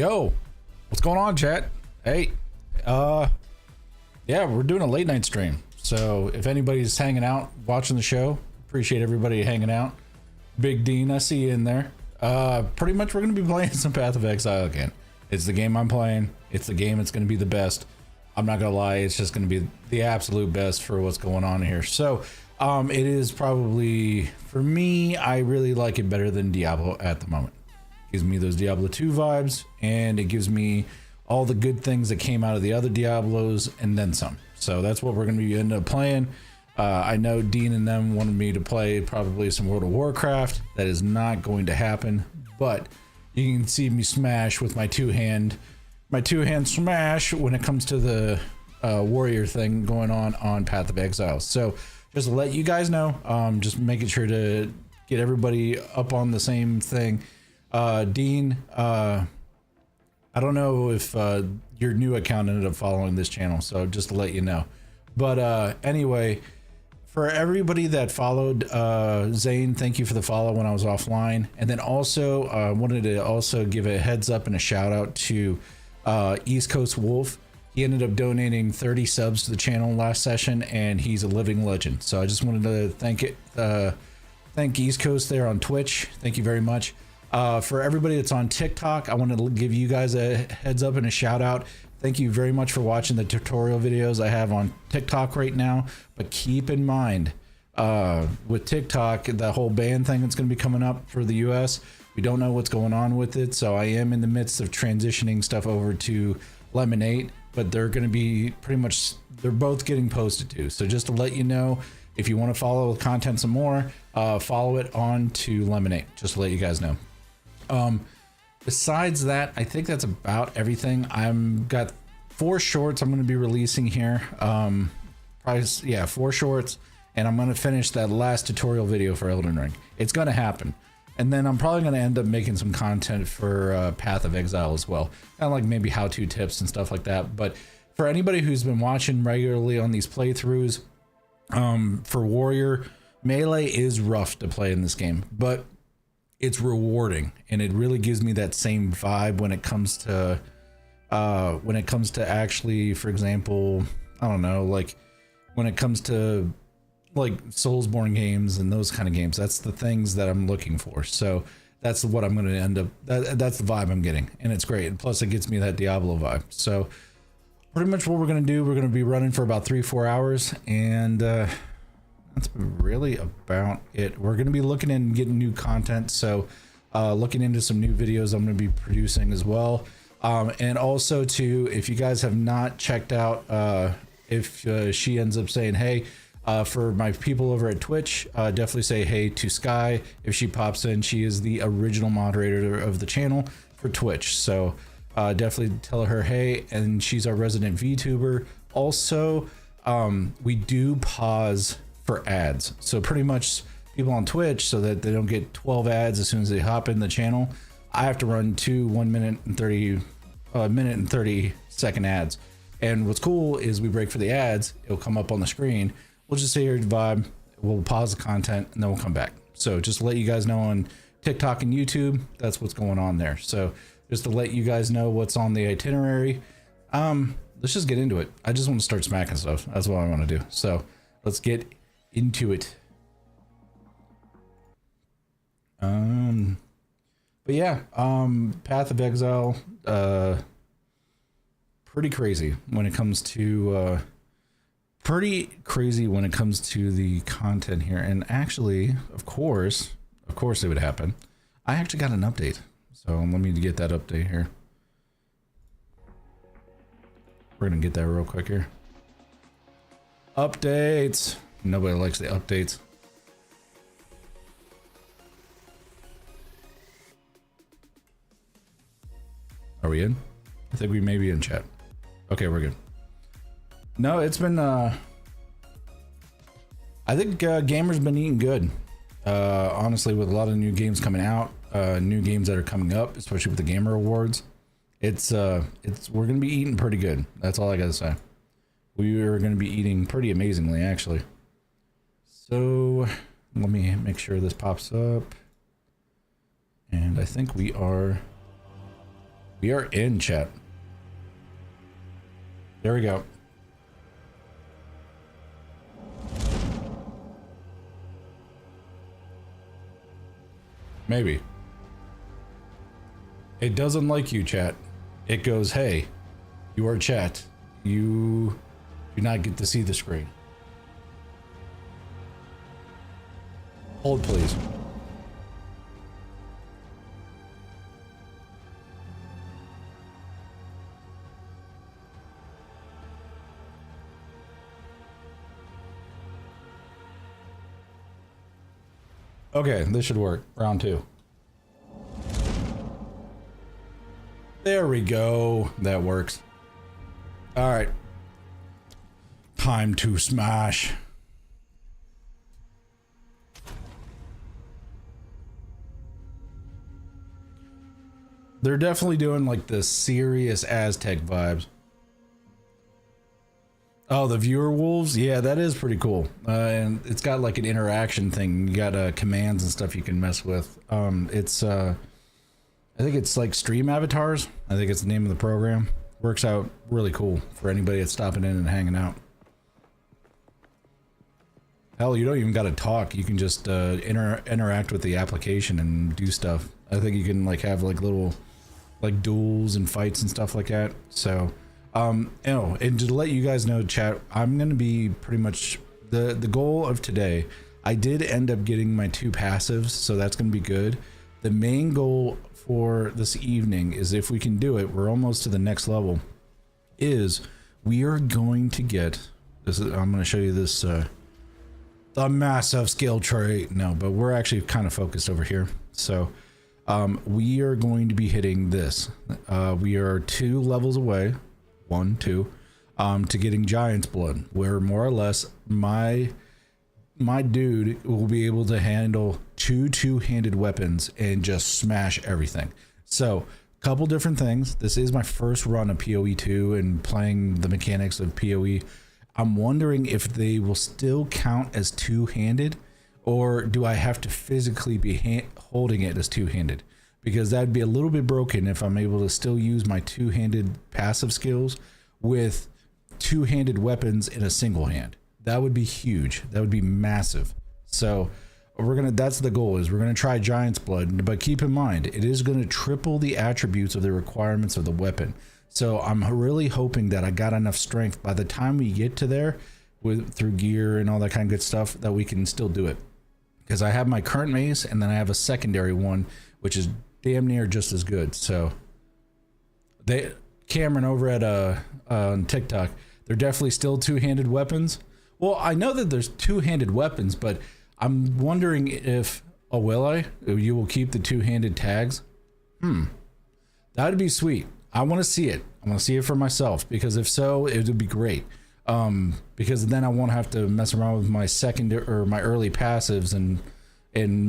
Yo, what's going on, chat? Hey, yeah, we're doing a late night stream. So if anybody's hanging out, watching the show, appreciate everybody hanging out. Big Dean, I see you in there. Pretty much we're gonna be playing some Path of Exile again. It's the game I'm playing. It's the game that's gonna be the best. I'm not gonna lie, it's just gonna be the absolute best for what's going on here. So it is probably, for me, I really like it better than Diablo at the moment. Gives me those Diablo 2 vibes, and it gives me all the good things that came out of the other Diablos and then some. So that's what we're going to be end up playing. I know Dean and them wanted me to play probably some World of Warcraft. That is not going to happen, but you can see me smash with my two-hand smash when it comes to the warrior thing going on Path of Exile. So just to let you guys know, just making sure to get everybody up on the same thing. Dean, I don't know if your new account ended up following this channel, so just to let you know. But anyway, for everybody that followed Zane, thank you for the follow when I was offline. And then also wanted to also give a heads up and a shout out to East Coast Wolf. He ended up donating 30 subs to the channel last session, and he's a living legend. So I just wanted to thank East Coast there on Twitch. Thank you very much. For everybody that's on TikTok, I wanted to give you guys a heads up and a shout out. Thank you very much for watching the tutorial videos I have on TikTok right now. But keep in mind, with TikTok, the whole ban thing that's going to be coming up for the US, we don't know what's going on with it. So I am in the midst of transitioning stuff over to Lemonade, but they're going to be pretty much, they're both getting posted to. So just to let you know, if you want to follow the content some more, follow it on to Lemonade, just to let you guys know. Besides that, I think that's about everything. I'm got 4 shorts I'm going to be releasing here. Yeah, 4 shorts, and I'm going to finish that last tutorial video for Elden Ring. It's going to happen. And then I'm probably going to end up making some content for Path of Exile as well. Kind of like maybe how-to tips and stuff like that. But for anybody who's been watching regularly on these playthroughs, for Warrior, melee is rough to play in this game, but it's rewarding, and it really gives me that same vibe when it comes to actually, for example, I don't know, like when it comes to like Soulsborne games and those kind of games. That's the things that I'm looking for. So that's what I'm going to end up, that's the vibe I'm getting, and it's great. And plus it gets me that Diablo vibe. So pretty much what we're going to do, we're going to be running for about 3-4 hours, and that's really about it. We're going to be looking and getting new content, so looking into some new videos I'm going to be producing as well. And also too, if you guys have not checked out, if she ends up saying hey, for my people over at Twitch, definitely say hey to Sky. If she pops in, she is the original moderator of the channel for Twitch, so definitely tell her hey, and she's our resident VTuber. Also, we do pause for ads, so pretty much people on Twitch, so that they don't get 12 ads as soon as they hop in the channel, I have to run 2 minute and 30 second ads. And what's cool is we break for the ads, it'll come up on the screen, we'll just say your vibe, we'll pause the content, and then we'll come back. So just to let you guys know, on TikTok and YouTube, that's what's going on there. So just to let you guys know what's on the itinerary, let's just get into it. I just want to start smacking stuff. That's what I want to do. So let's get into it. But yeah, Path of Exile, pretty crazy when it comes to the content here. And actually, of course it would happen. I actually got an update, so let me get that update here. We're gonna get that real quick here. Updates. Nobody likes the updates. Are we in? I think we may be in chat. Okay, we're good. No, it's been I think gamers been eating good. Honestly, with a lot of new games coming out, new games that are coming up, especially with the Gamer Awards, we're gonna be eating pretty good. That's all I gotta say. We are gonna be eating pretty amazingly, actually. So let me make sure this pops up, and I think we are We are in, chat. There we go. Maybe. It doesn't like you, chat. It goes, hey, you are chat. You do not get to see the screen. Hold, please. Okay, this should work. Round 2. There we go. That works. All right. Time to smash. They're definitely doing like the serious Aztec vibes. Oh, the viewer wolves? Yeah, that is pretty cool. And it's got like an interaction thing. You got commands and stuff you can mess with. I think it's like stream avatars. I think it's the name of the program. Works out really cool for anybody that's stopping in and hanging out. Hell, you don't even got to talk. You can just interact with the application and do stuff. I think you can like have like little like duels and fights and stuff like that. So and to let you guys know, chat, I'm gonna be pretty much the goal of today. I did end up getting my 2 passives, so that's gonna be good. The main goal for this evening is, if we can do it, we're almost to the next level, is we are going to get this. I'm gonna show you this the massive skill trait. No, but we're actually kind of focused over here. So we are going to be hitting this. We are 2 levels away. 1, 2, to getting Giant's Blood, where more or less my dude will be able to handle 2 two-handed weapons and just smash everything. So, couple different things. This is my first run of PoE 2 and playing the mechanics of PoE. I'm wondering if they will still count as two-handed, or do I have to physically be holding it as two-handed? Because that'd be a little bit broken if I'm able to still use my two-handed passive skills with two-handed weapons in a single hand. That would be huge. That would be massive. So that's the goal, is we're gonna try Giant's Blood, but keep in mind, it is gonna triple the attributes of the requirements of the weapon. So I'm really hoping that I got enough strength by the time we get to there through gear and all that kind of good stuff, that we can still do it. Because I have my current mace, and then I have a secondary one, which is damn near just as good. So Cameron over at on TikTok, they're definitely still two-handed weapons. Well, I know that there's two-handed weapons, but I'm wondering if you will keep the two-handed tags. That'd be sweet. I want to see it. I want to see it for myself, because if so, it would be great. Because then I won't have to mess around with my secondary or my early passives and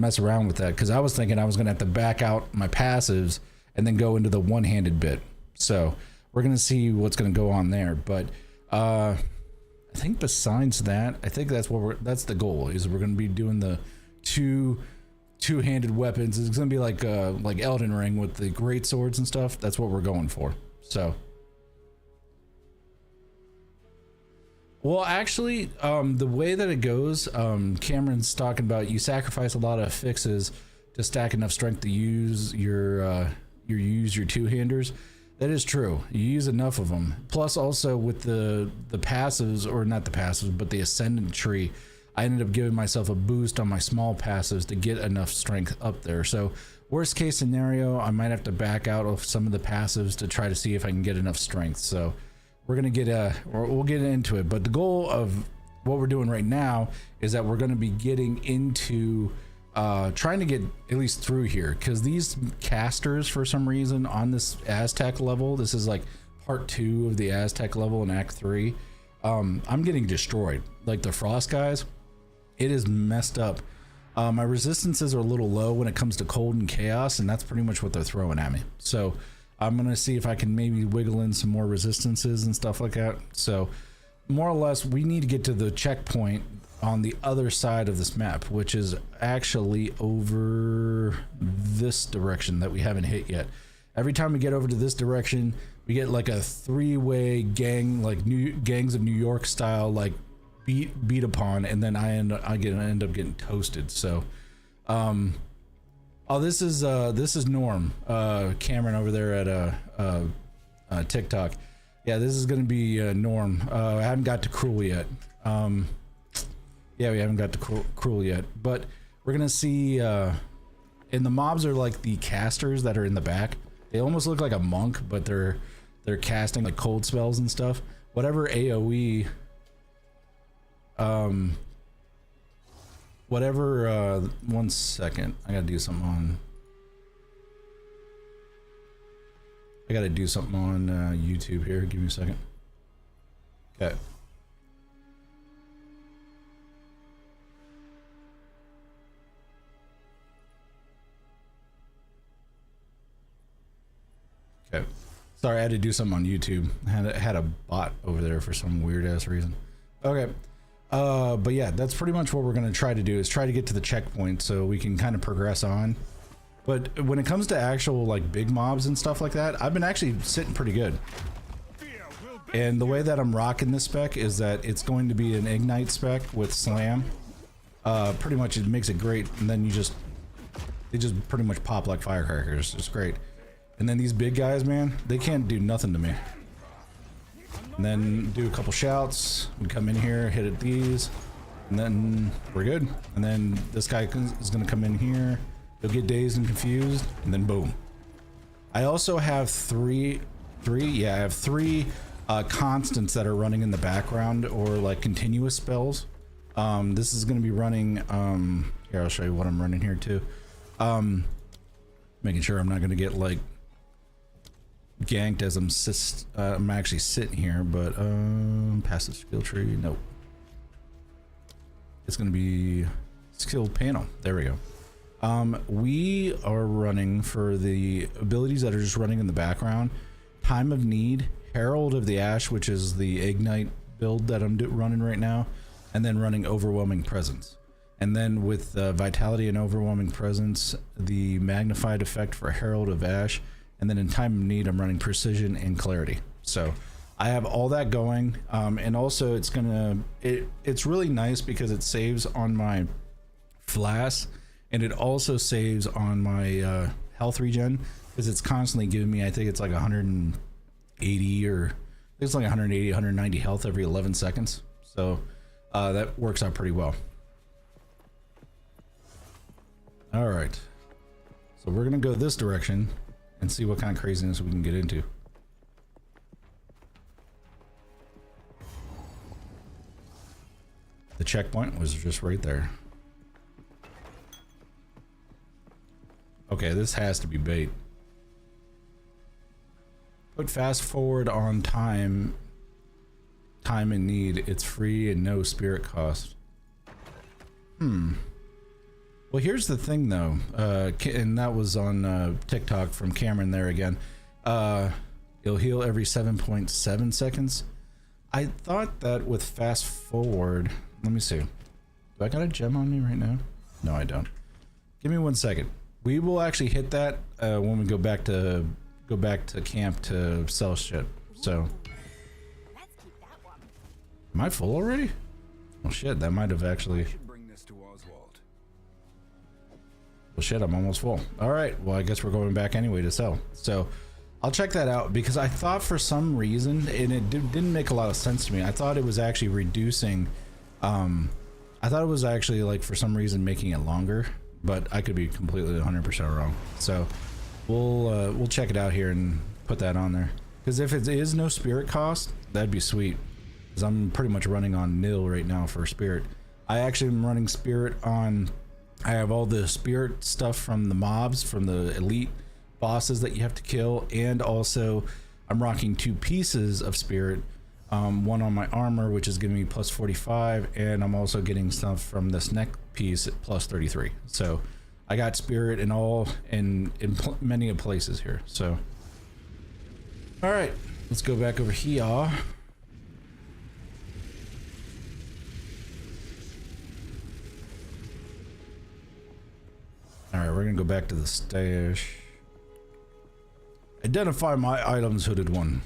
mess around with that, because I was thinking I was gonna have to back out my passives and then go into the one-handed bit. So we're gonna see what's gonna go on there. But I think besides that, I think that's that's the goal, is we're gonna be doing the two-handed weapons. It's gonna be like Elden Ring with the great swords and stuff. That's what we're going for. So well, actually, the way that it goes, Cameron's talking about, you sacrifice a lot of fixes to stack enough strength to use your two-handers. That is true. You use enough of them. Plus, also with the passives, or not the passives, but the ascendant tree, I ended up giving myself a boost on my small passives to get enough strength up there. So, worst case scenario, I might have to back out of some of the passives to try to see if I can get enough strength. So we're gonna we'll get into it, but the goal of what we're doing right now is that we're going to be getting into trying to get at least through here, because these casters, for some reason, on this Aztec level, this is like part 2 of the Aztec level in Act 3, I'm getting destroyed. Like the frost guys, it is messed up. My resistances are a little low when it comes to cold and chaos, and that's pretty much what they're throwing at me. So I'm gonna see if I can maybe wiggle in some more resistances and stuff like that. So more or less, we need to get to the checkpoint on the other side of this map, which is actually over this direction that we haven't hit yet. Every time we get over to this direction, we get like a three-way gang, like gangs of New York style, like beat upon, and then I end up getting toasted. So, oh, this is Norm, Cameron over there at TikTok. Yeah, this is gonna be Norm. I haven't got to Cruel yet. Yeah, we haven't got to Cruel yet, but we're gonna see. And the mobs are like the casters that are in the back. They almost look like a monk, but they're casting like cold spells and stuff. Whatever AOE. Whatever. 1 second. I gotta do something on. I gotta do something on YouTube here. Give me a second. Okay. Okay. Sorry, I had to do something on YouTube. I had a bot over there for some weird ass reason. Okay. But yeah, that's pretty much what we're gonna try to do, is try to get to the checkpoint so we can kind of progress on. But when it comes to actual like big mobs and stuff like that, I've been actually sitting pretty good. And the way that I'm rocking this spec is that it's going to be an ignite spec with slam. Pretty much it makes it great, and then they just pretty much pop like firecrackers. It's great. And then these big guys, man, they can't do nothing to me. And then do a couple shouts. We come in here, hit at these, and then we're good. And then this guy is gonna come in here. He'll get dazed and confused, and then boom. I also have three constants that are running in the background, or like continuous spells. This is gonna be running. Here, I'll show you what I'm running here too. Making sure I'm not gonna get like ganked as I'm actually sitting here, but passive skill tree, nope. It's gonna be skill panel. There we go. We are running for the abilities that are just running in the background. Time of Need, Herald of the Ash, which is the ignite build that I'm running right now, and then running Overwhelming Presence. And then with Vitality and Overwhelming Presence, the magnified effect for Herald of Ash. And then in Time of Need, I'm running Precision and Clarity. So I have all that going. And also it's really nice because it saves on my flask, and it also saves on my health regen, because it's constantly giving me, I think it's like 180 or it's like 180, 190 health every 11 seconds. So that works out pretty well. All right. So we're going to go this direction and see what kind of craziness we can get into. The checkpoint was just right there. Okay, this has to be bait. Put fast forward on time and need. It's free and no spirit cost. Well, here's the thing though, and that was on TikTok from Cameron there again. It'll heal every 7.7 seconds. I thought that with fast forward, let me see. Do I got a gem on me right now? No, I don't. Give me 1 second. We will actually hit that when we go back to camp to sell shit. So, am I full already? Oh shit, that might have actually. Well shit, I'm almost full. All right, well I guess we're going back anyway to sell. So I'll check that out, because I thought for some reason, and it didn't make a lot of sense to me, I thought it was actually reducing, I thought it was actually like for some reason making it longer, but I could be completely 100% wrong. So we'll check it out here and put that on there, because if it is no spirit cost, that'd be sweet, because I'm pretty much running on nil right now for spirit. I actually am running spirit on, I have all the spirit stuff from the mobs, from the elite bosses that you have to kill, and also I'm rocking 2 pieces of spirit, one on my armor, which is giving me plus 45, and I'm also getting stuff from this neck piece at plus 33. So I got spirit in many places here. So all right, let's go back over here. All right, we're gonna go back to the stash. Identify my items, hooded one.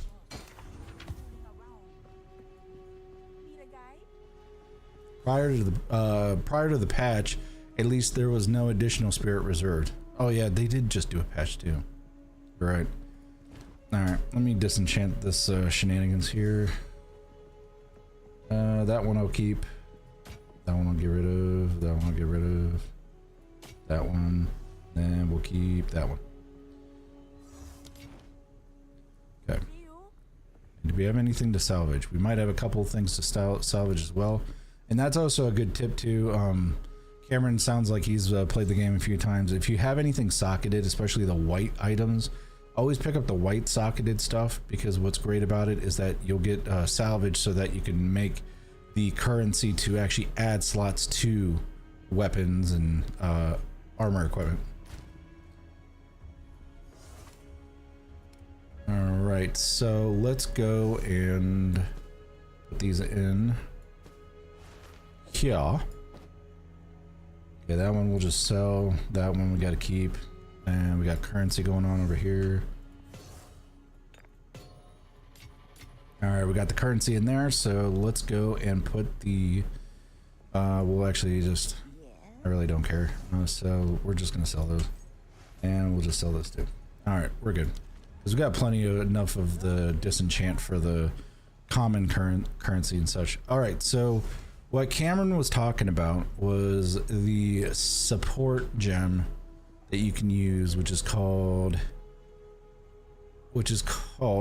Prior to the patch, at least there was no additional spirit reserved. Oh yeah, they did just do a patch too. Right. All right, let me disenchant this shenanigans here. That one I'll keep. That one I'll get rid of. That one I'll get rid of. That one. Then we'll keep that one. Okay. Do we have anything to salvage? We might have a couple of things to salvage as well. And that's also a good tip too. Cameron sounds like he's played the game a few times. If you have anything socketed, especially the white items, always pick up the white socketed stuff, because what's great about it is that you'll get salvage so that you can make the currency to actually add slots to weapons and armor equipment. All right, so let's go and put these in here. Okay, that one we'll just sell. That one we got to keep. And we got currency going on over here. All right, we got the currency in there. So let's go and put the, we'll actually just, I really don't care. So we're just going to sell those. And we'll just sell those too. All right, we're good. Because we got enough of the disenchant for the common currency and such. All right, so what Cameron was talking about was the support gem that you can use, which is called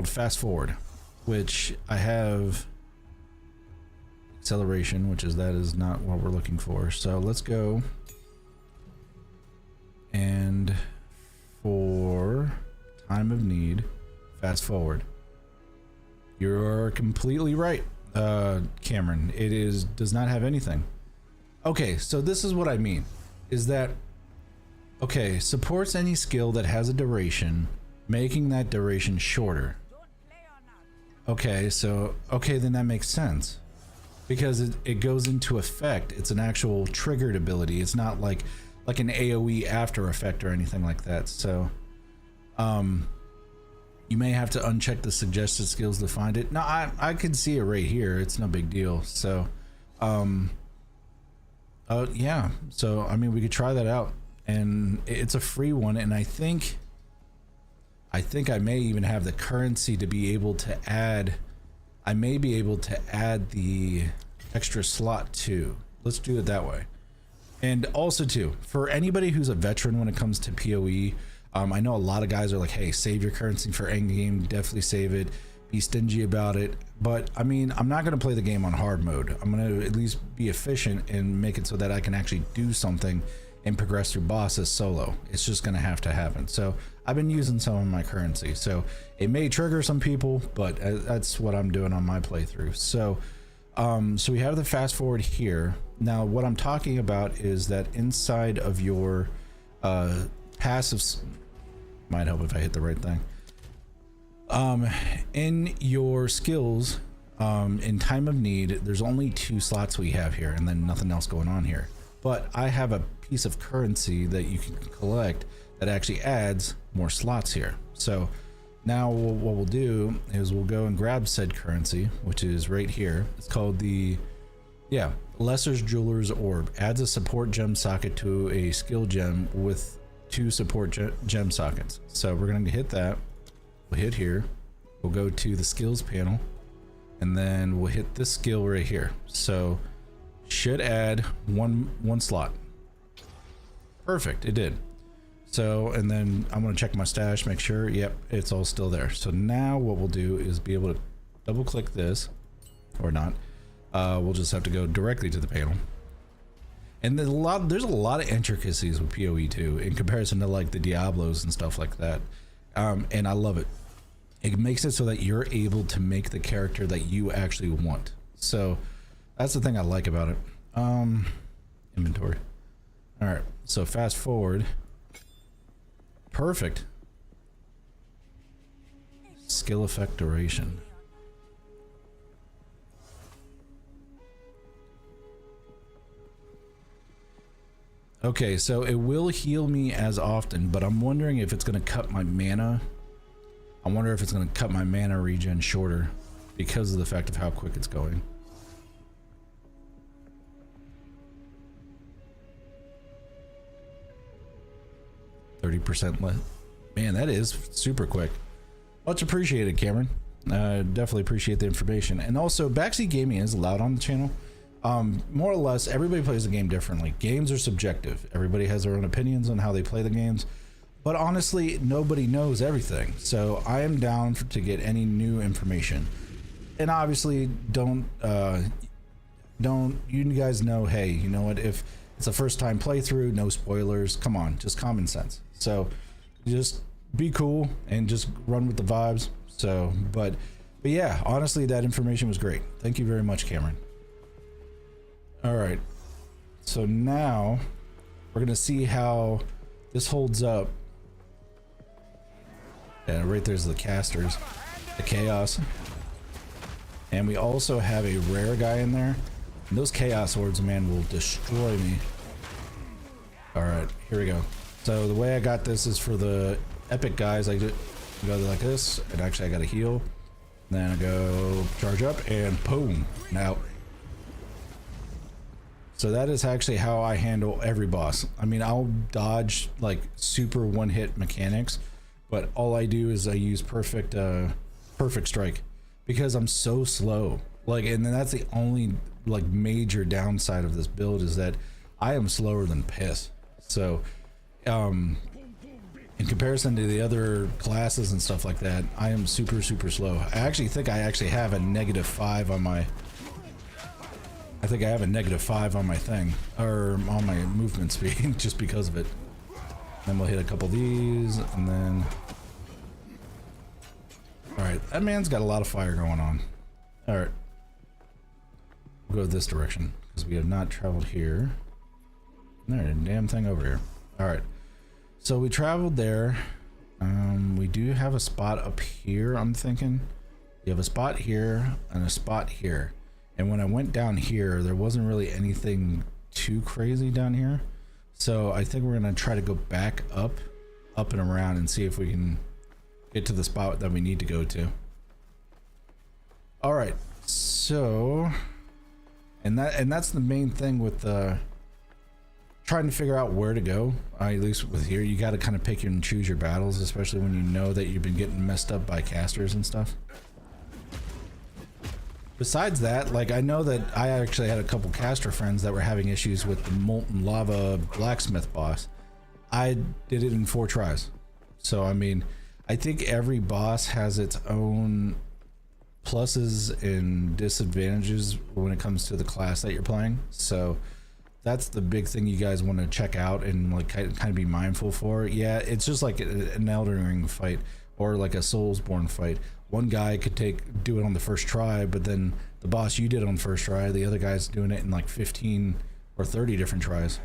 fast forward, which I have acceleration, which is, that is not what we're looking for. So let's go, and for time of need, fast forward. You're completely right, Cameron. It does not have anything. Okay, so this is what I mean, is that, okay, supports any skill that has a duration, making that duration shorter. Okay, so, okay, then that makes sense, because it goes into effect. It's an actual triggered ability. It's not like an AoE after effect or anything like that. So you may have to uncheck the suggested skills to find it. No, I can see it right here. It's no big deal. So yeah, so I mean, we could try that out, and it's a free one. And I think I may even have the currency to be able to add, I may be able to add the extra slot too. Let's do it that way. And also too, for anybody who's a veteran when it comes to PoE, I know a lot of guys are like, hey, save your currency for endgame, definitely save it, be stingy about it. But I mean, I'm not going to play the game on hard mode. I'm going to at least be efficient and make it so that I can actually do something and progress through bosses solo. It's just going to have to happen. So I've been using some of my currency. So it may trigger some people, but that's what I'm doing on my playthrough. So so we have the fast forward here. Now what I'm talking about is that inside of your passives, might help if I hit the right thing. In your skills, in time of need, there's only 2 slots we have here, and then nothing else going on here. But I have a piece of currency that you can collect that actually adds more slots here. So now what we'll do is we'll go and grab said currency, which is right here. It's called the, yeah, Lesser's Jeweler's Orb. Adds a support gem socket to a skill gem with 2 support gem sockets. So we're going to hit that. We'll hit here. We'll go to the skills panel, and then we'll hit this skill right here. So should add one slot. Perfect, it did. So, and then I'm going to check my stash, make sure, yep, it's all still there. So now what we'll do is be able to double click this, or not. We'll just have to go directly to the panel. And there's a lot of intricacies with PoE 2 in comparison to like the Diablos and stuff like that. And I love it. It makes it so that you're able to make the character that you actually want. So that's the thing I like about it. Inventory. All right, so fast forward. Perfect. Skill effect duration. Okay, so it will heal me as often, but I'm wondering if it's going to cut my mana I wonder if it's going to cut my mana regen shorter because of the fact of how quick it's going. %, less. Man, that is super quick. Much appreciated, Cameron. Definitely appreciate the information. And also, backseat gaming is allowed on the channel. More or less, everybody plays the game differently. Games are subjective. Everybody has their own opinions on how they play the games. But honestly, nobody knows everything. So I am down to get any new information. And obviously, don't you guys know, hey, you know what, if it's a first time playthrough, no spoilers, come on, just common sense. So just be cool and just run with the vibes. So, but yeah, honestly, that information was great. Thank you very much, Cameron. All right, so now we're gonna see how this holds up. And right there's the casters, the chaos, and we also have a rare guy in there. And those chaos swords, man, will destroy me. All right, here we go. So the way I got this is for the epic guys. I just go like this, and actually I got to heal. Then I go charge up, and boom, now. So that is actually how I handle every boss. I mean, I'll dodge like super one-hit mechanics, but all I do is I use perfect strike because I'm so slow. Like, and that's the only like major downside of this build is that I am slower than piss. So, in comparison to the other classes and stuff like that, I am super slow. I actually think I actually have a -5 on my. I think I have a -5 on my thing, or on my movement speed, just because of it. Then we'll hit a couple of these, and then... Alright, that man's got a lot of fire going on. Alright. We'll go this direction, because we have not traveled here. There's a damn thing over here. Alright. So we traveled there. We do have a spot up here, I'm thinking. You have a spot here, and a spot here. And when I went down here, there wasn't really anything too crazy down here. So I think we're gonna try to go back up and around and see if we can get to the spot that we need to go to. All right, so, and that's the main thing with trying to figure out where to go. At least with here, you got to kind of pick and choose your battles, especially when you know that you've been getting messed up by casters and stuff. Besides that, like, I know that I actually had a couple caster friends that were having issues with the molten lava blacksmith boss. I did it in 4 tries. So, I mean, I think every boss has its own pluses and disadvantages when it comes to the class that you're playing. So that's the big thing you guys want to check out and like kind of be mindful for. Yeah, it's just like an Elden Ring fight or like a Soulsborne fight. One guy could do it on the first try, but then the boss you did on first try, the other guy's doing it in like 15 or 30 different tries.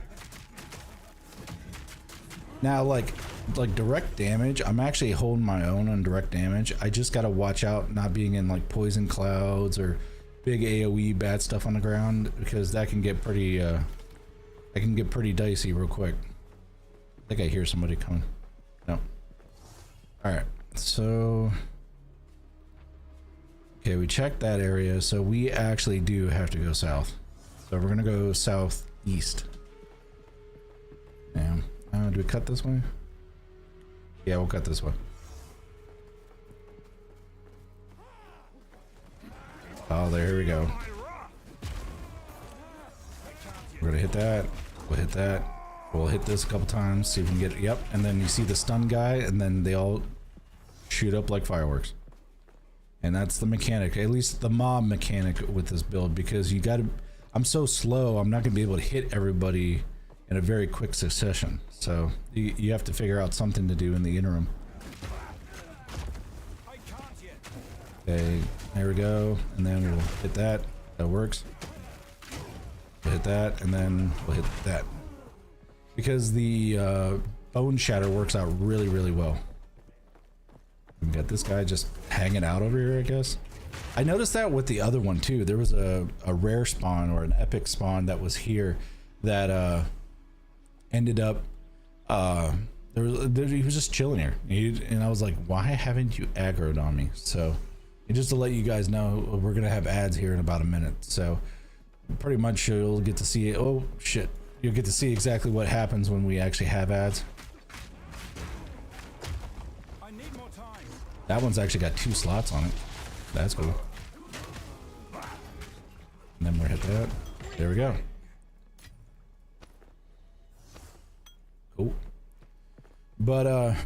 Now, like direct damage, I'm actually holding my own on direct damage. I just gotta watch out not being in like poison clouds or big AoE bad stuff on the ground, because that can get pretty dicey real quick. I think I hear somebody coming. No. All right, so. Okay, we checked that area, so we actually do have to go south. So we're gonna go southeast. Damn. Do we cut this way? Yeah, we'll cut this way. Oh, there we go. We're gonna hit that. We'll hit that. We'll hit this a couple times, see if we can get it. Yep, and then you see the stun guy, and then they all shoot up like fireworks. And that's the mechanic, at least the mob mechanic with this build, because you gotta, I'm so slow, I'm not gonna be able to hit everybody in a very quick succession. So you have to figure out something to do in the interim. Okay, there we go. And then we'll hit that. That works. We'll hit that, and then we'll hit that. Because the bone shatter works out really, really well. We got this guy just hanging out over here, I guess. I noticed that with the other one too. There was a rare spawn or an epic spawn that was here that ended up He was just chilling here, and I was like, why haven't you aggroed on me? So, and just to let you guys know, we're gonna have ads here in about a minute. So, pretty much you'll get to see. Oh shit! You'll get to see exactly what happens when we actually have ads. I need more time. That one's actually got 2 slots on it. That's cool. And then we'll hit that. There we go. Cool. But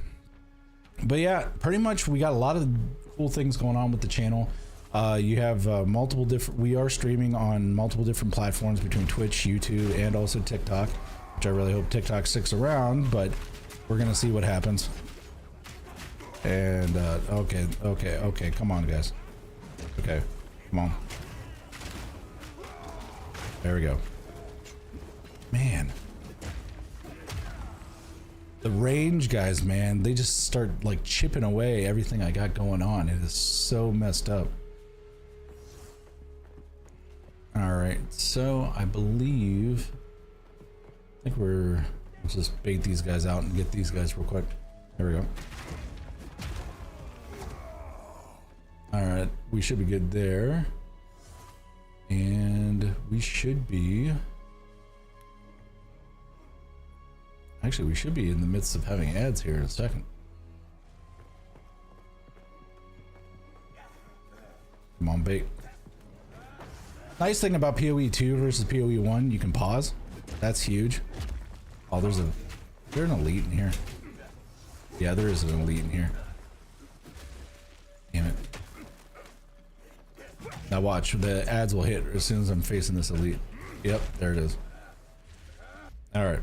yeah, pretty much we got a lot of cool things going on with the channel. You have multiple different, we are streaming on multiple different platforms between Twitch, YouTube, and also TikTok, which I really hope TikTok sticks around, but we're gonna see what happens. And okay, come on guys. Okay, come on. There we go. Man. The range guys, man, they just start like chipping away everything I got going on. It is so messed up. All right, so I believe, let's just bait these guys out and get these guys real quick. There we go. All right, we should be good there. And we should be, actually we should be in the midst of having ads here in a second. Come on, bait. Nice thing about PoE 2 versus PoE 1, you can pause. That's huge. Oh, there's an elite in here. Yeah, there is an elite in here. Damn it. Now watch, the ads will hit as soon as I'm facing this elite. Yep, there it is. All right.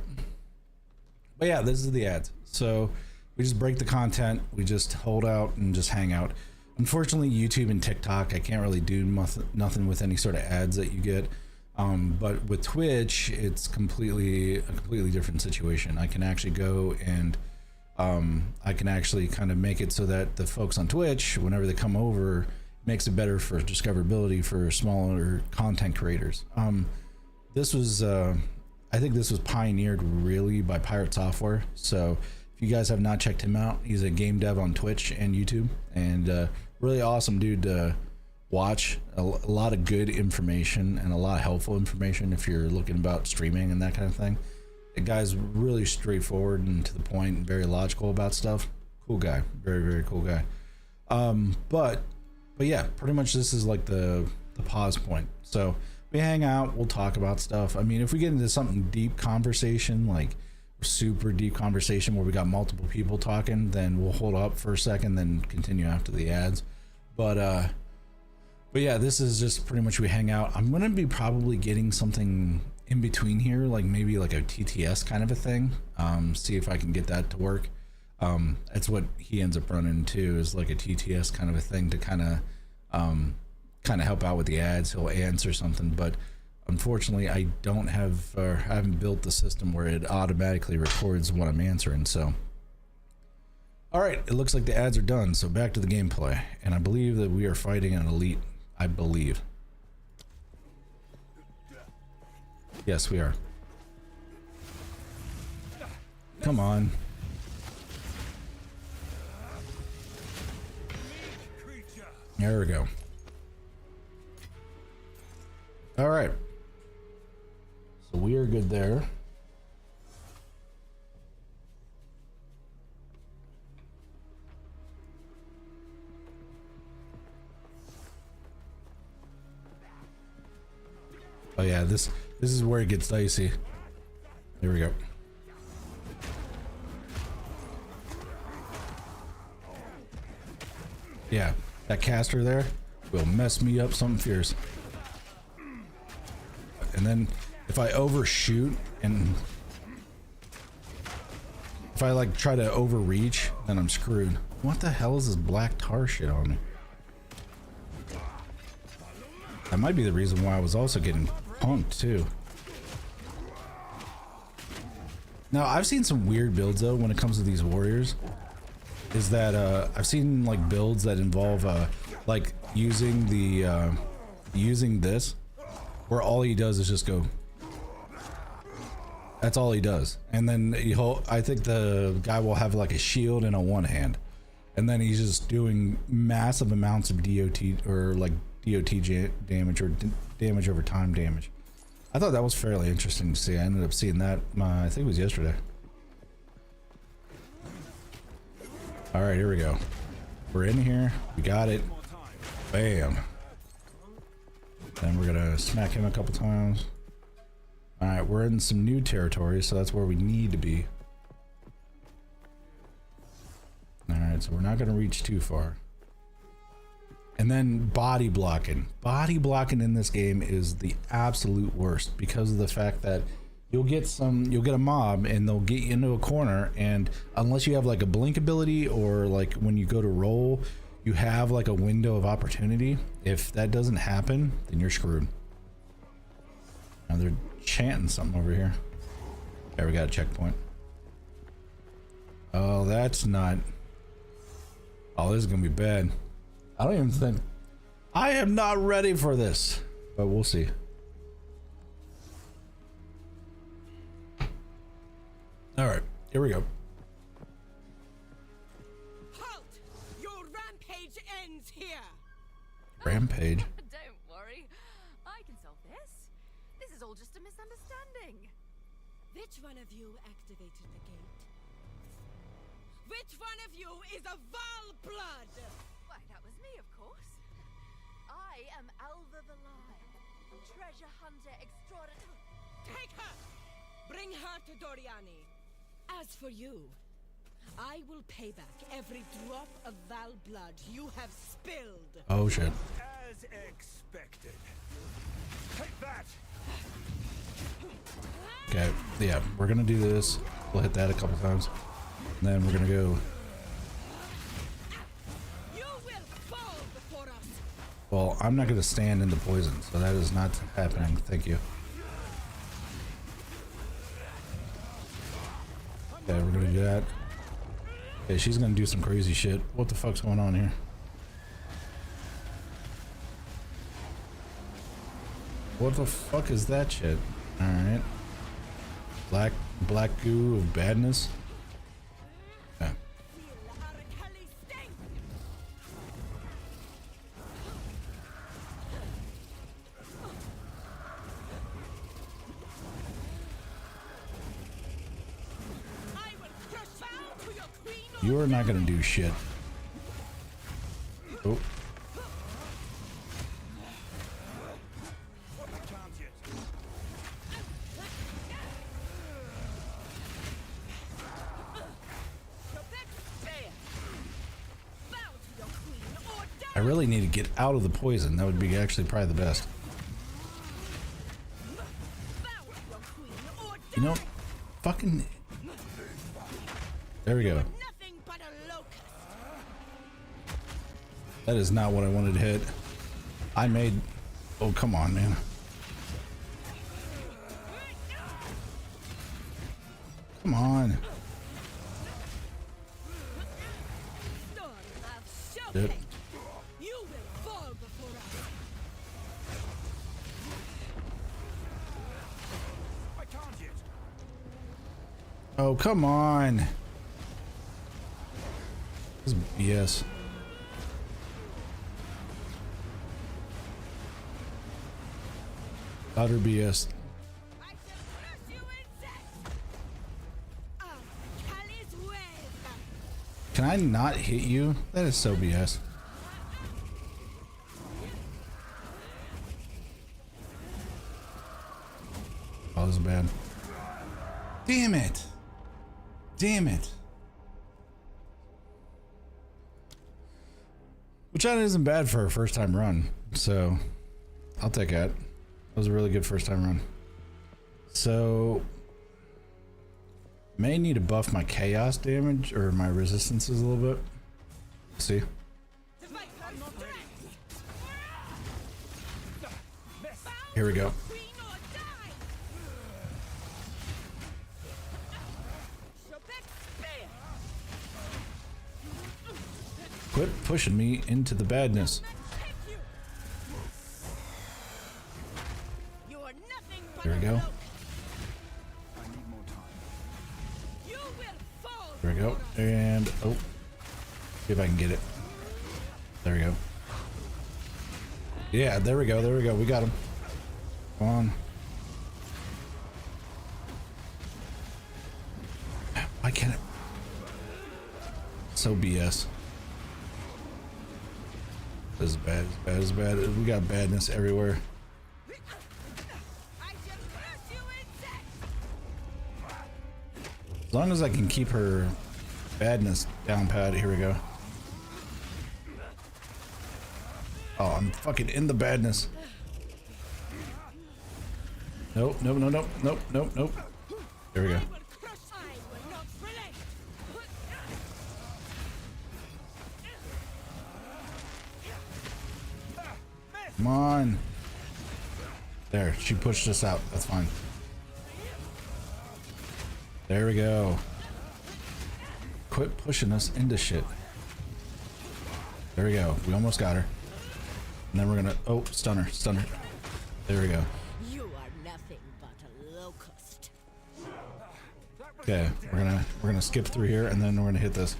But yeah, this is the ads. So we just break the content. We just hold out and just hang out. Unfortunately, YouTube and TikTok, I can't really do nothing with any sort of ads that you get. But with Twitch, it's a completely different situation. I can actually go and I can actually kind of make it so that the folks on Twitch, whenever they come over, makes it better for discoverability for smaller content creators. This was, I think this was pioneered really by Pirate Software. So if you guys have not checked him out, he's a game dev on Twitch and YouTube, and really awesome dude to watch. A lot of good information and a lot of helpful information if you're looking about streaming and that kind of thing. The guy's really straightforward and to the point and very logical about stuff. Cool guy, very, very cool guy. But yeah, pretty much this is like the pause point. So we hang out, we'll talk about stuff. I mean, if we get into something deep conversation, like super deep conversation where we got multiple people talking, then we'll hold up for a second, then continue after the ads. But yeah, this is just pretty much we hang out. I'm gonna be probably getting something in between here, like maybe like a TTS kind of a thing. See if I can get that to work. That's what he ends up running too, is like a TTS kind of a thing to kind of help out with the ads. He'll answer something, but unfortunately I don't have, or haven't built the system where it automatically records what I'm answering. So all right, it looks like the ads are done, so back to the gameplay, and I believe that we are fighting an elite. I believe, yes we are. Come on. There we go. All right. So we are good there. Oh yeah, this is where it gets dicey. There we go. Yeah, that caster there will mess me up something fierce. And then if I overshoot and if I like try to overreach, then I'm screwed. What the hell is this black tar shit on me? That might be the reason why I was also getting punked too. Now I've seen some weird builds though when it comes to these warriors. Is that I've seen like builds that involve like using the using this, where all he does is just go That's all he does. And then I think the guy will have like a shield in a one hand. And then he's just doing massive amounts of DOT or like damage or damage over time damage. I thought that was fairly interesting to see. I ended up seeing that, I think it was yesterday. All right, here we go. We're in here. We got it. Bam. Then we're gonna smack him a couple times. All right, we're in some new territory, so that's where we need to be. All right, so we're not gonna reach too far. And then body blocking. Body blocking in this game is the absolute worst because of the fact that you'll get a mob and they'll get you into a corner, and unless you have like a blink ability or like when you go to roll, you have like a window of opportunity. If that doesn't happen, then you're screwed. Now they're chanting something over here. There, we got a checkpoint. Oh, that's not. Oh, this is gonna be bad. I don't even think I am not ready for this, but we'll see. All right, here we go. Halt! Your rampage ends here. Rampage. Don't worry, I can solve this. This is all just a misunderstanding. Which one of you activated the gate? Which one of you is a Val blood? Why, that was me, of course. I am Alva the Lion, treasure hunter extraordinary. Take her! Bring her to Doriani. As for you, I will pay back every drop of Val blood you have spilled. Oh shit. As expected. Take that. Okay, yeah, we're gonna do this. We'll hit that a couple times. And then we're gonna go. You will fall before us. Well, I'm not gonna stand in the poison, so that is not happening. Thank you. Okay, we're gonna do that. Okay, she's gonna do some crazy shit. What the fuck's going on here? What the fuck is that shit? Alright. Black goo of badness. Yeah. You are not gonna do shit. Oh. I really need to get out of the poison. That would be actually probably the best. You know, fucking. There we go. That is not what I wanted to hit. I made. Oh, come on, man. Come on. Shit. You will fall before us. I can't yet. Oh, come on. This is BS. Utter BS. I shall crush you insect. Cali's wave. Can I not hit you? That is so BS. Oh, this is bad. Damn it. Damn it. Which isn't bad for a first time run, so I'll take that. That was a really good first time run. So may need to buff my chaos damage or my resistances a little bit. See? Here we go. Quit pushing me into the badness. You are nothing but There we go. I need more will fall. There we go. And oh, see if I can get it. There we go. Yeah, there we go. There we go. We got him. Come on. Why can't it? So BS. This is bad. As bad. We got badness everywhere. I shall crush you insect. As long as I can keep her badness down pat. Here we go. Oh, I'm fucking in the badness. Nope, nope, nope, nope, nope, nope, nope. There we go. I will crush. I will not relent. Come on. There, she pushed us out. That's fine. There we go. Quit pushing us into shit. There we go. We almost got her. And then we're gonna, oh, stun her, stun her. There we go. You are nothing but a locust. Okay, we're gonna skip through here, and then we're gonna hit this.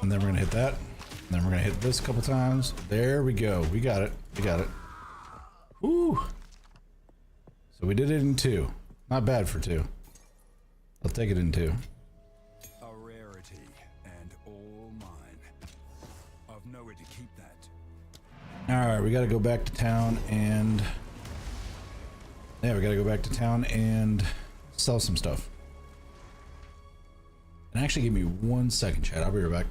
And then we're gonna hit that. And then we're gonna hit this a couple times. There we go. We got it. We got it. Woo! So we did it in 2. Not bad for 2. I'll take it in 2. A rarity and all mine. I've nowhere to keep that. Alright, we gotta go back to town and... Yeah, we gotta go back to town and sell some stuff. And actually give me 1 second, chat. I'll be right back.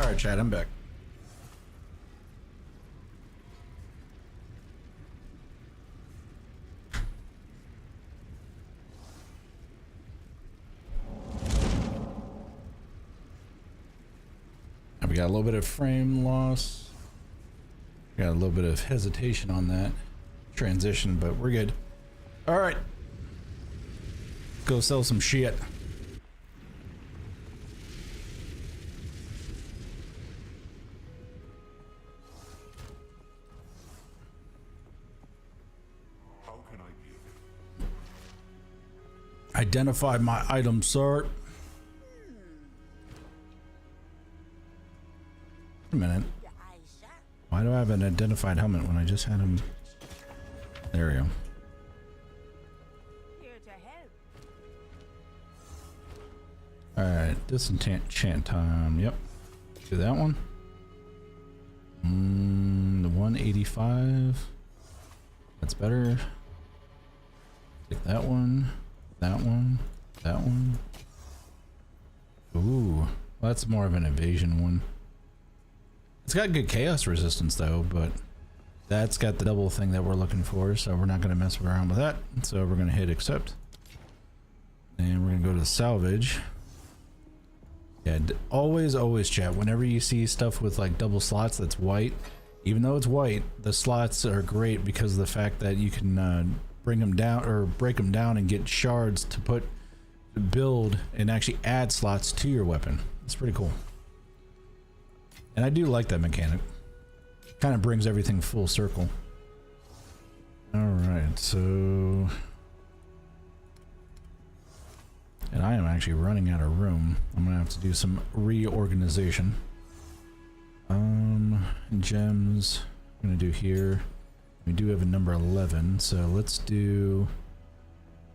Alright, chat, I'm back. And we got a little bit of frame loss. We got a little bit of hesitation on that transition, but we're good. Alright. Go sell some shit. Identify my item, sir. Wait a minute. Why do I have an identified helmet when I just had him? There we go. Here to help. Alright, disenchant time. Yep. Do that one. The 185. That's better. Take that one. That one. That one. Ooh. That's more of an evasion one. It's got good chaos resistance though, but that's got the double thing that we're looking for, so we're not going to mess around with that. So we're going to hit accept. And we're going to go to salvage. Yeah, always chat. Whenever you see stuff with like double slots that's white, even though it's white, the slots are great because of the fact that you can bring them down or break them down and get shards to build and actually add slots to your weapon. It's pretty cool. And I do like that mechanic. Kind of brings everything full circle. Alright, so... And I am actually running out of room. I'm gonna have to do some reorganization. Gems. I'm gonna do here. We do have a number 11, so let's do...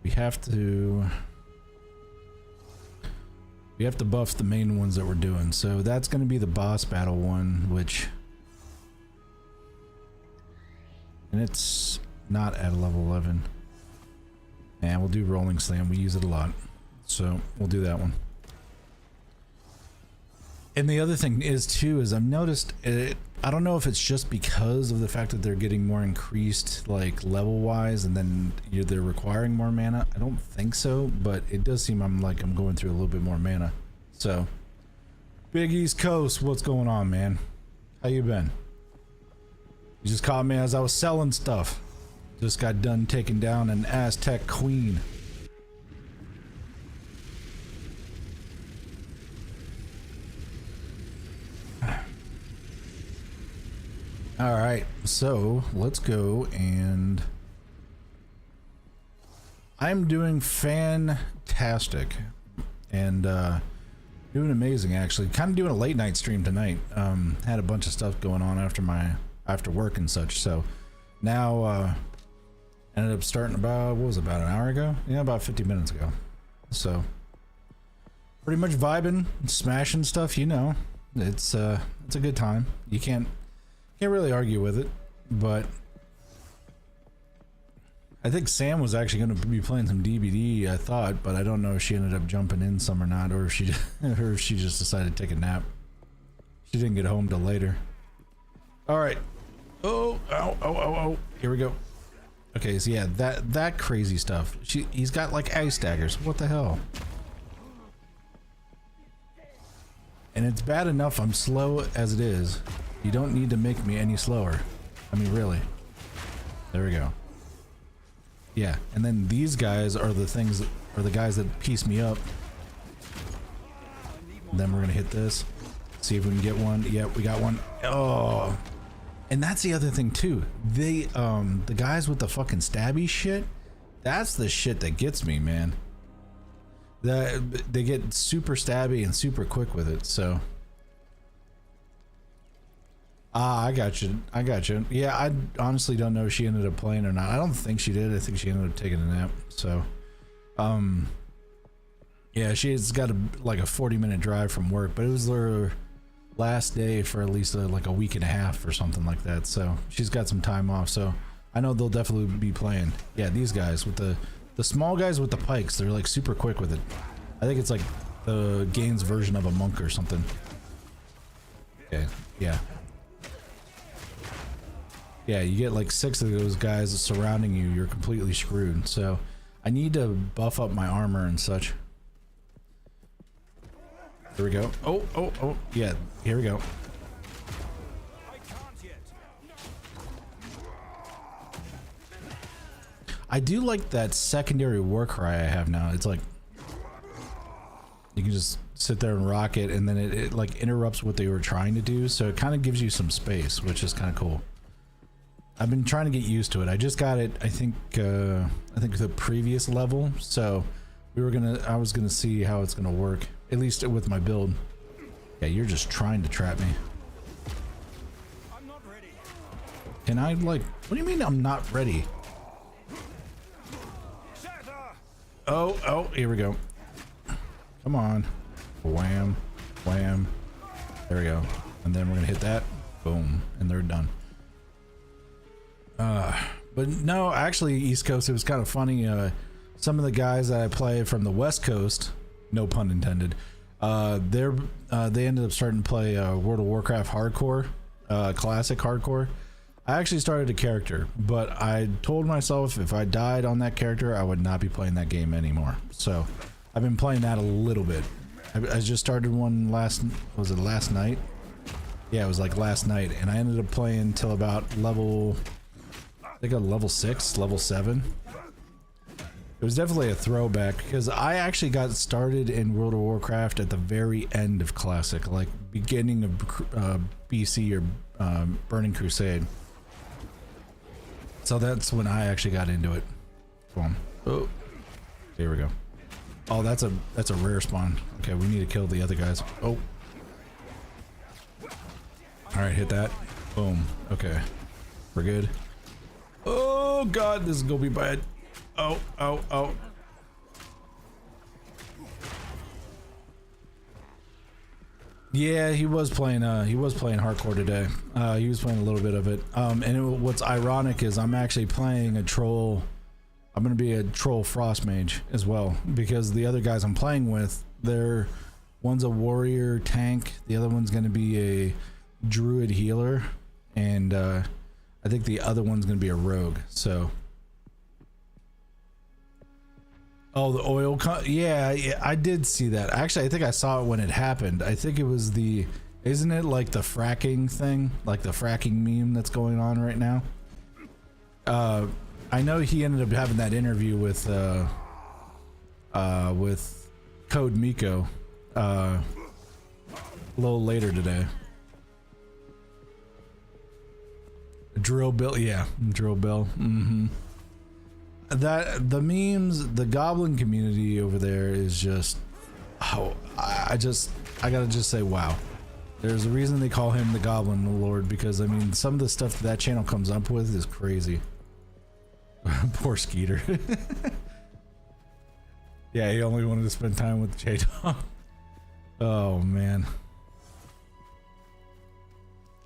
We have to buff the main ones that we're doing. So that's gonna be the boss battle one, which And it's not at a level 11. And we'll do Rolling Slam. We use it a lot. So we'll do that one. And the other thing is too, is I've noticed it, I don't know if it's just because of the fact that they're getting more increased like level wise and then they're requiring more mana. I don't think so, but it does seem I'm going through a little bit more mana. So Big East Coast, what's going on, man? How you been? You just caught me as I was selling stuff. Just got done taking down an Aztec queen. All right, so let's go, and I'm doing fantastic and doing amazing, actually. Kind of doing a late night stream tonight. Had a bunch of stuff going on after work and such, so now ended up starting about, what was it, about an hour ago? Yeah, about 50 minutes ago. So pretty much vibing, smashing stuff, you know. It's a good time. You can't really argue with it, but I think Sam was actually going to be playing some DBD, I thought, but I don't know if she ended up jumping in some or not, or if she just decided to take a nap. She didn't get home till later. All right. Oh, oh. Here we go. Okay, so yeah, that crazy stuff. He's got like ice daggers. What the hell? And it's bad enough I'm slow as it is. You don't need to make me any slower. I mean, really. There we go. Yeah, and then these guys are the guys that piece me up. And then we're gonna hit this. See if we can get one. Yep, we got one. Oh. And that's the other thing too. The guys with the fucking stabby shit, that's the shit that gets me, man. They get super stabby and super quick with it, so. I got you. Yeah, I honestly don't know if she ended up playing or not. I don't think she did. I think she ended up taking a nap. So, yeah, she's got like a 40-minute drive from work, but it was her last day for at least like a week and a half or something like that. So she's got some time off. So I know they'll definitely be playing. Yeah, these guys with the small guys with the pikes, they're like super quick with it. I think it's like the Gaines version of a monk or something. Okay, yeah. Yeah, you get like 6 of those guys surrounding you, you're completely screwed. So I need to buff up my armor and such. Here we go. Oh, yeah, here we go. I do like that secondary war cry I have now. It's like you can just sit there and rock it, and then it like interrupts what they were trying to do, so it kind of gives you some space, which is kind of cool. I've been trying to get used to it. I just got it, I think the previous level, so I was gonna see how it's gonna work, at least with my build. Yeah, you're just trying to trap me. I'm not ready. Can I, like, what do you mean I'm not ready? Oh, here we go. Come on. Wham, wham. There we go. And then we're gonna hit that. Boom, and they're done. But no, actually, East Coast, it was kind of funny. Some of the guys that I play from the West Coast, no pun intended, they ended up starting to play World of Warcraft Hardcore, Classic Hardcore. I actually started a character, but I told myself if I died on that character, I would not be playing that game anymore. So I've been playing that a little bit. I just started one last night? Yeah, it was like last night, and I ended up playing till about level, I think level 6, level 7. It was definitely a throwback because I actually got started in World of Warcraft at the very end of Classic, like beginning of BC or Burning Crusade. So that's when I actually got into it. Boom. Oh, here we go. Oh, that's a rare spawn. Okay, we need to kill the other guys. Oh. All right, hit that. Boom. Okay, we're good. Oh God, this is gonna be bad. Oh. Yeah, he was playing hardcore today. He was playing a little bit of it. What's ironic is I'm actually playing a troll. I'm gonna be a troll frost mage as well, because the other guys I'm playing with, one's a warrior tank, the other one's gonna be a druid healer, and I think the other one's gonna be a rogue. So, oh, the oil, yeah, I did see that. Actually, I think I saw it when it happened. I think it was isn't it like the fracking thing, like the fracking meme that's going on right now? I know he ended up having that interview with Code Miko a little later today. Drill Bill, yeah, Drill Bill. That the memes, the goblin community over there is just, I gotta just say, wow. There's a reason they call him the Goblin Lord, because I mean, some of the stuff that channel comes up with is crazy. Poor Skeeter. Yeah, he only wanted to spend time with J-Dog. Oh man.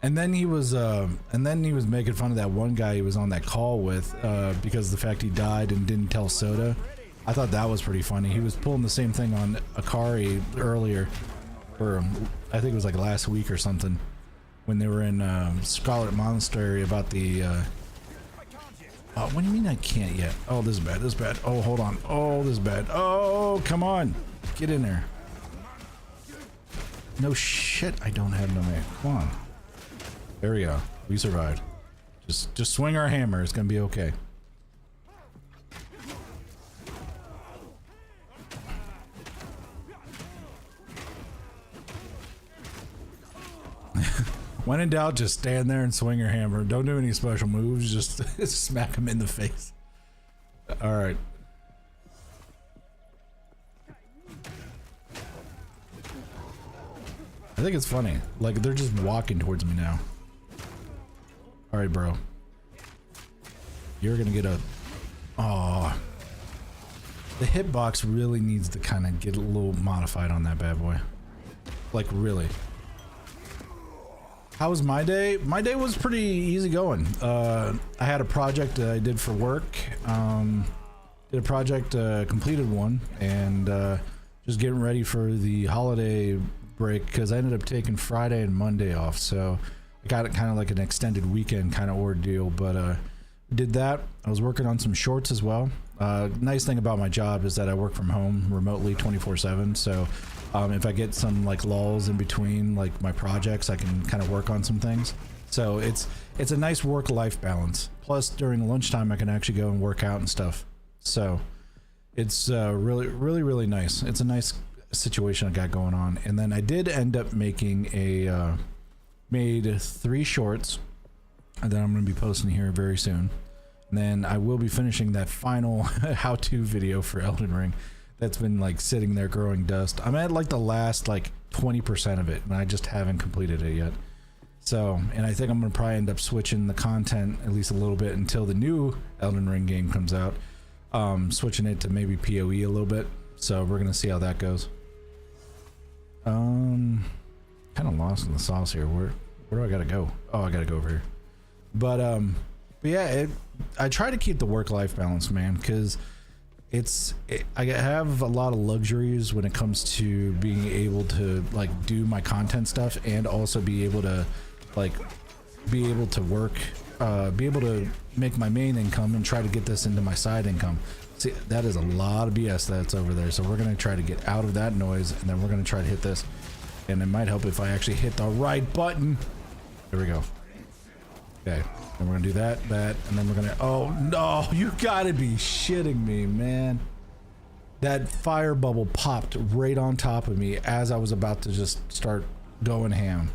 And then he was making fun of that one guy he was on that call with because of the fact he died and didn't tell Soda. I thought that was pretty funny. He was pulling the same thing on Akari earlier, or I think it was like last week or something, when they were in Scarlet Monastery about the what do you mean I can't yet? Oh, this is bad, this is bad. Oh, hold on. Oh, this is bad. Oh, come on. Get in there. No shit, I don't have no man. Come on. There we go. We survived. Just swing our hammer. It's gonna be okay. When in doubt, just stand there and swing your hammer. Don't do any special moves. Just smack him in the face. All right. I think it's funny. Like, they're just walking towards me now. All right, bro. You're gonna get a... Aw. The hitbox really needs to kind of get a little modified on that bad boy. Like, really. How was my day? My day was pretty easy going. I had a project that I did for work. Did a project, completed one, and just getting ready for the holiday break, because I ended up taking Friday and Monday off, so I got it kind of like an extended weekend kind of ordeal. But did that. I was working on some shorts as well. Nice thing about my job is that I work from home remotely 24/7, so if I get some like lulls in between like my projects, I can kind of work on some things. So it's a nice work-life balance. Plus during lunchtime I can actually go and work out and stuff. So it's really nice. It's a nice situation I got going on. And then I did end up making made 3 shorts that I'm going to be posting here very soon. And then I will be finishing that final how-to video for Elden Ring that's been like sitting there growing dust. I'm at like the last like 20% of it, and I just haven't completed it yet. So, and I think I'm gonna probably end up switching the content at least a little bit until the new Elden Ring game comes out. Switching it to maybe PoE a little bit. So we're gonna see how that goes. Kind of lost in the sauce here. Where do I gotta go? Oh, I gotta go over here. But yeah, I try to keep the work-life balance, man, because I have a lot of luxuries when it comes to being able to like do my content stuff, and also be able to work, be able to make my main income and try to get this into my side income. See, that is a lot of BS that's over there, so we're gonna try to get out of that noise, and then we're gonna try to hit this, and it might help if I actually hit the right button. There we go. Okay, and we're gonna do that, and then we're gonna, oh no, you gotta be shitting me, man. That fire bubble popped right on top of me as I was about to just start going ham.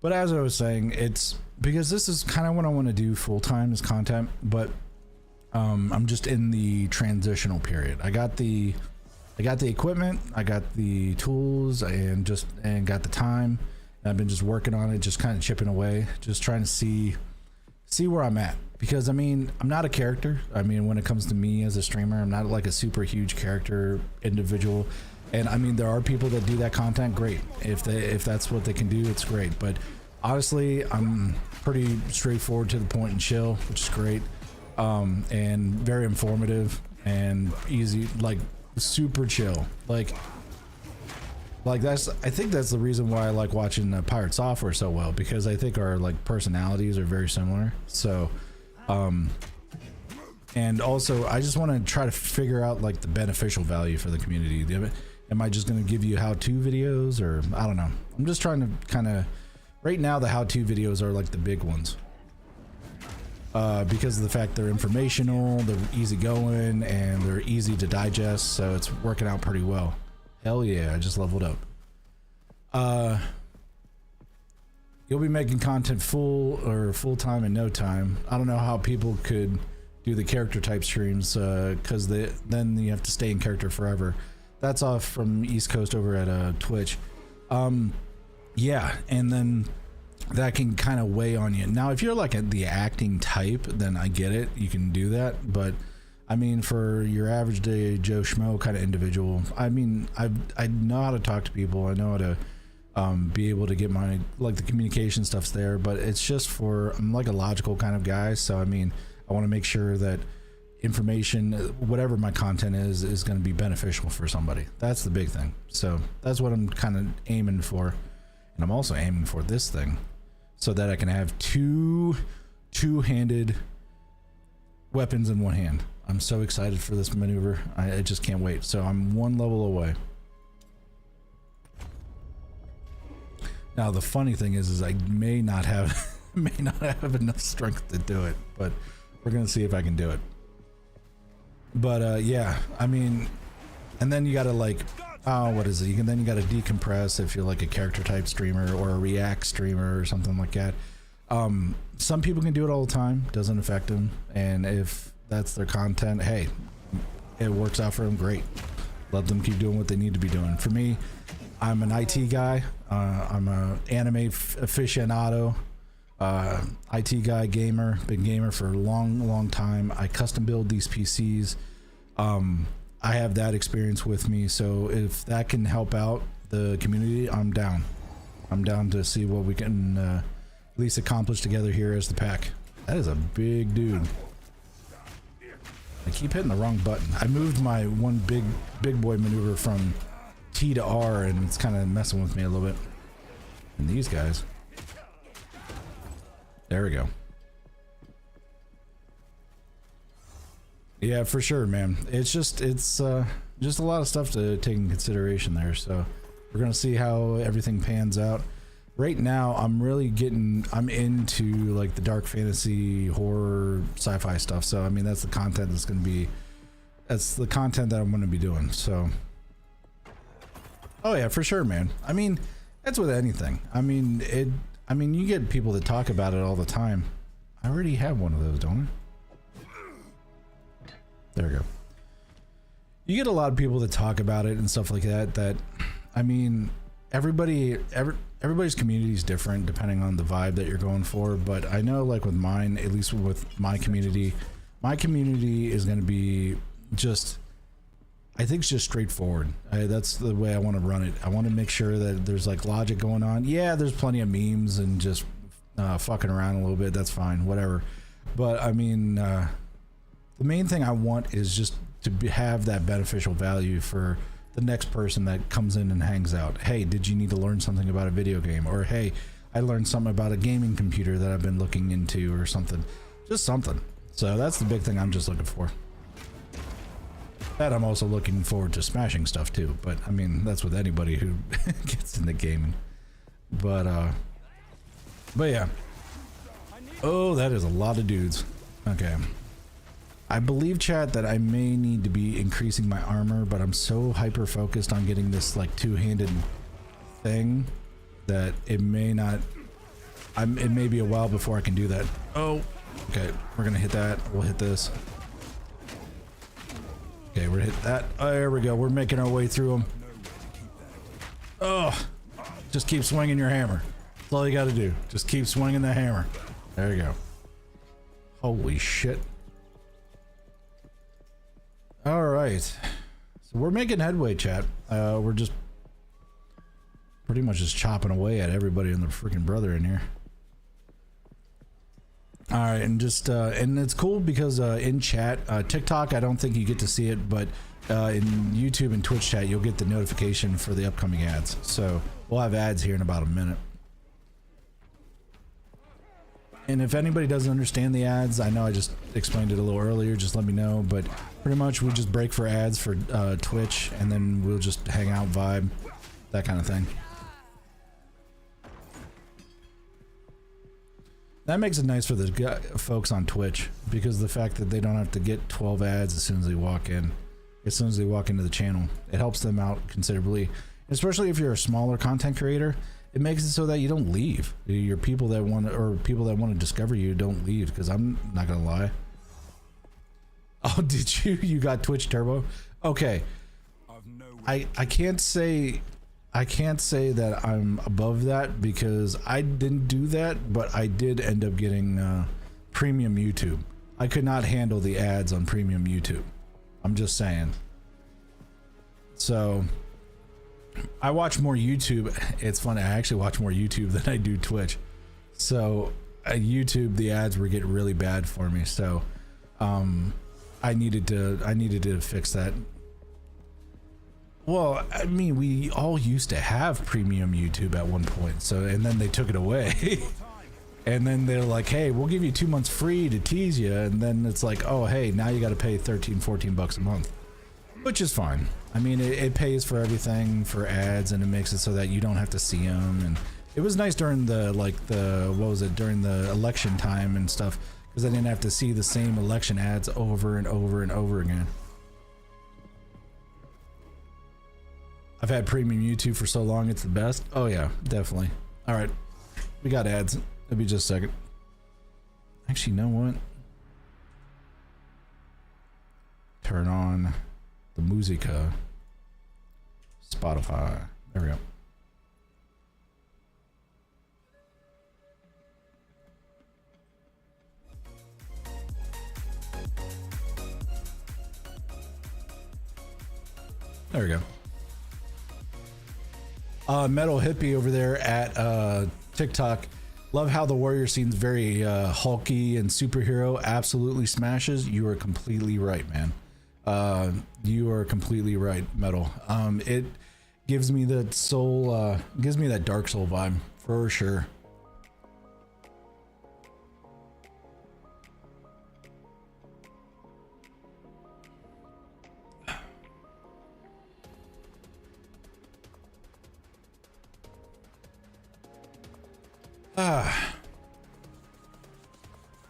But as I was saying, it's because this is kind of what I want to do full-time is content, but I'm just in the transitional period. I got the equipment, I got the tools, and got the time. I've been just working on it, just kind of chipping away, just trying to see where I'm at. Because I mean, I'm not a character. I mean, when it comes to me as a streamer, I'm not like a super huge character individual. And I mean, there are people that do that content, great. If that's what they can do, it's great. But honestly, I'm pretty straightforward, to the point, and chill, which is great. And very informative and easy, like super chill. Like that's, I think that's the reason why I like watching Pirate Software so well, because I think our like personalities are very similar. So, and also I just want to try to figure out like the beneficial value for the community. Am I just going to give you how-to videos, or I don't know. I'm just trying to kind of, right now the how-to videos are like the big ones. Because of the fact they're informational, they're easygoing, and they're easy to digest, so it's working out pretty well. Hell yeah, I just leveled up. You'll be making content full-time in no time. I don't know how people could do the character type streams, because then you have to stay in character forever. That's off from East Coast over at Twitch. Yeah, and then that can kind of weigh on you. Now, if you're like the acting type, then I get it. You can do that. But I mean, for your average day Joe Schmo kind of individual, I mean, I know how to talk to people. I know how to be able to get my, like, the communication stuff's there. But it's just for, I'm like a logical kind of guy. So I mean, I want to make sure that information, whatever my content is going to be beneficial for somebody. That's the big thing. So that's what I'm kind of aiming for. And I'm also aiming for this thing, so that I can have two-handed weapons in one hand. I'm so excited for this maneuver. I just can't wait. So I'm one level away. Now the funny thing is I may not have enough strength to do it, but we're gonna see if I can do it. But yeah, I mean, and then you gotta like, what is it? Then you gotta decompress if you're like a character type streamer or a react streamer or something like that. Some people can do it all the time, doesn't affect them, and if that's their content, hey, it works out for them, great. Let them keep doing what they need to be doing. For me, I'm an IT guy. I'm a anime aficionado. IT guy, gamer, been gamer for a long time. I custom build these PCs. I have that experience with me, so if that can help out the community, I'm down. I'm down to see what we can at least accomplish together here as the pack. That is a big dude. I keep hitting the wrong button. I moved my one big boy maneuver from T to R, and it's kind of messing with me a little bit. And these guys. There we go. Yeah, for sure, man. It's just a lot of stuff to take in consideration there. So we're gonna see how everything pans out. Right now, I'm into like the dark fantasy, horror, sci-fi stuff. So I mean, that's the content that's the content that I'm gonna be doing. So, oh yeah, for sure, man. I mean, that's with anything. I mean, you get people that talk about it all the time. I already have one of those, don't I? There we go. You get a lot of people that talk about it and stuff like that. I mean, everybody's community is different depending on the vibe that you're going for. But I know, like with mine, at least with my community is going to be just, I think it's just straightforward. That's the way I want to run it. I want to make sure that there's like logic going on. Yeah, there's plenty of memes and just fucking around a little bit. That's fine, whatever. But I mean, the main thing I want is just to have that beneficial value for the next person that comes in and hangs out. Hey, did you need to learn something about a video game? Or hey, I learned something about a gaming computer that I've been looking into, or something. Just something. So that's the big thing I'm just looking for. That I'm also looking forward to smashing stuff too, but I mean, that's with anybody who gets into gaming. But yeah. Oh, that is a lot of dudes. Okay. I believe, chat, that I may need to be increasing my armor, but I'm so hyper focused on getting this like two-handed thing that it may not, it may be a while before I can do that. Oh, okay, we're gonna hit that. We'll hit this. Okay, we're hit that. Oh, there we go. We're making our way through them. Oh, just keep swinging your hammer. That's all you got to do. Just keep swinging the hammer. There you go. Holy shit. All right. So we're making headway, chat. We're just pretty much just chopping away at everybody and their freaking brother in here. All right, and just and it's cool because in chat, TikTok, I don't think you get to see it, but in YouTube and Twitch chat, you'll get the notification for the upcoming ads. So we'll have ads here in about a minute. And if anybody doesn't understand the ads, I know I just explained it a little earlier, just let me know. But pretty much we just break for ads for Twitch, and then we'll just hang out, vibe, that kind of thing. That makes it nice for the folks on Twitch, because the fact that they don't have to get 12 ads as soon as they walk in, as soon as they walk into the channel, it helps them out considerably. Especially if you're a smaller content creator, it makes it so that you don't leave. Your people that want to, or people that want to discover you, don't leave. Because I'm not gonna lie. Oh, did you? You got Twitch Turbo? Okay. I can't say. I can't say that I'm above that because I didn't do that, but I did end up getting premium YouTube. I could not handle the ads on premium YouTube. I'm just saying. So I watch more YouTube. It's funny. I actually watch more YouTube than I do Twitch. So YouTube, the ads were getting really bad for me. So I needed to fix that. Well, I mean, we all used to have premium YouTube at one point, so, and then they took it away. And then they're like, hey, we'll give you 2 months free to tease you, and then it's like, oh, hey, now you got to pay 13-14 bucks a month, which is fine. I mean, it pays for everything, for ads, and it makes it so that you don't have to see them. And it was nice during the, like, during the election time and stuff, because I didn't have to see the same election ads over and over and over again. I've had premium YouTube for so long, it's the best. Oh yeah, definitely. All right, we got ads. It'll be just a second. Actually, you know what? Turn on the Musica. Spotify. There we go. There we go. Metal Hippie over there at TikTok. Love how the warrior scene's very hulky and superhero. Absolutely smashes. You are completely right, man. You are completely right, Metal. It gives me that soul, gives me that Dark Soul vibe for sure.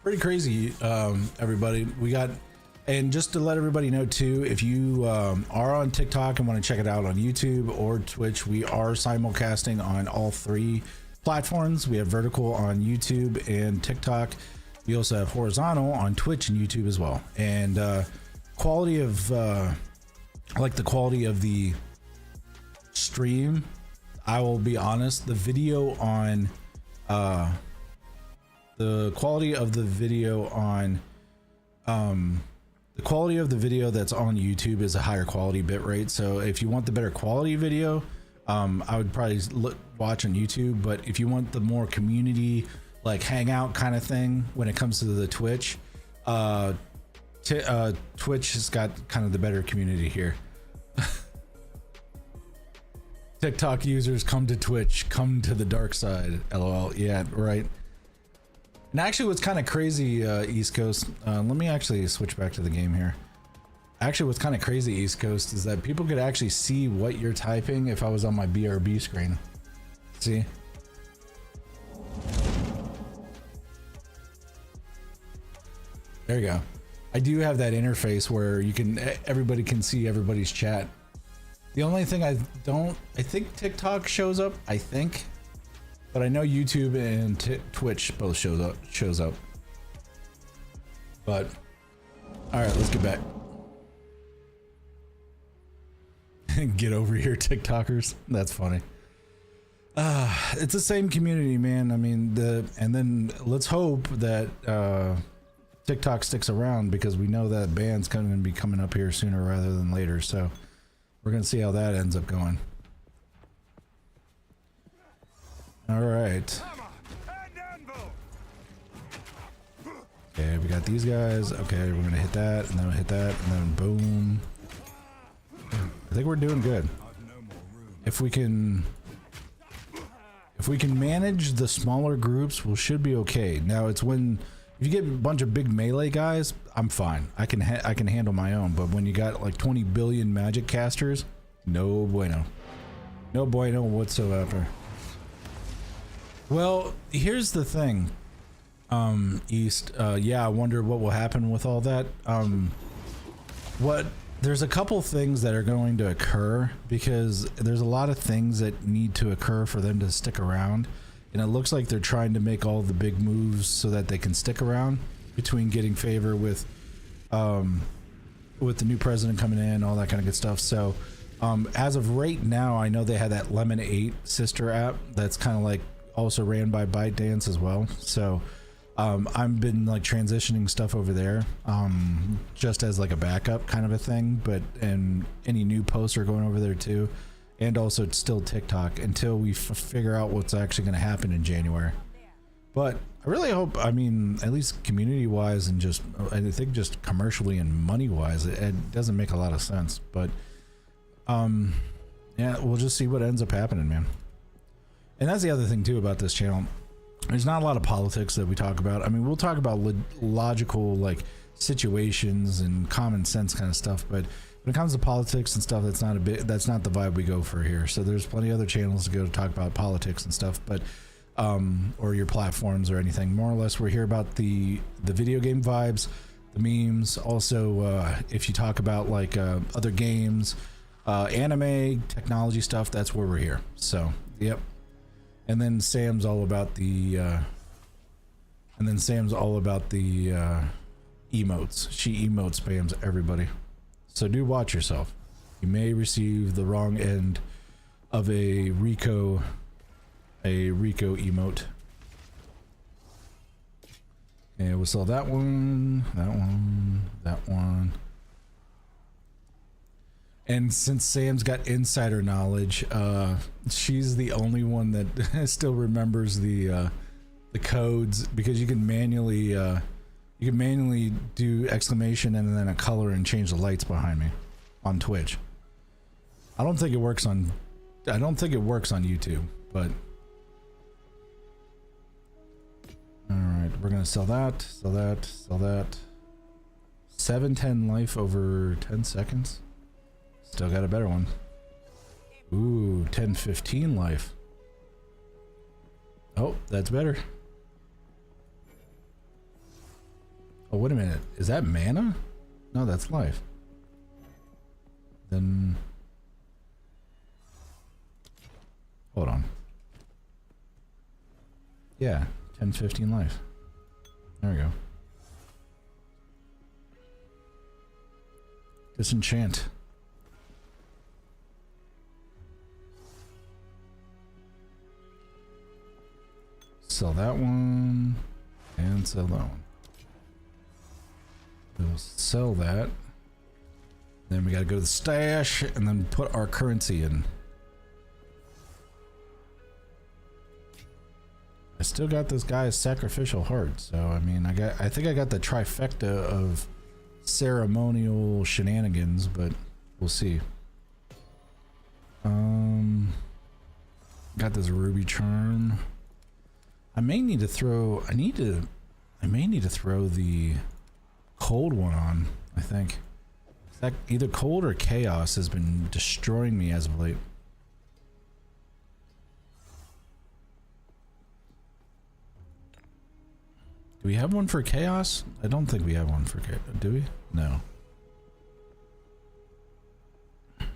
Pretty crazy, everybody. We got, and just to let everybody know too, if you are on TikTok and want to check it out on YouTube or Twitch, we are simulcasting on all 3 platforms. We have vertical on YouTube and TikTok. We also have horizontal on Twitch and YouTube as well. And quality of, like the quality of the stream, I will be honest, the video on the quality of the video on the quality of the video that's on YouTube is a higher quality bit rate. So if you want the better quality video, I would probably watch on YouTube. But if you want the more community, like hangout kind of thing when it comes to the Twitch, Twitch has got kind of the better community here. TikTok users, come to Twitch, come to the dark side. LOL. Yeah, right. And actually what's kind of crazy, East Coast, let me actually switch back to the game here. Actually what's kind of crazy, East Coast, is that people could actually see what you're typing if I was on my BRB screen. See? There you go. I do have that interface where you can, everybody can see everybody's chat. The only thing I think TikTok shows up, I think, but I know YouTube and Twitch both shows up. But all right, let's get back. Get over here, TikTokers. That's funny. It's the same community, man. I mean, and then let's hope that TikTok sticks around, because we know that ban's going to be coming up here sooner rather than later. So We're gonna see how that ends up going. All right. Okay, we got these guys. Okay, we're gonna hit that, and then we'll hit that, and then boom. I think we're doing good. If we can manage the smaller groups, we should be okay. Now it's when if you get a bunch of big melee guys, I'm fine. I can handle my own. But when you got like 20 billion magic casters, no bueno. No bueno whatsoever. Well, here's the thing. East, yeah, I wonder what will happen with all that. There's a couple things that are going to occur because there's a lot of things that need to occur for them to stick around. And it looks like they're trying to make all the big moves so that they can stick around between getting favor with the new president coming in, all that kind of good stuff. So, as of right now, I know they had that Lemon 8 sister app that's kind of like also ran by ByteDance as well. So, I've been like transitioning stuff over there, just as like a backup kind of a thing, and any new posts are going over there too. And also it's still TikTok until we figure out what's actually going to happen in January. But I really hope, I mean, at least community wise and just, I think just commercially and money wise, it doesn't make a lot of sense, but, yeah, we'll just see what ends up happening, man. And that's the other thing too about this channel. There's not a lot of politics that we talk about. I mean, we'll talk about logical like situations and common sense kind of stuff, but when it comes to politics and stuff, that's not the vibe we go for here. So there's plenty of other channels to go to talk about politics and stuff, but or your platforms or anything. More or less, we're here about the video game vibes, the memes. Also, if you talk about like other games, anime, technology stuff, that's where we're here. So, yep. And then Sam's all about the emotes. She emote spams everybody. So do watch yourself. You may receive the wrong end of a Rico emote. And we'll sell that one, that one, that one. And since Sam's got insider knowledge, she's the only one that still remembers the codes, because you can manually do exclamation and then a color and change the lights behind me on Twitch. I don't think it works on YouTube, but all right, we're gonna sell that, sell that, sell that. 710 life over 10 seconds. Still got a better one. Ooh, 1015 life. Oh, that's better. Oh, wait a minute. Is that mana? No, that's life. Then hold on. Yeah, 1015 life. There we go. Disenchant. Sell that one and sell that one. We'll sell that. Then we gotta go to the stash and then put our currency in. I still got this guy's sacrificial heart, so I mean, I think I got the trifecta of ceremonial shenanigans, but we'll see. Got this ruby charm. I may need to throw. I may need to throw the cold one on. I think that either cold or chaos has been destroying me as of late. Do we have one for chaos? I don't think we have one for chaos. Do we? No.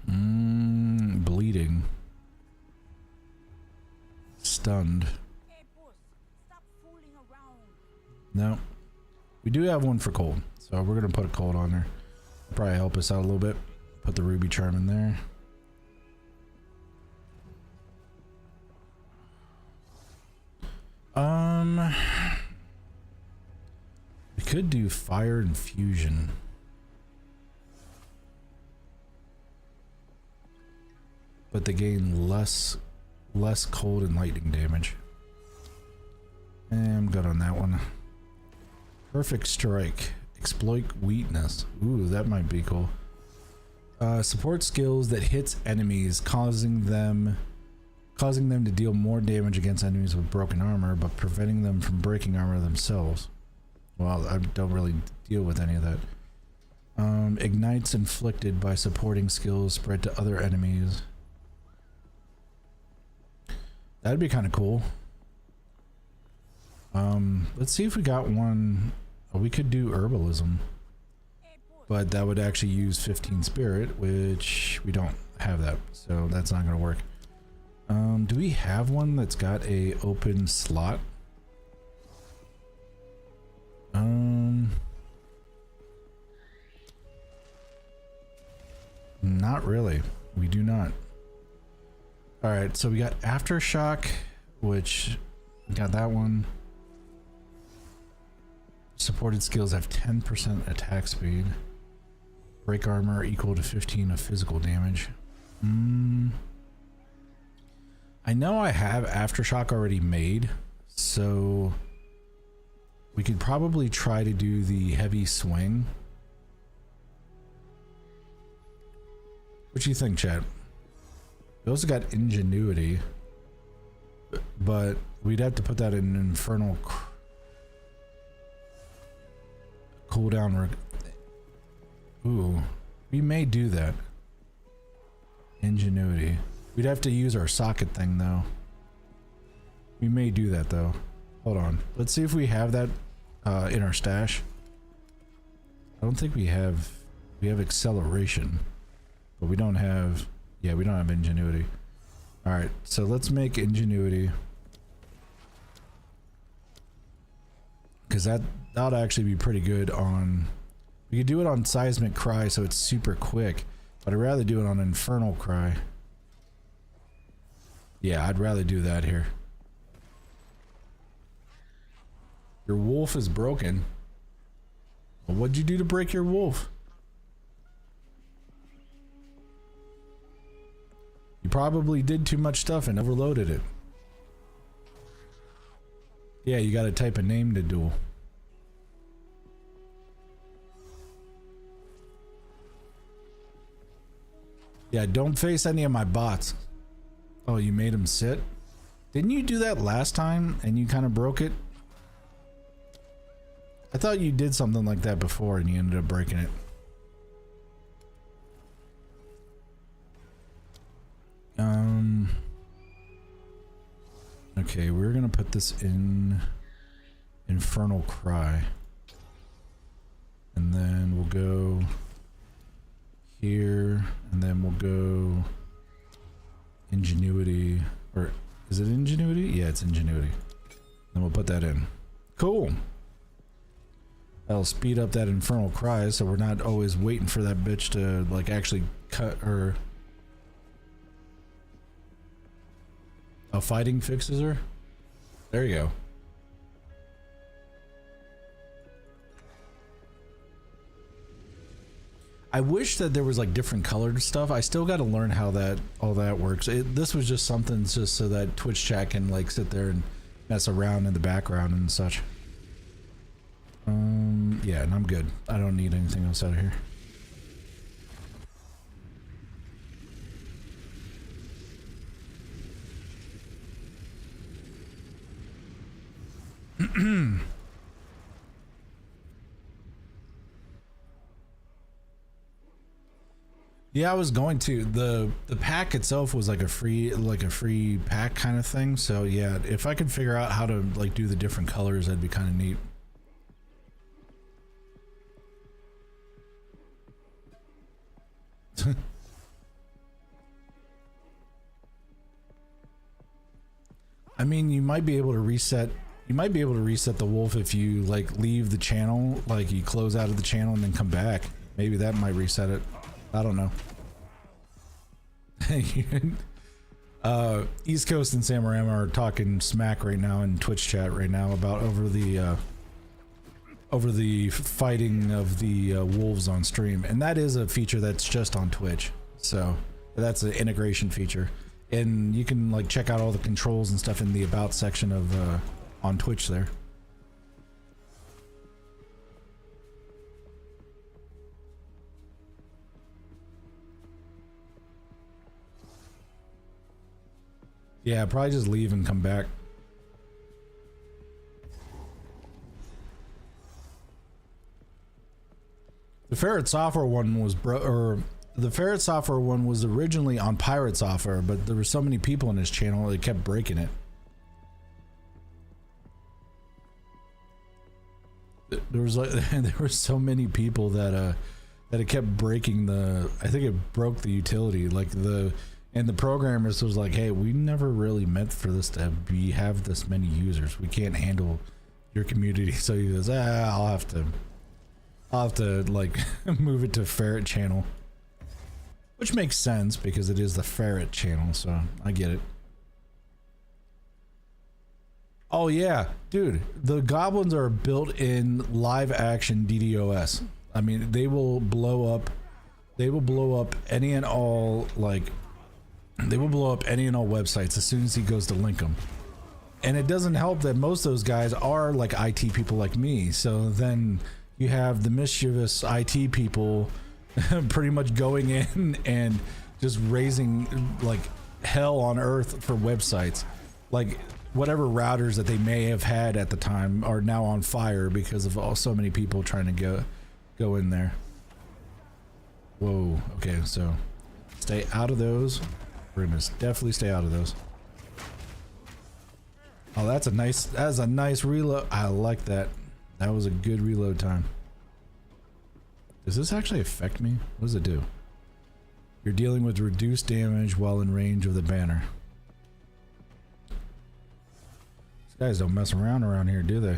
Bleeding. Stunned. No. We do have one for cold, so we're gonna put a cold on there. Probably help us out a little bit. Put the ruby charm in there. We could do fire infusion. but they gain less cold and lightning damage. And I'm good on that one. Perfect strike. Exploit weakness. Ooh, that might be cool. Support skills that hits enemies, causing them to deal more damage against enemies with broken armor, but preventing them from breaking armor themselves. Well, I don't really deal with any of that. Ignites inflicted by supporting skills spread to other enemies. That'd be kind of cool. Let's see if we got one. Oh, we could do herbalism, but that would actually use 15 spirit, which we don't have that, so that's not going to work. Do we have one that's got a open slot? Not really. We do not. All right, so we got Aftershock, which we got that one. Supported skills have 10% attack speed. Break armor equal to 15 of physical damage. I know I have Aftershock already made, so we could probably try to do the heavy swing. What do you think, chat? We also got Ingenuity, but we'd have to put that in Infernal cooldown. Ooh, we may do that. Ingenuity. We'd have to use our socket thing though. We may do that though. Hold on. Let's see if we have that in our stash. I don't think we have. We have acceleration, but we don't have. Yeah, we don't have ingenuity. All right, so let's make ingenuity, because that'll actually be pretty good on. We could do it on seismic cry, so it's super quick, but I'd rather do it on infernal cry. Yeah, I'd rather do that here. Your wolf is broken. Well, what'd you do to break your wolf? You probably did too much stuff and overloaded it. Yeah, you gotta type a name to duel. Yeah, don't face any of my bots. Oh, you made him sit? Didn't you do that last time and you kind of broke it? I thought you did something like that before and you ended up breaking it. Okay, we're gonna put this in Infernal Cry. And then we'll go here, and then we'll go Ingenuity, or is it Ingenuity? Yeah, it's Ingenuity. Then we'll put that in. Cool. That'll speed up that Infernal Cry, so we're not always waiting for that bitch to like actually cut her. A fighting fixes her? There you go. I wish that there was like different colored stuff. I still got to learn how that all that works. This was just something just so that Twitch chat can like sit there and mess around in the background and such. Yeah, and I'm good. I don't need anything else out of here. Yeah, I was going to. The pack itself was like a free pack kind of thing. So yeah, if I could figure out how to like do the different colors, that'd be kind of neat. I mean, you might be able to reset. You might be able to reset the wolf if you like leave the channel, like you close out of the channel and then come back. Maybe that might reset it. I don't know. East Coast and Samurama are talking smack right now in Twitch chat right now about over the fighting of the wolves on stream, and that is a feature that's just on Twitch. So That's an integration feature, and you can like check out all the controls and stuff in the about section of on Twitch there. Yeah, probably just leave and come back. The Ferret Software one was the Ferret Software one was originally on Pirate Software, but there were so many people in his channel that kept breaking it. There was like there were so many people that it kept breaking the. I think it broke the utility. Like the programmers was like, hey, we never really meant for this to have this many users. We can't handle your community. So he goes, I'll have to like move it to Ferret channel, which makes sense because it is the Ferret channel. So I get it. Oh yeah, dude, the goblins are built in live action DDoS. I mean, they will blow up any and all websites as soon as he goes to link them. And it doesn't help that most of those guys are like IT people like me. So then you have the mischievous IT people pretty much going in and just raising like hell on earth for websites. Like whatever routers that they may have had at the time are now on fire because of so many people trying to go in there. Whoa, okay, so stay out of those. We're gonna definitely stay out of those. Oh, that's a nice reload. I like that. That was a good reload time. Does this actually affect me? What does it do? You're dealing with reduced damage while in range of the banner. These guys don't mess around here, do they?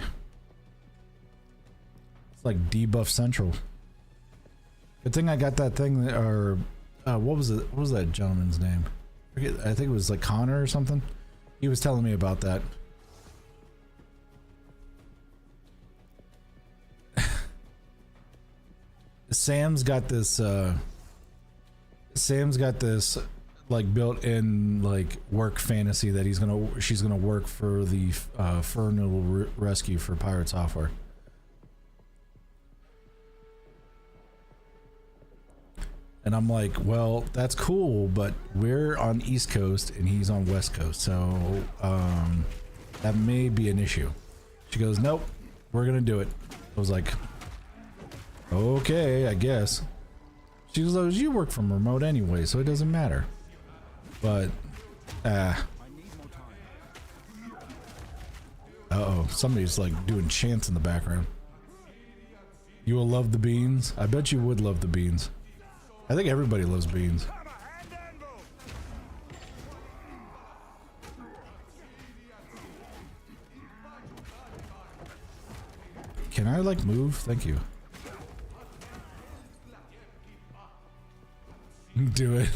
It's like debuff central. Good thing I got that thing, or what was it? What was that gentleman's name? I think it was like Connor or something. He was telling me about that. Sam's got this like built-in like work fantasy that she's gonna work for the Fernal Rescue for Pirate Software. And I'm like, well, that's cool, but we're on East Coast and he's on West Coast, so that may be an issue. She goes, nope, we're gonna do it. I was like, okay, I guess. She goes, oh, you work from remote anyway, so it doesn't matter. But, uh-oh, somebody's like doing chants in the background. You will love the beans? I bet you would love the beans. I think everybody loves beans. Can I like move? Thank you. Do it.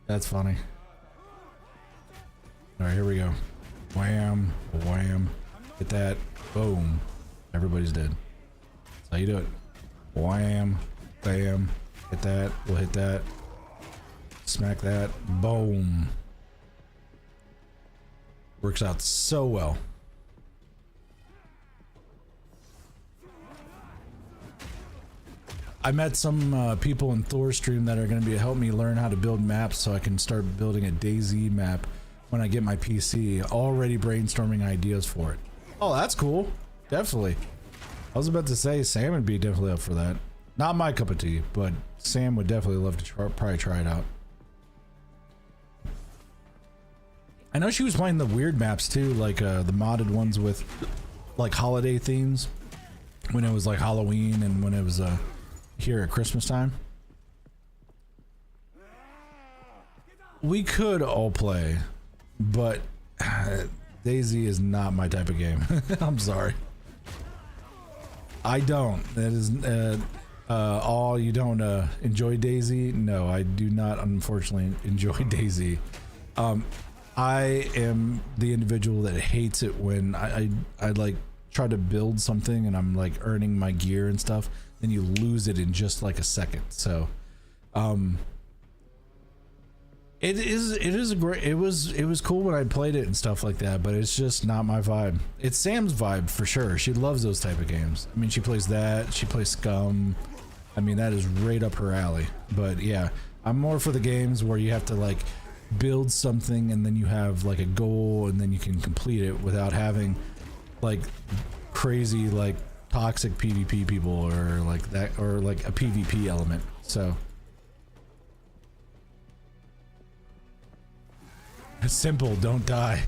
That's funny. Alright, here we go. Wham, wham. Hit that. Boom. Everybody's dead. That's how you do it. Wham, bam. Hit that. We'll hit that. Smack that. Boom. Works out so well. I met some people in Thor's stream that are going to help me learn how to build maps so I can start building a DayZ map when I get my PC. Already brainstorming ideas for it. Oh, that's cool. Definitely. I was about to say Sam would be definitely up for that. Not my cup of tea, but Sam would definitely love to probably try it out. I know she was playing the weird maps too, like the modded ones with like holiday themes when it was like Halloween and when it was here at Christmas time. We could all play, but DayZ is not my type of game. I'm sorry. I don't. That is all. You don't enjoy DayZ? No, I do not, unfortunately, enjoy DayZ. I am the individual that hates it when I like try to build something and I'm like earning my gear and stuff, then you lose it in just like a second. So It is a great, it was cool when I played it and stuff like that, but it's just not my vibe. It's Sam's vibe for sure. She loves those type of games. I mean, she plays that, she plays Scum. I mean, that is right up her alley. But yeah, I'm more for the games where you have to like build something and then you have like a goal and then you can complete it without having like crazy like toxic PvP people or like that, or like a PvP element. So it's simple, don't die.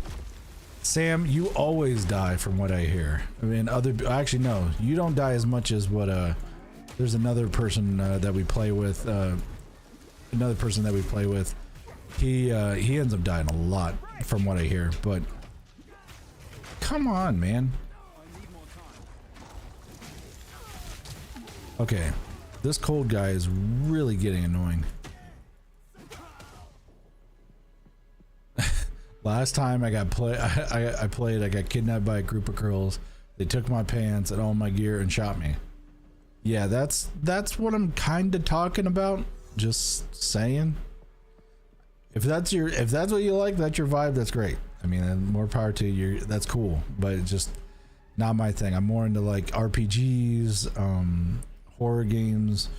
Sam, you always die from what I hear. I mean, actually no, you don't die as much as what there's another person that we play with, he ends up dying a lot from what I hear, but come on, man. Okay, this cold guy is really getting annoying. Last time I got I got kidnapped by a group of girls. They took my pants and all my gear and shot me. Yeah, that's what I'm kind of talking about. Just saying. If that's what you like, that's your vibe, that's great. I mean, more power to you. That's cool, but it's just not my thing. I'm more into like RPGs, horror games,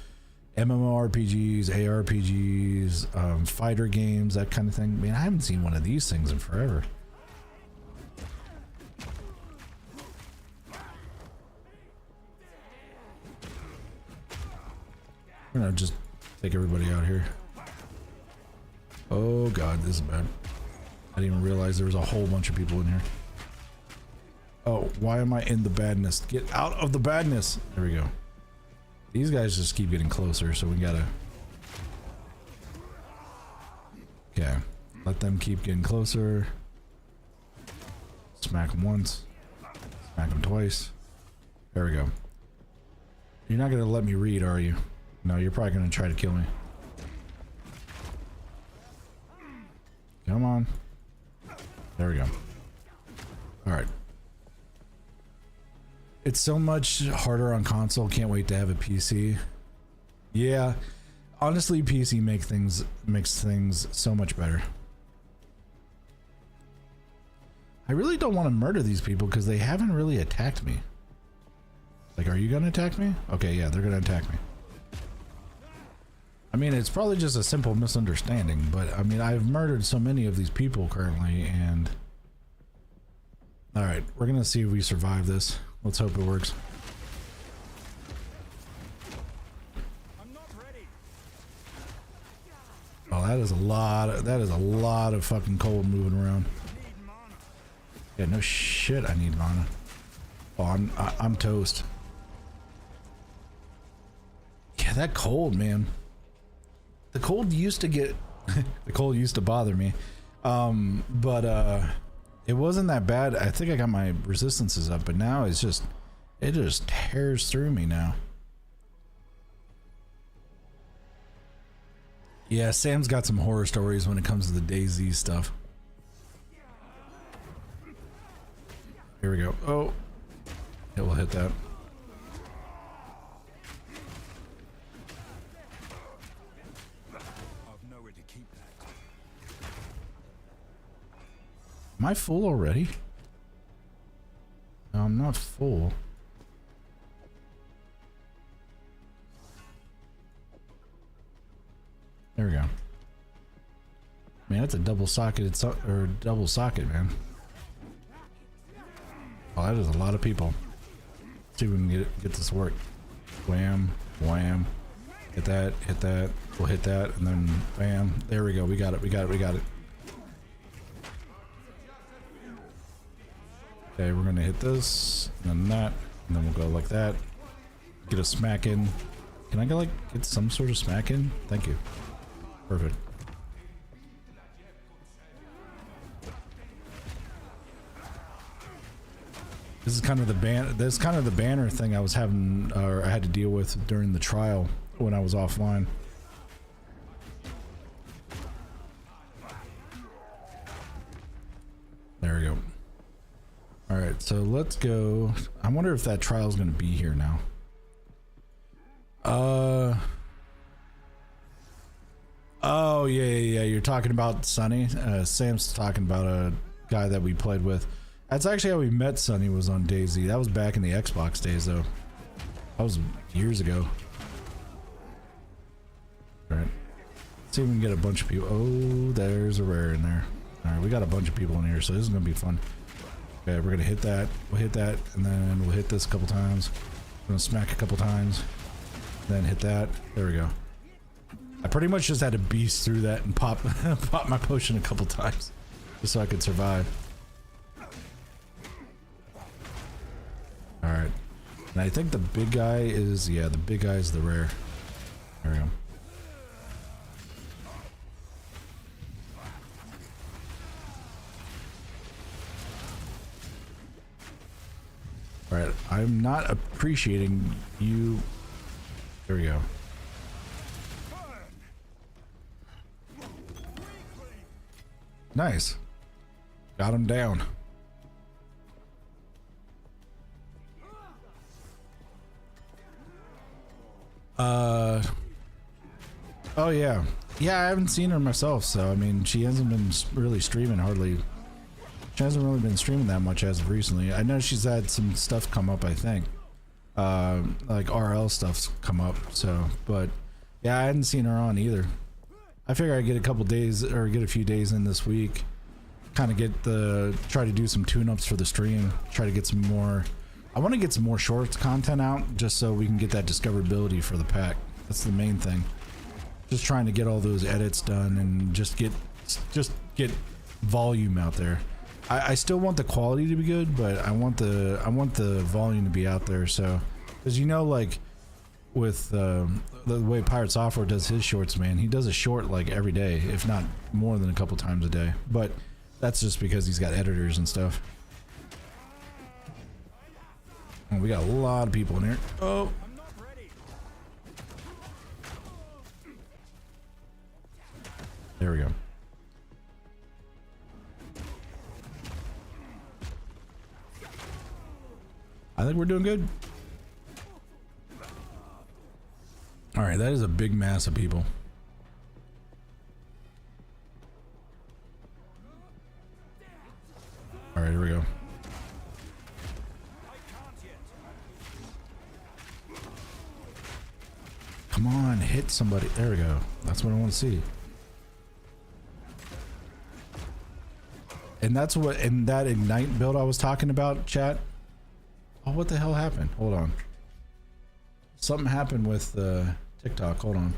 MMORPGs, ARPGs, fighter games, that kind of thing. Man, I haven't seen one of these things in forever. I'm gonna just take everybody out here. Oh god, this is bad. I didn't even realize there was a whole bunch of people in here. Oh, why am I in the badness? Get out of the badness! There we go. These guys just keep getting closer, so we gotta... Okay. Let them keep getting closer. Smack them once. Smack them twice. There we go. You're not gonna let me read, are you? No, you're probably gonna try to kill me. Come on. There we go. Alright. It's so much harder on console. Can't wait to have a PC. Yeah. Honestly, PC makes things so much better. I really don't want to murder these people because they haven't really attacked me. Like, are you gonna attack me? Okay, yeah, they're gonna attack me. I mean, it's probably just a simple misunderstanding, but I mean, I've murdered so many of these people currently, and... Alright, we're gonna see if we survive this. Let's hope it works. I'm not ready. Oh, that is a lot of fucking cold moving around. Yeah, no shit, I need mana. Oh, I'm toast. Yeah, that cold, man. The cold used to get the cold used to bother me. But it wasn't that bad. I think I got my resistances up, but now it just tears through me now. Yeah, Sam's got some horror stories when it comes to the DayZ stuff. Here we go. Oh, it will hit that. Am I full already? No, I'm not full. There we go. Man, that's a double socketed double socket, man. Oh, that is a lot of people. Let's see if we can get this to work. Wham, wham. Hit that, hit that. We'll hit that, and then bam. There we go. We got it. We got it. We got it. Okay, we're gonna hit this, and then that, and then we'll go like that. Get a smack in. Can I get some sort of smack in? Thank you. Perfect. This is kind of the banner thing I was having, or I had to deal with during the trial when I was offline. There we go. All right, so let's go. I wonder if that trial is going to be here now. Oh yeah. You're talking about Sonny. Sam's talking about a guy that we played with. That's actually how we met. Sonny was on DayZ. That was back in the Xbox days, though. That was years ago. All right. Let's see if we can get a bunch of people. Oh, there's a rare in there. All right, we got a bunch of people in here, so this is gonna be fun. Okay, we're gonna hit that. We'll hit that, and then we'll hit this a couple times. We're gonna smack a couple times, then hit that. There we go. I pretty much just had to beast through that and pop pop my potion a couple times, just so I could survive. All right, and I think the big guy is, yeah, the big guy is the rare. There we go. All right, I'm not appreciating you. There we go. Nice. Got him down. Oh yeah. Yeah, I haven't seen her myself, so I mean, she hasn't been really streaming hardly. She hasn't really been streaming that much as of recently. I know she's had some stuff come up, I think. Like RL stuff's come up, so, but yeah, I hadn't seen her on either. I figure I'd get a couple days, or get a few days in this week, kind of try to do some tune-ups for the stream, try to get some more, I want to get some more shorts content out, just so we can get that discoverability for the pack. That's the main thing. Just trying to get all those edits done and just get volume out there. I still want the quality to be good, but I want the volume to be out there. So, because you know, like with the way Pirate Software does his shorts, man, he does a short like every day, if not more than a couple times a day. But that's just because he's got editors and stuff. And we got a lot of people in here. Oh. There we go. I think we're doing good. All right, that is a big mass of people. All right, here we go. Come on, hit somebody. There we go. That's what I want to see. And that's what, in that Ignite build I was talking about, chat. Oh, what the hell happened? Hold on. Something happened with TikTok. Hold on.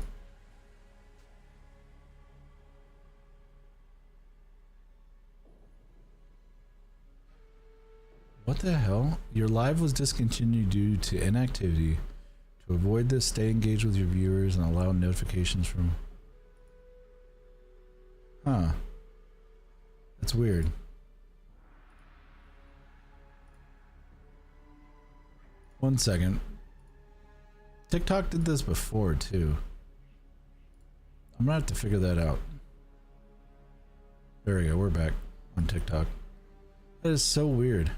What the hell? Your live was discontinued due to inactivity. To avoid this, stay engaged with your viewers and allow notifications from... Huh. That's weird. One second. TikTok did this before too. I'm gonna have to figure that out. There we go, we're back on TikTok. That is so weird.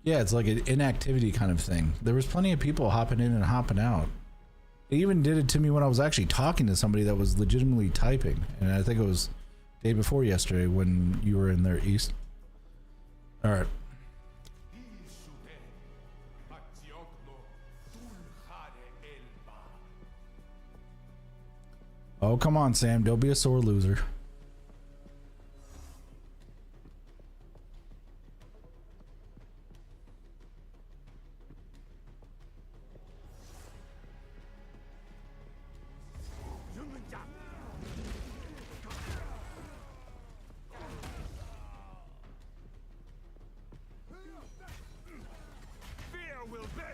Yeah, it's like an inactivity kind of thing. There was plenty of people hopping in and hopping out. It even did it to me when I was actually talking to somebody that was legitimately typing. And I think it was day before yesterday when you were in there, East. Alright. Oh, come on, Sam. Don't be a sore loser.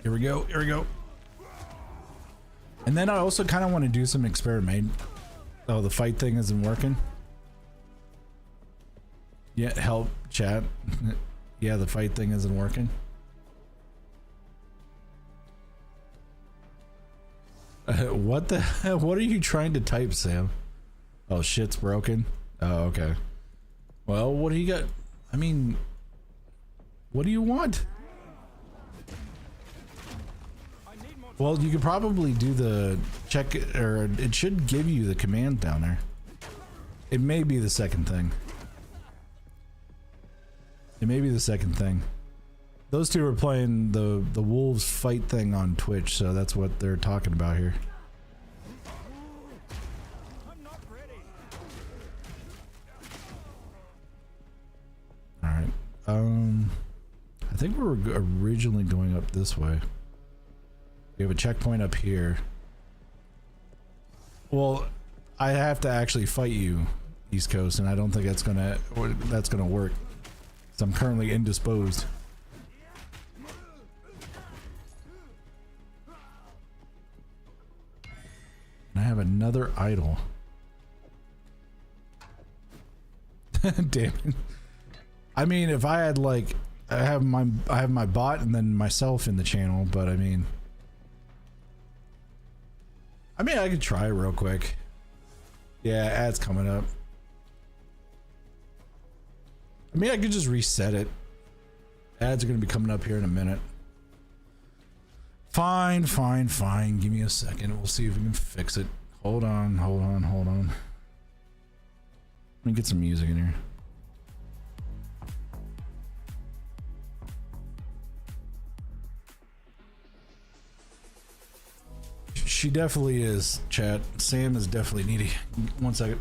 Here we go. Here we go. And then I also kind of want to do some experiment. Oh, the fight thing isn't working. Yeah, help, chat. Yeah, the fight thing isn't working. What the hell? What are you trying to type, Sam? Oh, shit's broken. Oh, okay. Well, what do you got? I mean, what do you want? I need more Well, you could probably do the check, or it should give you the command down there. It may be the second thing. It may be the second thing. Those two are playing the Wolvz fight thing on Twitch, so that's what they're talking about here. I'm not ready. All right. I think we were originally going up this way. We have a checkpoint up here. Well, I have to actually fight you, East Coast, and I don't think that's gonna work. So I'm currently indisposed. And I have another idol. Damn it. I mean, if I had like, I have my bot and then myself in the channel, but I mean, I could try real quick. Yeah, ads coming up. I mean, I could just reset it. Ads are gonna be coming up here in a minute. Fine. Give me a second. We'll see if we can fix it. Hold on. Let me get some music in here. She definitely is, chat. Sam is definitely needy. 1 second.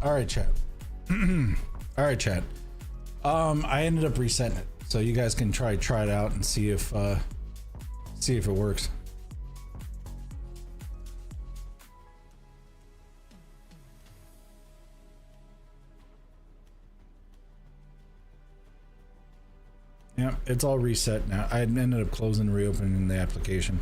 All right, chat. All right, chat. I ended up resetting it, so you guys can try it out and see if it works. Yeah, it's all reset now. I ended up closing and reopening the application.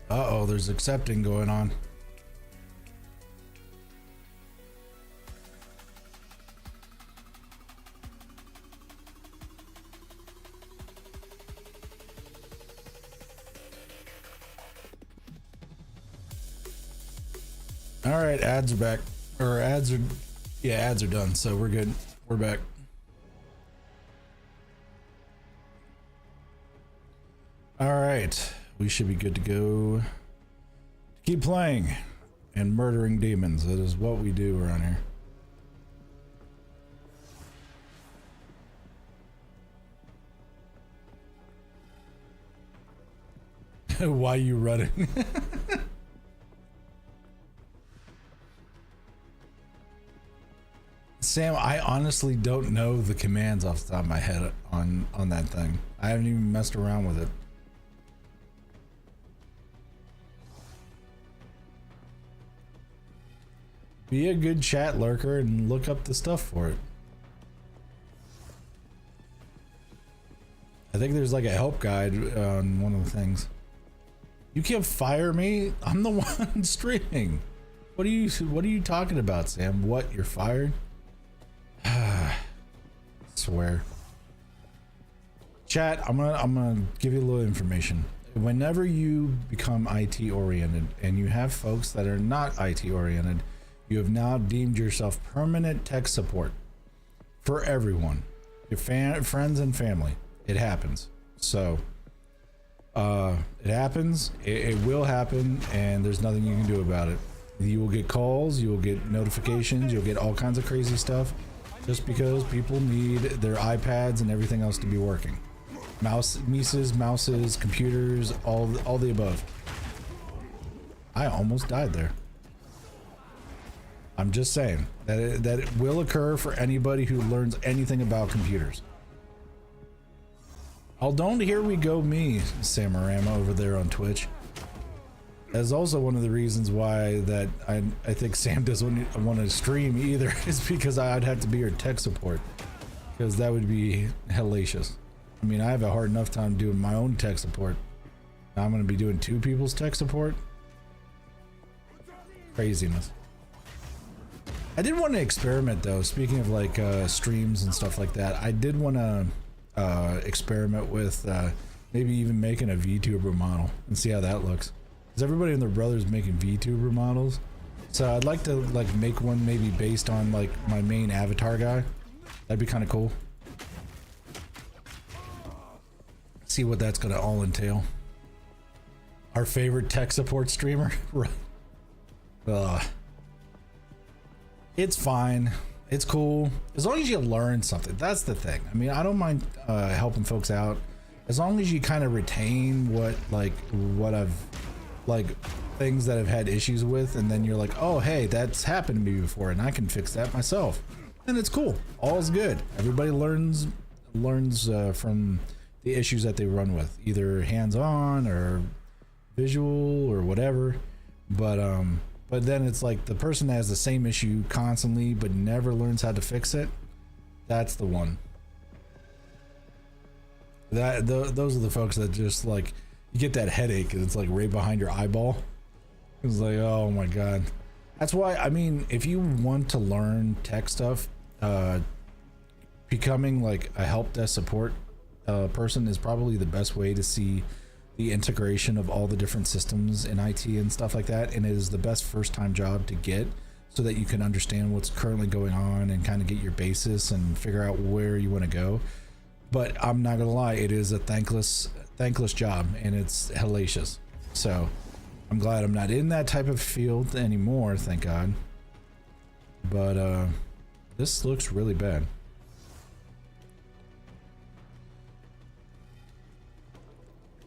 Uh-oh, there's accepting going on. All right, ads are back. Or ads are done, so we're good. We're back. All right. We should be good to go. Keep playing and murdering demons. That is what we do around here. Why you running? Sam, I honestly don't know the commands off the top of my head on that thing. I haven't even messed around with it. Be a good chat lurker and look up the stuff for it. I think there's like a help guide on one of the things. You can't fire me. I'm the one streaming. What are you talking about, Sam? What? You're fired? Swear. Chat, I'm gonna give you a little information. Whenever you become IT oriented and you have folks that are not IT oriented, you have now deemed yourself permanent tech support for everyone, your friends and family. It happens. So It happens. It will happen, and there's nothing you can do about it. You will get calls, you will get notifications, you'll get all kinds of crazy stuff just because people need their iPads and everything else to be working. Mouses, computers, all the above. I almost died there. I'm just saying that it will occur for anybody who learns anything about computers. Oh, don't here we go me, Samorama over there on Twitch. That's also one of the reasons why that I think Sam doesn't want to stream either, is because I'd have to be her tech support, because that would be hellacious. I mean, I have a hard enough time doing my own tech support. Now I'm going to be doing two people's tech support. Craziness. I did want to experiment though. Speaking of like streams and stuff like that, I did want to experiment with maybe even making a VTuber model and see how that looks. Because everybody and their brothers making VTuber models, so I'd like to like make one maybe based on like my main avatar guy. That'd be kind of cool. See what that's gonna all entail. Our favorite tech support streamer. It's fine. It's cool as long as you learn something. That's the thing. I mean, I don't mind helping folks out as long as you kind of retain what I've like things that I've had issues with, and then you're like, oh hey, that's happened to me before and I can fix that myself, and it's cool. All's good. Everybody learns from the issues that they run with, either hands-on or visual or whatever. But then it's like the person that has the same issue constantly but never learns how to fix it, that's the one. Those are the folks that just like, you get that headache and it's like right behind your eyeball. It's like, oh my god. That's why, I mean, if you want to learn tech stuff, becoming like a help desk support person is probably the best way to see the integration of all the different systems in IT and stuff like that, and it is the best first time job to get so that you can understand what's currently going on and kind of get your basis and figure out where you want to go. But I'm not gonna lie, it is a thankless job, and it's hellacious. So I'm glad I'm not in that type of field anymore, thank God. But this looks really bad.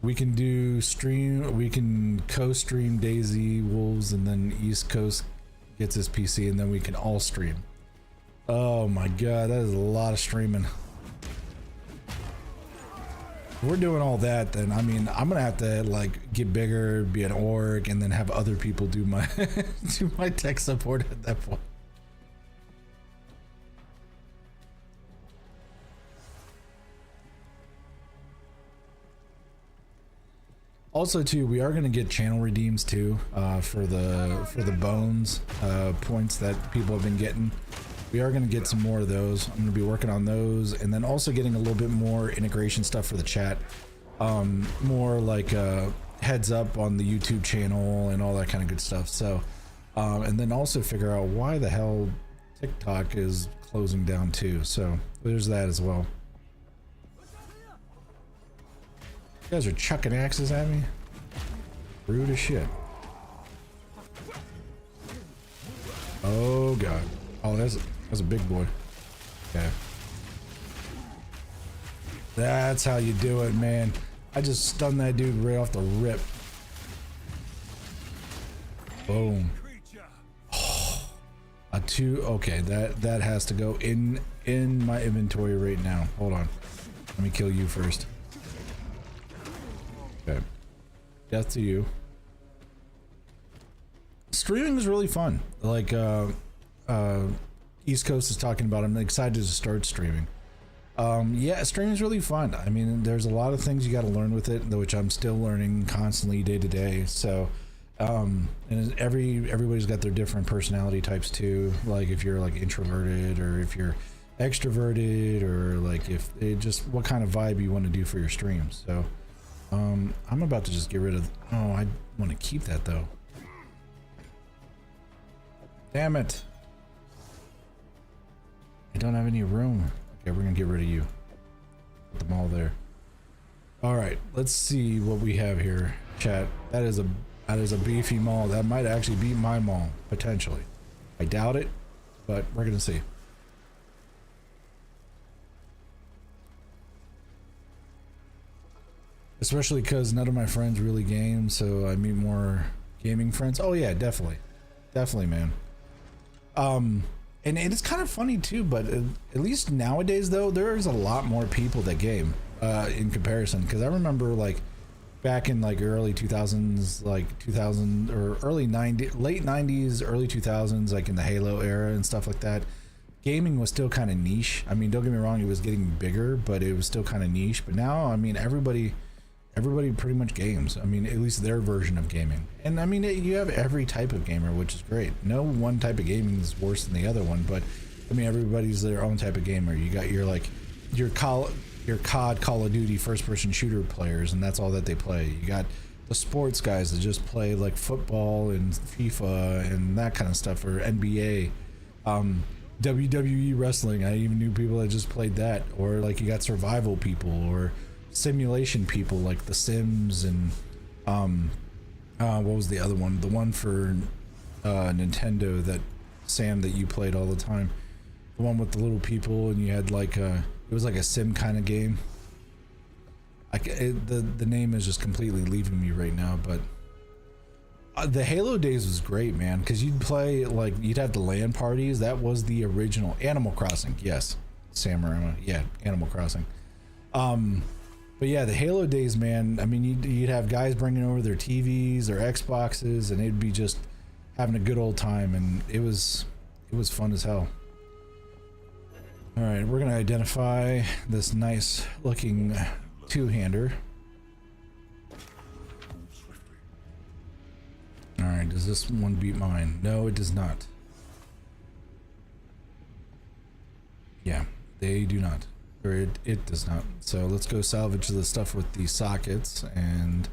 We can do stream, we can co-stream Daisy, Wolvz, and then East Coast gets his PC, and then we can all stream. Oh my god, that is a lot of streaming. If we're doing all that, then I mean, I'm gonna have to like get bigger, be an org, and then have other people do my do my tech support at that point. Also too, we are going to get channel redeems too for the bones points that people have been getting. We are going to get some more of those. I'm going to be working on those, and then also getting a little bit more integration stuff for the chat, more like heads up on the YouTube channel and all that kind of good stuff. So and then also figure out why the hell TikTok is closing down too. So there's that as well. You guys are chucking axes at me? Rude as shit. Oh god. Oh, that's a big boy. Okay. That's how you do it, man. I just stunned that dude right off the rip. Boom. Oh, a two. Okay, that has to go in my inventory right now. Hold on. Let me kill you first. Okay. Death to you. Streaming is really fun. Like East Coast is talking about, I'm excited to start streaming. Yeah, streaming is really fun. I mean, there's a lot of things you got to learn with it, which I'm still learning constantly day to day. So and everybody's got their different personality types too, like if you're like introverted or if you're extroverted, or like if it just what kind of vibe you want to do for your streams. So I'm about to just get rid of, oh, I want to keep that though. Damn it. I don't have any room. Okay, we're gonna get rid of you. Put them all there. All right, let's see what we have here, chat. That is a beefy maul. That might actually beat my maul potentially. I doubt it, but we're gonna see. Especially because none of my friends really game, so I meet more gaming friends. Oh yeah, definitely, man. And it's kind of funny too, but at least nowadays though, there's a lot more people that game in comparison. Because I remember like back in like early 2000s, like 2000 or late 90s, early 2000s, like in the Halo era and stuff like that. Gaming was still kind of niche. I mean, don't get me wrong, it was getting bigger, but it was still kind of niche. But now, I mean, everybody pretty much games. I mean, at least their version of gaming. And I mean, you have every type of gamer, which is great. No one type of gaming is worse than the other one, but I mean, everybody's their own type of gamer. You got your COD, Call of Duty first-person shooter players, and that's all that they play. You got the sports guys that just play like football and FIFA and that kind of stuff, or NBA. WWE wrestling, I even knew people that just played that. Or like you got survival people or simulation people like The Sims and what was the other one? The one for Nintendo that Sam that you played all the time. The one with the little people and you had like it was like a sim kind of game. The name is just completely leaving me right now, but the Halo days was great, man, because you'd play like you'd have the LAN parties. That was the original Animal Crossing. Yes, Samurai. Yeah, Animal Crossing. But yeah, the Halo days, man. I mean, you'd have guys bringing over their TVs, their Xboxes, and it'd be just having a good old time, and it was fun as hell. All right, we're gonna identify this nice looking two-hander. All right, does this one beat mine? No, it does not. Yeah, they do not. Or it does not. So let's go salvage the stuff with the sockets and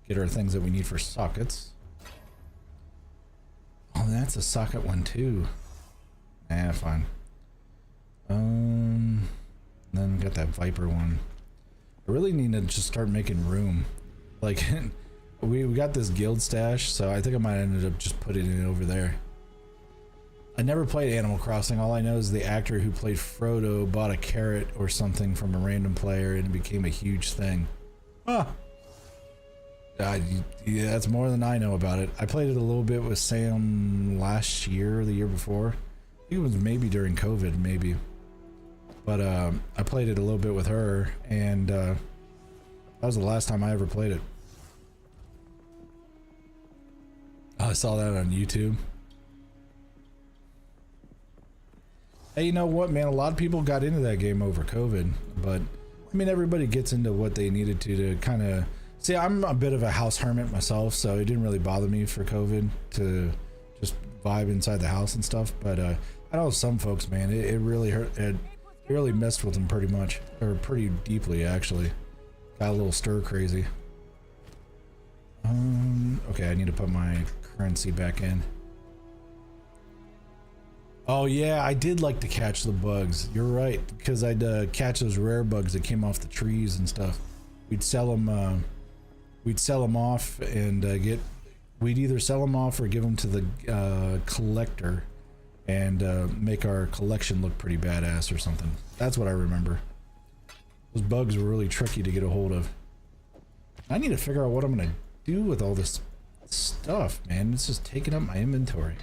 get our things that we need for sockets. Oh, that's a socket one too. Nah, fine. Then we got that Viper one. I really need to just start making room. Like, we got this guild stash, so I think I might end up just putting it over there. I never played Animal Crossing. All I know is the actor who played Frodo bought a carrot or something from a random player and it became a huge thing. Huh. Yeah, that's more than I know about it. I played it a little bit with Sam last year or the year before. I think it was maybe during COVID, maybe. But I played it a little bit with her, and that was the last time I ever played it. I saw that on YouTube. Hey, you know what, man? A lot of people got into that game over COVID, but I mean, everybody gets into what they needed to kind of see. I'm a bit of a house hermit myself, so it didn't really bother me for COVID to just vibe inside the house and stuff. But I know some folks, man, it really hurt. It really messed with them pretty much, or pretty deeply, actually. Got a little stir crazy. Okay, I need to put my currency back in. Oh yeah, I did like to catch the bugs. You're right, because I'd catch those rare bugs that came off the trees and stuff. We'd sell them. We'd sell them off and we'd either sell them off or give them to the collector and make our collection look pretty badass or something. That's what I remember. Those bugs were really tricky to get a hold of. I need to figure out what I'm gonna do with all this stuff, man. It's just taking up my inventory.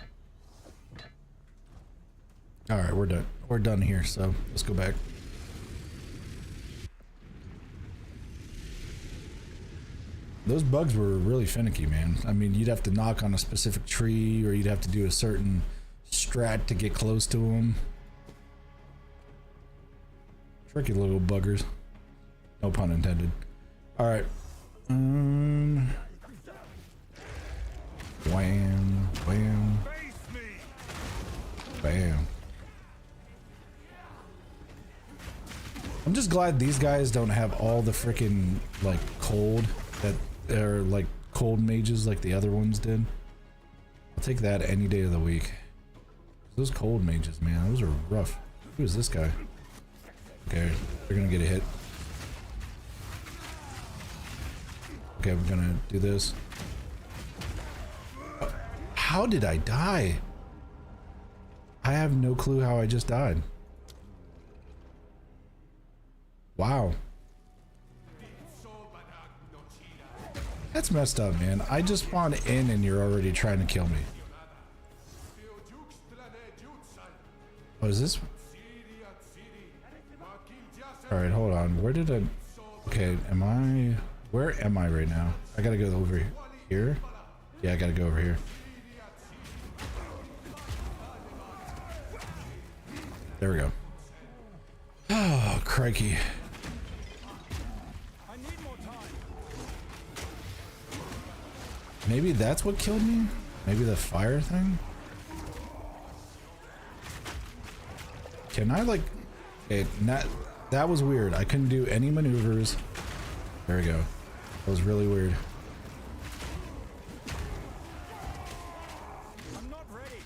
All right, we're done. We're done here, so let's go back. Those bugs were really finicky, man. I mean, you'd have to knock on a specific tree, or you'd have to do a certain strat to get close to them. Tricky little buggers. No pun intended. All right. Wham, wham, bam. I'm just glad these guys don't have all the freaking like cold that are like cold mages like the other ones did. I'll take that any day of the week. Those cold mages, man, those are rough. Who is this guy? Okay, they're gonna get a hit. Okay, we're gonna do this. How did I die? I have no clue how I just died. Wow. That's messed up, man. I just spawned in and you're already trying to kill me. Oh, is this? Alright, hold on. Where did I... Okay, am I... Where am I right now? I gotta go over here. Yeah, I gotta go over here. There we go. Oh, crikey. Maybe that's what killed me? Maybe the fire thing? Can I like... Okay, that was weird. I couldn't do any maneuvers. There we go. That was really weird. I'm not ready.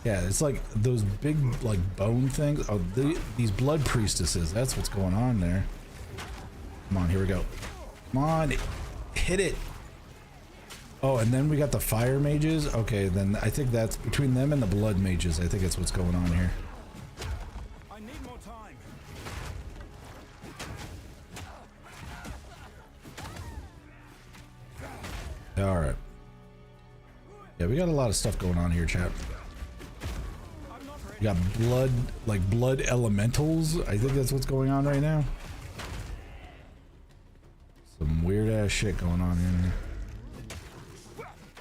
Yeah, it's like those big like bone things. Oh, these blood priestesses. That's what's going on there. Come on, here we go. Come on, hit it. Oh, and then we got the fire mages. Okay, then I think that's between them and the blood mages. I think that's what's going on here. I need more time. All right. Yeah, we got a lot of stuff going on here, chat. We got blood, like blood elementals. I think that's what's going on right now. Some weird ass shit going on here.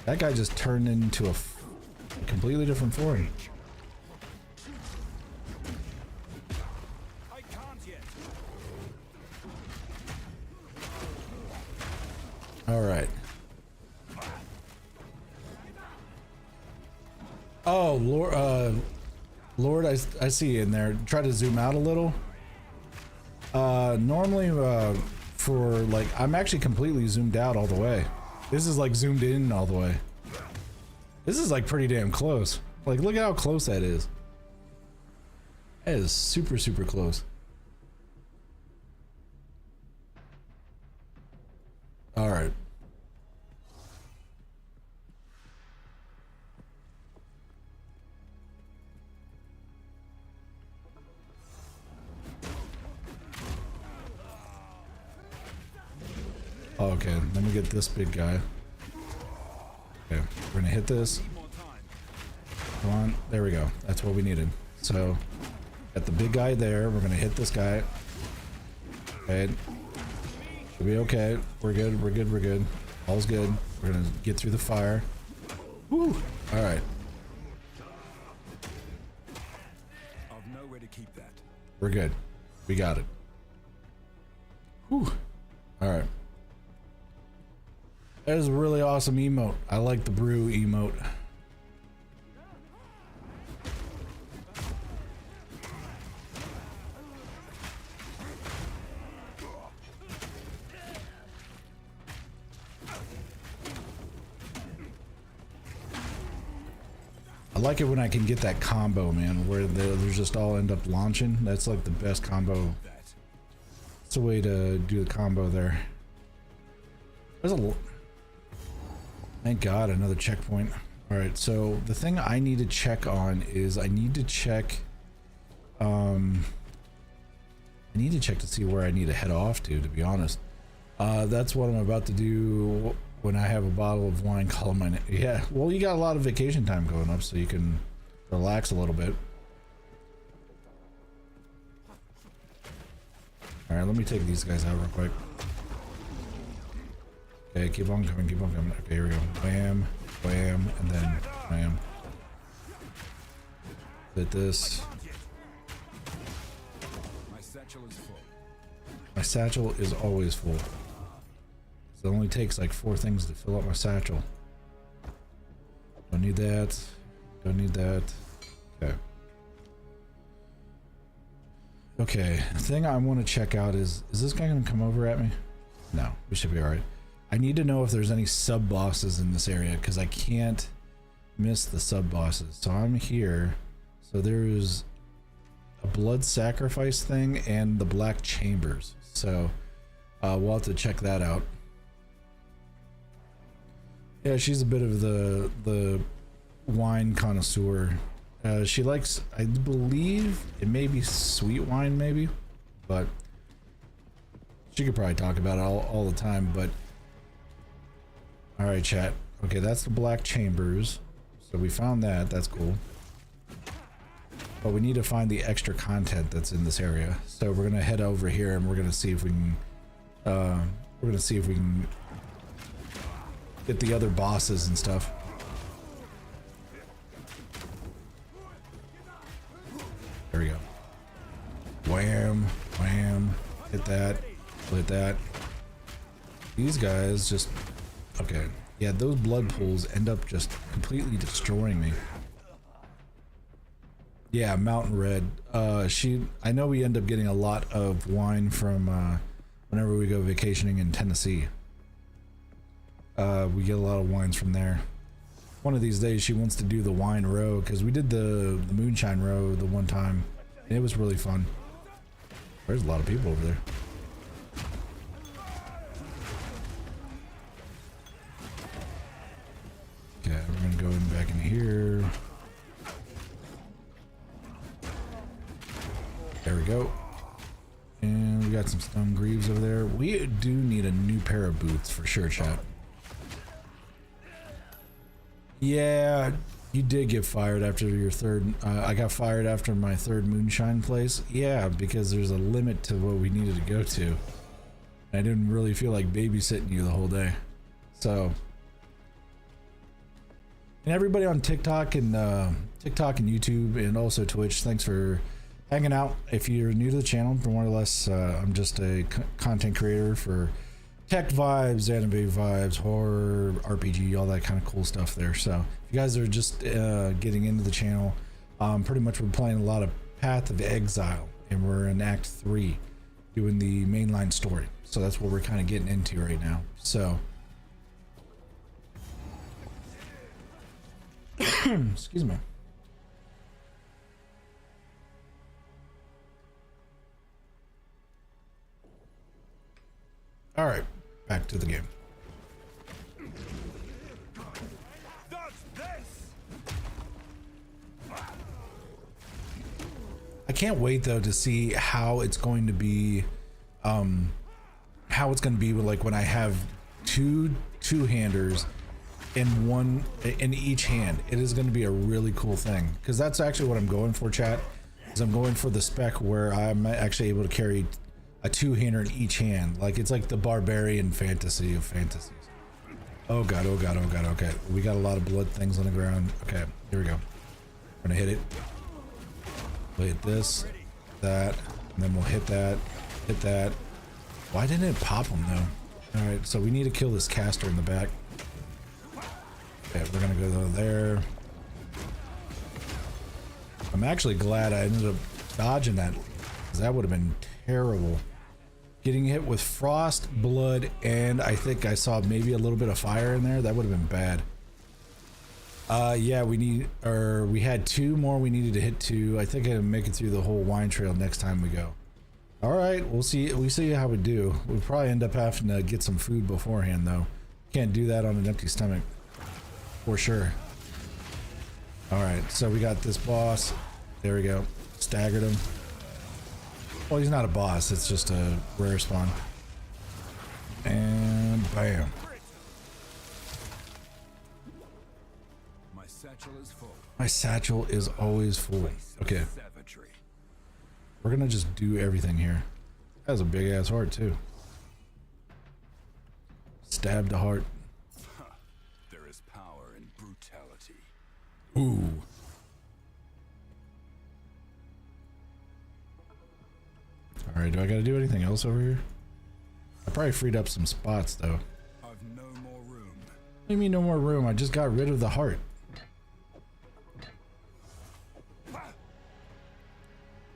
That guy just turned into a completely different form. I can't yet. All right. Oh, Lord, I see you in there. Try to zoom out a little. Normally, for like, I'm actually completely zoomed out all the way. This is like zoomed in all the way. This is like pretty damn close. Like, look at how close that is. That is super, super close. All right. Okay, let me get this big guy. Okay, we're gonna hit this. Come on, there we go. That's what we needed. So, got the big guy there. We're gonna hit this guy. Okay, should be okay. We're good. We're good. We're good. All's good. We're gonna get through the fire. Woo! All right. I've nowhere to keep that. We're good. We got it. Whew. All right. That is a really awesome emote. I like the brew emote. I like it when I can get that combo, man, where there's just all end up launching. That's like the best combo. That's the way to do the combo there. There's a... Thank God, another checkpoint. All right, so the thing I need to check on is I need to check to see where I need to head off to be honest. That's what I'm about to do when I have a bottle of wine calling my name. Yeah, well, you got a lot of vacation time going up, so you can relax a little bit. All right, let me take these guys out real quick. Okay, keep on coming, keep on coming. Okay, here we go. Bam, bam, and then bam. Hit this. My satchel is full. My satchel is always full. So it only takes like 4 things to fill up my satchel. Don't need that. Don't need that. Okay. Okay, the thing I want to check out is this guy gonna come over at me? No, we should be alright. I need to know if there's any sub bosses in this area because I can't miss the sub bosses. So I'm here. So there's a blood sacrifice thing and the black chambers. So we'll have to check that out. Yeah, she's a bit of the wine connoisseur. She likes, I believe, it may be sweet wine, maybe, but she could probably talk about it all the time. But all right, chat. Okay, that's the black chambers. So we found that. That's cool. But we need to find the extra content that's in this area. So we're gonna head over here and we're gonna see if we can. Get the other bosses and stuff. There we go. Wham, wham. Hit that. Hit that. These guys just... Okay. Yeah, those blood pools end up just completely destroying me. Yeah, Mountain Red. I know we end up getting a lot of wine from whenever we go vacationing in Tennessee. We get a lot of wines from there. One of these days she wants to do the wine row, because we did the moonshine row the one time and it was really fun. There's a lot of people over there. Okay, we're gonna go in back in here. There we go. And we got some stone greaves over there. We do need a new pair of boots for sure, chat. Yeah, you did get fired after your third. I got fired after my third moonshine place. Yeah, because there's a limit to what we needed to go to. I didn't really feel like babysitting you the whole day. So, and everybody on TikTok and YouTube and also Twitch, thanks for hanging out. If you're new to the channel, for more or less, I'm just a content creator for tech vibes, anime vibes, horror, RPG, all that kind of cool stuff there. So if you guys are just getting into the channel, pretty much we're playing a lot of Path of Exile, and we're in Act 3 doing the mainline story. So that's what we're kind of getting into right now. So excuse me. All right, back to the game. I can't wait though to see how it's going to be, like when I have two-handers in one in each hand. It is going to be a really cool thing, because that's actually what I'm going for, chat. Is I'm going for the spec where I'm actually able to carry a two-hander in each hand. Like it's like the barbarian fantasy of fantasies. Oh god, oh god, oh god. Okay, we got a lot of blood things on the ground. Okay, here we go. We're gonna hit it. We'll hit this, that, and then we'll hit that, hit that. Why didn't it pop them though? All right, so we need to kill this caster in the back. Okay, we're gonna go there. I'm actually glad I ended up dodging that, because that would have been terrible. Getting hit with frost, blood, and I think I saw maybe a little bit of fire in there. That would have been bad. Yeah, we had two more we needed to hit to. I think I'll make it through the whole wine trail next time we go. All right, we'll see how we do. We'll probably end up having to get some food beforehand though. Can't do that on an empty stomach, for sure. All right, so we got this boss. There we go. Staggered him. Well, he's not a boss, it's just a rare spawn. And bam. My satchel is full. My satchel is always full. Okay. We're gonna just do everything here. That has a big ass heart too. Stab the heart. There is power in brutality. Ooh. Alright, do I gotta do anything else over here? I probably freed up some spots though. I've no more room. What do you mean no more room? I just got rid of the heart.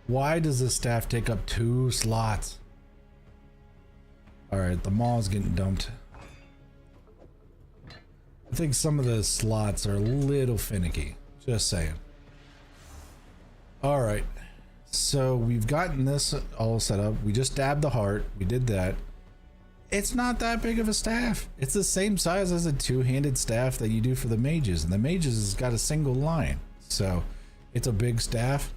Why does this staff take up 2 slots? Alright, the mall is getting dumped. I think some of the slots are a little finicky. Just saying. Alright. So we've gotten this all set up. We just stabbed the heart. We did that. It's not that big of a staff. It's the same size as a two-handed staff that you do for the mages, and the mages has got a single line, so it's a big staff.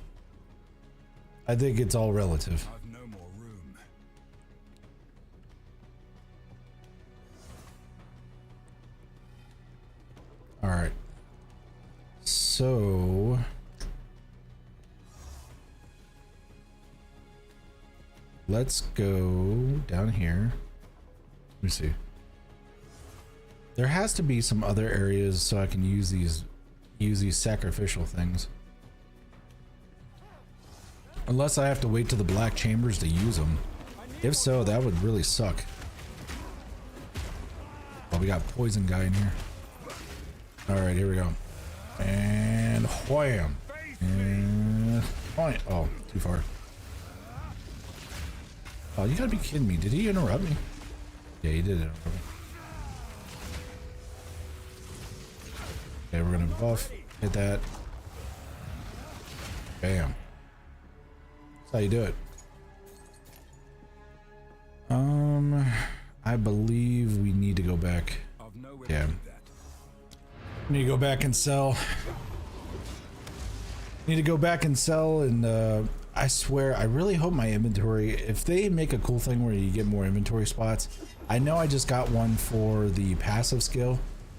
I think it's all relative. I've no more room. All right. So let's go down here. Let me see. There has to be some other areas so I can use these sacrificial things. Unless I have to wait to the black chambers to use them. If so, that would really suck. Oh, we got poison guy in here. All right, here we go. And wham. And wham. Oh, too far. Oh, you gotta be kidding me. Did he interrupt me? Yeah, he did interrupt me. Okay, we're gonna buff. Hit that. Bam. That's how you do it. I believe we need to go back. Yeah. Need to go back and sell. Need to go back and sell, and I swear, I really hope my inventory, if they make a cool thing where you get more inventory spots. I know I just got one for the passive skill,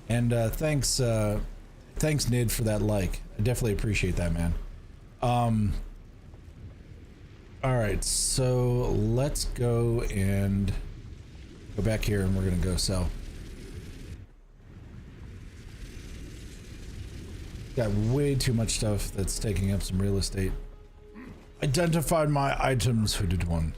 and thanks Nid for that like. I definitely appreciate that, man. Alright, so let's go and go back here, and we're gonna go sell. Got way too much stuff that's taking up some real estate. Identified my items, hooded one.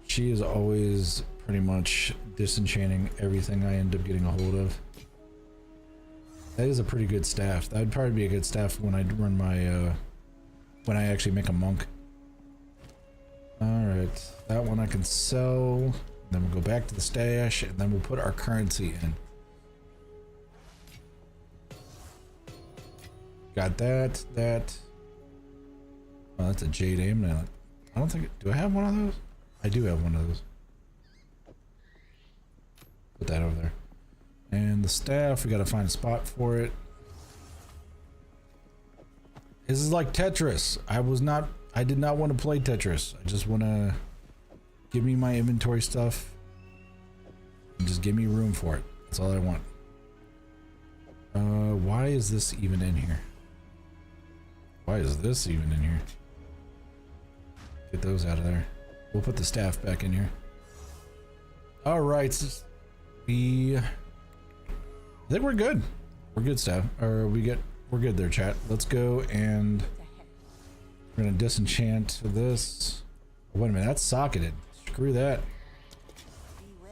She is always pretty much disenchanting everything I end up getting a hold of. That is a pretty good staff. That would probably be a good staff when I run my, when I actually make a monk. Alright, that one I can sell. Then we'll go back to the stash, and then we'll put our currency in. Got that, that. Oh, that's a jade amulet. I don't think, do I have one of those? I do have one of those. Put that over there. And the staff, we gotta find a spot for it. This is like Tetris. I did not want to play Tetris. I just want to give me my inventory stuff and just give me room for it. That's all I want. Why is this even in here? Why is this even in here? Get those out of there. We'll put the staff back in here. All right, so I think we're good. We're good, staff. Or we're good there, chat. Let's go, and we're gonna disenchant this. Oh, wait a minute, that's socketed. Screw that.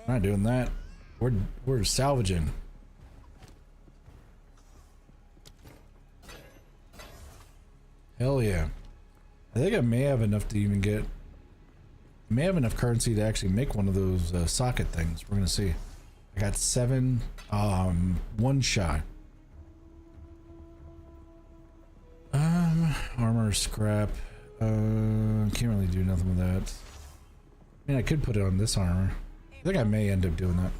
I'm not doing that. We're salvaging. Hell yeah. I think I may have enough to even get, I may have enough currency to actually make one of those socket things. We're gonna see. I got 7, one shot. Armor scrap. Can't really do nothing with that. I mean, I could put it on this armor. I think I may end up doing that.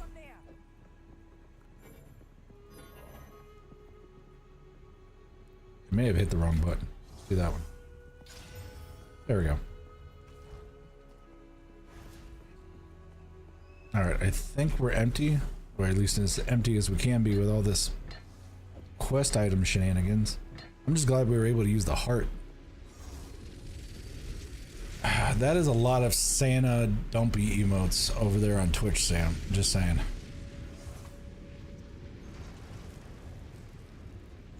I may have hit the wrong button. Let's do that one. There we go. Alright, I think we're empty. Or at least as empty as we can be with all this quest item shenanigans. I'm just glad we were able to use the heart. That is a lot of Santa dumpy emotes over there on Twitch, Sam. Just saying.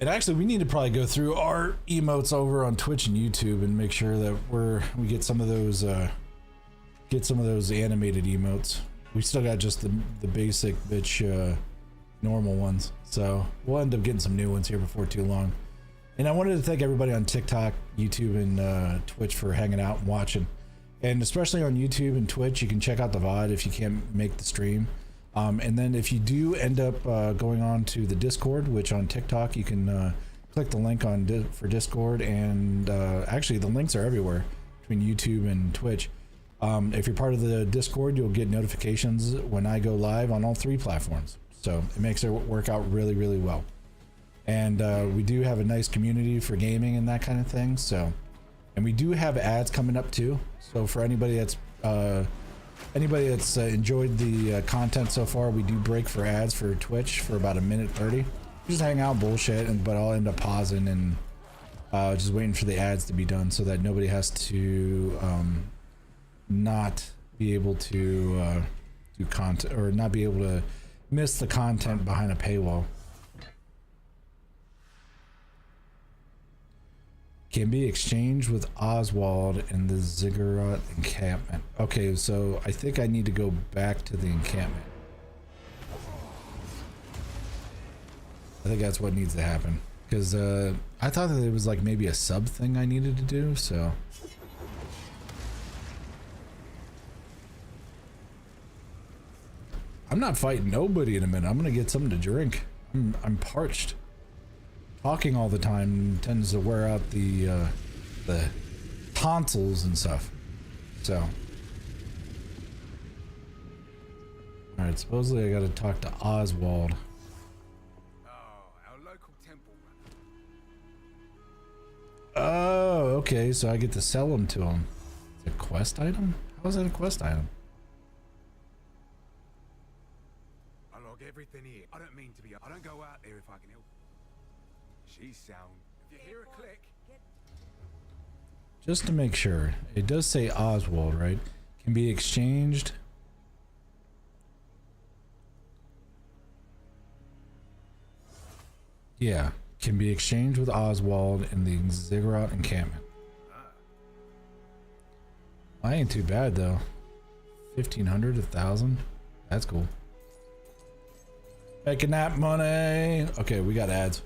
And actually, we need to probably go through our emotes over on Twitch and YouTube and make sure that we get some of those animated emotes. We still got just the basic bitch normal ones, so we'll end up getting some new ones here before too long. And I wanted to thank everybody on TikTok, YouTube, and Twitch for hanging out and watching. And especially on YouTube and Twitch, you can check out the VOD if you can't make the stream. And then if you do end up going on to the Discord, which on TikTok you can click the link on for Discord, and actually the links are everywhere. between YouTube and Twitch. If you're part of the Discord, you'll get notifications when I go live on all 3 platforms. So it makes it work out really, really well. And we do have a nice community for gaming and that kind of thing. So, and we do have ads coming up too. So for anybody that's enjoyed the content so far, we do break for ads for Twitch for about 1:30. We just hang out, bullshit, but I'll end up pausing and just waiting for the ads to be done so that nobody has to not be able to do content, or not be able to miss the content behind a paywall. Can be exchanged with Oswald in the Ziggurat encampment. Okay, so I think I need to go back to the encampment. I think that's what needs to happen. Because I thought that it was like maybe a sub thing I needed to do, so. I'm not fighting nobody in a minute. I'm gonna get something to drink. I'm parched. Talking all the time tends to wear out the tonsils and stuff. So, all right. Supposedly, I got to talk to Oswald. Oh, our local temple runner. Oh, okay. So I get to sell them to him. It's a quest item? How is that a quest item? I log everything here. I don't mean to be. I don't go out there if I can help. She's sound. If you hear a click. Just to make sure, it does say Oswald, right? Can be exchanged. Yeah, can be exchanged with Oswald in the Ziggurat encampment. I ain't too bad though. 1,500, 1,000. That's cool. Making that money. Okay, we got ads.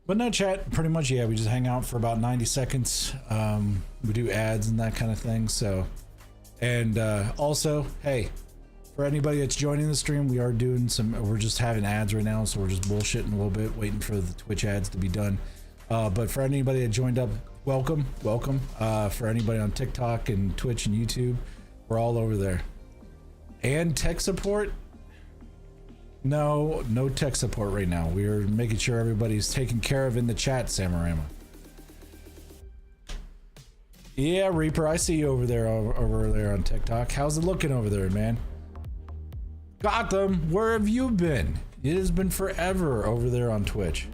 But no, chat, pretty much, yeah, we just hang out for about 90 seconds. We do ads and that kind of thing, so. And also, hey, for anybody that's joining the stream, we are doing we're just having ads right now, so we're just bullshitting a little bit, waiting for the Twitch ads to be done. But for anybody that joined up, welcome. For anybody on TikTok and Twitch and YouTube, we're all over there. And tech support? No tech support right now. We are making sure everybody's taken care of in the chat, Samarama. Yeah, Reaper, I see you over there on TikTok. How's it looking over there, man? Gotham, where have you been? It has been forever over there on Twitch.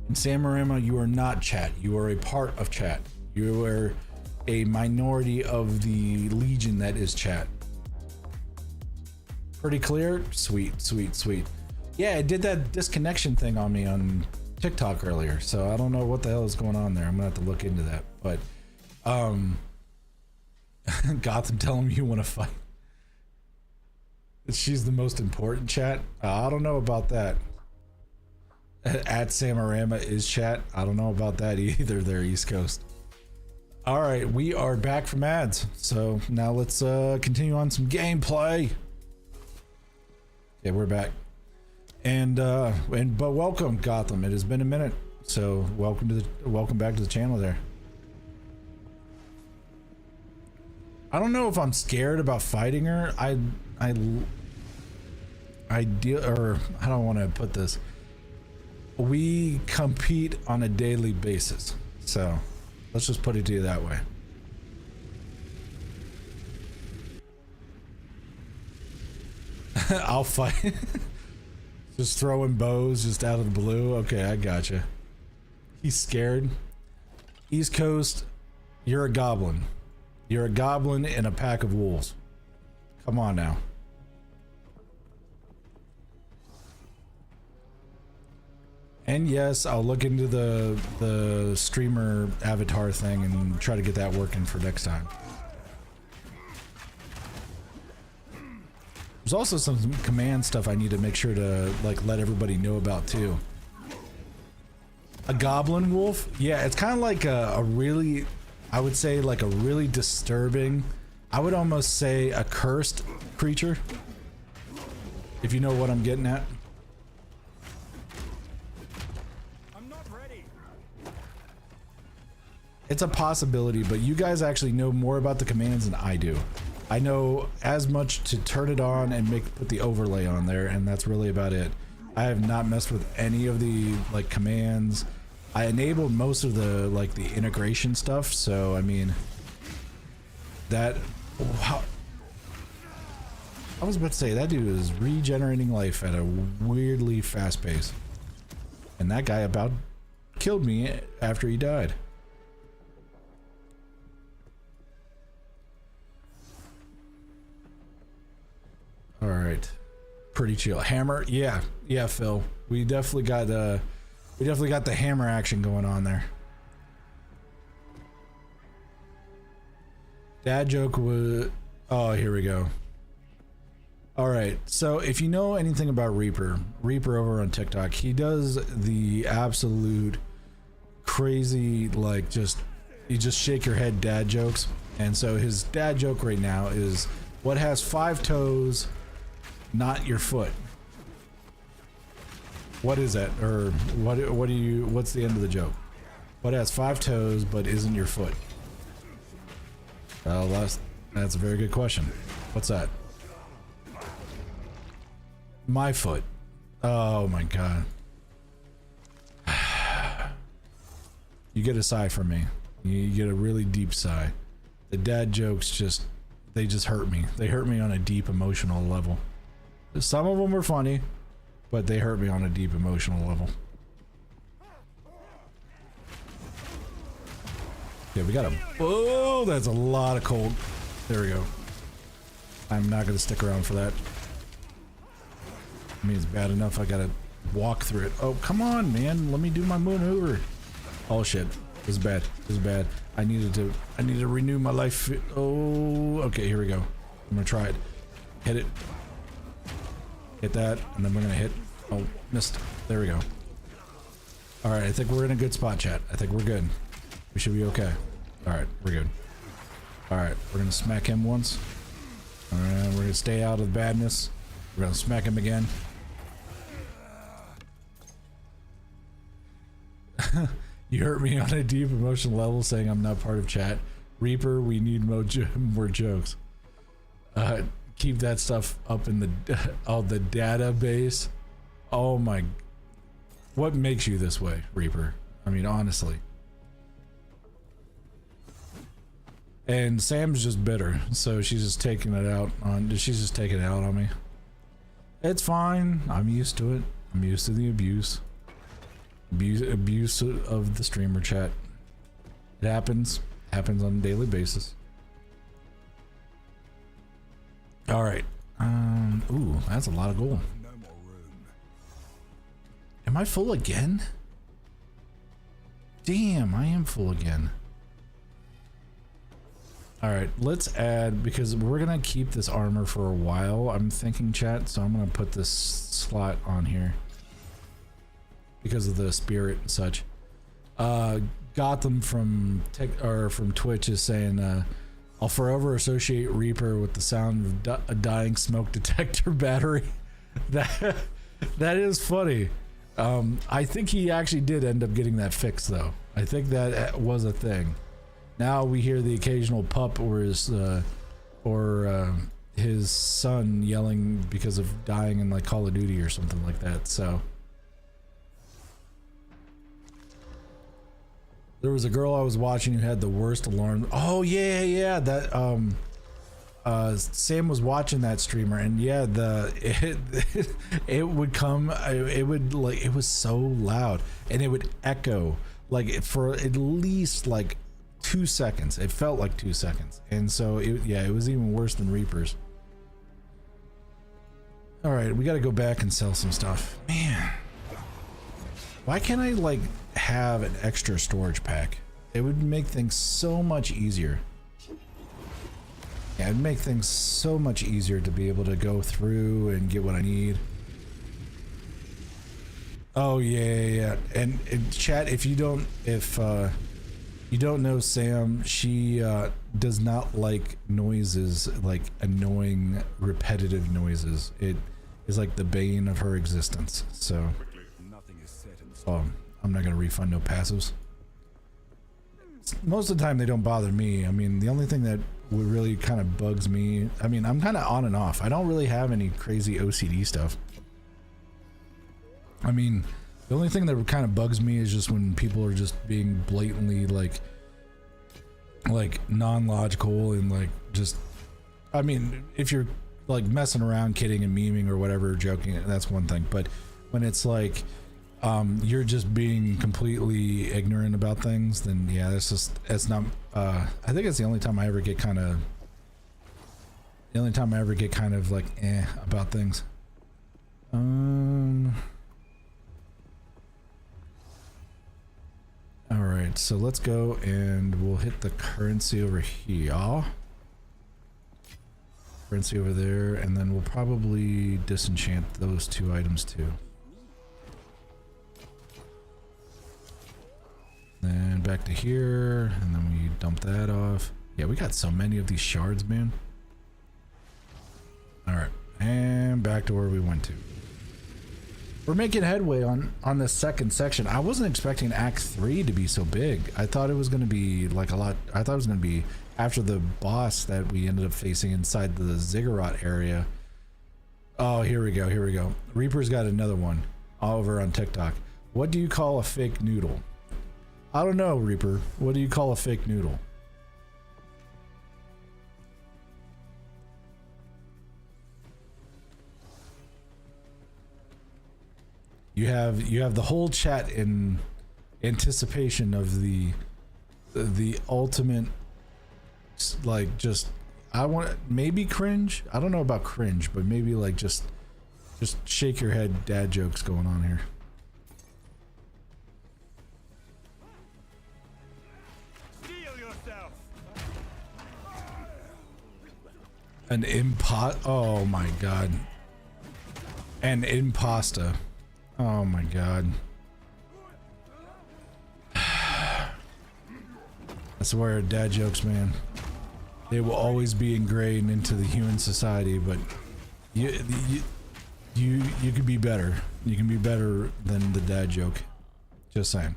And Samarama, you are not chat. You are a part of chat. You are a minority of the legion that is chat. Pretty clear? Sweet. Yeah, it did that disconnection thing on me on TikTok earlier, so I don't know what the hell is going on there. I'm gonna have to look into that. But Gotham, tell him you want to fight. She's the most important, chat. I don't know about that. At Samarama is chat. I don't know about that either. There, East Coast. All right, we are back from ads, so now let's continue on some gameplay. Yeah, we're back, but welcome, Gotham. It has been a minute, so welcome back to the channel. There. I don't know if I'm scared about fighting her. I don't want to put this. We compete on a daily basis, so let's just put it to you that way. I'll fight. Just throwing bows just out of the blue. Okay, I gotcha. He's scared. East Coast, you're a goblin. You're a goblin in a pack of wolves. Come on now. And yes, I'll look into the streamer avatar thing and try to get that working for next time. There's also some command stuff I need to make sure to like let everybody know about too. A goblin wolf? Yeah, it's kind of like a really I would say like a really disturbing, I would almost say a cursed creature, if you know what I'm getting at. I'm not ready. It's a possibility, but you guys actually know more about the commands than I do. I know as much to turn it on and put the overlay on there, and that's really about it. I have not messed with any of the like commands. I enabled most of the like the integration stuff, so I mean that. Wow. I was about to say that dude is regenerating life at a weirdly fast pace, and that guy about killed me after he died. All right, pretty chill. Hammer, yeah, Phil. We definitely got the hammer action going on there. Dad joke was, oh, here we go. All right, so if you know anything about Reaper over on TikTok, he does the absolute crazy, like you just shake your head dad jokes. And so his dad joke right now is, what has 5 toes, not your foot? What is that? Or what's the end of the joke? What has 5 toes but isn't your foot? Well, that's a very good question. What's that? My foot. Oh my god. You get a sigh from me. You get a really deep sigh. The dad jokes they just hurt me. They hurt me on a deep emotional level. Some of them were funny, but they hurt me on a deep emotional level. Yeah, we got a... Oh, that's a lot of cold. There we go. I'm not going to stick around for that. I mean, it's bad enough I got to walk through it. Oh, come on, man. Let me do my maneuver. Oh, shit. This is bad. This is bad. I need to renew my life. Oh, okay, here we go. I'm going to try it. Hit it. Hit that, and then we're going to hit... Oh, missed. There we go. All right, I think we're in a good spot, chat. I think we're good. We should be okay. All right, we're good. All right, we're gonna smack him once. All right, we're gonna stay out of the badness. We're gonna smack him again. You hurt me on a deep emotional level saying I'm not part of chat. Reaper, we need more jokes. Keep that stuff up in the the database. Oh my, what makes you this way, Reaper? I mean, honestly. And Sam's just bitter, so she's just taking it out on me. It's fine. I'm used to it. I'm used to the abuse of the streamer chat. It happens on a daily basis. All right. Ooh, that's a lot of gold. No more room. Am I full again? Damn, I am full again. All right, let's add, because we're gonna keep this armor for a while, I'm thinking, chat, so I'm gonna put this slot on here because of the spirit and such. Gotham from Twitch is saying, I'll forever associate Reaper with the sound of a dying smoke detector battery. That is funny. I think he actually did end up getting that fixed, though. I think that was a thing. Now we hear the occasional pup or his son yelling because of dying in like Call of Duty or something like that. So there was a girl I was watching who had the worst alarm. Oh yeah, that Sam was watching that streamer, and yeah, it would come. It would like, it was so loud, and it would echo like for at least like 2 seconds. It felt like 2 seconds, and so it was even worse than Reaper's. All right, we got to go back and sell some stuff, man. Why can't I like have an extra storage pack? It would make things so much easier. Yeah, it'd make things so much easier to be able to go through and get what I need. Oh yeah. And chat, if you don't know Sam, she does not like noises, like annoying, repetitive noises. It is like the bane of her existence. So, I'm not gonna refund no passives. Most of the time they don't bother me. I mean, the only thing that would really kind of bugs me, I mean, I'm kind of on and off. I don't really have any crazy OCD stuff. I mean, the only thing that kind of bugs me is just when people are just being blatantly like non-logical and like just, I mean, if you're like messing around, kidding and memeing or whatever, joking, that's one thing. But when it's like, you're just being completely ignorant about things, then yeah, it's not, I think it's the only time I ever get kind of like about things. All right, so let's go and we'll hit the currency over here. Currency over there, and then we'll probably disenchant those two items too. Then back to here, and then we dump that off. Yeah, we got so many of these shards, man. All right, and back to where we went to. We're making headway on this second section. I wasn't expecting Act 3 to be so big. I thought it was going to be like a lot. I thought it was going to be after the boss that we ended up facing inside the ziggurat area. Oh, here we go. Here we go. Reaper's got another one over on TikTok. What do you call a fake noodle? I don't know, Reaper. What do you call a fake noodle? You have the whole chat in anticipation of the ultimate, like, just, I want maybe cringe. I don't know about cringe, but maybe like just shake your head dad jokes going on here. An oh my god. An imposta. Oh my god. I swear, dad jokes, man. They will always be ingrained into the human society, but you could be better. You can be better than the dad joke. Just saying.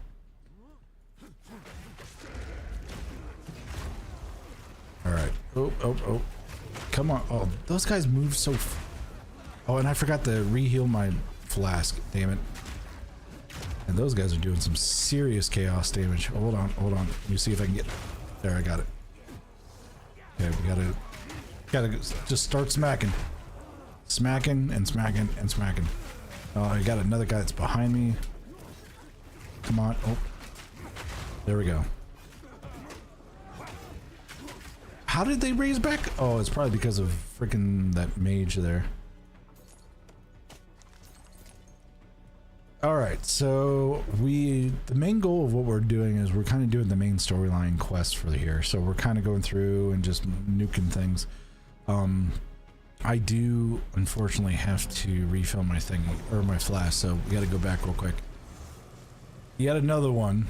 Alright. Oh. Come on. Oh, those guys move so oh, and I forgot to re-heal my flask. Damn it. And those guys are doing some serious chaos damage. Hold on. Let me see if I can get there. I got it. Okay, we gotta just start smacking. Smacking and smacking and smacking. Oh, I got another guy that's behind me. Come on. Oh. There we go. How did they raise back? Oh, it's probably because of freaking that mage there. Alright, so the main goal of what we're doing is we're kind of doing the main storyline quest for here. So we're kind of going through and just nuking things. I do unfortunately have to refill my thing, or my flask, so we gotta go back real quick. Yet another one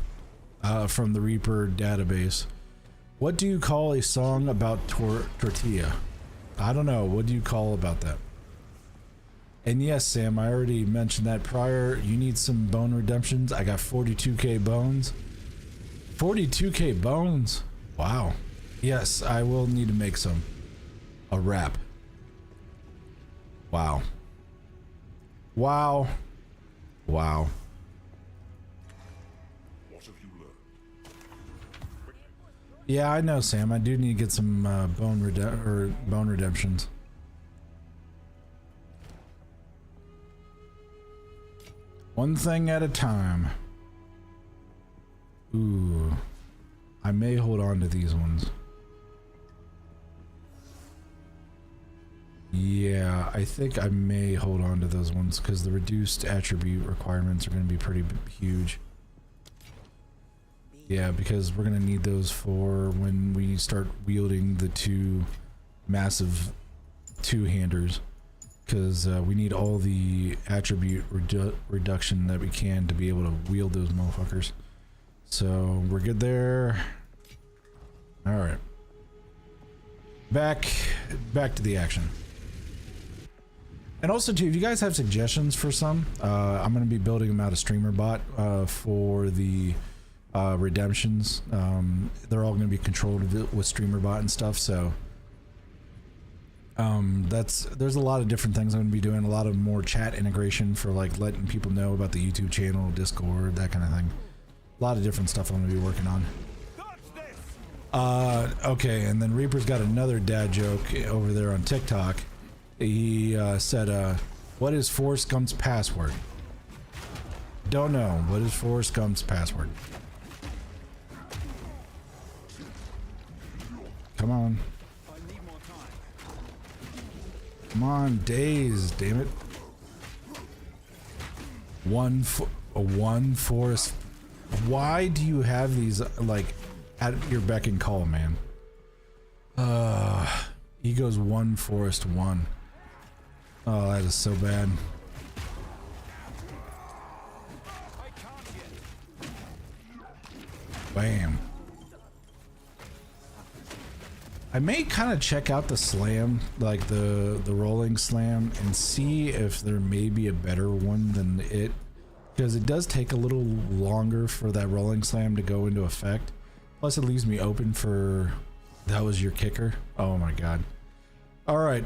from the Reaper database. What do you call a song about tortilla? I don't know. What do you call about that? And yes, Sam, I already mentioned that prior. You need some bone redemptions. I got 42k bones. 42k bones? Wow. Yes, I will need to make some. A wrap. Wow. Wow. Wow. Yeah, I know, Sam. I do need to get some bone redemptions. One thing at a time. Ooh. I may hold on to these ones. Yeah, I think I may hold on to those ones because the reduced attribute requirements are going to be pretty huge. Yeah, because we're going to need those for when we start wielding the two massive two-handers. Because we need all the attribute reduction that we can to be able to wield those motherfuckers. So we're good there. All right. Back to the action. And also too, if you guys have suggestions for some, I'm going to be building them out a streamer bot for the redemptions. They're all going to be controlled with streamer bot and stuff. So there's a lot of different things I'm going to be doing. A lot of more chat integration for like letting people know about the YouTube channel, Discord, that kind of thing. A lot of different stuff I'm going to be working on. Okay, and then Reaper's got another dad joke over there on TikTok. He said, what is Forrest Gump's password? Don't know. What is Forrest Gump's password? Come on. Come on, days, damn it. One Forrest. Why do you have these, like, at your beck and call, man? He goes 1 Forrest 1. Oh, that is so bad. Bam. I may kind of check out the slam, like the rolling slam, and see if there may be a better one than it, because it does take a little longer for that rolling slam to go into effect. Plus it leaves me open for, that was your kicker. Oh my god. All right.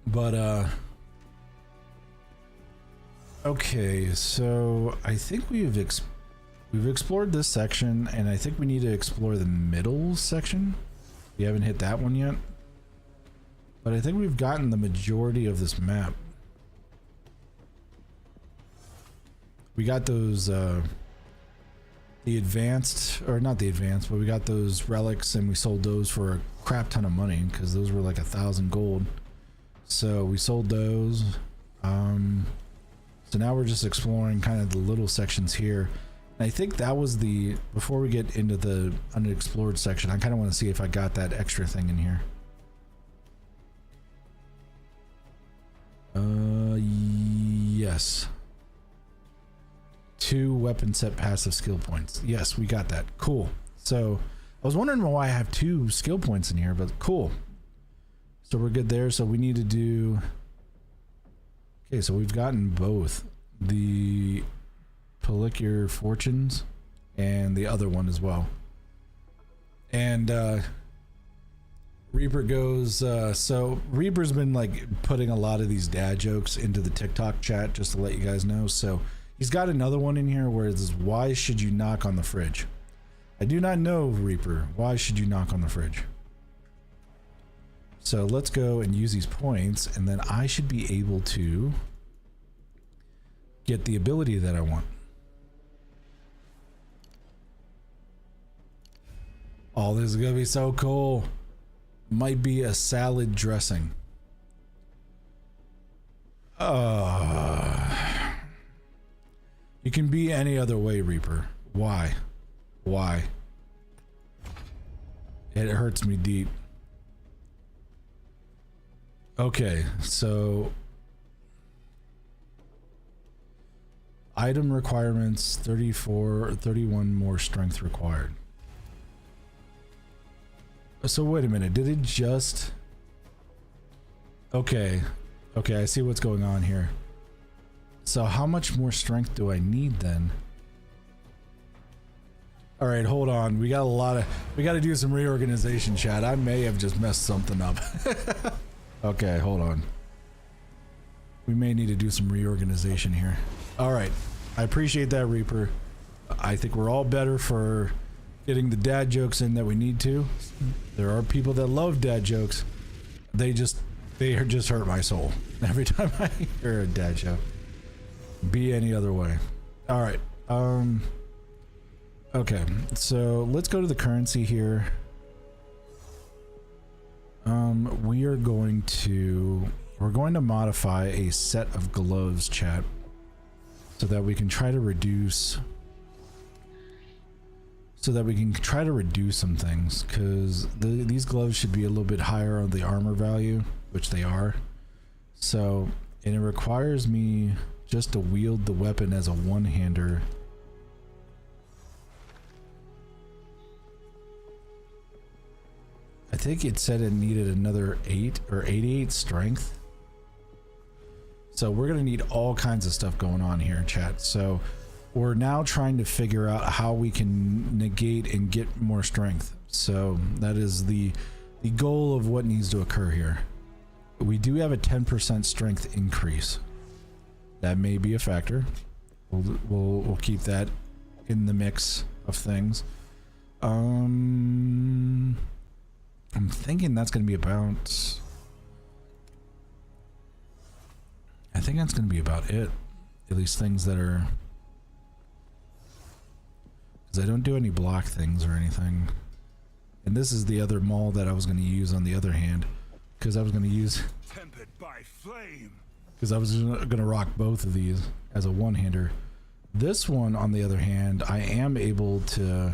But okay, so I think we've explored this section, and I think we need to explore the middle section. We haven't hit that one yet, but I think we've gotten the majority of this map. We got those the advanced, or not the advanced, but we got those relics, and we sold those for a crap ton of money because those were like 1,000 gold. So we sold those. So now we're just exploring kind of the little sections here. And I think that was the, before we get into the unexplored section, I kind of want to see if I got that extra thing in here. Yes. 2 weapon set passive skill points. Yes, we got that. Cool. So I was wondering why I have 2 skill points in here, but cool. So we're good there. So we need to do, okay, so we've gotten both the Pellicule Fortunes and the other one as well. And Reaper goes, so Reaper's been like putting a lot of these dad jokes into the TikTok chat just to let you guys know. So he's got another one in here where it says, why should you knock on the fridge? I do not know, Reaper. Why should you knock on the fridge? So let's go and use these points, and then I should be able to get the ability that I want. Oh, this is gonna be so cool. Might be a salad dressing. You can be any other way, Reaper. Why? Why? It hurts me deep. Okay, so item requirements 31 more strength required. So wait a minute, did it just, okay, I see what's going on here. So how much more strength do I need then? All right, hold on. We got to do some reorganization, chat. I may have just messed something up. Okay, hold on. We may need to do some reorganization here. All right, I appreciate that, Reaper. I think we're all better for getting the dad jokes in that we need to. There are people that love dad jokes. They just hurt my soul every time I hear a dad joke. Be any other way. All right. Okay, so let's go to the currency here. We're going to modify a set of gloves, chat, so that we can try to reduce some things, because these gloves should be a little bit higher on the armor value, which they are. So, and it requires me just to wield the weapon as a one-hander think it said it needed another 8 or 88 strength. So we're gonna need all kinds of stuff going on here, chat. So we're now trying to figure out how we can negate and get more strength. So that is the goal of what needs to occur here. We do have a 10% strength increase. That may be a factor. We'll keep that in the mix of things. I'm thinking that's going to be about... I think that's going to be about it. At least things that are... Because I don't do any block things or anything. And this is the other maul that I was going to use on the other hand. Because I was going to use... Tempered by flame. Because I was going to rock both of these as a one-hander. This one, on the other hand, I am able to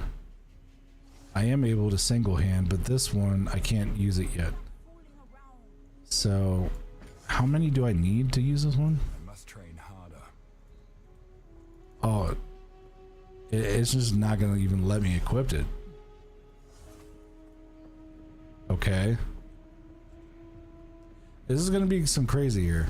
single hand, but this one I can't use it yet. So, how many do I need to use this one? I must train harder. Oh, it's just not going to even let me equip it. Okay. This is going to be some crazy here.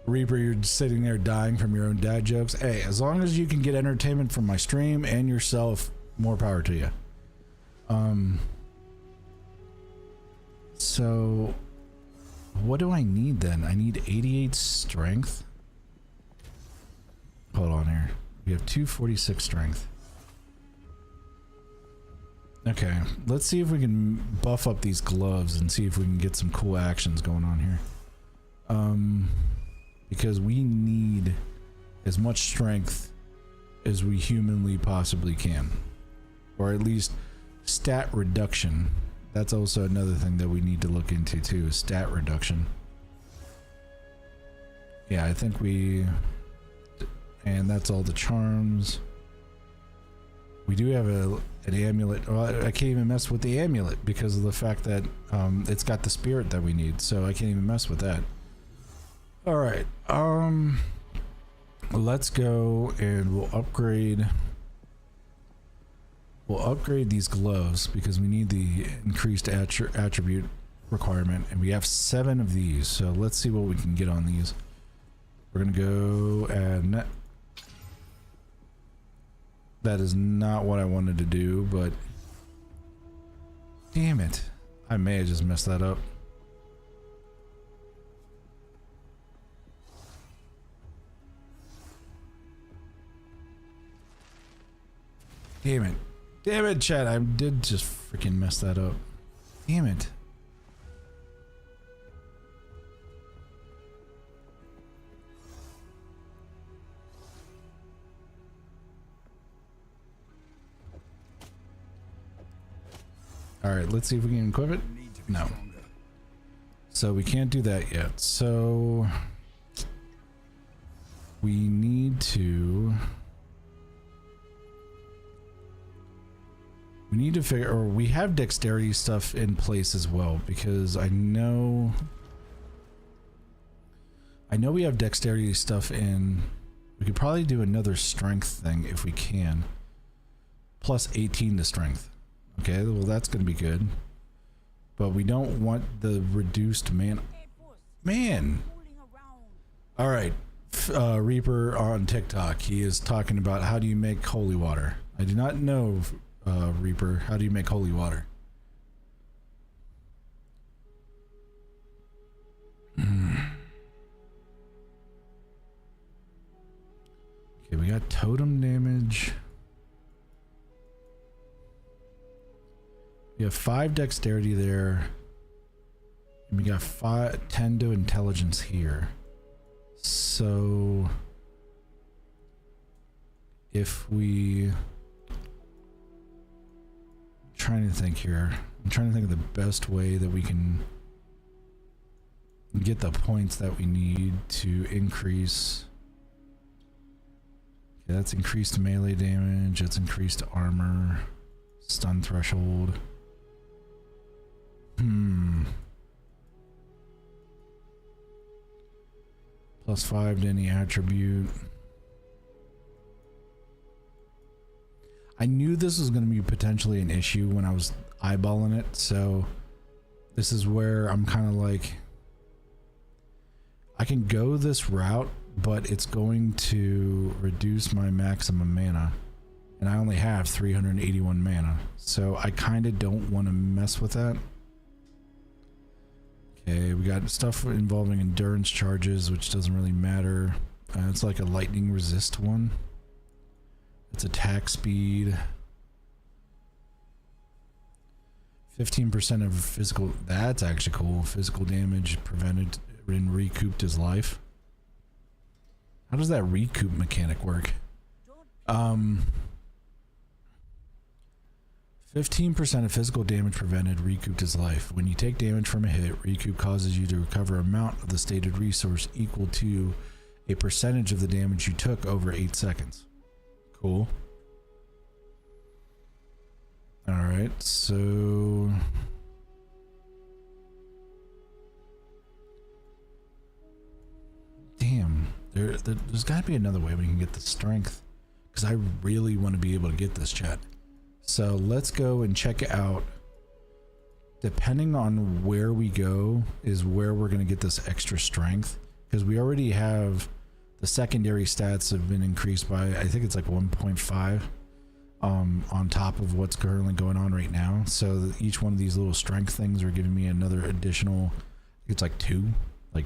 Reaper, you're just sitting there dying from your own dad jokes. Hey, as long as you can get entertainment from my stream and yourself, more power to you. So what do I need then? I need 88 strength. Hold on here. We have 246 strength. Okay, let's see if we can buff up these gloves and see if we can get some cool actions going on here. Because we need as much strength as we humanly possibly can. Or at least stat reduction. That's also another thing that we need to look into too, is stat reduction. Yeah, I think we... And that's all the charms. We do have an amulet. Well, I can't even mess with the amulet because of the fact that it's got the spirit that we need, so I can't even mess with that. All right, let's go and we'll upgrade these gloves because we need the increased attribute requirement, and we have 7 of these, so let's see what we can get on these. We're gonna go and that is not what I wanted to do, but damn it, I may have just messed that up. Damn it. Damn it, chat. I did just freaking mess that up. Damn it. Alright, let's see if we can equip it. No. So we can't do that yet. So we need to... We need to figure, or we have dexterity stuff in place as well, because I know we have dexterity stuff in. We could probably do another strength thing if we can. Plus 18 to strength. Okay, well that's gonna be good. But we don't want the reduced man. Alright, Reaper on TikTok, he is talking about how do you make holy water. I do not know, Reaper, how do you make holy water? Okay, we got totem damage. We have 5 dexterity there. And we got 10 to intelligence here. So if we... trying to think here. I'm trying to think of the best way that we can get the points that we need to increase. Okay, that's increased melee damage, that's increased armor, stun threshold. Plus 5 to any attribute. I knew this was going to be potentially an issue when I was eyeballing it, so this is where I'm kind of like, I can go this route, but it's going to reduce my maximum mana, and I only have 381 mana, so I kind of don't want to mess with that. Okay, we got stuff involving endurance charges, which doesn't really matter. It's like a lightning resist one. It's attack speed. 15% of physical, that's actually cool. Physical damage prevented and recouped his life. How does that recoup mechanic work? 15% of physical damage prevented recouped his life. When you take damage from a hit, recoup causes you to recover amount of the stated resource equal to a percentage of the damage you took over 8 seconds. Cool. Alright, so... Damn. There's got to be another way we can get the strength. Because I really want to be able to get this, chat. So let's go and check it out. Depending on where we go is where we're going to get this extra strength. Because we already have... The secondary stats have been increased by, I think it's like 1.5 on top of what's currently going on right now. So each one of these little strength things are giving me another additional, I think it's like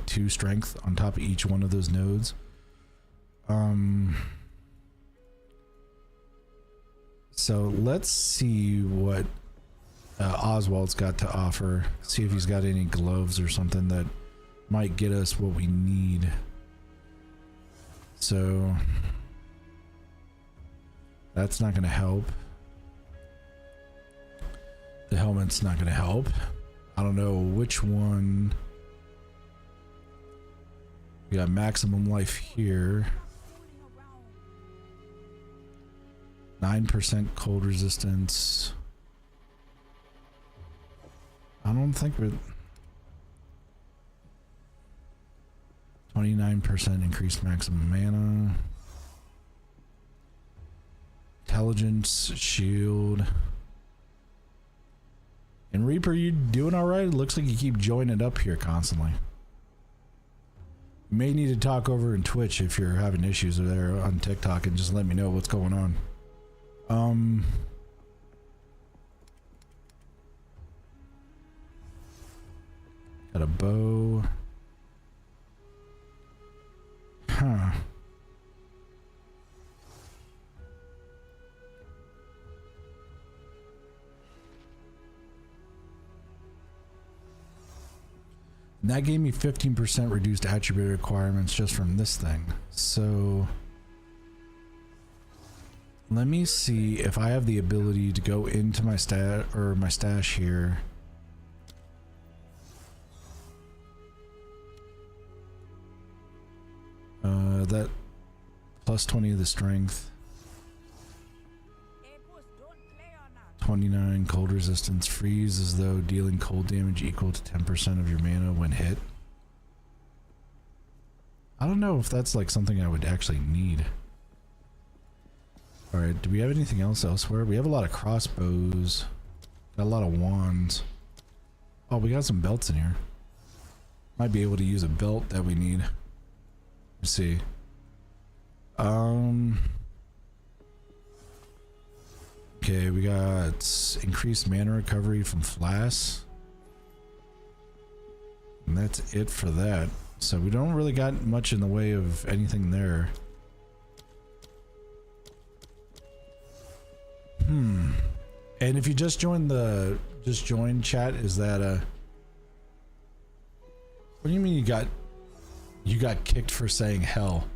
two strength on top of each one of those nodes. So let's see what Oswald's got to offer. See if he's got any gloves or something that might get us what we need. So that's not going to help. The helmet's not going to help. I don't know which one. We got maximum life here. 9% cold resistance. I don't think we're... 29% increased maximum mana. Intelligence, shield. And Reaper, you doing alright? It looks like you keep joining up here constantly. You may need to talk over in Twitch if you're having issues there on TikTok and just let me know what's going on. Got a bow. Huh. And that gave me 15% reduced attribute requirements just from this thing. So let me see if I have the ability to go into my stash here. That plus 20 of the strength, 29 cold resistance, freeze as though dealing cold damage equal to 10% of your mana when hit. I don't know if that's like something I would actually need. Alright, do we have anything else elsewhere? We have a lot of crossbows, got a lot of wands. Oh, we got some belts in here. Might be able to use a belt that we need. Let's see. Okay, we got increased mana recovery from flasks. And that's it for that. So we don't really got much in the way of anything there. And if you just joined chat, is that what do you mean you got kicked for saying hell?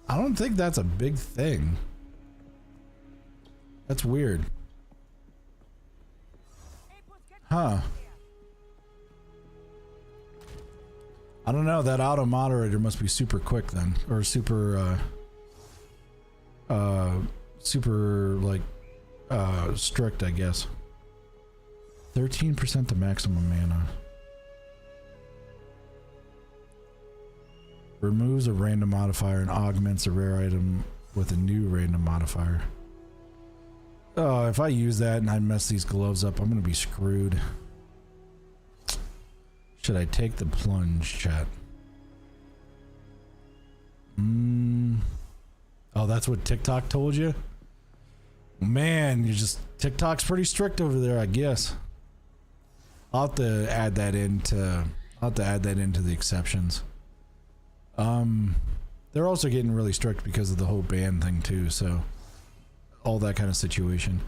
I don't think that's a big thing. That's weird. Huh. I don't know, that auto moderator must be super quick then, or super like strict, I guess. 13% the maximum mana. Removes a random modifier and augments a rare item with a new random modifier. Oh, if I use that and I mess these gloves up, I'm gonna be screwed. Should I take the plunge, chat? Oh, that's what TikTok told you? Man, TikTok's pretty strict over there, I guess. I'll have to add that into the exceptions. They're also getting really strict because of the whole ban thing too, so all that kind of situation.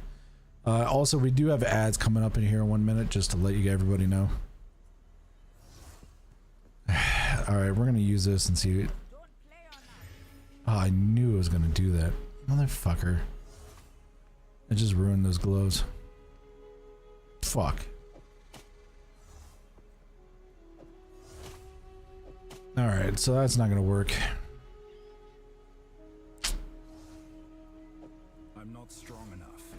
Also, we do have ads coming up in here in 1 minute, just to let you everybody know. Alright, we're gonna use this and see. Oh, I knew I was gonna do that. Motherfucker. I just ruined those gloves. Fuck. Alright, so that's not gonna work. I'm not strong enough.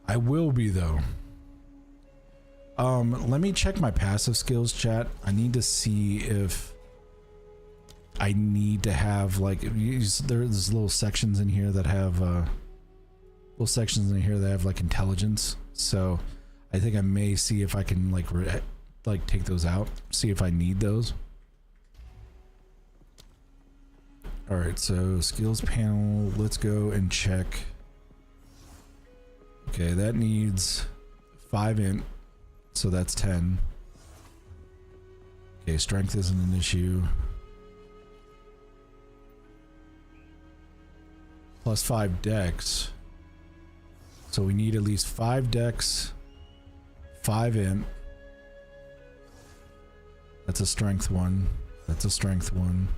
I will be though. Let me check my passive skills, chat. I need to see if I need to have like there's little sections in here that have like intelligence. So I think I may see if I can like take those out, see if I need those. All right, so skills panel, let's go and check. Okay, that needs 5 int, so that's 10. Okay, strength isn't an issue. Plus 5 dex. So we need at least 5 dex, 5 int. That's a strength one. That's a strength one.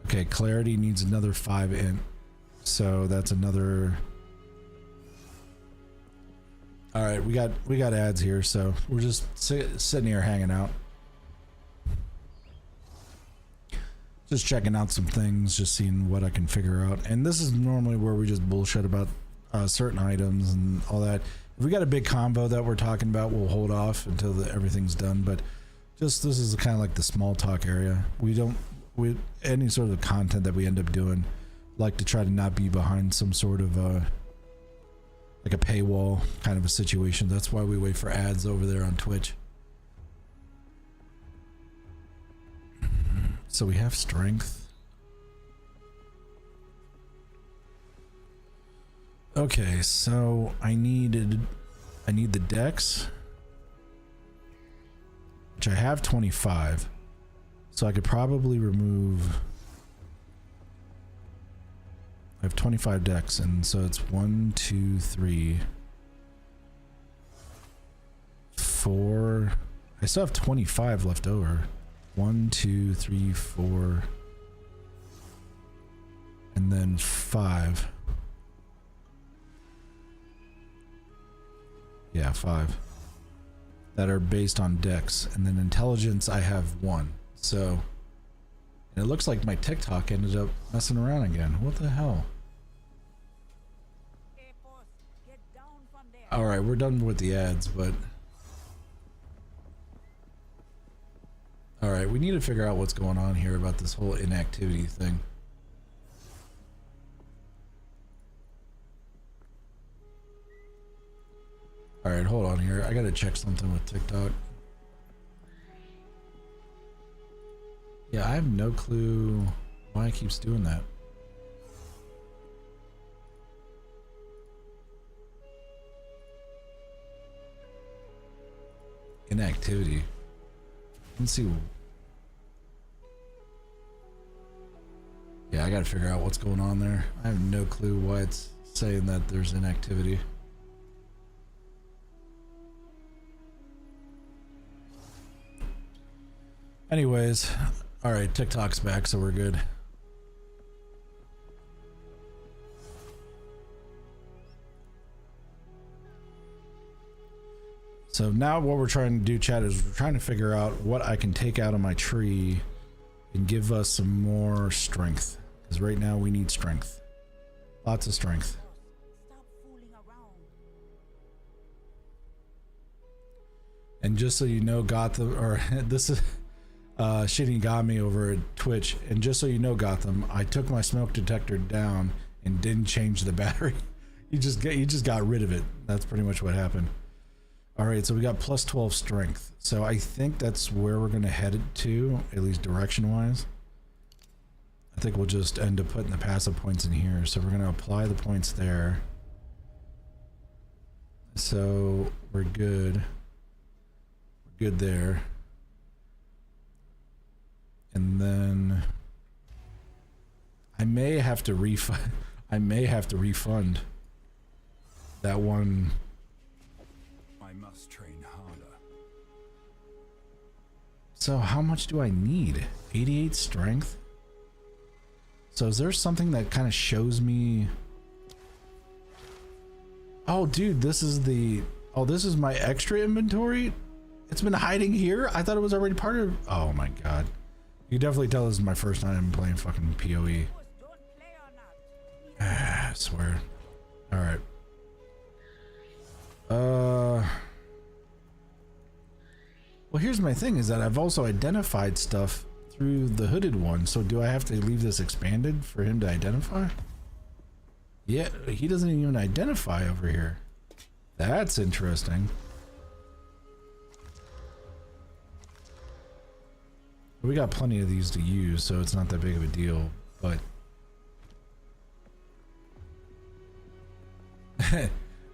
Okay, clarity needs another 5 int. So that's another. All right, we got ads here, so we're just sitting here hanging out. Just checking out some things, just seeing what I can figure out. And this is normally where we just bullshit about certain items and all that. If we got a big combo that we're talking about, we'll hold off until everything's done. But just this is kind of like the small talk area. We any sort of content that we end up doing, like to try to not be behind some sort of like a paywall kind of a situation. That's why we wait for ads over there on Twitch. So we have strength. Okay, so I need the dex, which I have 25. So I could probably remove. I have 25 dex, and so it's 1, 2, 3, 4. I still have 25 left over. 1, 2, 3, 4, and then 5. Yeah, 5 that are based on dex, and then intelligence I have 1. So, and it looks like my TikTok ended up messing around again. What the hell? All right, we're done with the ads, but all right, we need to figure out what's going on here about this whole inactivity thing. All right, hold on here. I gotta check something with TikTok. Yeah, I have no clue why it keeps doing that. Inactivity. Let's see. Yeah, I gotta figure out what's going on there. I have no clue why it's saying that there's inactivity. Anyways, alright, TikTok's back, so we're good. So now what we're trying to do, chat, is we're trying to figure out what I can take out of my tree and give us some more strength. Because right now we need strength. Lots of strength. Stop fooling around. And just so you know, Gotham, or this Shinigami over at Twitch. And just so you know, Gotham, I took my smoke detector down and didn't change the battery. You just got rid of it. That's pretty much what happened. All right, so we got plus 12 strength. So I think that's where we're gonna head it to, at least direction-wise. I think we'll just end up putting the passive points in here. So we're gonna apply the points there. So we're good. We're good there. And then I may have to refund. I may have to refund that one. I must train harder. So how much do I need? 88 strength? So is there something that kind of shows me? Oh, dude, this is the... Oh, this is my extra inventory? It's been hiding here? I thought it was already part of... Oh my god. You can definitely tell this is my first time playing fucking PoE. I swear. Alright. Well, here's my thing, is that I've also identified stuff through the hooded one. So do I have to leave this expanded for him to identify? Yeah, he doesn't even identify over here. That's interesting. We got plenty of these to use, so it's not that big of a deal, but...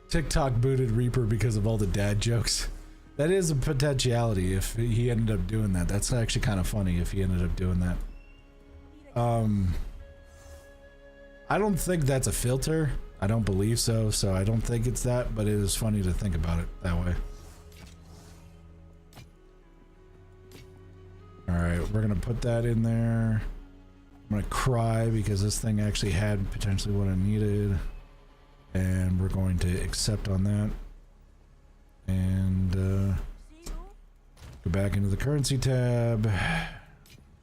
TikTok booted Reaper because of all the dad jokes. That is a potentiality if he ended up doing that. That's actually kind of funny if he ended up doing that. I don't think that's a filter. I don't believe so, so I don't think it's that, but it is funny to think about it that way. Alright, we're gonna put that in there. I'm gonna cry because this thing actually had potentially what I needed. And we're going to accept on that. And go back into the currency tab.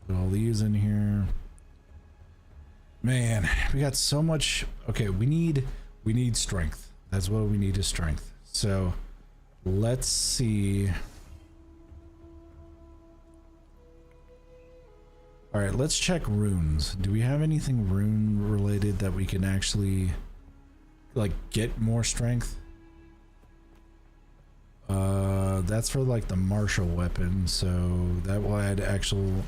Put all these in here. Man, we got so much. Okay, we need strength. That's what we need, is strength. So let's see. All right, let's check runes. Do we have anything rune related that we can actually like get more strength? That's for like the martial weapon, so that will add actual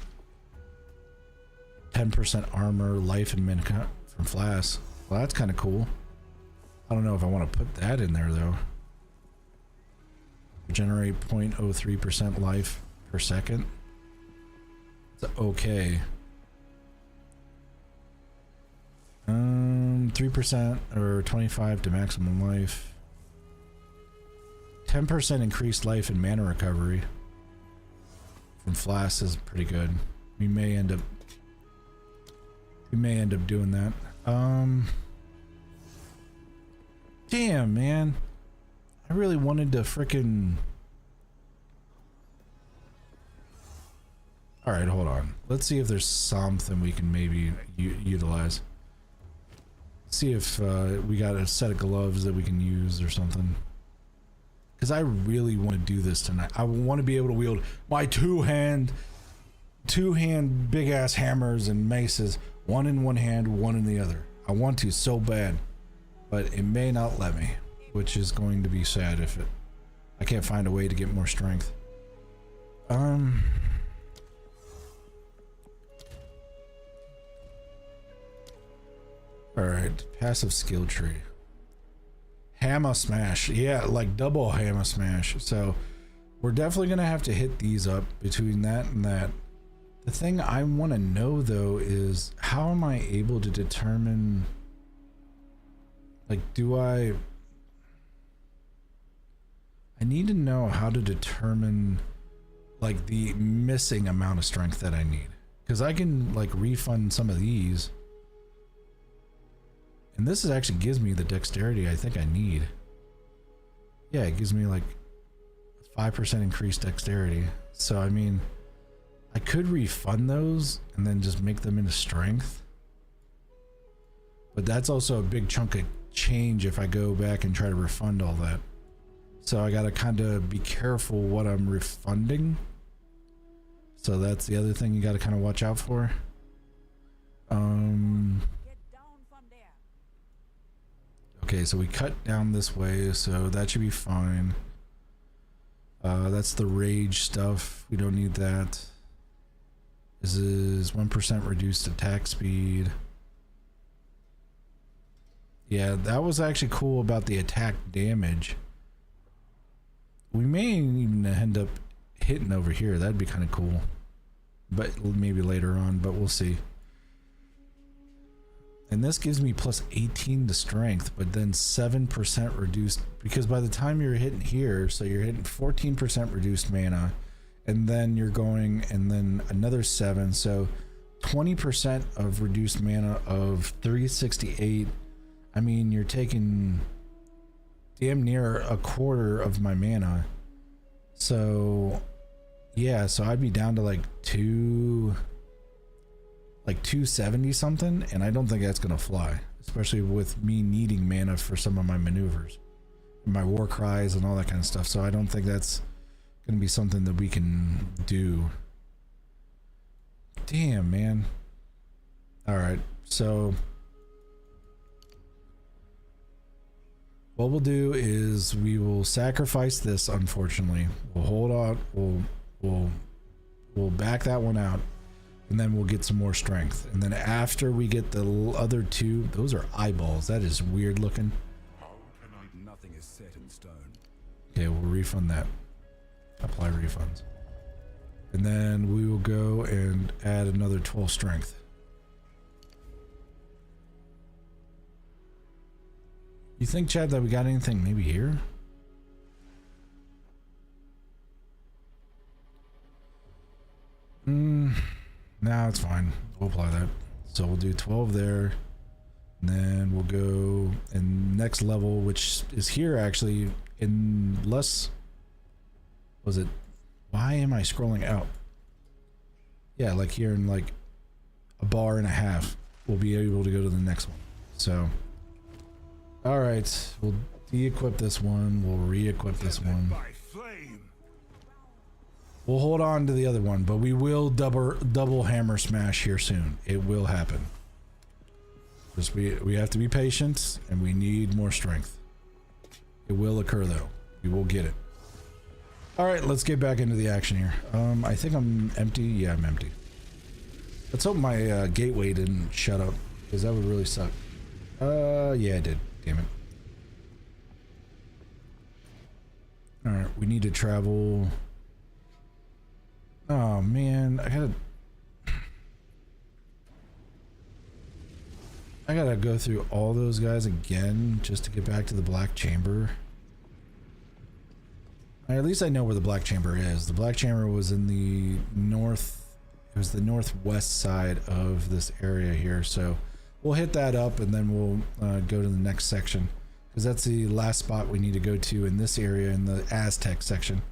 10% armor, life, and min from Flask. Well, that's kind of cool. I don't know if I want to put that in there though. Generate 0.03% life per second. It's okay. 3% or 25 to maximum life. 10% increased life and mana recovery from Flask is pretty good. We may end up doing that. Damn, man. I really wanted to frickin'... Alright, hold on. Let's see if there's something we can maybe utilize. See if we got a set of gloves that we can use or something. Because I really want to do this tonight. I want to be able to wield my two-hand big-ass hammers and maces. One in one hand, one in the other. I want to so bad. But it may not let me. Which is going to be sad if I can't find a way to get more strength. Alright, passive skill tree. Hammer smash. Yeah, like double hammer smash. So we're definitely gonna have to hit these up between that and that. The thing I want to know though is how am I able to determine, like, I need to know how to determine like the missing amount of strength that I need, because I can like refund some of these. And this is actually gives me the dexterity I think I need. Yeah, it gives me like 5% increased dexterity. So I mean, I could refund those and then just make them into strength. But that's also a big chunk of change if I go back and try to refund all that. So I gotta kind of be careful what I'm refunding. So that's the other thing you got to kind of watch out for. Get down from there. Okay, so we cut down this way, so that should be fine. That's the rage stuff. We don't need that. This is 1% reduced attack speed. Yeah, that was actually cool about the attack damage. We may even end up hitting over here. That'd be kind of cool. But maybe later on, but we'll see. And this gives me plus 18 to strength, but then 7% reduced, because by the time you're hitting here, so you're hitting 14% reduced mana, and then you're going, and then another 7, so 20% of reduced mana of 368. I mean, you're taking damn near a quarter of my mana. So yeah, so I'd be down to like 270 something, and I don't think that's gonna fly, especially with me needing mana for some of my maneuvers, my war cries and all that kind of stuff. So I don't think that's gonna be something that we can do. Damn, man. All right, so what we'll do is we will sacrifice this. Unfortunately, we'll hold on. We'll back that one out, and then we'll get some more strength. And then after we get the other two, those are eyeballs. That is weird looking. Nothing is set in stone. Okay, we'll refund that. Apply refunds. And then we will go and add another 12 strength. You think, Chad, that we got anything maybe here? No, it's fine. We'll apply that. So we'll do 12 there. And then we'll go in next level, which is here actually, in less. Was it? Why am I scrolling out? Yeah, like here in like a bar and a half, we'll be able to go to the next one. So, all right, we'll de-equip this one. We'll re-equip this one. We'll hold on to the other one, but we will double hammer smash here soon. It will happen. Just we have to be patient, and we need more strength. It will occur though. We will get it. All right, let's get back into the action here. I think I'm empty. Yeah, I'm empty. Let's hope my gateway didn't shut up, because that would really suck. Yeah, it did. Damn it. All right, we need to travel. Oh man, I gotta go through all those guys again just to get back to the Black Chamber. At least I know where the Black Chamber is. The Black Chamber was in the north. It was the northwest side of this area here. So we'll hit that up, and then we'll go to the next section, because that's the last spot we need to go to in this area, in the Aztec section.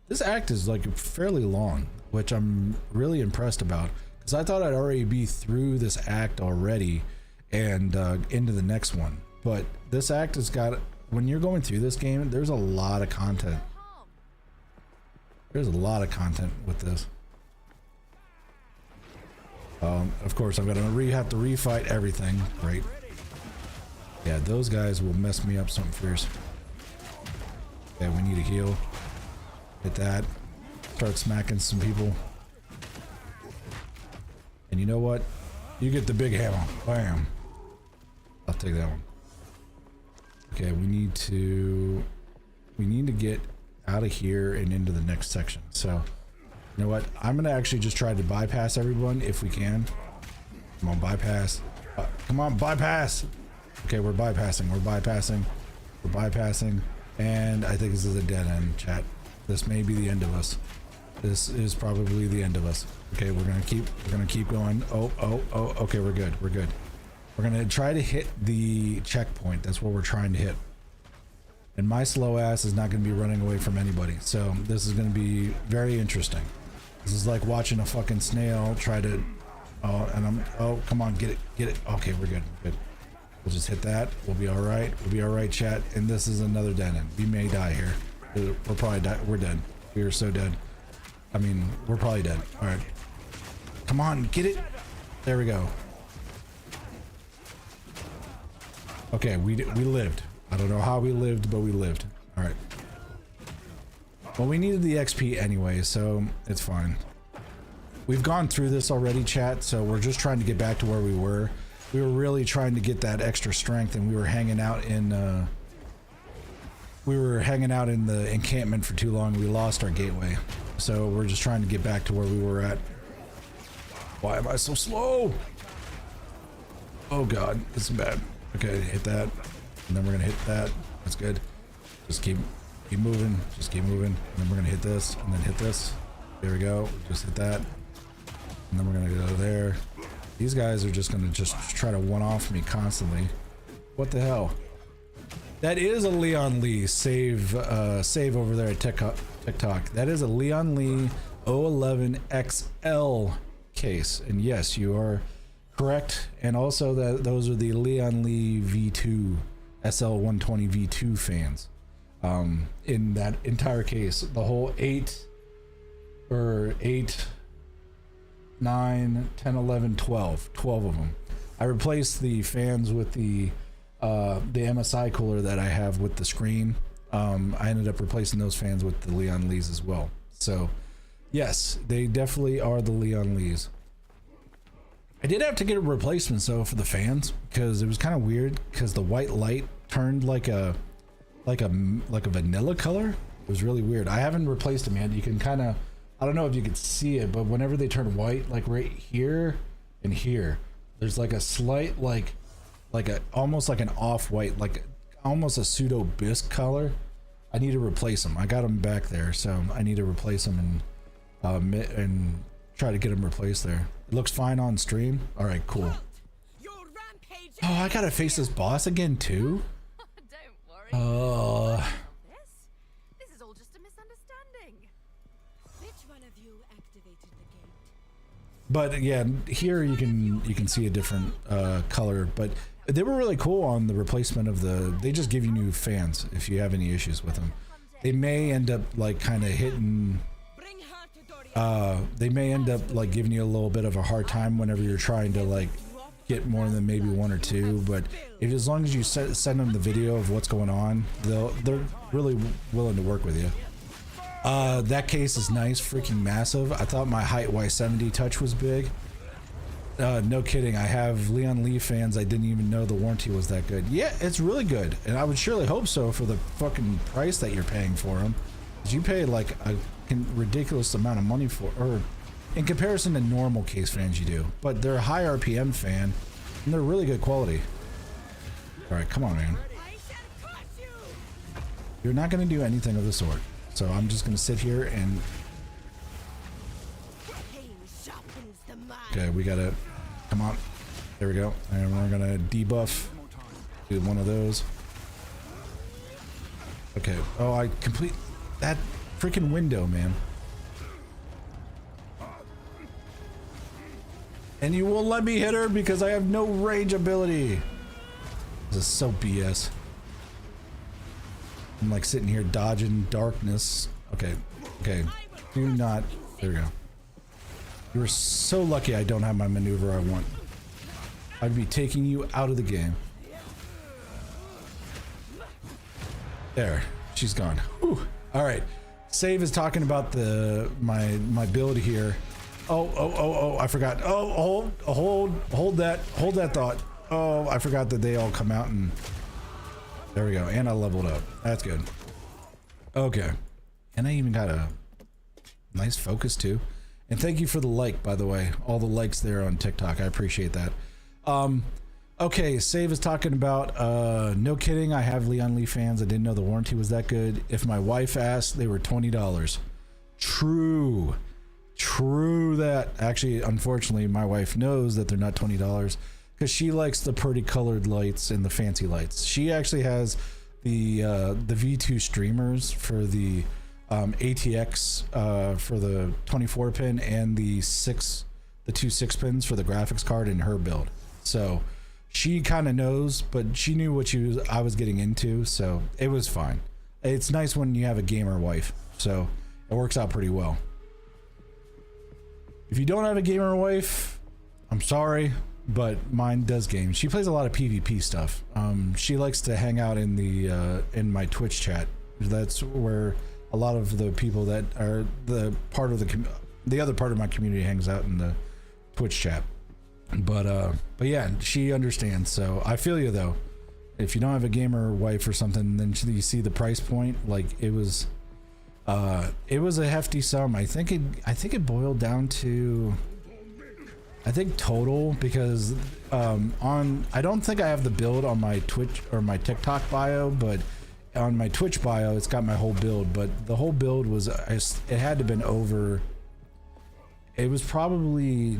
This act is like fairly long, which I'm really impressed about, because I thought I'd already be through this act already and into the next one. But this act has got, when you're going through this game, there's a lot of content. There's a lot of content with this. Of course, I'm gonna have to refight everything. Great. Yeah, those guys will mess me up something fierce. Okay, we need a heal. Hit that. Start smacking some people. And you know what? You get the big hammer. Bam. I'll take that one. Okay, we need to get out of here and into the next section. So, you know what? I'm gonna actually just try to bypass everyone if we can. Come on, bypass. Come on, bypass. Okay, we're bypassing. We're bypassing. We're bypassing. And I think this is a dead end, chat. This may be the end of us. This is probably the end of us. Okay, we're gonna keep going. Oh, okay, we're good. We're good. We're gonna try to hit the checkpoint. That's what we're trying to hit. And my slow ass is not gonna be running away from anybody. So this is gonna be very interesting. This is like watching a fucking snail try to, oh, come on, get it. Okay, we're good, we're good. We'll just hit that. We'll be all right. We'll be all right, chat. And this is another dead end. We may die here. We'll probably die. We're dead. We are so dead. I mean, we're probably dead. All right. Come on, get it. There we go. Okay, we lived. I don't know how we lived, but we lived. All right. Well, we needed the XP anyway, so it's fine. We've gone through this already, chat, so we're just trying to get back to where we were. We were really trying to get that extra strength, and we were hanging out in the encampment for too long. We lost our gateway, so we're just trying to get back to where we were at. Why am I so slow? Oh god, this is bad. Okay, hit that, and then we're gonna hit that. That's good. Just keep moving. Just keep moving. And then we're gonna hit this, and then hit this. There we go. Just hit that, and then we're gonna go there. These guys are just gonna try to one-off me constantly. What the hell? That is a Leon Lee save over there at TikTok. That is a Leon Lee 011 XL case, and yes, you are correct. And also that those are the Leon Lee V2 SL120 V2 fans. In that entire case, the whole 8, 9, 10, 11, 12 of them. I replaced the fans with the MSI cooler that I have with the screen. I ended up replacing those fans with the Leon Lees as well. So yes, they definitely are the Leon Lees. I did have to get a replacement though for the fans because it was kind of weird because the white light turned like a vanilla color. It was really weird. I haven't replaced them yet. You can kind of, I don't know if you could see it, but whenever they turn white, like right here and here, there's like a slight almost like an off-white, like almost a pseudo bisque color. I need to replace them. I got them back there, so I need to replace them and try to get them replaced there. It looks fine on stream. All right, cool. Oh, I gotta face this boss again too. Don't worry. This is all just a misunderstanding. Which one of you activated the gate? But yeah, here you can see a different color, but they were really cool on the replacement of they just give you new fans if you have any issues with them. They may end up like kind of hitting, they may end up like giving you a little bit of a hard time whenever you're trying to like get more than maybe 1 or 2, but as long as you send them the video of what's going on, they're really willing to work with you. That case is nice, freaking massive. I thought my height Y70 touch was big. No kidding. I have Leon Lee fans. I didn't even know the warranty was that good. Yeah, it's really good, and I would surely hope so for the fucking price that you're paying for them. Because you pay like a ridiculous amount of money for, or in comparison to normal case fans you do. But they're a high RPM fan, and they're really good quality. All right, come on, man. You're not going to do anything of the sort. So I'm just going to sit here and... Okay, we got to... Come on. There we go. And we're going to debuff. Do one of those. Okay. Oh, I complete... That freaking window, man. And you won't let me hit her because I have no range ability. This is so BS. I'm like sitting here dodging darkness. Okay, okay. Do not. There we go. You were so lucky I don't have my maneuver I want. I'd be taking you out of the game. There, she's gone. Whew. All right. Save is talking about my build here. Oh, I forgot. Oh, hold that thought. Oh, I forgot that they all come out and there we go. And I leveled up. That's good. Okay. And I even got a nice focus too. And thank you for the like, by the way. All the likes there on TikTok. I appreciate that. Okay, Save is talking about, no kidding, I have Leon Lee fans. I didn't know the warranty was that good. If my wife asked, they were $20. True that. Actually, unfortunately, my wife knows that they're not $20 because she likes the pretty colored lights and the fancy lights. She actually has the V2 streamers for the ATX for the 24 pin and the 2 6 pins for the graphics card in her build. So she kind of knows, but she knew what I was getting into, so it was fine. It's nice when you have a gamer wife, so it works out pretty well. if you don't have a gamer wife, I'm sorry, but mine does games. She plays a lot of PvP stuff. She likes to hang out in the in my Twitch chat. That's where a lot of the people that are the part of the other part of my community hangs out in the Twitch chat. But yeah, she understands. So I feel you though. If you don't have a gamer wife or something, then you see the price point. Like it was a hefty sum. I think it boiled down to, I think total, because I don't think I have the build on my Twitch or my TikTok bio, but on my Twitch bio it's got my whole build. But the whole build was, it had to have been over, it was probably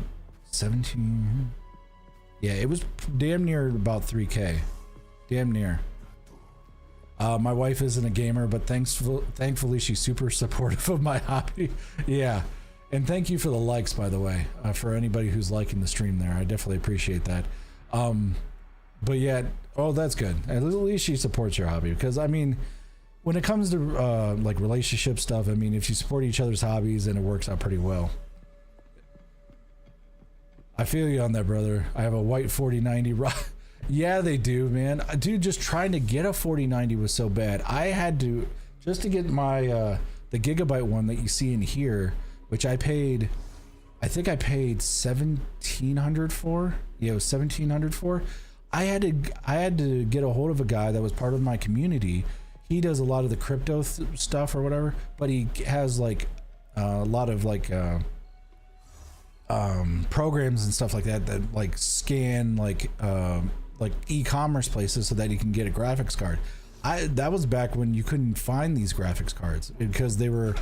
17, yeah, it was damn near about 3K, damn near. My wife isn't a gamer, but thankfully she's super supportive of my hobby. Yeah, and thank you for the likes, by the way, for anybody who's liking the stream there. I definitely appreciate that. But yeah, oh, that's good. At least she supports your hobby, because I mean, when it comes to like relationship stuff, I mean, if you support each other's hobbies, then it works out pretty well. I feel you on that, brother. I have a white 4090. Yeah, they do, man. Dude, just trying to get a 4090 was so bad. I had to, just to get my the gigabyte one that you see in here, which I paid, I think I paid 1,700 for. Yeah, it was 1,700 for. I had to get a hold of a guy that was part of my community. He does a lot of the crypto stuff or whatever, but he has like a lot of like programs and stuff like that that like scan like e-commerce places so that you can get a graphics card. That was back when you couldn't find these graphics cards because they were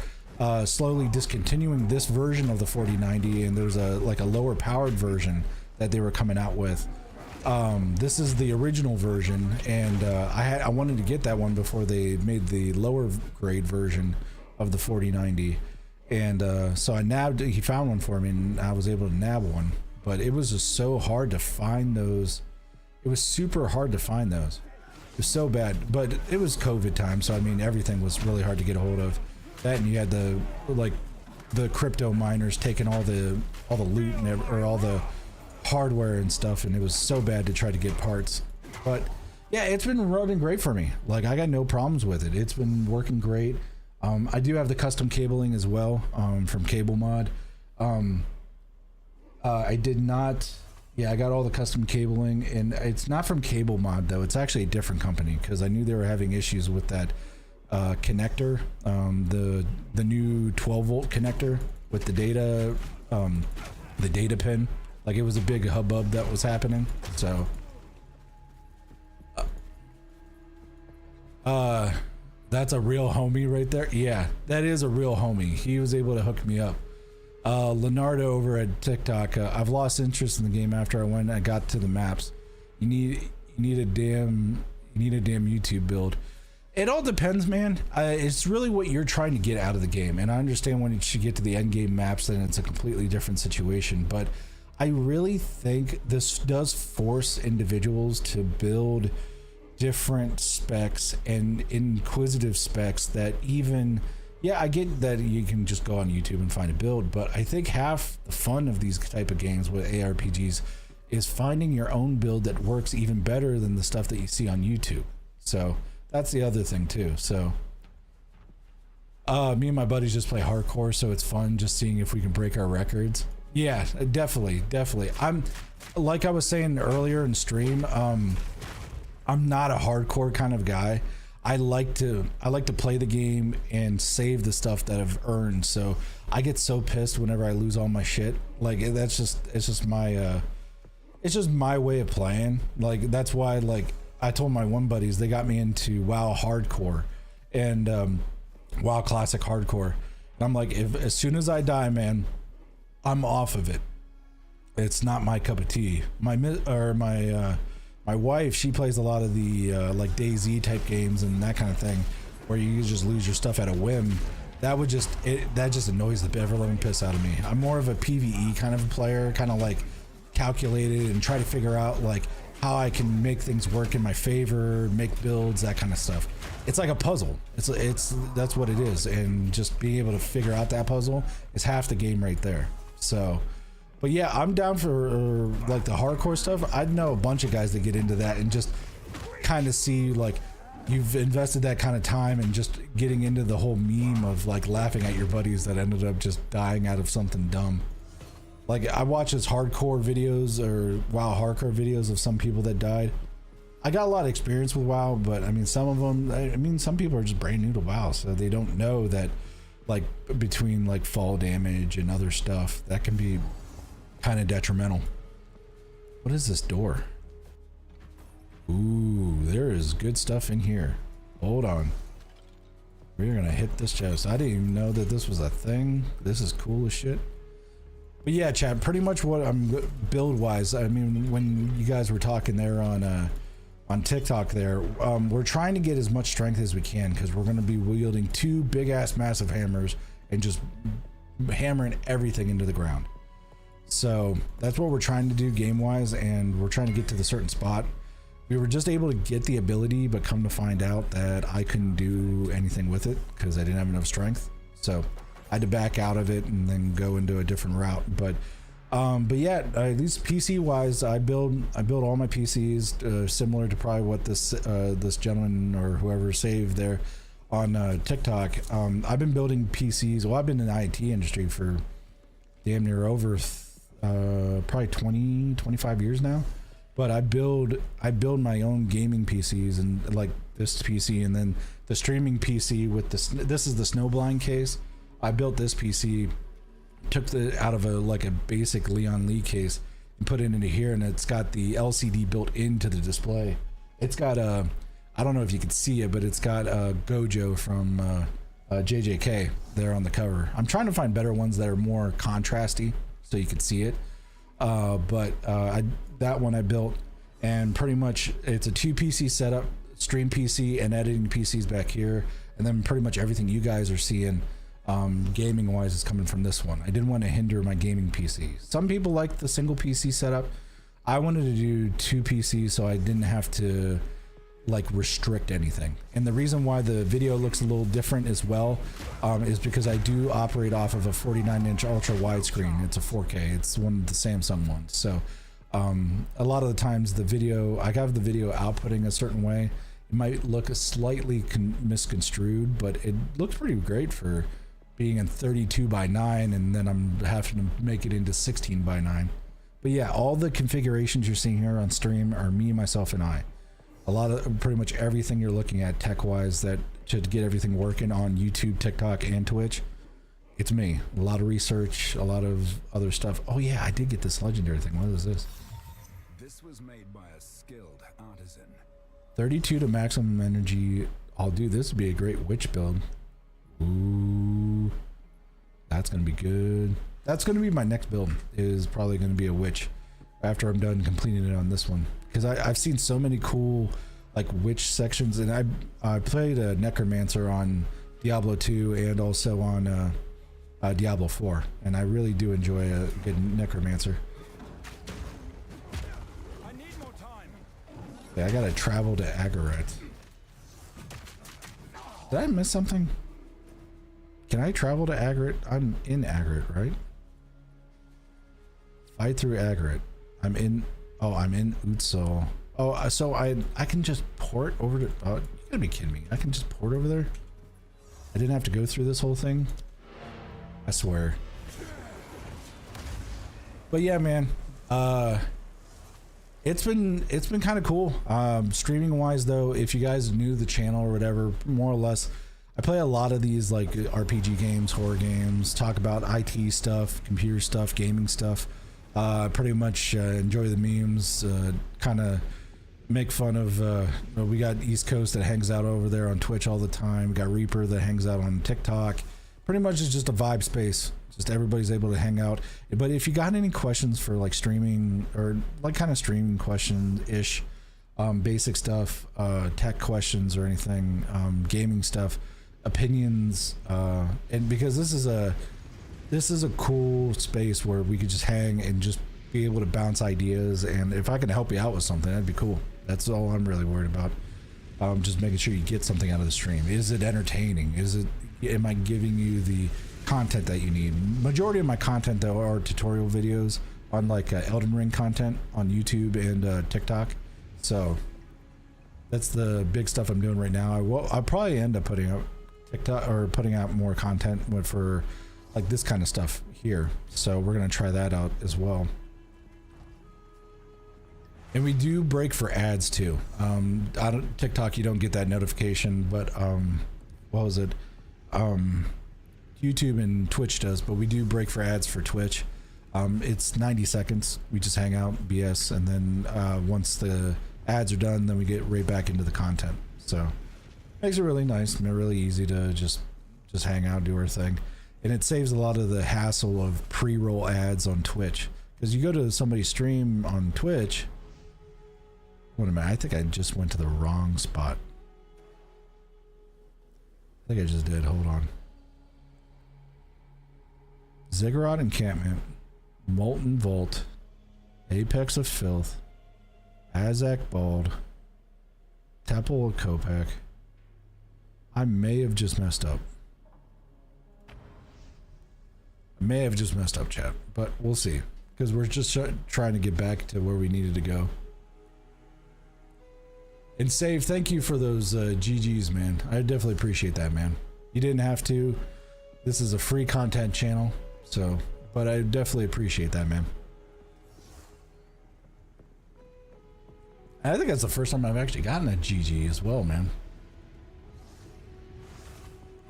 slowly discontinuing this version of the 4090, and there was a lower powered version that they were coming out with. This is the original version, and I wanted to get that one before they made the lower grade version of the 4090. And so he found one for me, and I was able to nab one. But it was just so hard to find those. It was super hard to find those. It was so bad. But it was COVID time, so I mean everything was really hard to get a hold of. That, and you had the crypto miners taking all the loot or all the hardware and stuff, and it was so bad to try to get parts. But yeah, it's been running great for me. Like, I got no problems with it. It's been working great. I do have the custom cabling as well, from Cable Mod. I did not, yeah, I got all the custom cabling, and it's not from Cable Mod though. It's actually a different company, because I knew they were having issues with that connector, the new 12-volt connector with the data pin. Like, it was a big hubbub that was happening. So that's a real homie right there. Yeah, that is a real homie. He was able to hook me up. Leonardo over at TikTok, I've lost interest in the game after I got to the maps. You need a damn YouTube build. It all depends, man. It's really what you're trying to get out of the game, and I understand when you should get to the end game maps, then it's a completely different situation. But I really think this does force individuals to build different specs and inquisitive specs that even, yeah, I get that you can just go on YouTube and find a build, but I think half the fun of these type of games with ARPGs is finding your own build that works even better than the stuff that you see on YouTube. So that's the other thing too. So me and my buddies just play hardcore, so it's fun just seeing if we can break our records. Yeah, definitely. I'm, like I was saying earlier in stream, I'm not a hardcore kind of guy. I like to play the game and save the stuff that I've earned. So I get so pissed whenever I lose all my shit. Like, it's just my way of playing. Like, that's why, like, I told my one buddies, they got me into WoW Hardcore and WoW Classic Hardcore. And I'm like, as soon as I die, man, I'm off of it. It's not my cup of tea. My wife, she plays a lot of the like DayZ type games and that kind of thing, where you just lose your stuff at a whim. That just annoys the ever-living piss out of me. I'm more of a PvE kind of a player, kind of like calculated, and try to figure out like how I can make things work in my favor, make builds, that kind of stuff. It's like a puzzle. That's what it is, and just being able to figure out that puzzle is half the game right there. So, but yeah, I'm down for like the hardcore stuff. I know a bunch of guys that get into that and just kind of see like you've invested that kind of time and just getting into the whole meme of like laughing at your buddies that ended up just dying out of something dumb. Like I watch his hardcore videos or WoW hardcore videos of some people that died. I got a lot of experience with WoW, but I mean, some of them, I mean, some people are just brand new to WoW, so they don't know that, like, between like fall damage and other stuff, that can be kind of detrimental. What is this door? Ooh, there is good stuff in here. Hold on. We're gonna hit this chest. I didn't even know that this was a thing. This is cool as shit. But yeah, chat, pretty much what I'm build-wise, I mean, when you guys were talking there on TikTok there, we're trying to get as much strength as we can because we're going to be wielding 2 big-ass massive hammers and just hammering everything into the ground. So that's what we're trying to do game-wise, and we're trying to get to the certain spot. We were just able to get the ability, but come to find out that I couldn't do anything with it because I didn't have enough strength. So I had to back out of it and then go into a different route. But yeah, at least PC wise, I build all my PCs similar to probably what this this gentleman or whoever saved there on TikTok. I've been building PCs. Well, I've been in the IT industry for damn near over probably 25 years now. But I build my own gaming PCs, and like this PC, and then the streaming PC with this is the Snowblind case. I built this PC, took the out of a basic Leon Lee case and put it into here, and it's got the LCD built into the display. It's got I don't know if you can see it, but it's got Gojo from JJK there on the cover. I'm trying to find better ones that are more contrasty so you can see it. That one I built, and pretty much it's a 2 PC setup, stream PC and editing PCs back here, and then pretty much everything you guys are seeing gaming wise is coming from this one. I didn't want to hinder my gaming PC. Some people like the single PC setup. I wanted to do 2 PCs so I didn't have to like restrict anything. And the reason why the video looks a little different as well is because I do operate off of a 49-inch ultra widescreen. It's a 4K. It's one of the Samsung ones. So a lot of the times the video, I have the video outputting a certain way. It might look slightly misconstrued, but it looks pretty great for being in 32:9, and then I'm having to make it into 16:9. But yeah, all the configurations you're seeing here on stream are me, myself, and I. A lot of pretty much everything you're looking at tech-wise that should get everything working on YouTube, TikTok, and Twitch, it's me. A lot of research, a lot of other stuff. Oh yeah, I did get this legendary thing. What is this? This was made by a skilled artisan. 32 to maximum energy. I'll do this. Would be a great witch build. Ooh, that's gonna be good. That's gonna be my next build. Is probably gonna be a witch after I'm done completing it on this one, because I've seen so many cool like witch sections, and I played a necromancer on Diablo 2 and also on Diablo 4, and I really do enjoy a good necromancer. I need more time. Yeah, I gotta travel to Agaret. Did I miss something? Can I travel to Agaret? I'm in Agaret, right? Fight through Agaret. I'm in Utsul. Oh, so I can just port over to, oh, you gotta be kidding me. I can just port over there? I didn't have to go through this whole thing? I swear. But yeah, man, it's been kind of cool. Streaming wise though, if you guys knew the channel or whatever, more or less, I play a lot of these like RPG games, horror games, talk about IT stuff, computer stuff, gaming stuff. Pretty much enjoy the memes, kind of make fun of, we got East Coast that hangs out over there on Twitch all the time. We got Reaper that hangs out on TikTok. Pretty much it's just a vibe space. Just everybody's able to hang out. But if you got any questions for like streaming or like kind of streaming question-ish, basic stuff, tech questions or anything, gaming stuff, opinions, and because this is a cool space where we could just hang and just be able to bounce ideas, and if I can help you out with something, that'd be cool. That's all I'm really worried about. Just making sure you get something out of the stream. Is it entertaining? Am I giving you the content that you need. Majority of my content though are tutorial videos on like Elden Ring content on YouTube and TikTok. So that's the big stuff I'm doing right now. I'll probably end up putting out TikTok or putting out more content for like this kind of stuff here. So we're gonna try that out as well. And we do break for ads too. TikTok, you don't get that notification, but what was it? YouTube and Twitch does, but we do break for ads for Twitch. It's 90 seconds. We just hang out, BS, and then once the ads are done, then we get right back into the content. So makes it really nice and really easy to just hang out, do our thing. And it saves a lot of the hassle of pre-roll ads on Twitch. Because you go to somebody's stream on Twitch. Wait a minute, I think I just went to the wrong spot. I think I just did, hold on. Ziggurat Encampment, Molten Vault, Apex of Filth, Azak Bald, Temple of Kopak. I may have just messed up. I may have just messed up, chat, but we'll see. Because we're just trying to get back to where we needed to go. And Save, thank you for those GGs, man. I definitely appreciate that, man. You didn't have to. This is a free content channel, so, but I definitely appreciate that, man. I think that's the first time I've actually gotten a GG as well, man.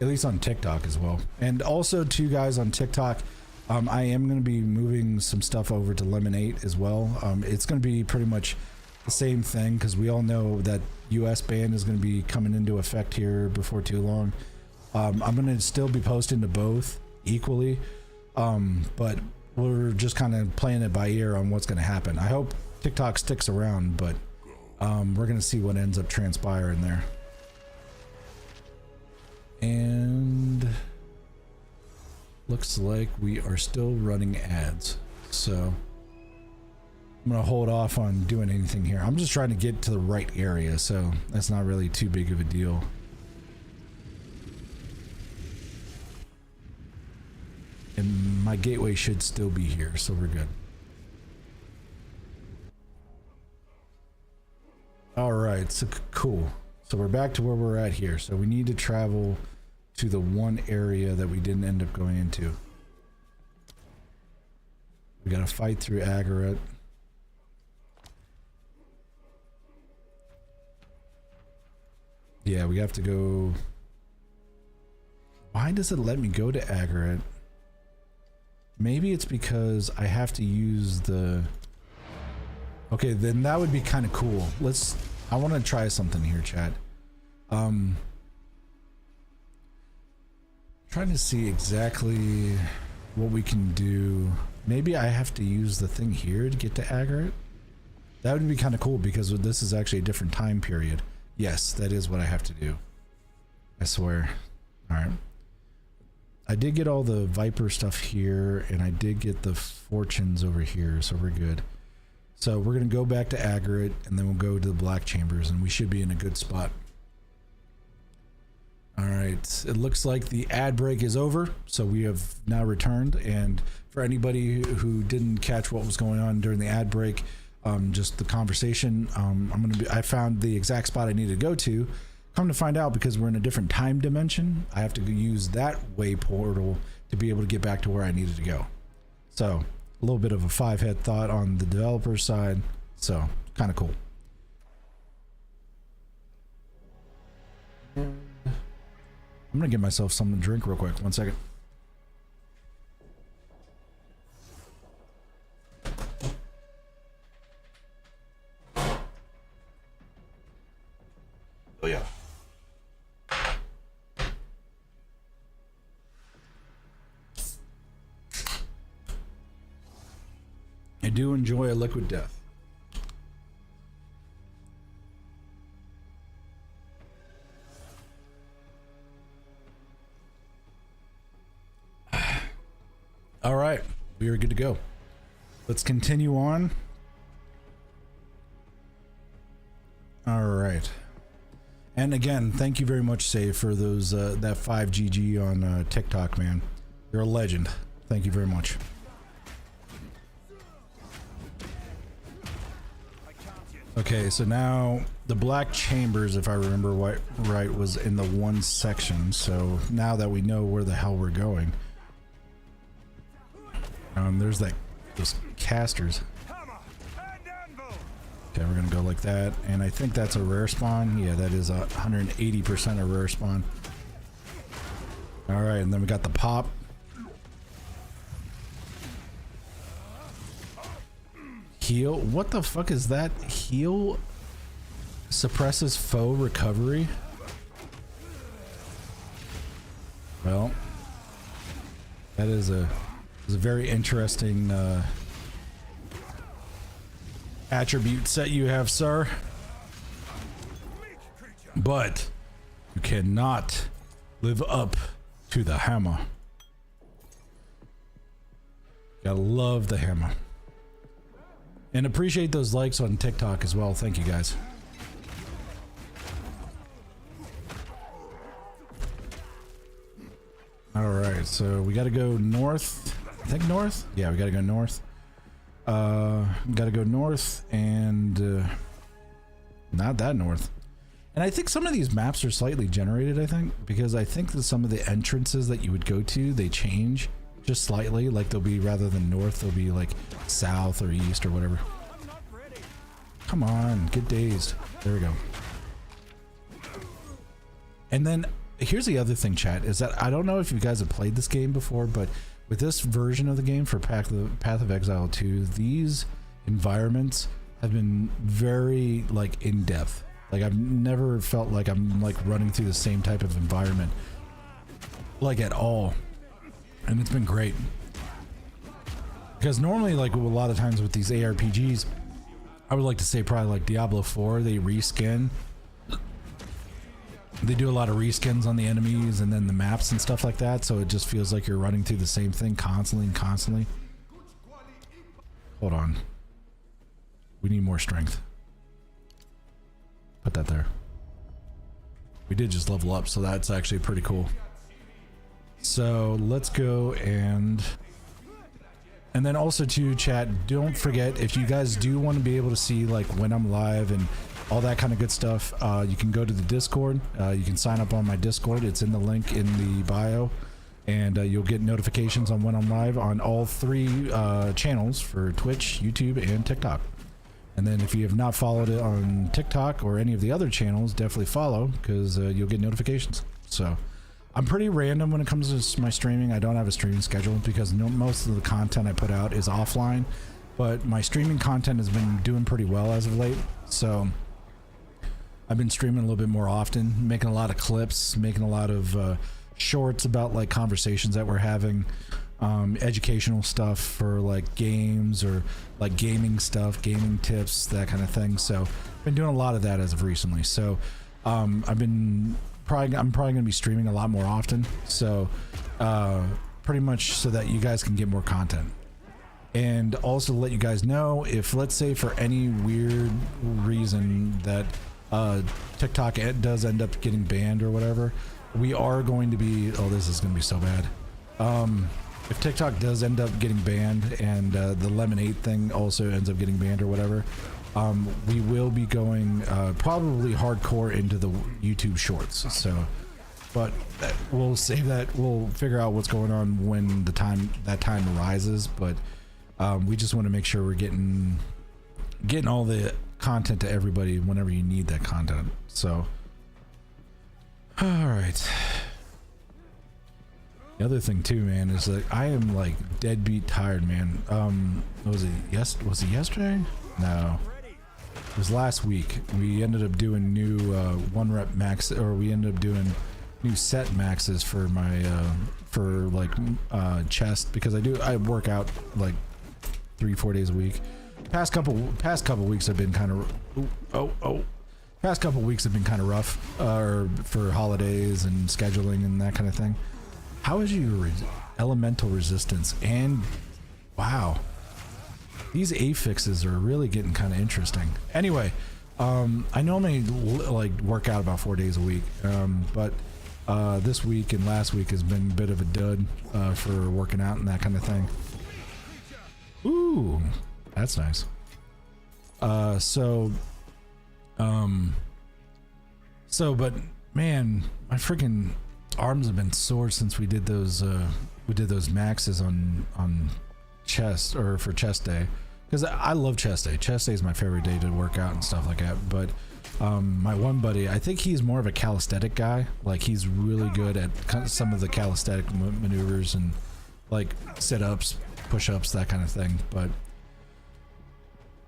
At least on TikTok as well. And also, too, guys, on TikTok, I am going to be moving some stuff over to Lemon 8 as well. It's going to be pretty much the same thing because we all know that US ban is going to be coming into effect here before too long. I'm going to still be posting to both equally, but we're just kind of playing it by ear on what's going to happen. I hope TikTok sticks around, but we're going to see what ends up transpiring there. And looks like we are still running ads, so I'm gonna hold off on doing anything here. I'm just trying to get to the right area, so that's not really too big of a deal. And my gateway should still be here, so we're good. All right, so cool. So we're back to where we're at here. So we need to travel to the one area that we didn't end up going into. We gotta fight through Agaret. Yeah, we have to go. Why does it let me go to Agaret? Maybe it's because I have to use the... Okay, then that would be kind of cool. I want to try something here, chat. Trying to see exactly what we can do. Maybe I have to use the thing here to get to Agaret. That would be kind of cool because this is actually a different time period. Yes, that is what I have to do. I swear. All right. I did get all the Viper stuff here, and I did get the fortunes over here, so we're good. So we're going to go back to Agaret, and then we'll go to the Black Chambers, and we should be in a good spot. All right. It looks like the ad break is over, so we have now returned. And for anybody who didn't catch what was going on during the ad break, just the conversation, I found the exact spot I needed to go to. Come to find out, because we're in a different time dimension, I have to use that way portal to be able to get back to where I needed to go. So a little bit of a five-head thought on the developer side. So kind of cool. I'm gonna get myself something to drink real quick. 1 second. Oh yeah. I do enjoy a liquid death. All right, we are good to go. Let's continue on. All right. And again, thank you very much, Save, for those that 5 GG on TikTok, man. You're a legend. Thank you very much. Okay, so now the black chambers, if I remember right, was in the one section. So now that we know where the hell we're going, there's those casters. Okay, we're gonna go like that, and I think that's a rare spawn. Yeah, that is 180% a rare spawn. All right, and then we got the pop. Heal? What the fuck is that? Heal suppresses foe recovery? Well, that is a very interesting attribute set you have, sir. But you cannot live up to the hammer. Gotta love the hammer. And appreciate those likes on TikTok as well. Thank you guys. All right, so we got to go north. I think north. Yeah, we got to go north. Got to go north and not that north. And I think some of these maps are slightly generated. I think because I think that some of the entrances that you would go to, they change just slightly. Like they'll be, rather than north, they'll be like south or east or whatever. Come on, get dazed. There we go. And then here's the other thing, chat, is that I don't know if you guys have played this game before, but with this version of the game for Path of Exile 2, these environments have been very like in depth. Like I've never felt like I'm like running through the same type of environment like at all. And it's been great. Because normally, like a lot of times with these ARPGs, I would like to say probably like Diablo 4, they reskin. They do a lot of reskins on the enemies and then the maps and stuff like that, so it just feels like you're running through the same thing constantly and constantly. Hold on. We need more strength. Put that there. We did just level up, so that's actually pretty cool. So let's go and then also to chat, don't forget, if you guys do want to be able to see like when I'm live and all that kind of good stuff, you can go to the Discord. You can sign up on my Discord. It's in the link in the bio, and you'll get notifications on when I'm live on all three channels for Twitch, YouTube, and TikTok. And then if you have not followed it on TikTok or any of the other channels, definitely follow, because you'll get notifications. So I'm pretty random when it comes to my streaming. I don't have a streaming schedule because most of the content I put out is offline, but my streaming content has been doing pretty well as of late. So I've been streaming a little bit more often, making a lot of clips, making a lot of shorts about like conversations that we're having, educational stuff for like games or like gaming stuff, gaming tips, that kind of thing. So been doing a lot of that as of recently. So I'm probably going to be streaming a lot more often. So pretty much so that you guys can get more content. And also to let you guys know, if let's say for any weird reason that TikTok does end up getting banned or whatever, we are going to be, oh, this is going to be so bad. If TikTok does end up getting banned and the Lemonade thing also ends up getting banned or whatever, we will be going probably hardcore into the YouTube shorts. So, but we'll save that. We'll figure out what's going on when that time arises. But we just want to make sure we're getting all the content to everybody whenever you need that content. So, all right. The other thing too, man, is that I am like deadbeat tired, man. Was it yesterday? No, it was last week. We ended up doing new one rep max, or we ended up doing new set maxes for my for like chest, because I work out like 3-4 days a week. Past couple weeks have been kind of past couple weeks have been kind of rough for holidays and scheduling and that kind of thing. How is your elemental resistance? And wow, these affixes are really getting kind of interesting. Anyway, I normally like work out about 4 days a week, but This week and last week has been a bit of a dud for working out and that kind of thing. Ooh, that's nice. But man, my freaking arms have been sore since we did those maxes on chest, or for chest day, because I love chest day. Chest day is my favorite day to work out and stuff like that. But my one buddy, I think he's more of a calisthenic guy. Like, he's really good at some of the calisthenic maneuvers and like sit-ups, push-ups, that kind of thing. But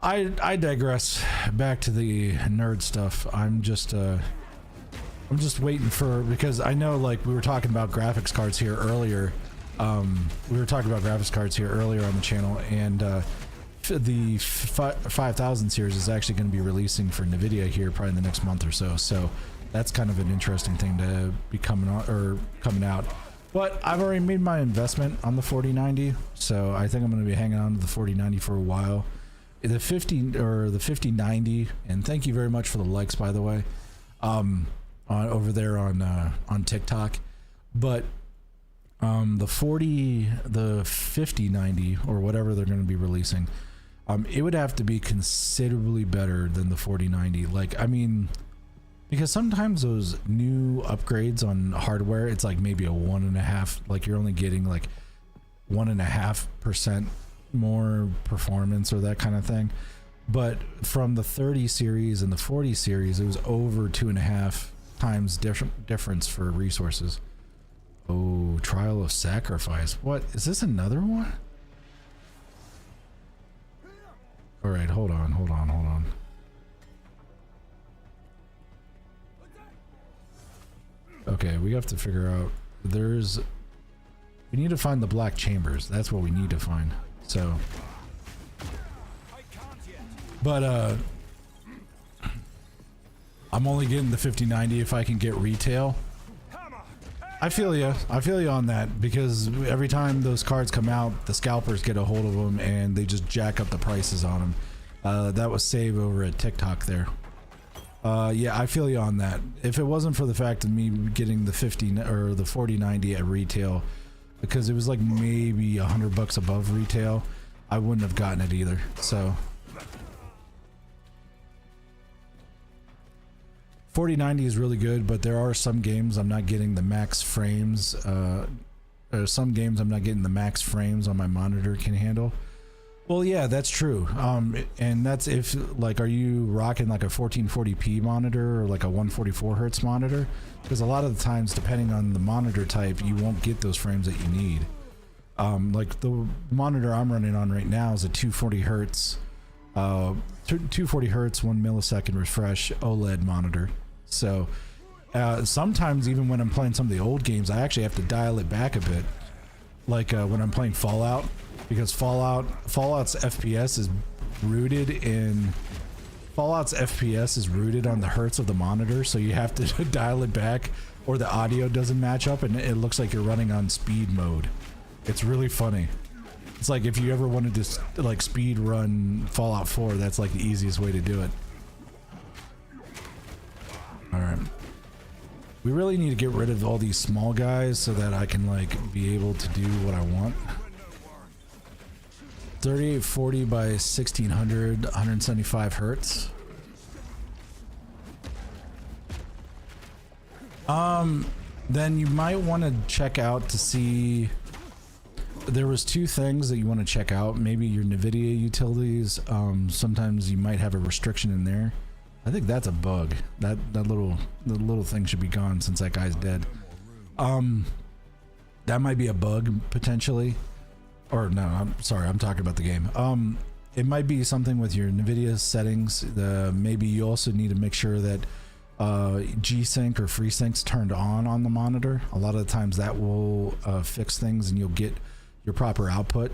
I digress. Back to the nerd stuff. I'm just waiting for, because I know, like, we were talking about graphics cards here earlier. We were talking about graphics cards here earlier on the channel, and the 5000 series is actually going to be releasing for NVIDIA here probably in the next month or so. So that's kind of an interesting thing to be coming out. But I've already made my investment on the 4090, so I think I'm going to be hanging on to the 4090 for a while. The 5090, and thank you very much for the likes, by the way, over there on TikTok. But the 5090 or whatever they're going to be releasing, it would have to be considerably better than the 4090. Like, I mean, because sometimes those new upgrades on hardware, it's like maybe a 1.5, like you're only getting like 1.5% more performance or that kind of thing. But from the 30 series and the 40 series, it was over 2.5 times difference for resources. Oh, Trial of Sacrifice. What is this, another one? All right, hold on. Okay, we have to figure out, we need to find the black chambers. That's what we need to find. So, but I'm only getting the 5090 if I can get retail. I feel you on that, because every time those cards come out, the scalpers get a hold of them and they just jack up the prices on them. That was Save over at TikTok there. Yeah, I feel you on that. If it wasn't for the fact of me getting the 4090 at retail, because it was like maybe $100 above retail, I wouldn't have gotten it either. So 4090 is really good, but there are some games I'm not getting the max frames. Some games I'm not getting the max frames on my monitor can handle. Well, yeah, that's true. And that's if, like, are you rocking like a 1440p monitor or like a 144 hertz monitor? Because a lot of the times, depending on the monitor type, you won't get those frames that you need. Like the monitor I'm running on right now is a 240 hertz, 240 hertz, 1 millisecond refresh OLED monitor. So sometimes even when I'm playing some of the old games, I actually have to dial it back a bit. Like when I'm playing Fallout, because Fallout's FPS is rooted on the hertz of the monitor, so you have to dial it back or the audio doesn't match up and it looks like you're running on speed mode. It's really funny. It's like if you ever wanted to like speed run Fallout 4, that's like the easiest way to do it. Alright. We really need to get rid of all these small guys so that I can like be able to do what I want. 3840 by 1600, 175 hertz. Then you might want to check out to see, there was two things that you want to check out. Maybe your NVIDIA utilities. Sometimes you might have a restriction in there. I think that's a bug. The little thing should be gone since that guy's dead. That might be a bug potentially. Or no, I'm sorry, I'm talking about the game. It might be something with your NVIDIA settings. Maybe you also need to make sure that G-Sync or FreeSync's turned on the monitor. A lot of the times that will fix things and you'll get your proper output.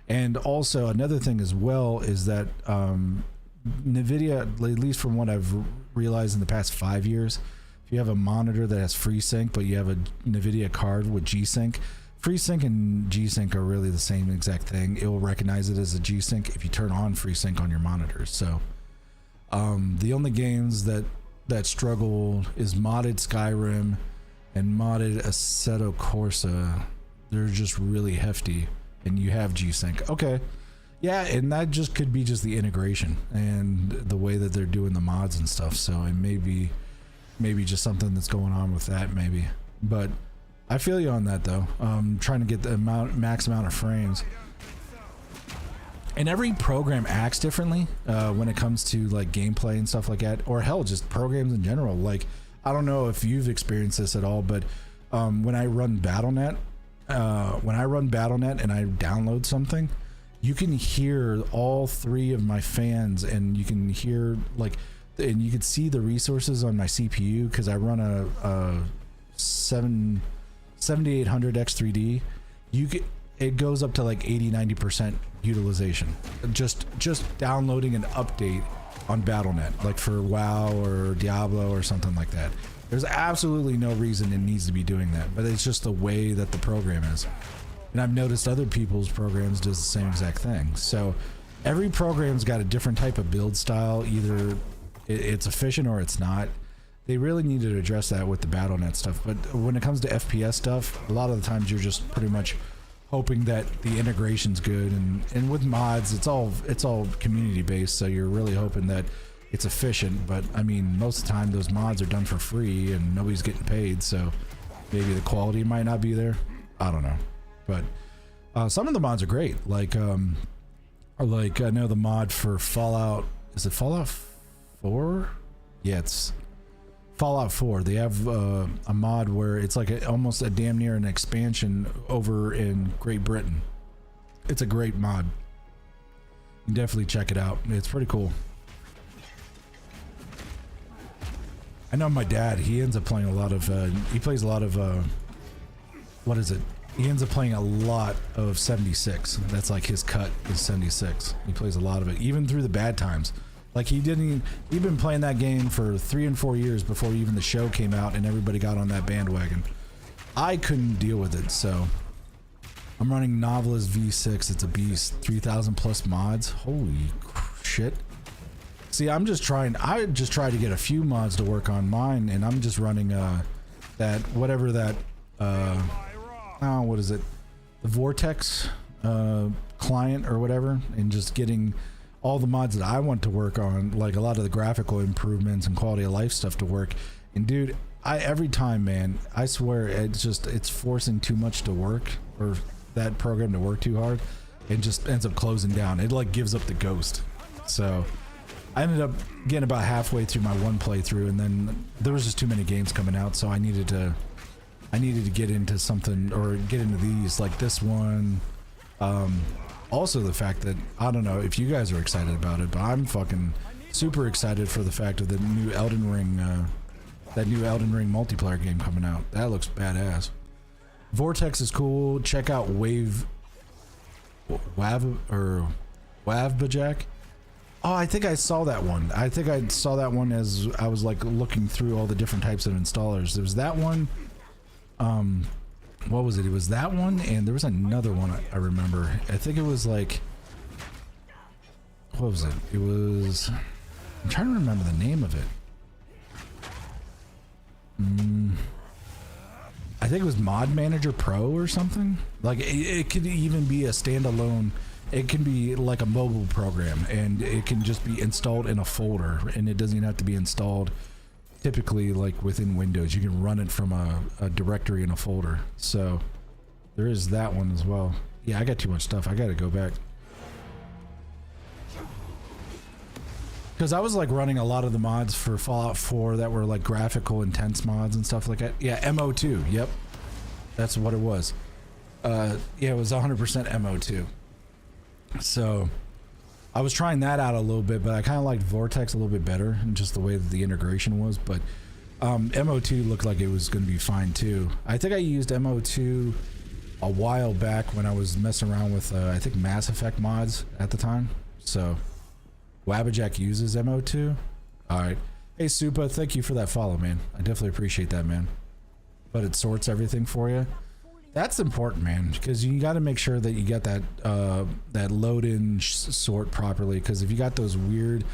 And also another thing as well is that NVIDIA, at least from what I've realized in the past 5 years, if you have a monitor that has FreeSync but you have a NVIDIA card with G-Sync, FreeSync and G-Sync are really the same exact thing. It will recognize it as a G-Sync if you turn on FreeSync on your monitors. So the only games that struggle is modded Skyrim, and modded Assetto Corsa. They're just really hefty, and you have G-Sync. Okay. Yeah, and that just could be just the integration and the way that they're doing the mods and stuff. So it may be just something that's going on with that, maybe. But I feel you on that, though. Trying to get the max amount of frames. And every program acts differently when it comes to like gameplay and stuff like that, or hell, just programs in general. Like, I don't know if you've experienced this at all, but when I run Battle.net, and I download something, you can hear all three of my fans, and you can hear like, and you can see the resources on my CPU because I run a 7800 X3D. It goes up to like 80-90% utilization. Just downloading an update on Battle.net, like for WoW or Diablo or something like that. There's absolutely no reason it needs to be doing that, but it's just the way that the program is. And I've noticed other people's programs does the same exact thing. So every program's got a different type of build style. Either it's efficient or it's not. They really need to address that with the Battle.net stuff. But when it comes to FPS stuff, a lot of the times you're just pretty much hoping that the integration's good, and with mods, it's all community based, so you're really hoping that it's efficient. But I mean, most of the time those mods are done for free and nobody's getting paid, so maybe the quality might not be there. I don't know, but some of the mods are great. Like I know the mod for Fallout, is it Fallout 4? Yeah, it's Fallout 4. They have a mod where it's like almost a damn near an expansion over in Great Britain. It's a great mod. You can definitely check it out. It's pretty cool. I know my dad, he ends up playing a lot of, he plays a lot of, what is it? He ends up playing a lot of 76. That's like his cut is 76. He plays a lot of it, even through the bad times. Like he'd been playing that game for 3 and 4 years before even the show came out and everybody got on that bandwagon. I couldn't deal with it, so I'm running Novelist V6. It's a beast. 3,000 plus mods. Holy shit. See, I just tried to get a few mods to work on mine, and I'm just running that whatever that what is it? The Vortex client or whatever, and just getting all the mods that I want to work on, like a lot of the graphical improvements and quality of life stuff to work. And dude, every time, man, I swear it's forcing too much to work, or that program to work too hard, and just ends up closing down. It like gives up the ghost. So I ended up getting about halfway through my one playthrough, and then there was just too many games coming out, so I needed to get into something, or get into these like this one. Also the fact that, I don't know if you guys are excited about it, but I'm fucking super excited for the fact of the new Elden Ring, that new Elden Ring multiplayer game coming out. That looks badass. Vortex is cool. Check out WolvzBaneZX. Oh, I think I saw that one. I think I saw that one as I was like looking through all the different types of installers. There was that one. What was it? It was that one, and there was another one I remember. I think it was like, what was it? It was, I'm trying to remember the name of it. I think it was Mod Manager Pro or something. Like it could even be a standalone. It can be like a mobile program, and it can just be installed in a folder, and it doesn't even have to be installed typically like within Windows. You can run it from a directory in a folder. So there is that one as well. Yeah, I got too much stuff. I gotta go back, because I was like running a lot of the mods for Fallout 4 that were like graphical intense mods and stuff like that. Yeah, MO2. Yep, that's what it was. Yeah, it was 100% MO2. So I was trying that out a little bit, but I kind of liked Vortex a little bit better, and just the way that the integration was. But MO2 looked like it was going to be fine too. I think I used MO2 a while back when I was messing around with I think Mass Effect mods at the time. So WolvzBaneZX uses MO2. All right. Hey Supa, thank you for that follow, man. I definitely appreciate that, man. But it sorts everything for you. That's important, man, because you got to make sure that you get that that load-in sort properly. Because if you got those weird,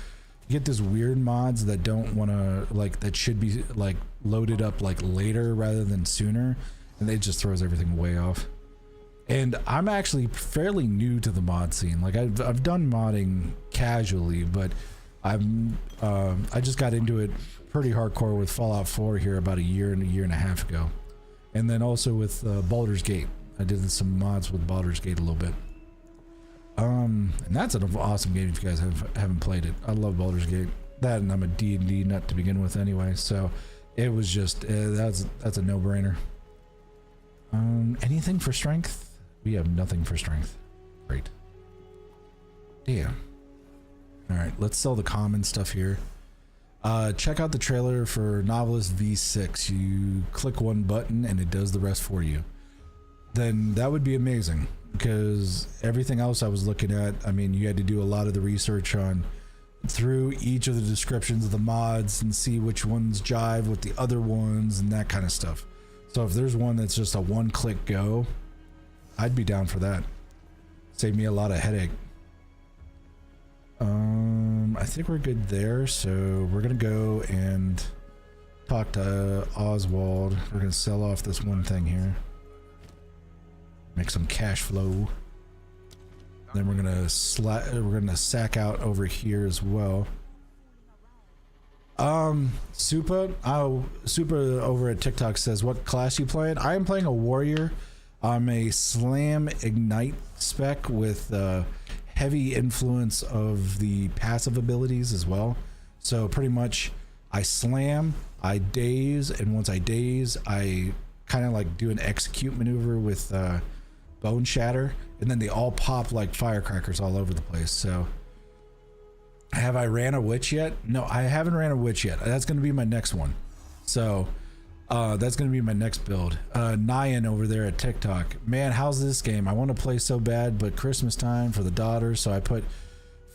you get those weird mods that don't want to, like, that should be like loaded up like later rather than sooner, and it just throws everything way off. And I'm actually fairly new to the mod scene. Like I've done modding casually, but I just got into it pretty hardcore with Fallout 4 here about a year and a half ago, and then also with Baldur's Gate. I did some mods with Baldur's Gate a little bit. And that's an awesome game if you guys haven't played it. I love Baldur's Gate. That, and I'm a D&D nut to begin with anyway, so it was just that's a no-brainer. Anything for strength? We have nothing for strength. Great. Damn. All right, let's sell the common stuff here. Check out the trailer for Novelist V6. You click one button and it does the rest for you. Then that would be amazing, because everything else I was looking at, I mean, you had to do a lot of the research on through each of the descriptions of the mods and see which ones jive with the other ones and that kind of stuff. So if there's one that's just a one-click go, I'd be down for that. Save me a lot of headache. I think we're good there, so we're gonna go and talk to Oswald. We're gonna sell off this one thing here, make some cash flow. Then we're gonna sack out over here as well. Supa over at TikTok says, what class you playing? I am playing a warrior. I'm a slam ignite spec with heavy influence of the passive abilities as well. So pretty much I slam, I daze, and once I daze, I kind of like do an execute maneuver with bone shatter, and then they all pop like firecrackers all over the place. So have I ran a witch yet? No, I haven't ran a witch yet. That's going to be my next one. So that's going to be my next build. Nyan over there at TikTok, man, how's this game? I want to play so bad, but Christmas time for the daughter, so I put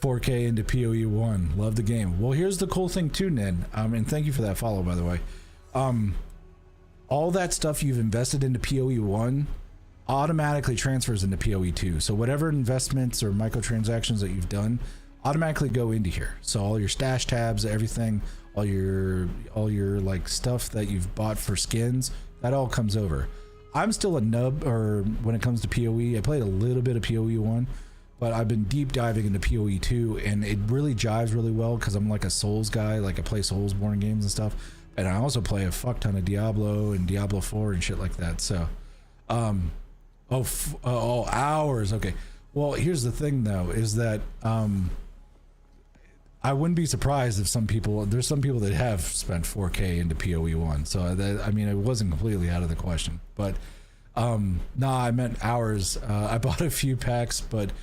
4K into PoE 1. Love the game. Well, here's the cool thing too, Ned, and thank you for that follow, by the way. All that stuff you've invested into PoE 1 automatically transfers into PoE 2. So whatever investments or microtransactions that you've done automatically go into here. So all your stash tabs, everything, all your like stuff that you've bought for skins, that all comes over. I'm still a nub, or when it comes to PoE, I played a little bit of PoE 1, but I've been deep diving into PoE 2, and it really jives really well because I'm like a Souls guy. Like I play Soulsborne games and stuff, and I also play a fuck ton of Diablo and Diablo 4 and shit like that. So hours. Okay, well, here's the thing though, is that I wouldn't be surprised if there's some people that have spent 4K into PoE 1. So that, I mean, it wasn't completely out of the question, but nah, I meant hours. I bought a few packs, but I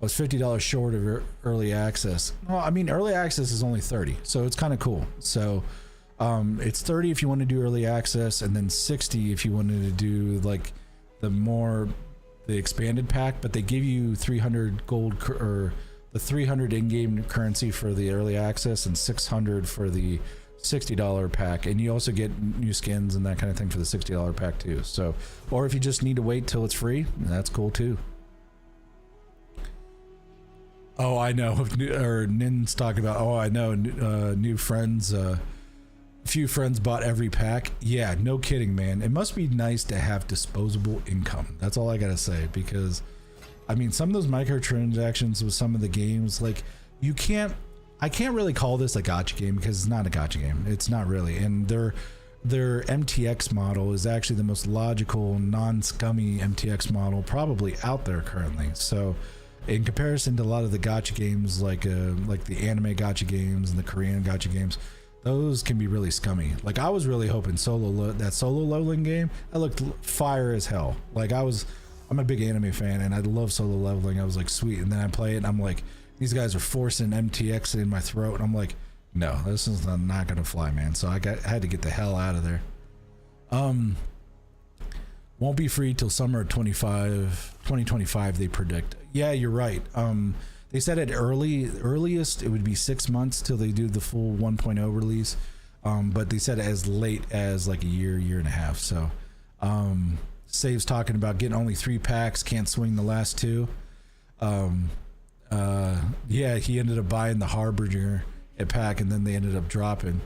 was $50 short of early access. Well, I mean, early access is only 30, so it's kind of cool. So it's 30 if you want to do early access, and then 60 if you wanted to do like the expanded pack, but they give you 300 gold or the 300 in-game currency for the early access and 600 for the $60 pack, and you also get new skins and that kind of thing for the $60 pack too. So, or if you just need to wait till it's free, that's cool too. Oh, I know. Or Nin's talking about, oh, I know, new friends, few friends bought every pack. Yeah, no kidding, man. It must be nice to have disposable income. That's all I gotta say, because I mean, some of those microtransactions with some of the games, like I can't really call this a gacha game because it's not a gacha game. It's not really. And their MTX model is actually the most logical, non-scummy MTX model probably out there currently. So in comparison to a lot of the gacha games, like the anime gacha games and the Korean gacha games, those can be really scummy. Like I was really hoping that solo leveling game, that looked fire as hell. Like I'm a big anime fan and I love solo leveling. I was like, sweet. And then I play it and I'm like, these guys are forcing MTX in my throat. And I'm like, no, this is not gonna fly, man. So I had to get the hell out of there. Won't be free till summer of 2025, they predict. Yeah, you're right. They said at earliest it would be 6 months till they do the full 1.0 release. But they said as late as like a year and a half. So Save's talking about getting only 3 packs, can't swing the last 2. Yeah, he ended up buying the Harbinger pack and then they ended up dropping.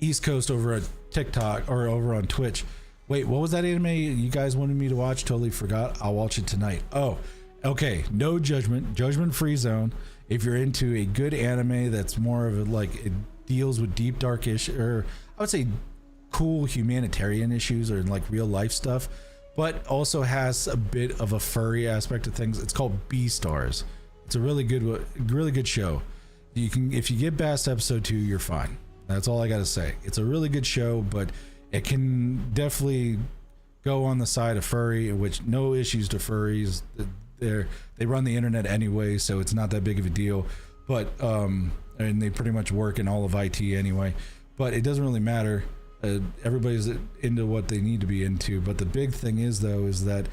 East Coast over at TikTok or over on Twitch. Wait, what was that anime you guys wanted me to watch? Totally forgot. I'll watch it tonight. Oh, okay. No judgment free zone. If you're into a good anime that's more of a, like, it deals with deep dark or I would say cool humanitarian issues or like real life stuff, but also has a bit of a furry aspect of things. It's called Beastars. It's a really good show. You can, if you get past episode 2, you're fine. That's all I gotta say. It's a really good show, but it can definitely go on the side of furry, which no issues to furries. They run the internet anyway, so it's not that big of a deal. But and they pretty much work in all of IT anyway. But it doesn't really matter. Everybody's into what they need to be into. But the big thing is though is that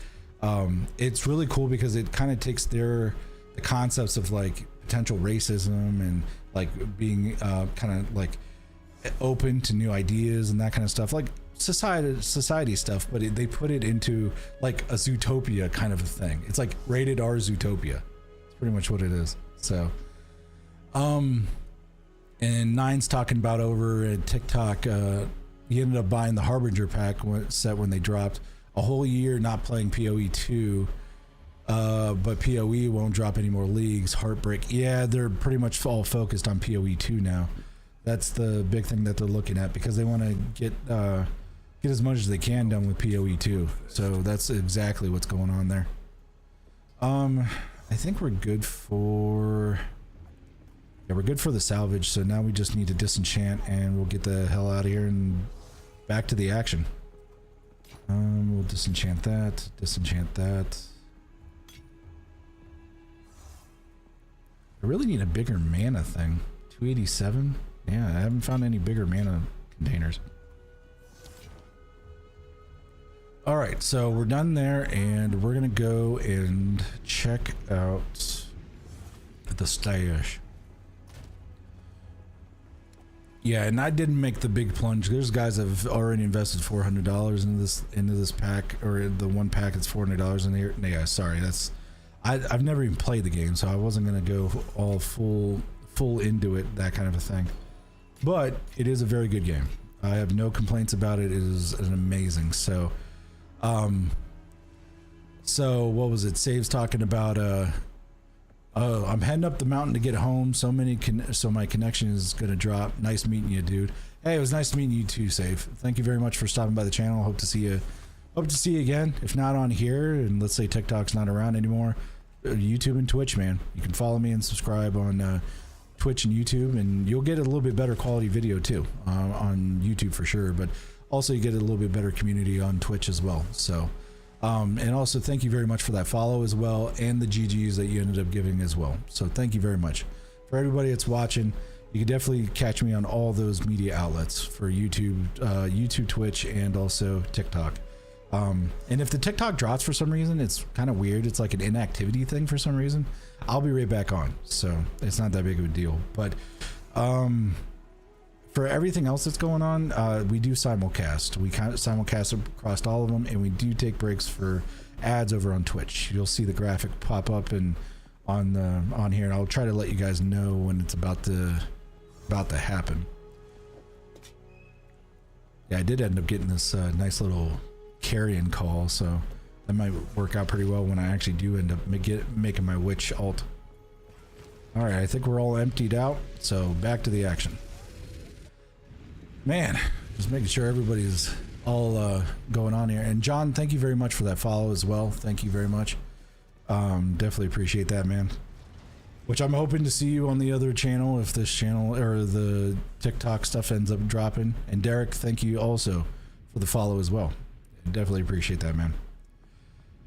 it's really cool because it kind of takes the concepts of like potential racism and like being kind of like open to new ideas and that kind of stuff, like society stuff, but they put it into like a Zootopia kind of a thing. It's like rated R Zootopia. It's pretty much what it is. So and Nine's talking about over at TikTok, he ended up buying the Harbinger pack set when they dropped. A whole year not playing PoE 2, but PoE won't drop any more leagues. Heartbreak. Yeah, they're pretty much all focused on PoE 2 now. That's the big thing that they're looking at because they want to get as much as they can done with PoE 2. So that's exactly what's going on there. I think we're good for the salvage. So now we just need to disenchant and we'll get the hell out of here and back to the action. We'll disenchant that. I really need a bigger mana thing. 287. Yeah, I haven't found any bigger mana containers. All right, so we're done there, and we're gonna go and check out the stash. Yeah, and I didn't make the big plunge. There's guys that have already invested $400 into this pack, or the one pack that's $400 in here. Yeah, sorry, I've never even played the game, so I wasn't gonna go all full into it, that kind of a thing. But it is a very good game. I have no complaints about it. It is an amazing. So what was it? Save's talking about I'm heading up the mountain to get home. So my connection is gonna drop. Nice meeting you, dude. Hey, it was nice meeting you too, Save. Thank you very much for stopping by the channel. Hope to see you again. If not on here, and let's say TikTok's not around anymore, YouTube and Twitch, man. You can follow me and subscribe on Twitch and YouTube, and you'll get a little bit better quality video too on YouTube for sure, but also you get a little bit better community on Twitch as well. So and also thank you very much for that follow as well, and the GGs that you ended up giving as well. So thank you very much for everybody that's watching. You can definitely catch me on all those media outlets for YouTube, Twitch, and also TikTok. And if the TikTok drops for some reason, it's kind of weird. It's like an inactivity thing for some reason. I'll be right back on, so it's not that big of a deal. But for everything else that's going on, we do simulcast. We simulcast across all of them, and we do take breaks for ads over on Twitch. You'll see the graphic pop up and on here, and I'll try to let you guys know when it's about to happen. Yeah, I did end up getting this nice little carrion call, so that might work out pretty well when I actually do end up making my witch alt. All right, I think we're all emptied out, so back to the action. Man, just making sure everybody's all going on here. And John, thank you very much for that follow as well. Thank you very much. Definitely appreciate that, man. Which I'm hoping to see you on the other channel if this channel or the TikTok stuff ends up dropping. And Derek, thank you also for the follow as well. Definitely appreciate that, man.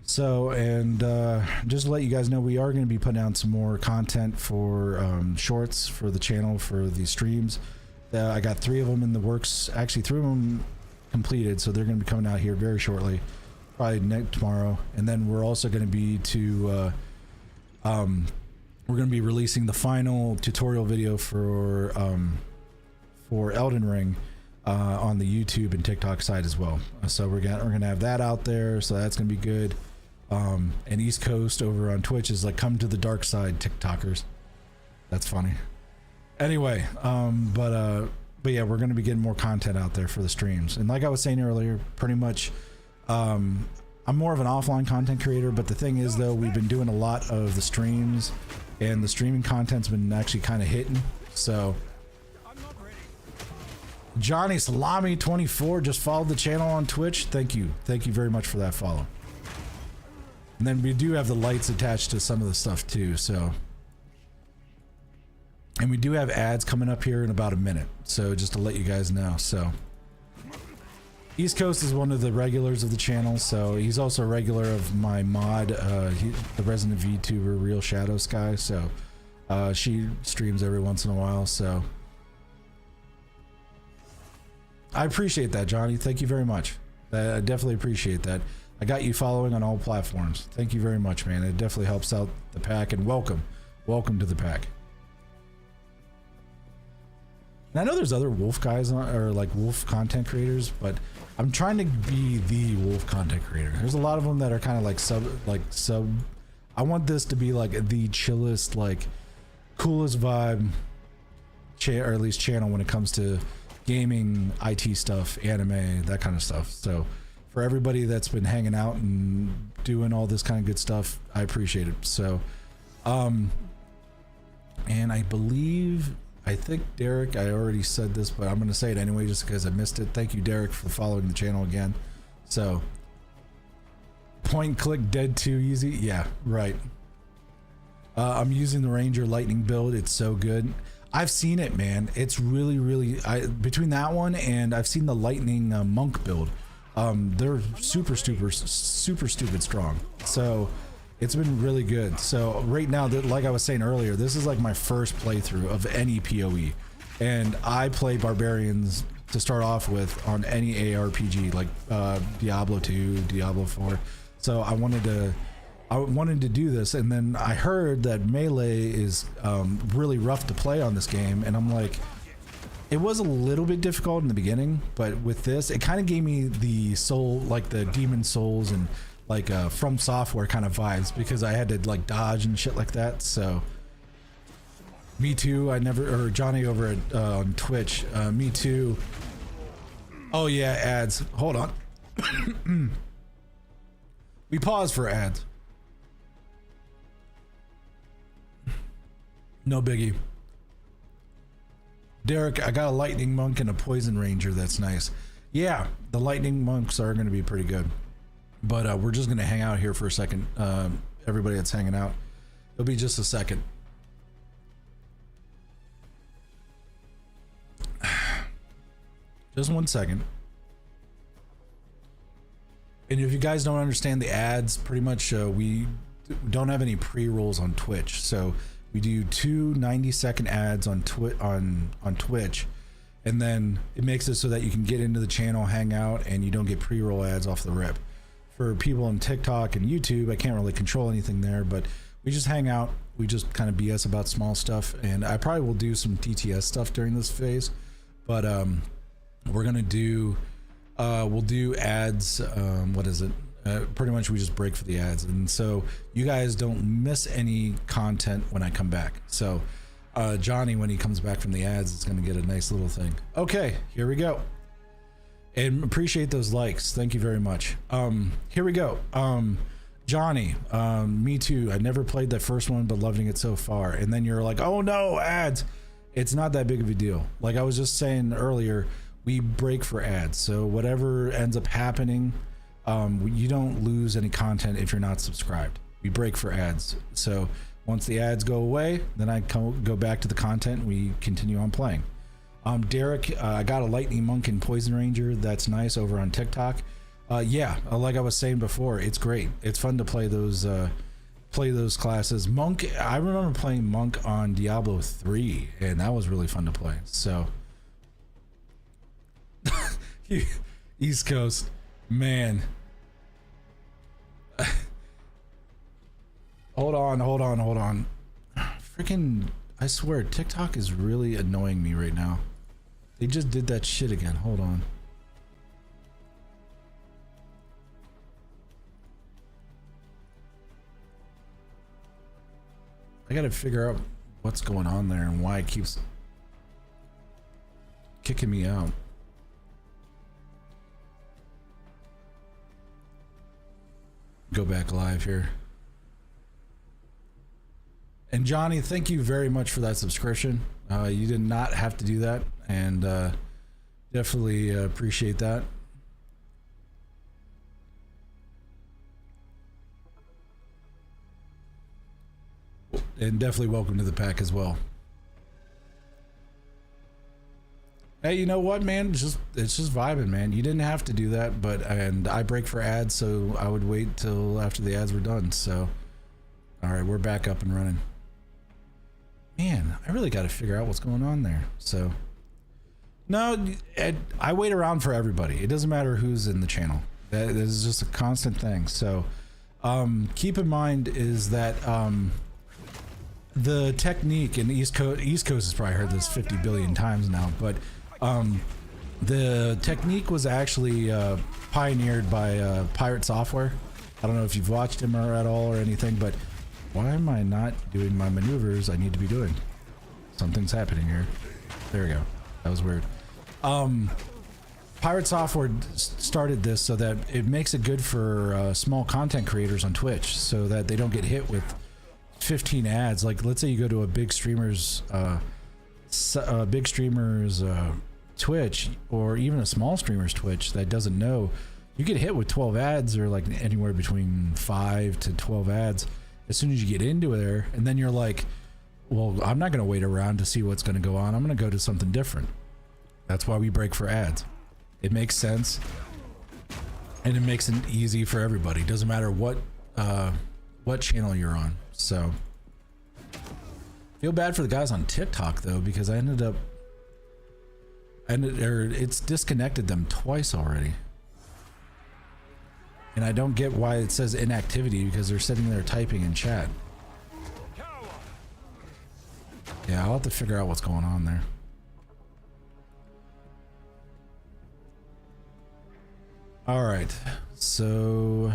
So, and just to let you guys know, we are going to be putting out some more content for shorts for the channel, for the streams. I got 3 of them in the works. Actually, 3 of them completed, so they're going to be coming out here very shortly, probably tomorrow. And then we're also going to be we're going to be releasing the final tutorial video for Elden Ring on the YouTube and TikTok side as well. So we're gonna have that out there, so that's gonna be good. And East Coast over on Twitch is like, come to the dark side, TikTokers. That's funny. Anyway, but but yeah, we're going to be getting more content out there for the streams. And like I was saying earlier, pretty much, I'm more of an offline content creator, but the thing is though, we've been doing a lot of the streams and the streaming content's been actually kind of hitting. So Johnny Salami 24 just followed the channel on Twitch. Thank you very much for that follow. And then we do have the lights attached to some of the stuff too, so. And we do have ads coming up here in about a minute, so just to let you guys know. So East Coast is one of the regulars of the channel, so he's also a regular of my mod, the resident VTuber Real Shadow Sky. So she streams every once in a while, so I appreciate that, Johnny. Thank you very much. I definitely appreciate that. I got you following on all platforms. Thank you very much, man. It definitely helps out the pack, and welcome to the pack. And I know there's other Wolf guys or like Wolf content creators, but I'm trying to be the Wolf content creator. There's a lot of them that are kind of like sub. I want this to be like the chillest, like coolest vibe, or at least channel when it comes to gaming, IT stuff, anime, that kind of stuff. So for everybody that's been hanging out and doing all this kind of good stuff, I appreciate it. So, and I think Derek, I already said this, but I'm going to say it anyway just because I missed it. Thank you, Derek, for following the channel again. So, point and click dead too easy. Yeah, right. I'm using the Ranger Lightning build. It's so good. I've seen it, man. It's really, between that one and I've seen the Lightning Monk build. They're super stupid strong. So it's been really good. So right now, like I was saying earlier, this is like my first playthrough of any PoE, and I play barbarians to start off with on any ARPG like Diablo 2, Diablo 4. So I wanted to do this, and then I heard that melee is really rough to play on this game, and I'm like, it was a little bit difficult in the beginning, but with this, it kind of gave me the soul, like the Demon Souls and like From Software kind of vibes, because I had to like dodge and shit like that. So me too. Or Johnny over at on Twitch. Me too. Oh yeah, ads. Hold on. We pause for ads. No biggie. Derek, I got a Lightning Monk and a Poison Ranger. That's nice. Yeah, the Lightning Monks are going to be pretty good. But we're just going to hang out here for a second. Everybody that's hanging out. It'll be just a second. Just 1 second. And if you guys don't understand the ads, pretty much we don't have any pre-rolls on Twitch. So we do 2 90-second ads on Twitch, and then it makes it so that you can get into the channel, hang out, and you don't get pre-roll ads off the rip. For people on TikTok and YouTube, I can't really control anything there, but we just hang out. We just kind of BS about small stuff, and I probably will do some TTS stuff during this phase, but we're gonna do we'll do ads. What is it? Pretty much we just break for the ads, and so you guys don't miss any content when I come back. So Johnny, when he comes back from the ads, is going to get a nice little thing. Okay, here we go. And appreciate those likes. Thank you very much. Here we go. Johnny, me too. I never played that first one, but loving it so far. And then you're like, oh no, ads. It's not that big of a deal. Like I was just saying earlier, we break for ads. So whatever ends up happening, you don't lose any content if you're not subscribed. We break for ads. So once the ads go away, then I go back to the content and we continue on playing. Derek, I got a Lightning Monk and Poison Ranger. That's nice over on TikTok. Yeah, like I was saying before, it's great. It's fun to play those classes. Monk, I remember playing Monk on Diablo 3, and that was really fun to play. So East Coast, man. Hold on. Freaking, I swear, TikTok is really annoying me right now. They just did that shit again. Hold on. I gotta figure out what's going on there and why it keeps kicking me out. Go back live here. And Johnny, thank you very much for that subscription. You did not have to do that, and definitely appreciate that. And definitely welcome to the pack as well. Hey, you know what, man? It's just vibing, man. You didn't have to do that, and I break for ads, so I would wait till after the ads were done. So, all right, we're back up and running. Man, I really got to figure out what's going on there. So, no, I wait around for everybody. It doesn't matter who's in the channel. That is just a constant thing. So, keep in mind is that the technique in the East Coast has probably heard this 50 billion times now, but the technique was actually pioneered by Pirate Software. I don't know if you've watched him or at all or anything, but why am I not doing my maneuvers I need to be doing? Something's happening here. There we go. That was weird. Pirate Software started this so that it makes it good for small content creators on Twitch, so that they don't get hit with 15 ads. Like, let's say you go to a big streamer's Twitch, or even a small streamer's Twitch that doesn't know, you get hit with 12 ads, or like anywhere between 5 to 12 ads as soon as you get into there, and then you're like, well, I'm not going to wait around to see what's going to go on. I'm going to go to something different. That's why we break for ads. It makes sense, and it makes it easy for everybody. Doesn't matter what channel you're on. So, feel bad for the guys on TikTok though, because it's disconnected them twice already. And I don't get why it says inactivity, because they're sitting there typing in chat. Yeah, I'll have to figure out what's going on there. All right, so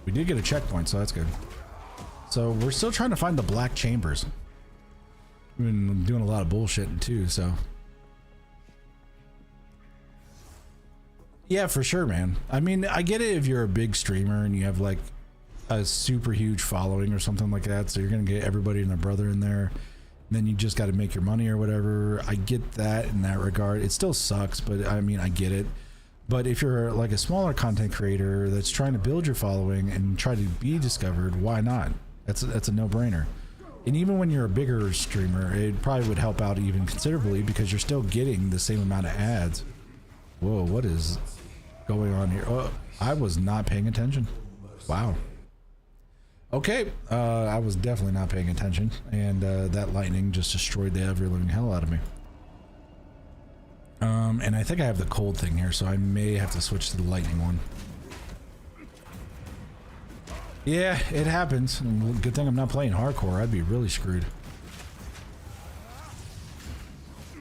we did get a checkpoint, so that's good. So we're still trying to find the black chambers. We've been doing a lot of bullshit too, so. Yeah, for sure, man. I mean, I get it if you're a big streamer and you have like a super huge following or something like that, so you're gonna get everybody and their brother in there, and then you just got to make your money or whatever. I get that in that regard. It still sucks, but I mean, I get it. But if you're like a smaller content creator that's trying to build your following and try to be discovered, why not? That's a no-brainer. And even when you're a bigger streamer, it probably would help out even considerably, because you're still getting the same amount of ads. Whoa, what is going on here? Oh, I was not paying attention. Wow. Okay, I was definitely not paying attention, and that lightning just destroyed the ever-living hell out of me. And I think I have the cold thing here, so I may have to switch to the lightning one. Yeah, it happens. Good thing I'm not playing hardcore. I'd be really screwed.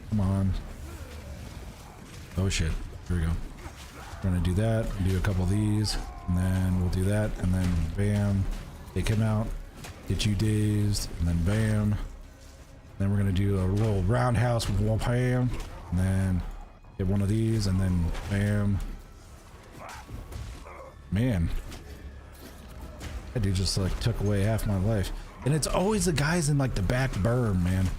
Come on. Oh shit. Here we go. We're gonna do that. Do a couple of these, and then we'll do that, and then bam. Take him out. Get you dazed, and then bam. Then we're gonna do a little roundhouse with one bam, and then hit one of these, and then bam. Man. That dude just like took away half my life. And it's always the guys in like the back berm, man.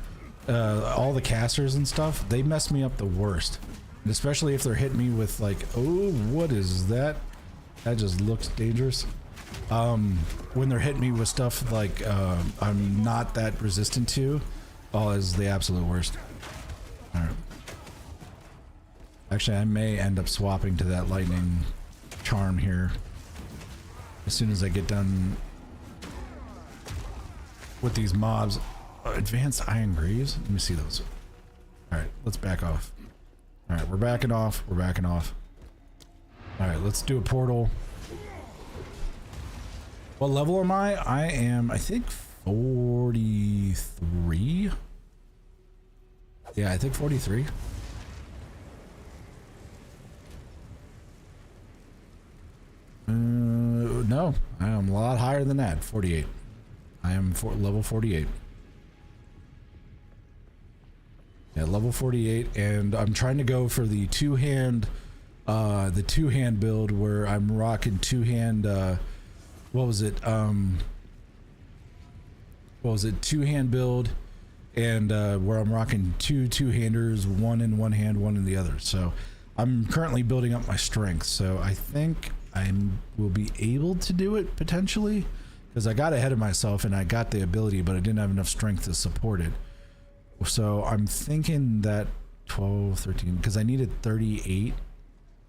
All the casters and stuff, they mess me up the worst. And especially if they're hitting me with like, oh, what is that? That just looks dangerous. When they're hitting me with stuff like I'm not that resistant to, oh, is the absolute worst. All right. Actually, I may end up swapping to that lightning charm here as soon as I get done with these mobs. Advanced iron greaves. Let me see those. All right, let's back off. All right, we're backing off. We're backing off. All right, let's do a portal. What level am I? I am, I think, 43. Yeah, I think 43. No, I am a lot higher than that. 48. I am level 48. at level 48, and I'm trying to go for the two-hand build where I'm rocking two-hand, two-hand build, and where I'm rocking two-handers, one in one hand, one in the other. So I'm currently building up my strength, so I think I will be able to do it potentially, because I got ahead of myself and I got the ability, but I didn't have enough strength to support it. So I'm thinking that 12, 13, because I needed 38,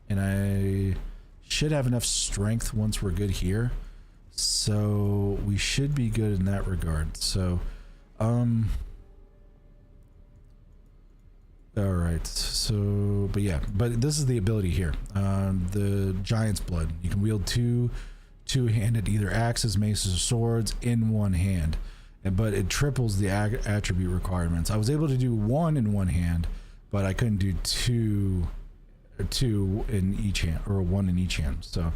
and I should have enough strength once we're good here. So we should be good in that regard. So, all right. So, but yeah, but this is the ability here. The Giant's Blood. You can wield two-handed either axes, maces, or swords in one hand. But it triples the attribute requirements. I was able to do one in one hand, but I couldn't do two in each hand, or one in each hand. So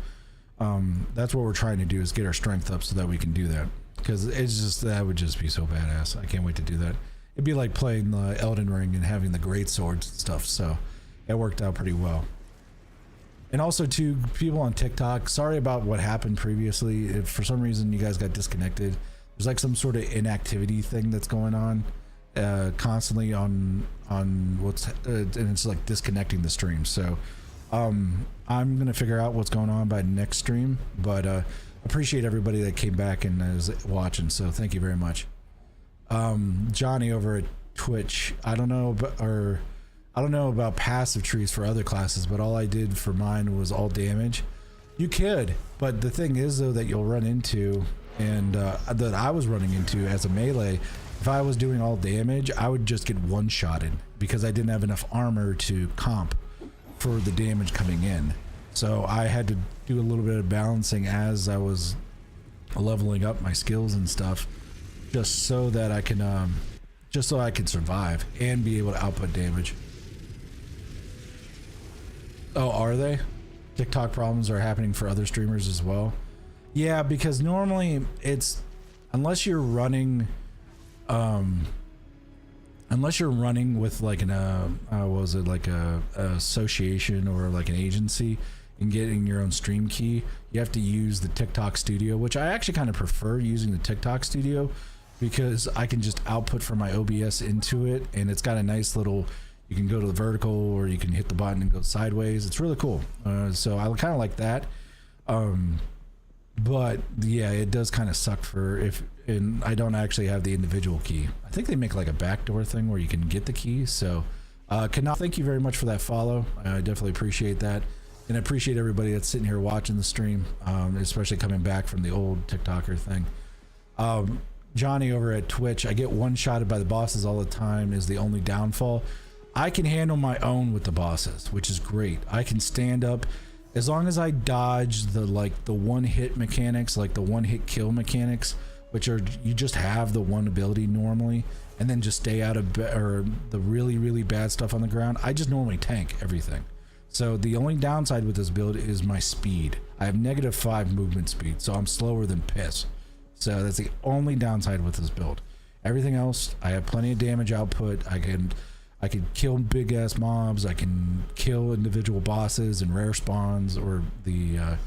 that's what we're trying to do, is get our strength up so that we can do that, because it's just, that would just be so badass. I can't wait to do that. It'd be like playing Elden Ring and having the great swords and stuff. So it worked out pretty well. And also, to people on TikTok, sorry about what happened previously. If for some reason you guys got disconnected, there's like some sort of inactivity thing that's going on constantly on what's and it's like disconnecting the stream. So I'm gonna figure out what's going on by next stream, but appreciate everybody that came back and is watching, so thank you very much. Johnny over at Twitch, I don't know about passive trees for other classes, but all I did for mine was all damage. You could, but the thing is though that you'll run into, and that I was running into as a melee, if I was doing all damage, I would just get one-shotted because I didn't have enough armor to comp for the damage coming in. So I had to do a little bit of balancing as I was leveling up my skills and stuff, just so that I can survive and be able to output damage. Oh, are they? TikTok problems are happening for other streamers as well. Yeah, because normally it's, unless you're running with like an like a association or like an agency and getting your own stream key, you have to use the TikTok Studio, which I actually kind of prefer using the TikTok Studio, because I can just output from my OBS into it, and it's got a nice little, you can go to the vertical or you can hit the button and go sideways. It's really cool. So I kind of like that. But yeah, it does kind of suck and I don't actually have the individual key. I think they make like a backdoor thing where you can get the key. So Kanal, thank you very much for that follow. I definitely appreciate that, and I appreciate everybody that's sitting here watching the stream, especially coming back from the old TikToker thing. Johnny over at Twitch, I get one-shotted by the bosses all the time is the only downfall. I can handle my own with the bosses, which is great. I can stand up as long as I dodge the one-hit mechanics, like the one-hit kill mechanics, which are, you just have the one ability normally and then just stay out of or the really bad stuff on the ground. I just normally tank everything. So the only downside with this build is my speed. I have -5 movement speed, so I'm slower than piss. So that's the only downside with this build. Everything else, I have plenty of damage output. I can kill big ass mobs. I can kill individual bosses and rare spawns, or the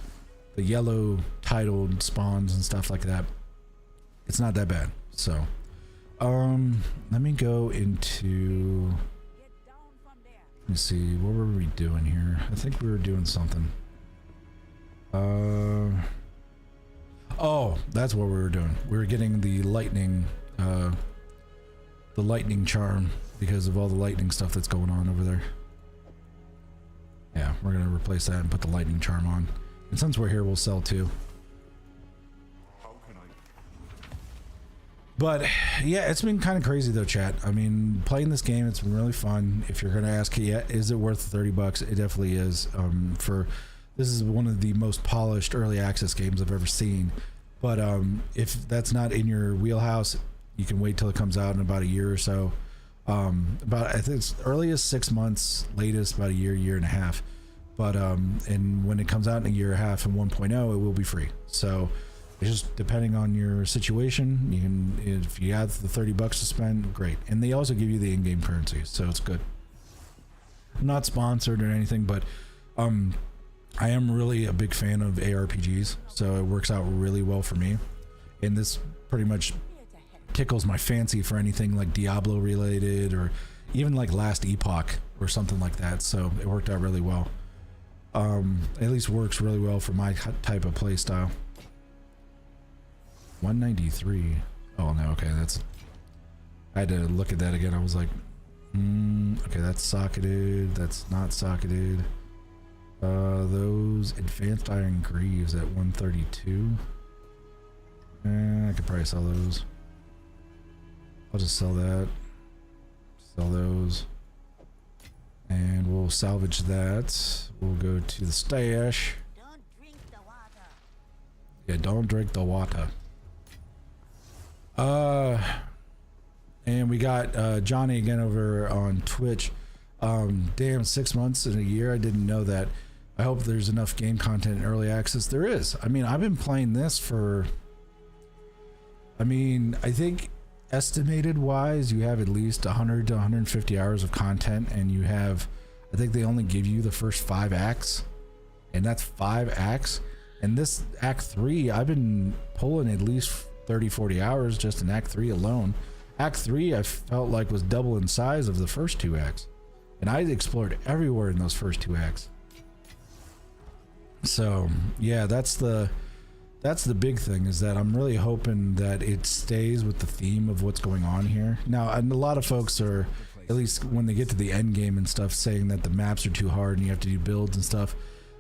yellow titled spawns and stuff like that. It's not that bad. So let me go into, let me see, what were we doing here? I think we were doing something. Oh, that's what we were doing. We were getting the lightning charm because of all the lightning stuff that's going on over there. Yeah, we're gonna replace that and put the lightning charm on. And since we're here, we'll sell too. But yeah, it's been kind of crazy though, chat. I mean, playing this game, it's been really fun. If you're gonna ask, yeah, is it worth the $30? It definitely is. This is one of the most polished early access games I've ever seen. But if that's not in your wheelhouse, you can wait till it comes out in about a year or so. About, I think it's earliest 6 months, latest about a year and a half. But and when it comes out in a year and a half in 1.0, it will be free. So It's just depending on your situation. You can, if you have the $30 to spend, great. And they also give you the in-game currency, so it's good. I'm not sponsored or anything, but I am really a big fan of ARPGs, so it works out really well for me. And this pretty much tickles my fancy for anything like Diablo related, or even like Last Epoch or something like that. So it worked out really well. At least works really well for my type of play style. 193. Oh no, okay, that's, I had to look at that again. I was like, okay, that's socketed, that's not socketed. Those advanced iron greaves at 132. I could probably sell those. I'll just sell that, sell those, and we'll salvage that. We'll go to the stash. Don't drink the water. Yeah, don't drink the water. And we got Johnny again over on Twitch. Damn, 6 months in a year, I didn't know that. I hope there's enough game content in early access. There is. I mean, I've been playing this for, I mean, I think estimated wise, you have at least 100 to 150 hours of content, and you have, I think they only give you the first 5 acts, and that's 5 acts. And this Act 3, I've been pulling at least 30-40 hours just in Act 3 alone. Act 3 I felt like was double in size of the first 2 acts, and I explored everywhere in those first 2 acts. So yeah, that's the big thing, is that I'm really hoping that it stays with the theme of what's going on here. Now, and a lot of folks are, at least when they get to the end game and stuff, saying that the maps are too hard and you have to do builds and stuff.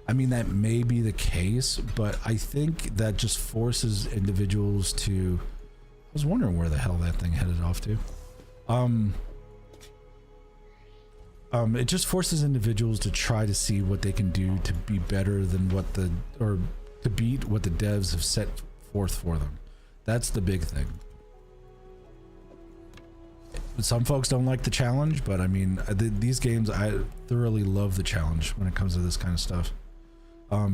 I mean, that may be the case, but I think that just forces individuals to, I was wondering where the hell that thing headed off to. It just forces individuals to try to see what they can do to be better than what the, or to beat what the devs have set forth for them. That's the big thing. Some folks don't like the challenge, but I mean, these games, I thoroughly love the challenge when it comes to this kind of stuff.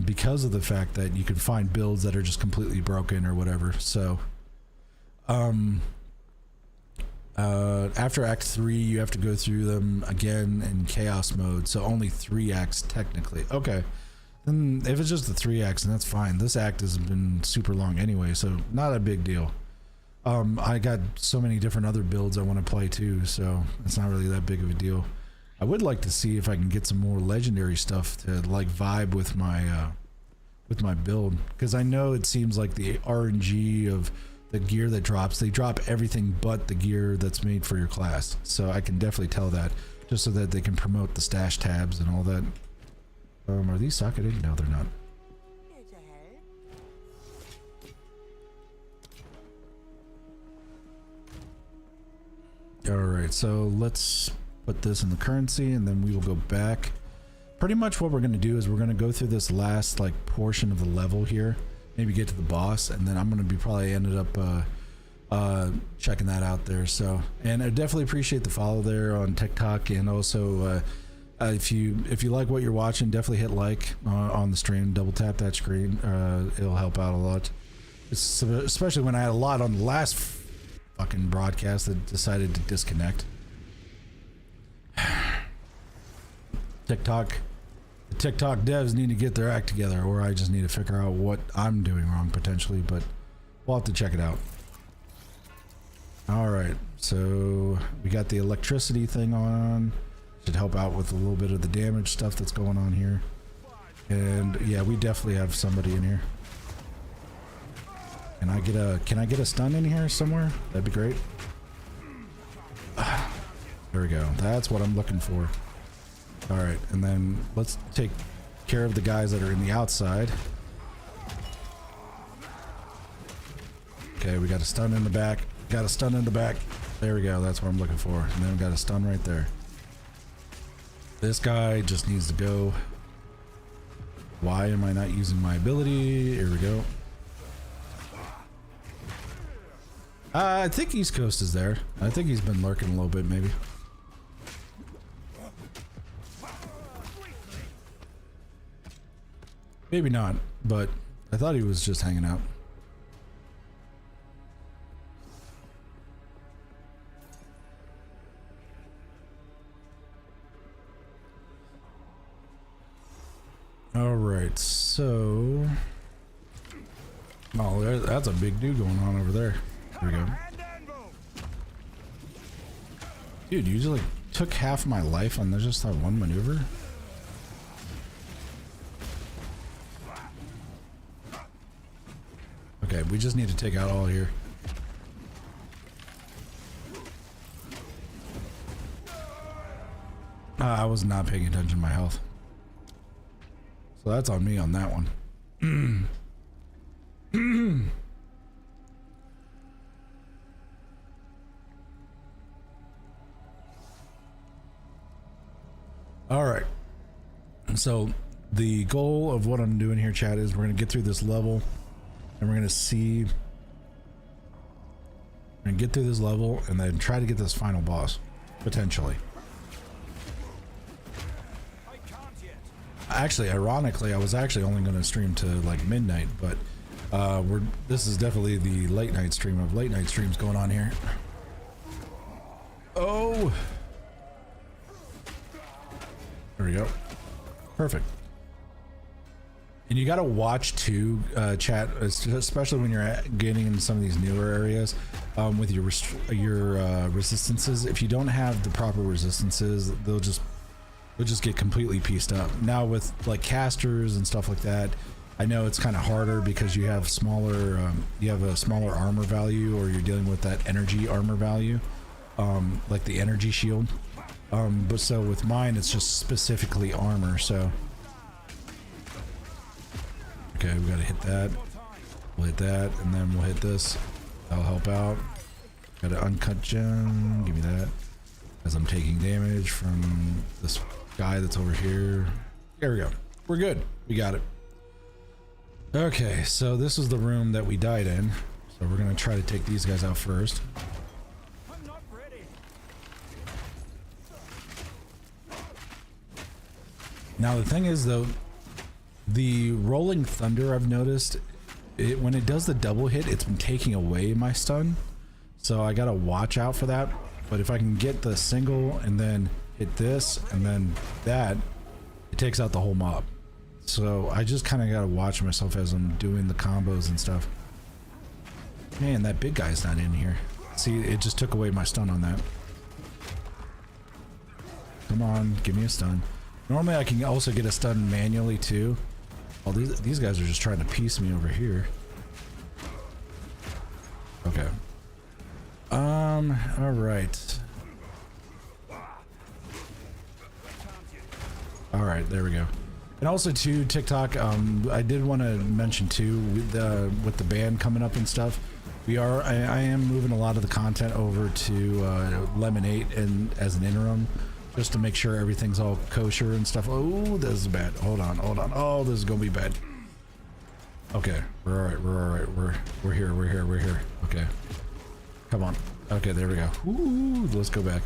Because of the fact that you can find builds that are just completely broken or whatever. So, after Act 3, you have to go through them again in chaos mode. So only 3 acts technically. Okay. Then if it's just the 3 acts, then that's fine. This act has been super long anyway, so not a big deal. I got so many different other builds I want to play too, so it's not really that big of a deal. I would like to see if I can get some more legendary stuff to like vibe with my build, because I know it seems like the RNG of the gear that drops, they drop everything but the gear that's made for your class. So I can definitely tell that, just so that they can promote the stash tabs and all that. Are these socketed? No, they're not. Here to help. Alright, so let's put this in the currency, and then we will go back. Pretty much what we're going to do is we're going to go through this last like portion of the level here, maybe get to the boss, and then I'm going to be probably ended up checking that out there. So, and I definitely appreciate the follow there on TikTok, and also if you like what you're watching, definitely hit like on the stream, double tap that screen. It'll help out a lot, especially when I had a lot on the last fucking broadcast that decided to disconnect. The TikTok devs need to get their act together, or I just need to figure out what I'm doing wrong potentially, but we'll have to check it out. Alright, so we got the electricity thing on. Should help out with a little bit of the damage stuff that's going on here. And yeah, we definitely have somebody in here. Can I get a stun in here somewhere? That'd be great. There we go. That's what I'm looking for. Alright, and then let's take care of the guys that are in the outside. Okay, we got a stun in the back. Got a stun in the back. There we go. That's what I'm looking for. And then we got a stun right there. This guy just needs to go. Why am I not using my ability? Here we go. I think East Coast is there. I think he's been lurking a little bit, maybe. Maybe not, but I thought he was just hanging out. right, so that's a big dude going on over there. There we go. Dude, you just like took half my life on just that one maneuver. Okay, we just need to take out all here. I was not paying attention to my health. So that's on me on that one. All right. So the goal of what I'm doing here, chat, is we're going to get through this level and we're going to see. We're going to get through this level and then try to get this final boss, potentially. Actually, ironically, I was actually only going to stream to like midnight, but this is definitely the late night stream of late night streams going on here. Oh, there we go. Perfect. And you got to watch too, chat, especially when you're getting in some of these newer areas with your resistances. If you don't have the proper resistances, they'll just get completely pieced up. Now with like casters and stuff like that, I know it's kind of harder because you have smaller, a smaller armor value, or you're dealing with that energy armor value, like the energy shield. But so with mine, it's just specifically armor. So, okay, we gotta hit that. We'll hit that, and then we'll hit this. That'll help out. Got an uncut gem. Give me that. As I'm taking damage from this guy that's over here. There we go. We're good. We got it. Okay, so this is the room that we died in. So we're gonna try to take these guys out first. I'm not ready. Now the thing is though, the rolling thunder, I've noticed when it does the double hit, it's been taking away my stun. So I gotta watch out for that. But if I can get the single and then hit this and then that, it takes out the whole mob. So I just kind of got to watch myself as I'm doing the combos and stuff. Man, that big guy's not in here. See, it just took away my stun on that. Come on, give me a stun. Normally I can also get a stun manually too. Oh, these guys are just trying to piece me over here. Okay. All right. All right, there we go. And also too, TikTok, I did want to mention too, with the ban coming up and stuff, I am moving a lot of the content over to Lemon 8 and as an interim, just to make sure everything's all kosher and stuff. Oh, this is bad. Hold on. Oh, this is gonna be bad. Okay, we're all right. We're here. Okay, come on. Okay, there we go. Ooh, let's go back.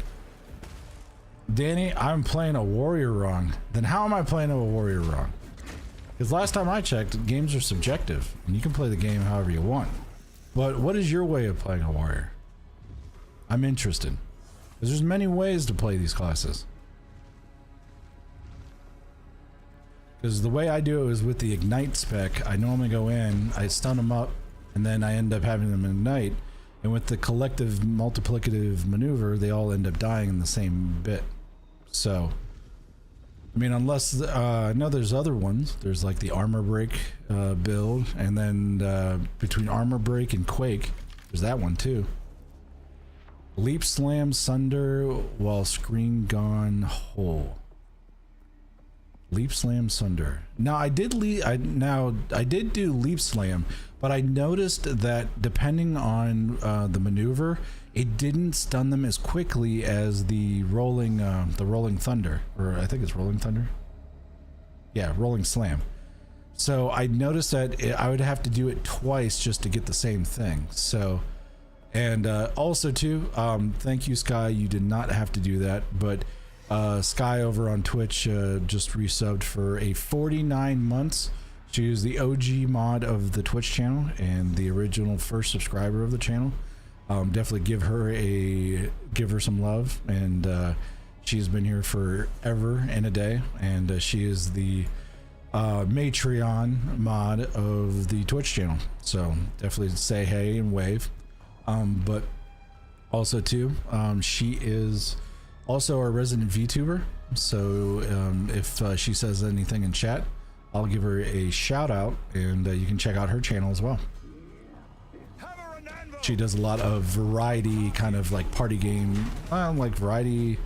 Danny, I'm playing a warrior wrong. Then how am I playing a warrior wrong? Because last time I checked, games are subjective, and you can play the game however you want. But what is your way of playing a warrior? I'm interested. Because there's many ways to play these classes. Because the way I do it is with the ignite spec. I normally go in, I stun them up, and then I end up having them ignite. And with the collective multiplicative maneuver, they all end up dying in the same bit. So, I mean, unless I know there's other ones. There's like the armor break build, and then between armor break and quake, there's that one too. Leap slam sunder while screen gone whole. Leap slam sunder. Now I did do leap slam, but I noticed that depending on the maneuver, it didn't stun them as quickly as the rolling thunder, or I think it's rolling thunder. Yeah, rolling slam. So I noticed that I would have to do it twice just to get the same thing. So, and also too, thank you, Sky. You did not have to do that, but Sky over on Twitch just resubbed for a 49 months. She is the OG mod of the Twitch channel and the original first subscriber of the channel. Definitely give her some love, and she's been here forever and a day, and she is the Matreon mod of the Twitch channel. So definitely say hey and wave. But also too, she is also a resident VTuber. So if she says anything in chat, I'll give her a shout out, and you can check out her channel as well. She does a lot of variety, kind of like party game, like variety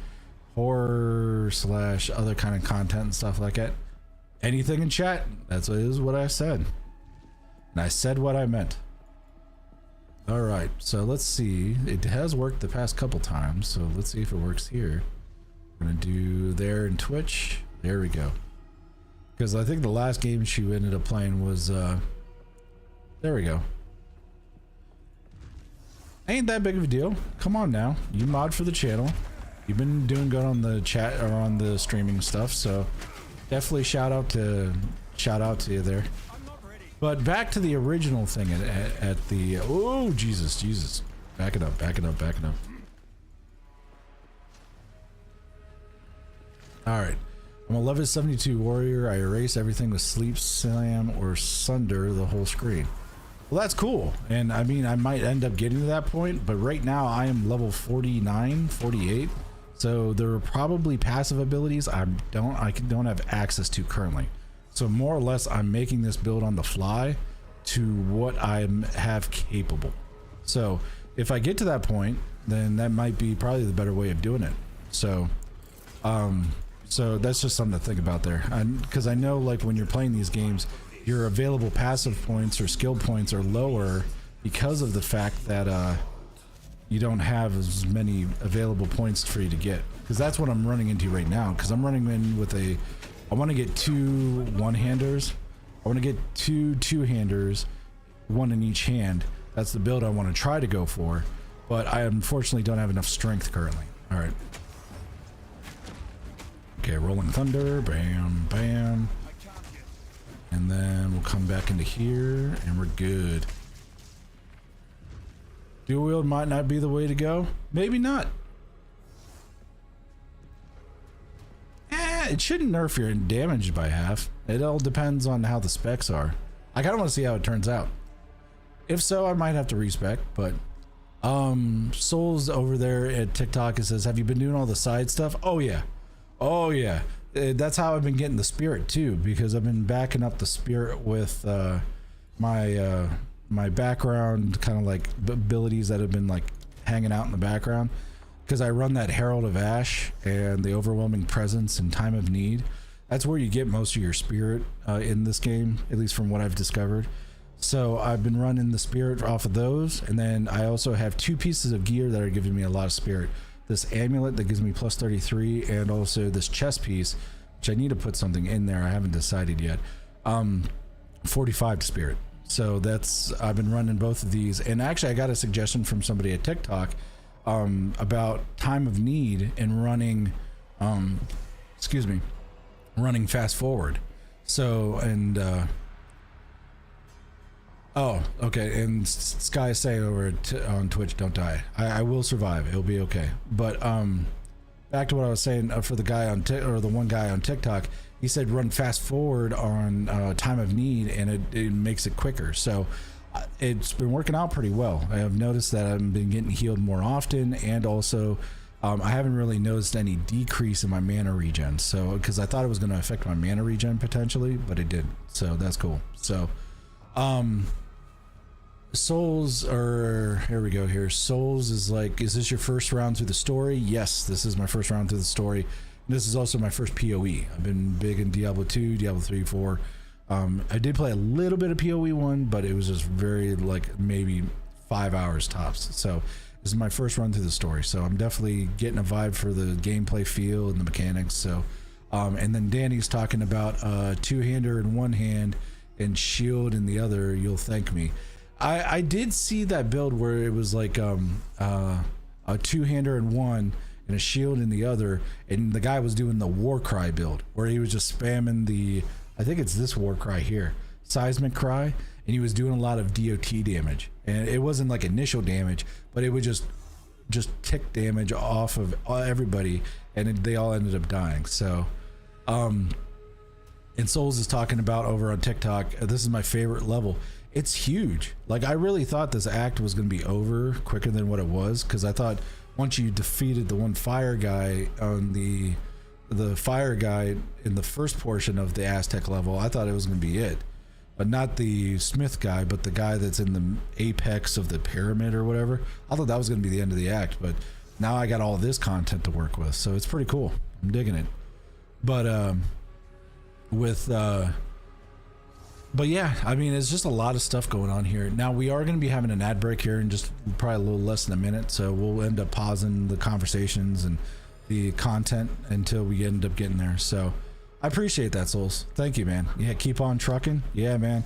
horror / other kind of content and stuff like that. Anything in chat, that's what I said, and I said what I meant. All right, so let's see. It has worked the past couple times, so let's see if it works here. We're gonna do there in Twitch. There we go. Because I think the last game she ended up playing was there we go. Ain't that big of a deal. Come on now, you mod for the channel. You've been doing good on the chat or on the streaming stuff, so definitely shout out to you there. But back to the original thing at the oh Jesus, back it up. All right, I'm a level 72 warrior. I erase everything with sleep, slam, or sunder the whole screen. Well, that's cool, and I mean I might end up getting to that point, but right now I am level 49, 48. So there are probably passive abilities I don't have access to currently. So more or less I'm making this build on the fly to what I have capable. So if I get to that point, then that might be probably the better way of doing it. So so that's just something to think about there. Because I know like when you're playing these games, your available passive points or skill points are lower because of the fact that you don't have as many available points for you to get. Because that's what I'm running into right now. Because I'm running in with I want to get 2 one-handers. I want to get 2 two-handers, 1 in each hand. That's the build I want to try to go for. But I unfortunately don't have enough strength currently. All right. Okay, Rolling Thunder, bam, bam. And then we'll come back into here and we're good. Dual wield might not be the way to go. Maybe not. It shouldn't nerf your damage by half. It all depends on how the specs are. I kind of want to see how it turns out. If so, I might have to respec, but Souls over there at TikTok, it says, have you been doing all the side stuff? Oh yeah. Oh yeah. That's how I've been getting the spirit too, because I've been backing up the spirit with my background kind of like abilities that have been like hanging out in the background, because I run that Herald of Ash and the Overwhelming Presence and Time of Need. That's where you get most of your spirit in this game, at least from what I've discovered. So I've been running the spirit off of those, and then I also have 2 pieces of gear that are giving me a lot of spirit. This amulet that gives me plus 33, and also this chest piece, which I need to put something in there. I haven't decided yet. 45 spirit. So that's, I've been running both of these. And actually I got a suggestion from somebody at TikTok about Time of Need and running, running fast forward. So, and oh, okay. And Sky is saying over on Twitch, don't die. I will survive. It'll be okay. But back to what I was saying for the guy on the one guy on TikTok, he said run fast forward on Time of Need, and it makes it quicker. So it's been working out pretty well. I have noticed that I've been getting healed more often, and also I haven't really noticed any decrease in my mana regen. So because I thought it was going to affect my mana regen potentially, but it didn't. So that's cool. So Souls are, here we go here. Souls is like, is this your first round through the story? Yes, this is my first round through the story. This is also my first PoE. I've been big in Diablo 2, Diablo 3, 4. I did play a little bit of PoE 1, but it was just very, like, maybe 5 hours tops. So this is my first run through the story. So I'm definitely getting a vibe for the gameplay feel and the mechanics. So, and then Danny's talking about two-hander in one hand and shield in the other. You'll thank me. I did see that build where it was like a two-hander in one and a shield in the other, and the guy was doing the war cry build where he was just spamming the, I think it's this war cry here, seismic cry, and he was doing a lot of DOT damage, and it wasn't like initial damage, but it would just tick damage off of everybody, and they all ended up dying. So And Souls is talking about over on TikTok, this is my favorite level. It's huge. Like, I really thought this act was going to be over quicker than what it was, because I thought once you defeated the one fire guy on the fire guy in the first portion of the Aztec level, I thought it was going to be it. But not the Smith guy, but the guy that's in the apex of the pyramid or whatever. I thought that was going to be the end of the act, but now I got all this content to work with, so it's pretty cool. I'm digging it. But but yeah, I mean, it's just a lot of stuff going on here. Now we are going to be having an ad break here in just probably a little less than a minute, so we'll end up pausing the conversations and the content until we end up getting there. So I appreciate that, Souls. Thank you, man. Yeah, keep on trucking. Yeah, man,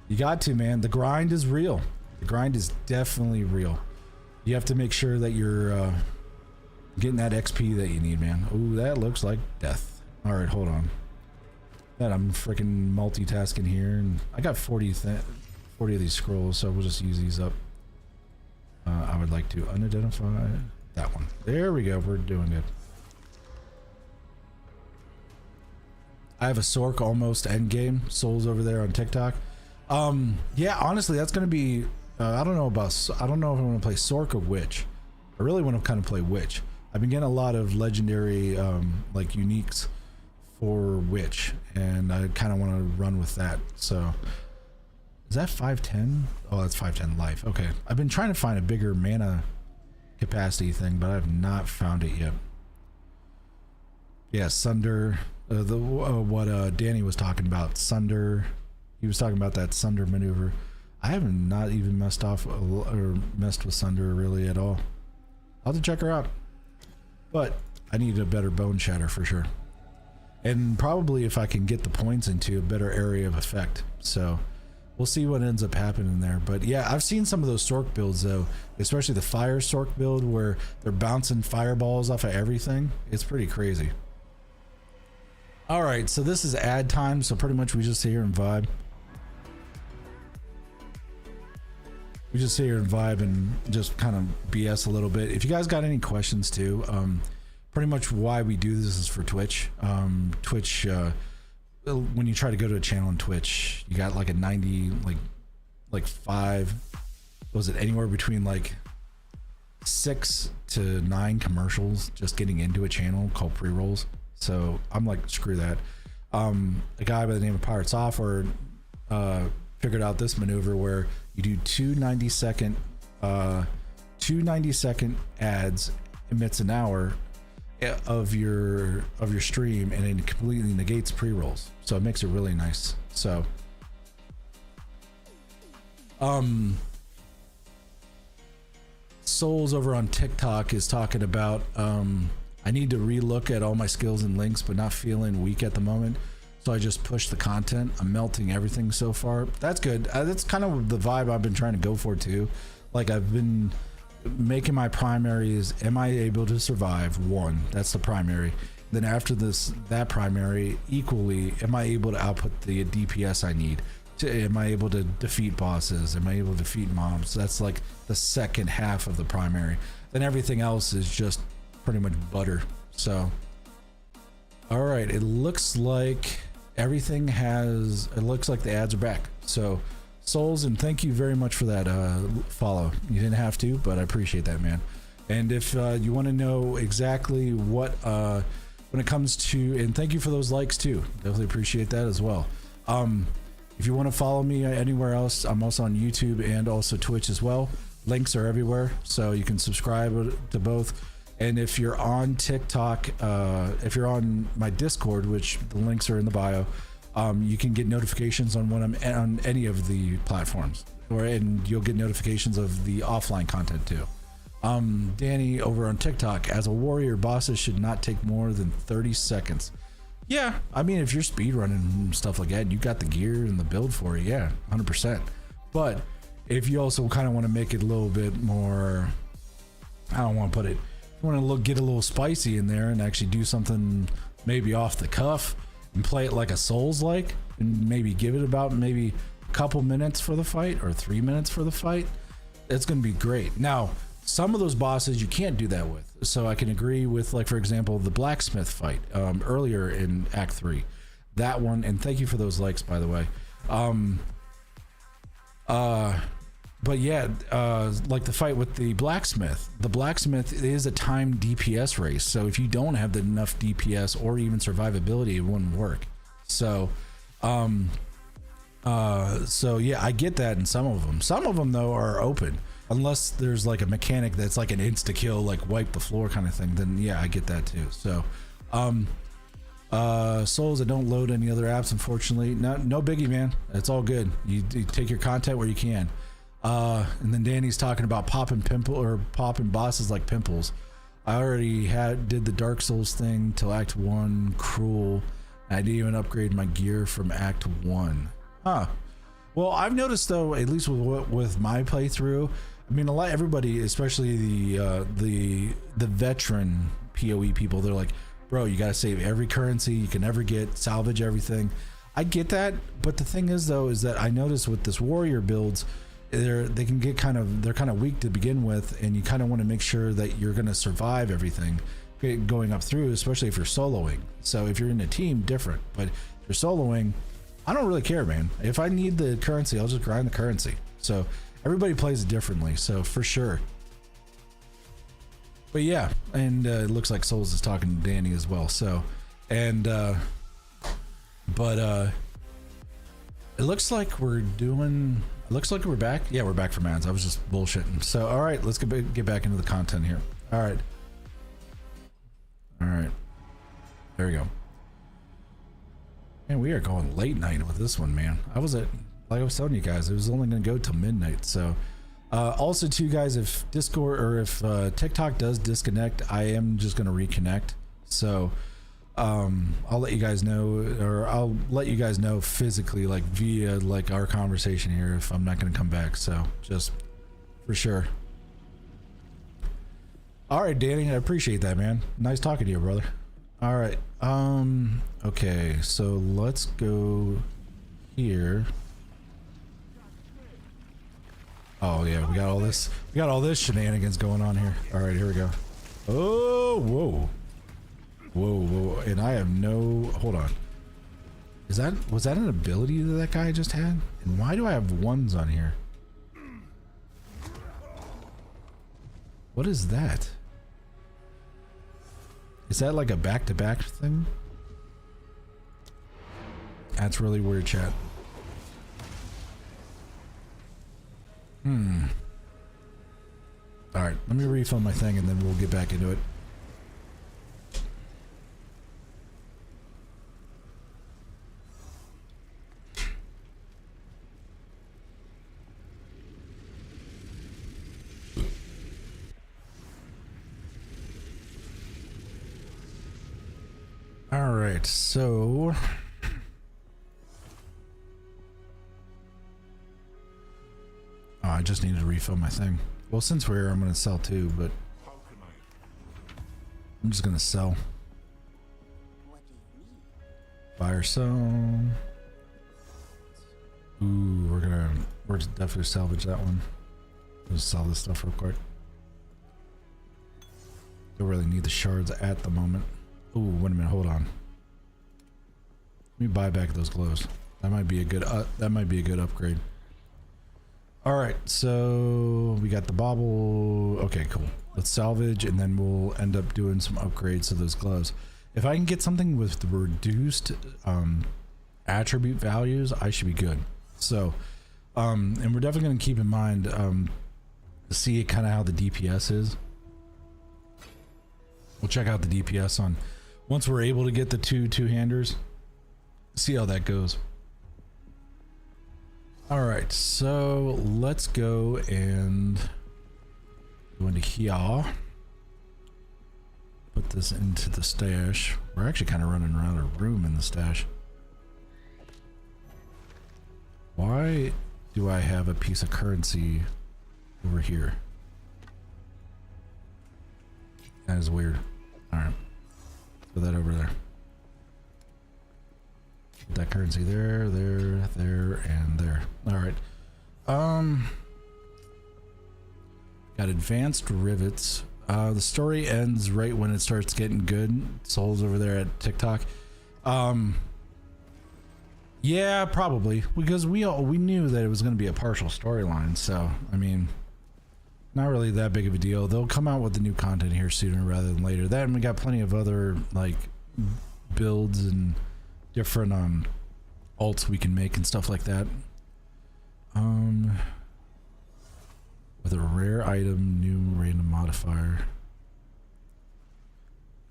you got to, man. The grind is real. The grind is definitely real. You have to make sure that you're getting that XP that you need, man. Ooh, that looks like death. All right, hold on. That I'm freaking multitasking here, and I got 40 of these scrolls, so we'll just use these up. I would like to unidentify that one. There we go. We're doing good. I have a Sork almost end game. Souls over there on TikTok. Yeah, honestly, that's gonna be. I don't know if I want to play Sork or Witch. I really want to kind of play Witch. I've been getting a lot of legendary like uniques for Witch, and I kind of want to run with that. So is that 510? Oh, that's 510 life. Okay, I've been trying to find a bigger mana capacity thing, but I've not found it yet. Yeah, Sunder. What Danny was talking about, Sunder. He was talking about that Sunder maneuver. I haven't not even messed with Sunder really at all. I'll have to check her out, but I need a better bone shatter for sure, and probably if I can get the points into a better area of effect. So we'll see what ends up happening there. But yeah, I've seen some of those Sork builds though, especially the fire Sork build where they're bouncing fireballs off of everything. It's pretty crazy. All right, so this is ad time, so pretty much we just sit here and vibe. We just sit here and vibe and just kind of BS a little bit. If you guys got any questions too, pretty much why we do this is for Twitch. Twitch, when you try to go to a channel on Twitch, you got like a 90, like 5, was it anywhere between like 6 to 9 commercials just getting into a channel called pre-rolls. So I'm like, screw that. A guy by the name of Pirate Software figured out this maneuver where you do two 90-second ads, emits an hour of your stream, and it completely negates pre-rolls. So it makes it really nice. So Souls over on TikTok is talking about I need to relook at all my skills and links, but not feeling weak at the moment. So I just push the content. I'm melting everything so far. That's good. That's kind of the vibe I've been trying to go for too. Like, I've been making my primaries. Am I able to survive? 1, that's the primary. Then after that primary, equally, am I able to output the DPS I need? Am I able to defeat bosses? Am I able to defeat mobs? That's like the second half of the primary. Then everything else is just pretty much butter. So all right, it looks like everything it looks like the ads are back. So Souls, and thank you very much for that follow. You didn't have to, but I appreciate that, man. And if you want to know exactly what when it comes to, and thank you for those likes too, definitely appreciate that as well. If you want to follow me anywhere else, I'm also on YouTube and also Twitch as well. Links are everywhere, so you can subscribe to both. And if you're on TikTok, if you're on my Discord, which the links are in the bio, you can get notifications on when I'm on any of the platforms, and you'll get notifications of the offline content too. Danny over on TikTok, as a warrior, bosses should not take more than 30 seconds. Yeah, I mean, if you're speedrunning and stuff like that, you got the gear and the build for it, yeah, 100%. But if you also kind of want to make it a little bit more, I don't want to put it, you want to get a little spicy in there and actually do something maybe off the cuff and play it like a Souls-like, and maybe give it about maybe a couple minutes for the fight or 3 minutes for the fight, it's going to be great. Now, some of those bosses you can't do that with. So I can agree with, like, for example, the blacksmith fight earlier in Act 3. that one, and thank you for those likes, by the way. But yeah, like the fight with the blacksmith. The blacksmith is a timed DPS race, so if you don't have enough DPS or even survivability, it wouldn't work. So, so yeah, I get that in some of them. Some of them though are open, unless there's like a mechanic that's like an insta kill, like wipe the floor kind of thing. Then yeah, I get that too. So, souls that don't load any other apps, unfortunately. No biggie, man. It's all good. You take your content where you can. And then Danny's talking about popping bosses like pimples. I already did the Dark Souls thing till Act 1, cruel. I didn't even upgrade my gear from Act 1. Huh. Well, I've noticed though, at least with my playthrough, I mean, everybody, especially the veteran PoE people, they're like, bro, you gotta save every currency you can ever get, salvage everything. I get that, but the thing is though, is that I noticed with this warrior builds, they can get they're kind of weak to begin with, and you kind of want to make sure that you're going to survive everything going up through, especially if you're soloing. So if you're in a team, different, but if you're soloing, I don't really care, man. If I need the currency, I'll just grind the currency. So everybody plays it differently, so for sure. But yeah, and it looks like Souls is talking to Danny as well. So, and it looks like we're doing. Looks like we're back. Yeah, we're back from ads. I was just bullshitting. So, all right, let's get back into the content here. All right. There we go. Man, we are going late night with this one, man. Like I was telling you guys, it was only going to go till midnight. So, also too, guys, if Discord or if TikTok does disconnect, I am just going to reconnect. So, I'll let you guys know, or I'll let you guys know physically, like via like our conversation here, if I'm not going to come back. So just for sure. All right, Danny, I appreciate that, man. Nice talking to you, brother. All right. Okay, so let's go here. Oh yeah, we got all this shenanigans going on here. All right, here we go. Oh, whoa. Whoa, and I have no, hold on. Was that an ability that guy just had? And why do I have ones on here? What is that? Is that like a back-to-back thing? That's really weird, chat. Alright, let me refill my thing and then we'll get back into it. All right, so I just needed to refill my thing. Well, since we're here, I'm gonna sell too, but I'm just gonna sell. What do you mean? Buy or sell. Ooh, we're definitely salvage that one. Just sell this stuff real quick. Don't really need the shards at the moment. Ooh, wait a minute, hold on. Let me buy back those glows. That might be a good upgrade. All right, so we got the bauble. Okay, cool. Let's salvage, and then we'll end up doing some upgrades to those gloves. If I can get something with the reduced attribute values, I should be good. So, and we're definitely going to keep in mind to see kind of how the DPS is. We'll check out the DPS on once we're able to get the two-handers. See how that goes. All right, so let's go and go into here. Put this into the stash. We're actually kind of running around a room in the stash. Why do I have a piece of currency over here? That is weird. All right, put that over there. Put that currency there, and there. All right. Got advanced rivets. The story ends right when it starts getting good. Souls over there at TikTok. Yeah, probably, because we knew that it was going to be a partial storyline. So I mean, not really that big of a deal. They'll come out with the new content here sooner rather than later. That, and we got plenty of other like builds and different alts we can make and stuff like that. With a rare item, new random modifier.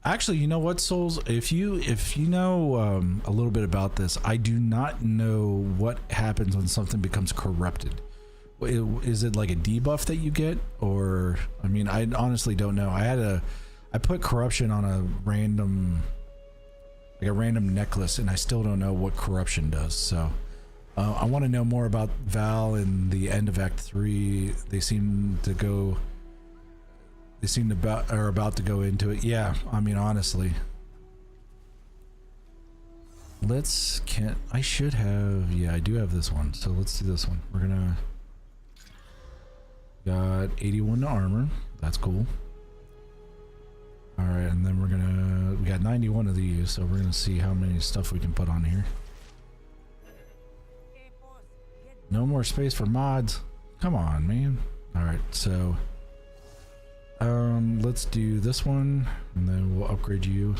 Actually, you know what, Souls? If you know a little bit about this, I do not know what happens when something becomes corrupted. Is it like a debuff that you get, or I mean, I honestly don't know. I put corruption on a random necklace, and I still don't know what corruption does. So I want to know more about Val and the end of Act 3. They seem are about to go into it. Yeah, I mean, honestly. I should have, yeah, I do have this one. So let's do this one. We're gonna, got 81 to armor. That's cool. All right, and then we got 91 of these. So we're gonna see how many stuff we can put on here. No more space for mods. Come on, man. All right, so let's do this one, and then we'll upgrade you.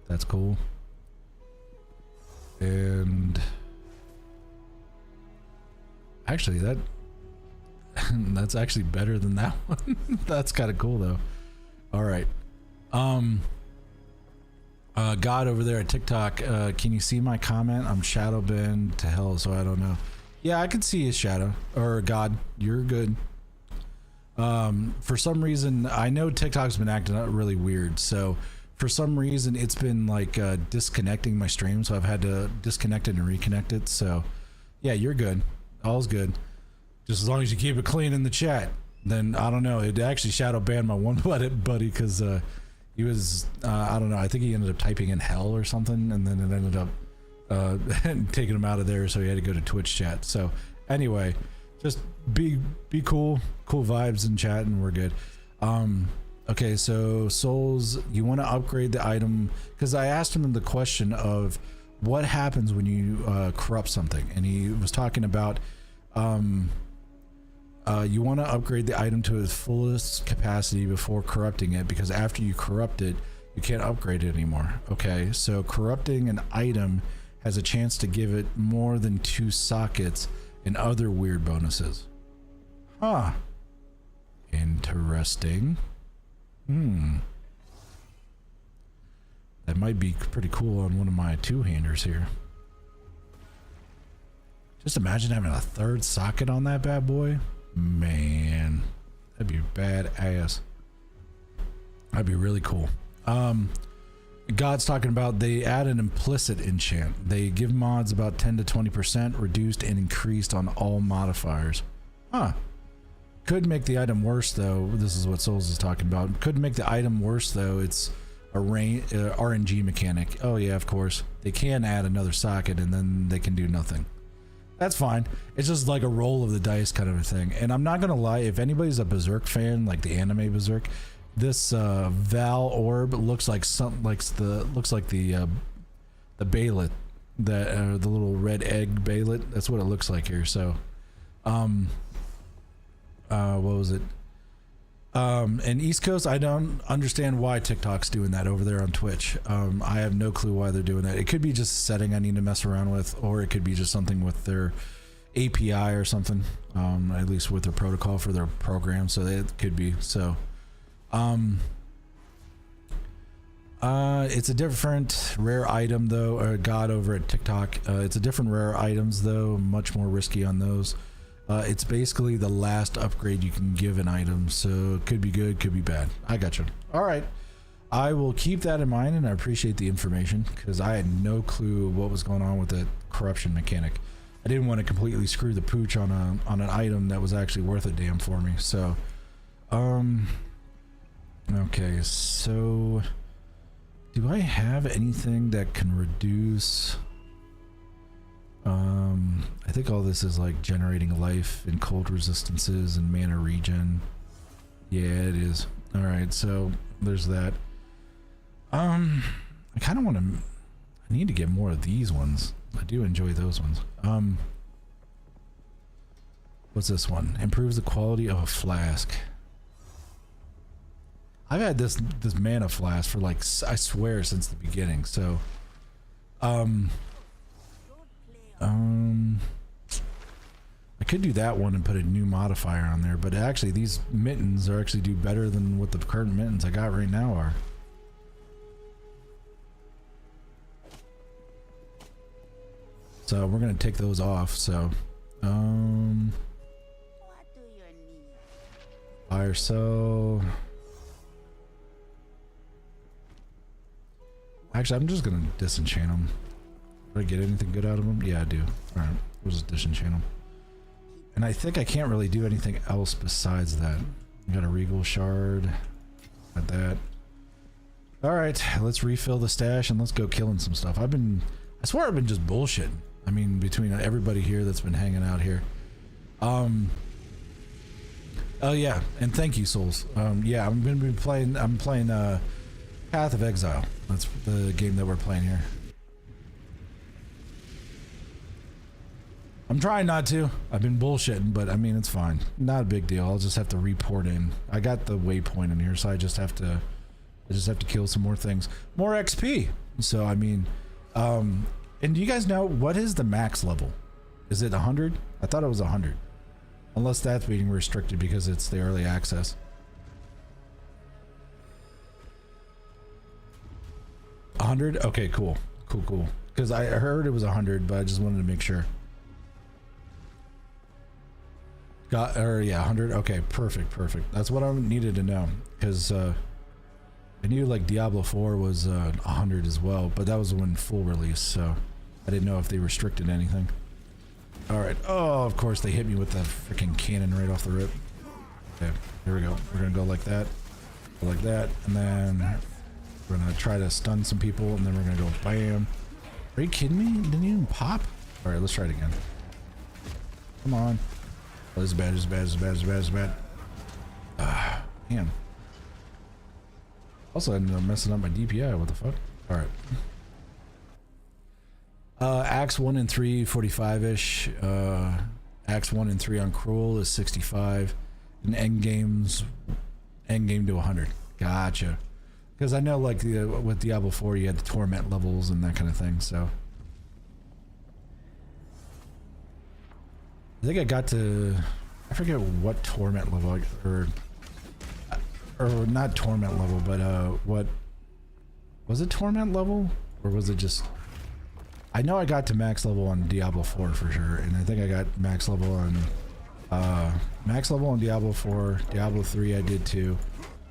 That's cool. And actually, that's actually better than that one. That's kind of cool, though. All right. God over there at TikTok, can you see my comment? I'm shadow banned to hell, so I don't know. Yeah, I can see his shadow. Or God, you're good. For some reason, I know TikTok's been acting out really weird, so for some reason it's been like disconnecting my stream, so I've had to disconnect it and reconnect it. So yeah, you're good. All's good. Just as long as you keep it clean in the chat. Then I don't know, it actually shadow banned my one buddy because he was I don't know, I think he ended up typing in hell or something, and then it ended up taking him out of there, so he had to go to Twitch chat. So anyway, just be cool vibes in chat, and we're good. Okay, so Souls, you want to upgrade the item, because I asked him the question of what happens when you corrupt something, and he was talking about you want to upgrade the item to its fullest capacity before corrupting it, because after you corrupt it, you can't upgrade it anymore. Okay, so corrupting an item has a chance to give it more than 2 sockets and other weird bonuses. Huh. Interesting. That might be pretty cool on one of my 2-handers here. Just imagine having a 3rd socket on that bad boy. Man, that'd be badass. That'd be really cool. God's talking about they add an implicit enchant. They give mods about 10 to 20% reduced and increased on all modifiers. Huh. Could make the item worse though. This is what Souls is talking about. Could make the item worse though. It's a RNG mechanic. Oh yeah, of course. They can add another socket and then they can do nothing. That's fine. It's just like a roll of the dice kind of a thing. And I'm not gonna lie, if anybody's a Berserk fan, like the anime Berserk, this Val orb looks like the Baylet, that the little red egg Baylet. That's what it looks like here. So what was it? And East Coast, I don't understand why TikTok's doing that over there on Twitch. I have no clue why they're doing that. It could be just a setting I need to mess around with, or it could be just something with their API or something, at least with their protocol for their program. So it could be. So it's a different rare item though. God over at TikTok, it's a different rare items though, much more risky on those. It's basically the last upgrade you can give an item, so it could be good, could be bad. I got you. All right, I will keep that in mind, and I appreciate the information because I had no clue what was going on with the corruption mechanic. I didn't want to completely screw the pooch on an item that was actually worth a damn for me. So, okay, so do I have anything that can reduce? I think all this is like generating life and cold resistances and mana regen. Yeah, it is. All right, so there's that. I kind of want to. I I need to get more of these ones. I do enjoy those ones. What's this one? Improves the quality of a flask. I've had this mana flask for like, I swear, since the beginning. So, I could do that one and put a new modifier on there, but actually these mittens are actually do better than what the current mittens I got right now are. So we're gonna take those off. So, What do you need? fire cell. Actually, I'm just gonna disenchant them. Do I get anything good out of them? Yeah, I do. All right, we'll just disenchant them. And I think I can't really do anything else besides that. We got a regal shard. Got that. All right, let's refill the stash and let's go killing some stuff. I swear I've been just bullshitting. I mean, between everybody here that's been hanging out here. Oh yeah, and thank you, Souls. Yeah, I'm gonna be playing. I'm playing Path of Exile. That's the game that we're playing here. I'm trying not to. I've been bullshitting, but I mean, it's fine. Not a big deal. I'll just have to report in. I got the waypoint in here, so I just have to kill some more things. More XP. So, I mean, and do you guys know what is the max level? Is it 100? I thought it was 100. Unless that's being restricted because it's the early access. 100? Okay, cool. Cool. Because I heard it was 100, but I just wanted to make sure. Yeah, 100. Okay, perfect. That's what I needed to know, because I knew like Diablo 4 was 100 as well, but that was when full release, so I didn't know if they restricted anything. All right. Oh, of course they hit me with that freaking cannon right off the rip. Okay, here we go. We're gonna go like that, and then we're gonna try to stun some people, and then we're gonna go bam. Are you kidding me? Didn't even pop? All right, let's try it again. Come on. Oh, this is bad. Ah, man. Also, I ended up messing up my DPI. What the fuck? All right. Acts 1 and 3, 45-ish. Acts 1 and 3 on Cruel is 65. And endgame to 100. Gotcha. Because I know, like, with Diablo 4, you had the torment levels and that kind of thing, so. I think I got to, I forget what torment level, or not torment level, but what, was it torment level? Or was it just, I know I got to max level on Diablo 4 for sure, and I think I got max level on Diablo 4, Diablo 3 I did too,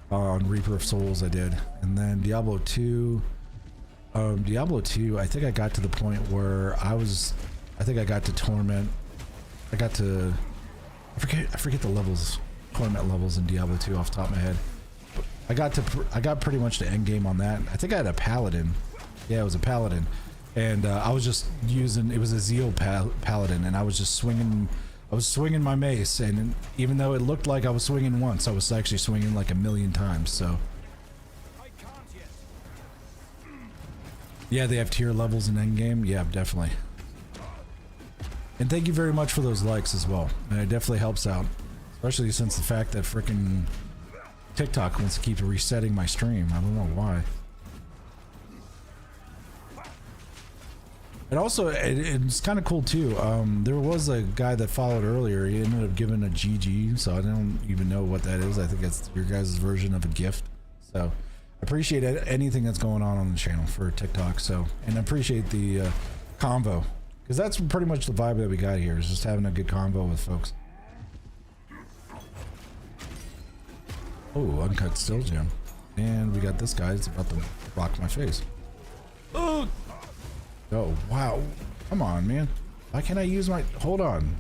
on Reaper of Souls I did, and then Diablo 2, I think I got to the point where I think I got to torment. I forget the levels, torment levels in Diablo 2 off the top of my head. I got pretty much the end game on that. I think I had a paladin. Yeah, it was a paladin, and I was just using. It was a Zeal paladin, and I was just swinging. I was swinging my mace, and even though it looked like I was swinging once, I was actually swinging like 1,000,000 times. So. Yeah, they have tier levels in endgame. Yeah, definitely. And thank you very much for those likes as well. And it definitely helps out. Especially since the fact that frickin' TikTok wants to keep resetting my stream. I don't know why. And also, it's kind of cool too. There was a guy that followed earlier. He ended up giving a GG, so I don't even know what that is. I think it's your guys' version of a gift. So I appreciate anything that's going on the channel for TikTok. So, and I appreciate the convo. Because that's pretty much the vibe that we got here, is just having a good convo with folks. Oh, uncut still gem. And we got this guy that's about to rock my face. Oh, wow. Come on, man. Why can't I use my... Hold on.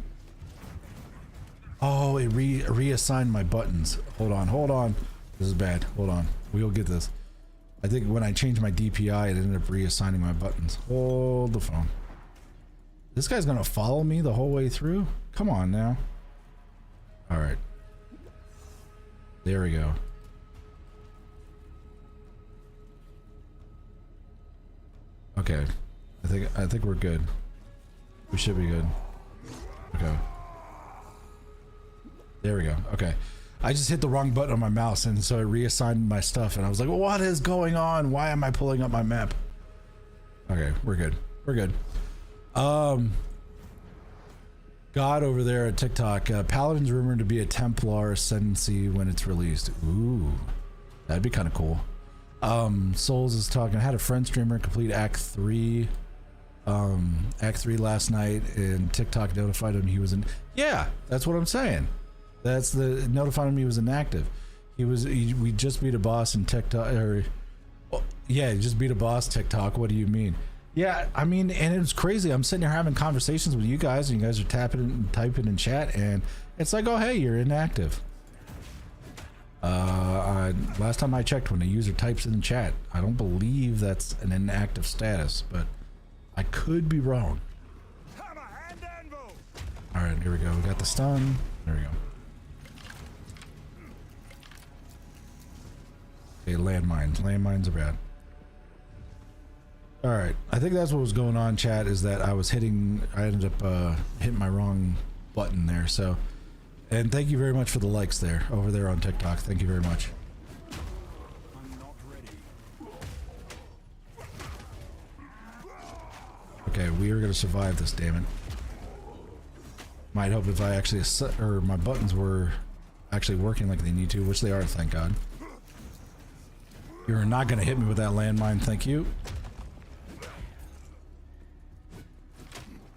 Oh, it reassigned my buttons. Hold on. This is bad. Hold on. We'll get this. I think when I changed my DPI, it ended up reassigning my buttons. Hold the phone. This guy's gonna follow me the whole way through? Come on now. Alright. There we go. Okay. I think we're good. We should be good. Okay. There we go. Okay. I just hit the wrong button on my mouse, and so it reassigned my stuff, and I was like, what is going on? Why am I pulling up my map? Okay, we're good. We're good. God over there at TikTok, Paladin's rumored to be a Templar ascendancy when it's released. Ooh, that'd be kind of cool. Souls is talking, I had a friend streamer complete Act 3 last night, and TikTok notified him he was in. Yeah, that's what I'm saying. That's the notified him he was inactive. We just beat a boss in TikTok, or yeah, he just beat a boss TikTok. What do you mean? Yeah, I mean, and it's crazy. I'm sitting here having conversations with you guys, and you guys are typing in chat, and it's like, oh hey, you're inactive. Last time I checked, when a user types in the chat, I don't believe that's an inactive status, but I could be wrong. All right, here we go. We got the stun. There we go. Okay, landmines. Landmines are bad. All right, I think that's what was going on, chat, is that I ended up hitting my wrong button there. So, and thank you very much for the likes there, over there on TikTok. Thank you very much. Okay, we are gonna survive this, damn it. Might hope if I actually or my buttons were actually working like they need to, which they are, thank God. You're not gonna hit me with that landmine, thank you.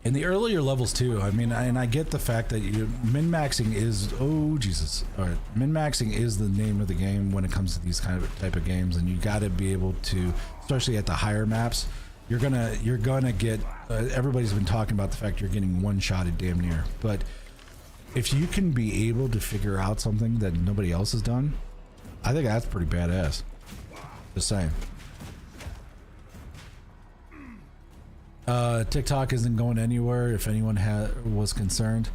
In the earlier levels too, I mean, and I get the fact that min-maxing is, oh Jesus, all right, min-maxing is the name of the game when it comes to these type of games, and you got to be able to, especially at the higher maps, you're gonna get. Everybody's been talking about the fact you're getting one-shotted damn near, but if you can be able to figure out something that nobody else has done, I think that's pretty badass. Just saying. TikTok isn't going anywhere if anyone was concerned.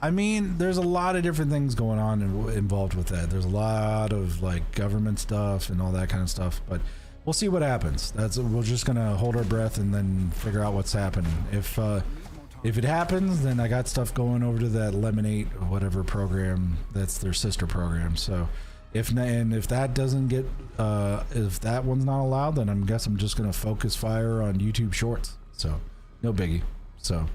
I mean, there's a lot of different things going on involved with that. There's a lot of like government stuff and all that kind of stuff, but we'll see what happens. We're just gonna hold our breath and then figure out what's happening. If it happens, then I got stuff going over to that Lemonade or whatever program that's their sister program. So if that doesn't get if that one's not allowed, then I'm just gonna focus fire on YouTube Shorts. So, no biggie. So,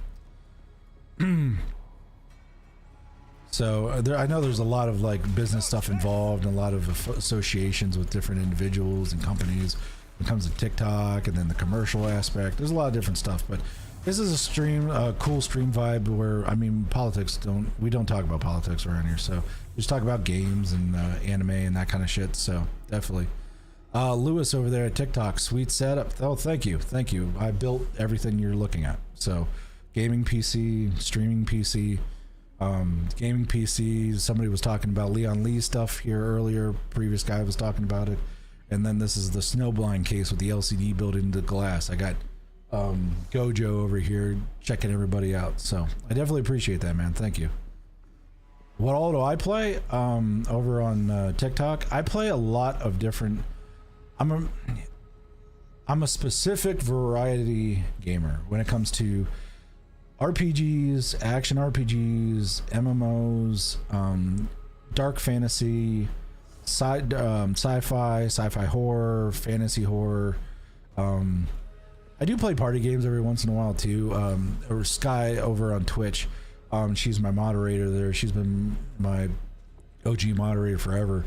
I know there's a lot of like business stuff involved, and a lot of associations with different individuals and companies when it comes to TikTok, and then the commercial aspect. There's a lot of different stuff, but this is a cool stream vibe where, I mean, we don't talk about politics around here. So we just talk about games and anime and that kind of shit. So definitely. Lewis over there at TikTok, sweet setup. Oh, thank you. I built everything you're looking at. So gaming PC, streaming PC, gaming PC. Somebody was talking about Leon Lee stuff here earlier. Previous guy was talking about it. And then this is the snowblind case with the LCD built into the glass. I got Gojo over here checking everybody out. So I definitely appreciate that, man. Thank you. What all do I play? Over on TikTok, I play a lot of different. I'm a specific variety gamer when it comes to RPGs, action RPGs, MMOs, dark fantasy, sci-fi horror, fantasy horror. I do play party games every once in a while too. Or Sky over on Twitch, she's my moderator there. She's been my OG moderator forever.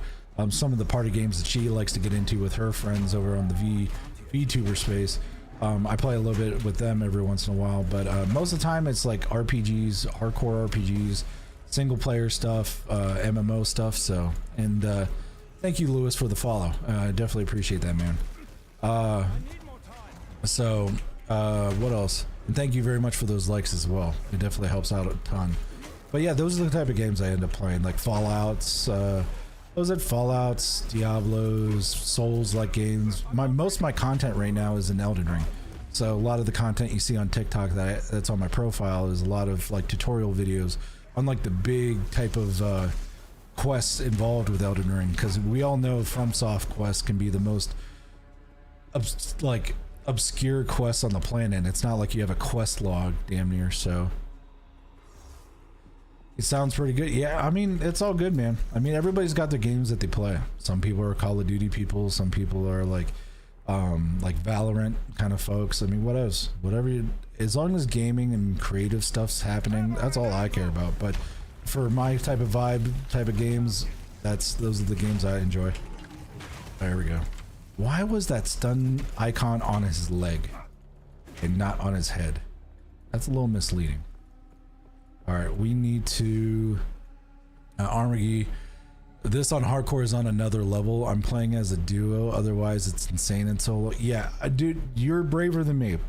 Some of the party games that she likes to get into with her friends over on the VTuber space, I play a little bit with them every once in a while, but most of the time it's like RPGs, hardcore RPGs, single player stuff, MMO stuff. So, and thank you, Lewis, for the follow. I definitely appreciate that, man. What else? And thank you very much for those likes as well. It definitely helps out a ton. But yeah, those are the type of games I end up playing, like Fallouts, Diablos, Souls-like games. Most of my content right now is in Elden Ring. So a lot of the content you see on TikTok that's on my profile is a lot of like tutorial videos on like the big type of quests involved with Elden Ring, because we all know FromSoft quests can be the most obscure quests on the planet. It's not like you have a quest log damn near, so it sounds pretty good. Yeah, I mean, it's all good, man. I mean, everybody's got their games that they play. Some people are Call of Duty people, some people are like Valorant kind of folks. I mean, what else? Whatever you, as long as gaming and creative stuff's happening, that's all I care about. But for my type of vibe, type of games, those are the games I enjoy. There we go. Why was that stun icon on his leg and not on his head? That's a little misleading. All right, we need to Armagy. This on hardcore is on another level. I'm playing as a duo, otherwise it's insane in solo. Yeah, dude, you're braver than me.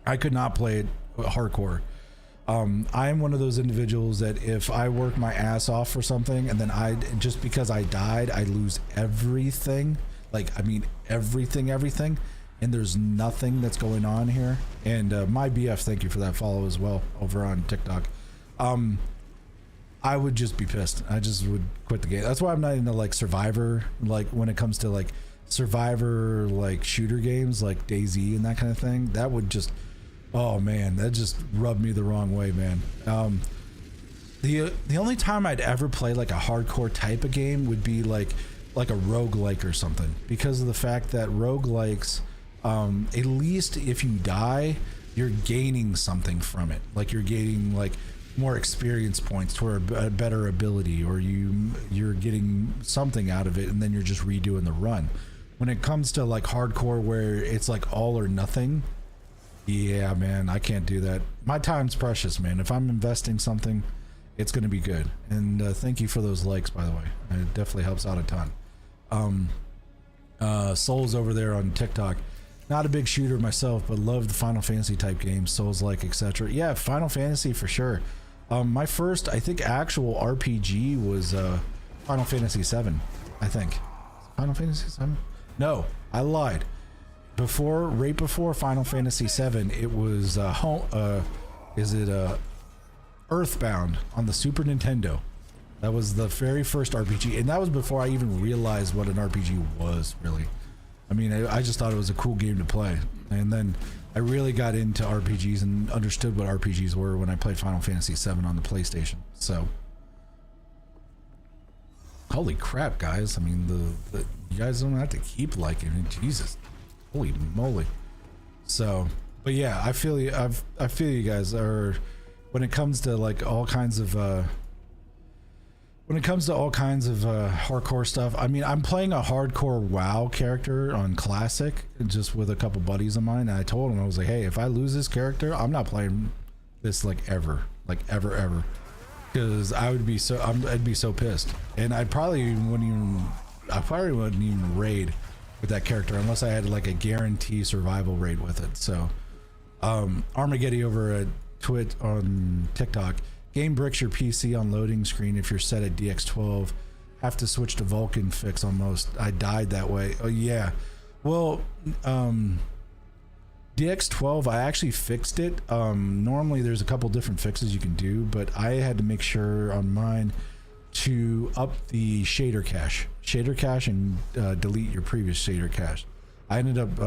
I could not play it hardcore. I am one of those individuals that if I work my ass off for something and then just because I died, I lose everything. Like, I mean, everything, and there's nothing that's going on here. And my BF, thank you for that follow as well over on TikTok. I would just be pissed. I just would quit the game. That's why I'm not into like Survivor, like when it comes to like Survivor, like shooter games like DayZ and that kind of thing. That would just, oh man, that just rubbed me the wrong way, man. The only time I'd ever play like a hardcore type of game would be like a roguelike or something, because of the fact that roguelikes, at least if you die, you're gaining something from it. Like you're gaining like more experience points toward a better ability, or you're getting something out of it, and then you're just redoing the run. When it comes to like hardcore where it's like all or nothing, yeah, man, I can't do that. My time's precious, man. If I'm investing something, it's going to be good. And thank you for those likes, by the way. It definitely helps out a ton. Souls over there on TikTok. Not a big shooter myself, but love the Final Fantasy type games, Souls-like, etc. Yeah, Final Fantasy for sure. My first, I think, actual RPG was Final Fantasy 7. I think. Final Fantasy 7? No, I lied. Right before Final Fantasy 7, it was Earthbound on the Super Nintendo. That was the very first RPG, and that was before I even realized what an RPG was, really. I mean, I just thought it was a cool game to play, and then I really got into RPGs and understood what RPGs were when I played Final Fantasy 7 on the PlayStation. So, holy crap, guys! I mean, you guys don't have to keep liking it. Jesus, holy moly! So, but yeah, I feel you. I feel you guys are when it comes to like all kinds of. When it comes to all kinds of hardcore stuff, I mean, I'm playing a hardcore WoW character on Classic just with a couple buddies of mine, and I told him, I was like, hey, if I lose this character, I'm not playing this like ever, because I'd be so pissed, and I probably wouldn't even raid with that character unless I had like a guarantee survival rate with it. So, Armageddon over at Twitch on TikTok. Game bricks your PC on loading screen if you're set at DX12. Have to switch to Vulkan fix on most. I died that way. Oh yeah. Well, DX12, I actually fixed it. Normally there's a couple different fixes you can do, but I had to make sure on mine to up the shader cache and delete your previous shader cache. I ended up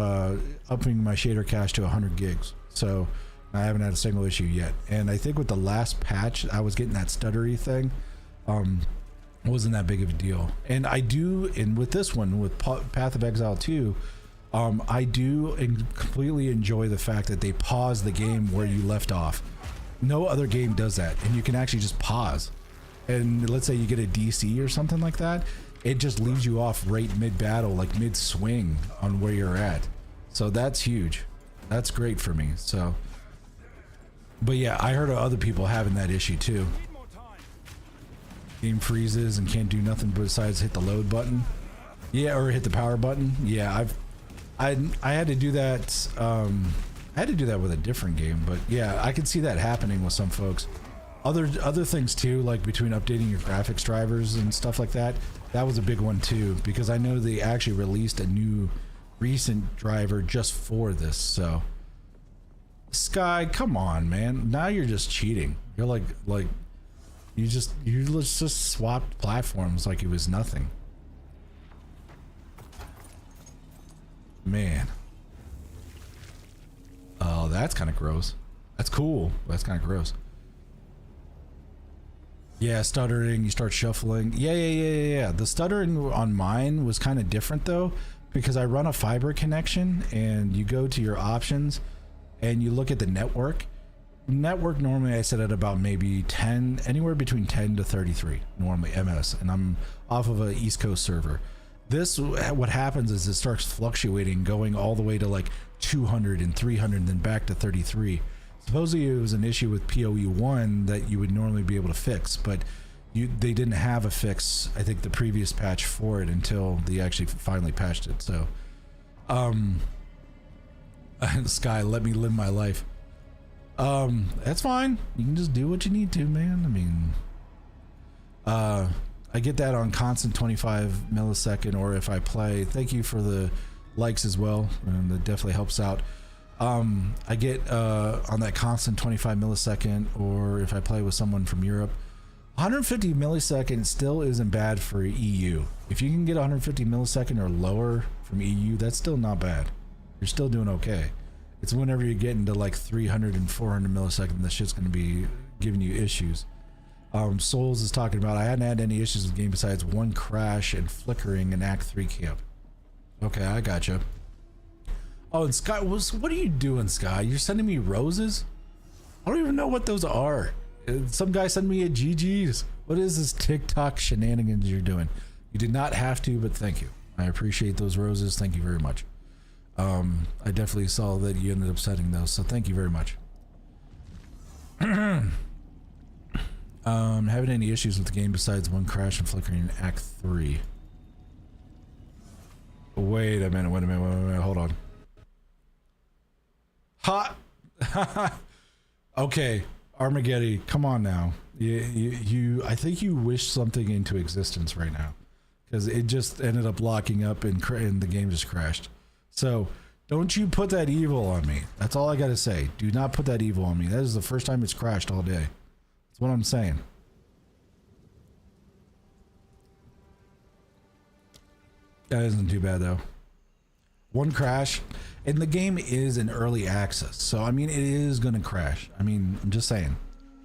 upping my shader cache to 100 gigs. So I haven't had a single issue yet, and I think with the last patch I was getting that stuttery thing. Wasn't that big of a deal. And with this one, with Path of Exile 2, I do completely enjoy the fact that they pause the game where you left off. No other game does that, and you can actually just pause, and let's say you get a DC or something like that, it just leaves you off right mid-battle, like mid-swing on where you're at. So that's huge. That's great for me. So, but yeah, I heard of other people having that issue too. Game freezes and can't do nothing besides hit the load button. Yeah, or hit the power button. Yeah, I had to do that. I had to do that with a different game, but yeah, I can see that happening with some folks. Other things too, like between updating your graphics drivers and stuff like that. That was a big one too, because I know they actually released a new recent driver just for this. So Sky, come on, man. Now you're just cheating. You're like you just swapped platforms like it was nothing. Man, that's kind of gross. That's cool. That's kind of gross. Yeah, stuttering, you start shuffling. Yeah. The stuttering on mine was kind of different though, because I run a fiber connection, and you go to your options and you look at the network. Network normally I set at about maybe 10, anywhere between 10 to 33 normally MS, and I'm off of a East Coast server. This, what happens is it starts fluctuating, going all the way to like 200 and 300 and then back to 33. Supposedly it was an issue with PoE1 that you would normally be able to fix, but they didn't have a fix, I think, the previous patch for it until they actually finally patched it. So Sky, let me live my life. That's fine. You can just do what you need to, man. I mean, I get that on constant 25 millisecond, or if I play, thank you for the likes as well, and that definitely helps out. I get on that constant 25 millisecond, or if I play with someone from Europe, 150 milliseconds still isn't bad for EU. If you can get 150 millisecond or lower from EU, that's still not bad. You're still doing okay. It's whenever you get into like 300 and 400 milliseconds, that shit's going to be giving you issues. Souls is talking about, I hadn't had any issues with the game besides one crash and flickering in Act 3 camp. Okay, I gotcha. Oh, and Sky, what are you doing, Sky? You're sending me roses? I don't even know what those are. Some guy sent me a GG's. What is this TikTok shenanigans you're doing? You did not have to, but thank you. I appreciate those roses. Thank you very much. I definitely saw that you ended up setting those, so thank you very much. Having any issues with the game besides one crash and flickering in Act 3? Wait a minute, hold on. Ha! Okay, Armageddon, come on now. I think you wish something into existence right now, because it just ended up locking up and the game just crashed. So don't you put that evil on me. That's all I gotta say. Do not put that evil on me. That is the first time it's crashed all day. That's what I'm saying. That isn't too bad though. One crash, and the game is in early access, so I mean it is gonna crash. I mean, I'm just saying,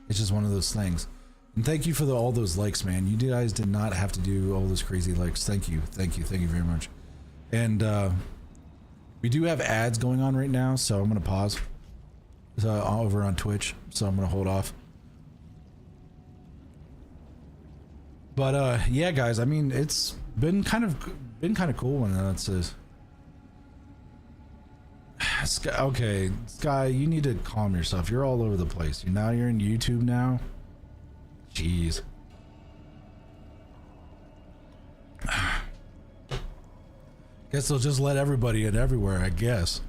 it's just one of those things. And thank you for all those likes, man. You guys did not have to do all those crazy likes. Thank you very much. And we do have ads going on right now, so I'm gonna pause. Over on Twitch, so I'm gonna hold off. But yeah, guys, I mean it's been kind of cool when that says. Sky, okay, Sky, you need to calm yourself. You're all over the place. You're in YouTube now. Jeez. Guess they'll just let everybody in everywhere, I guess.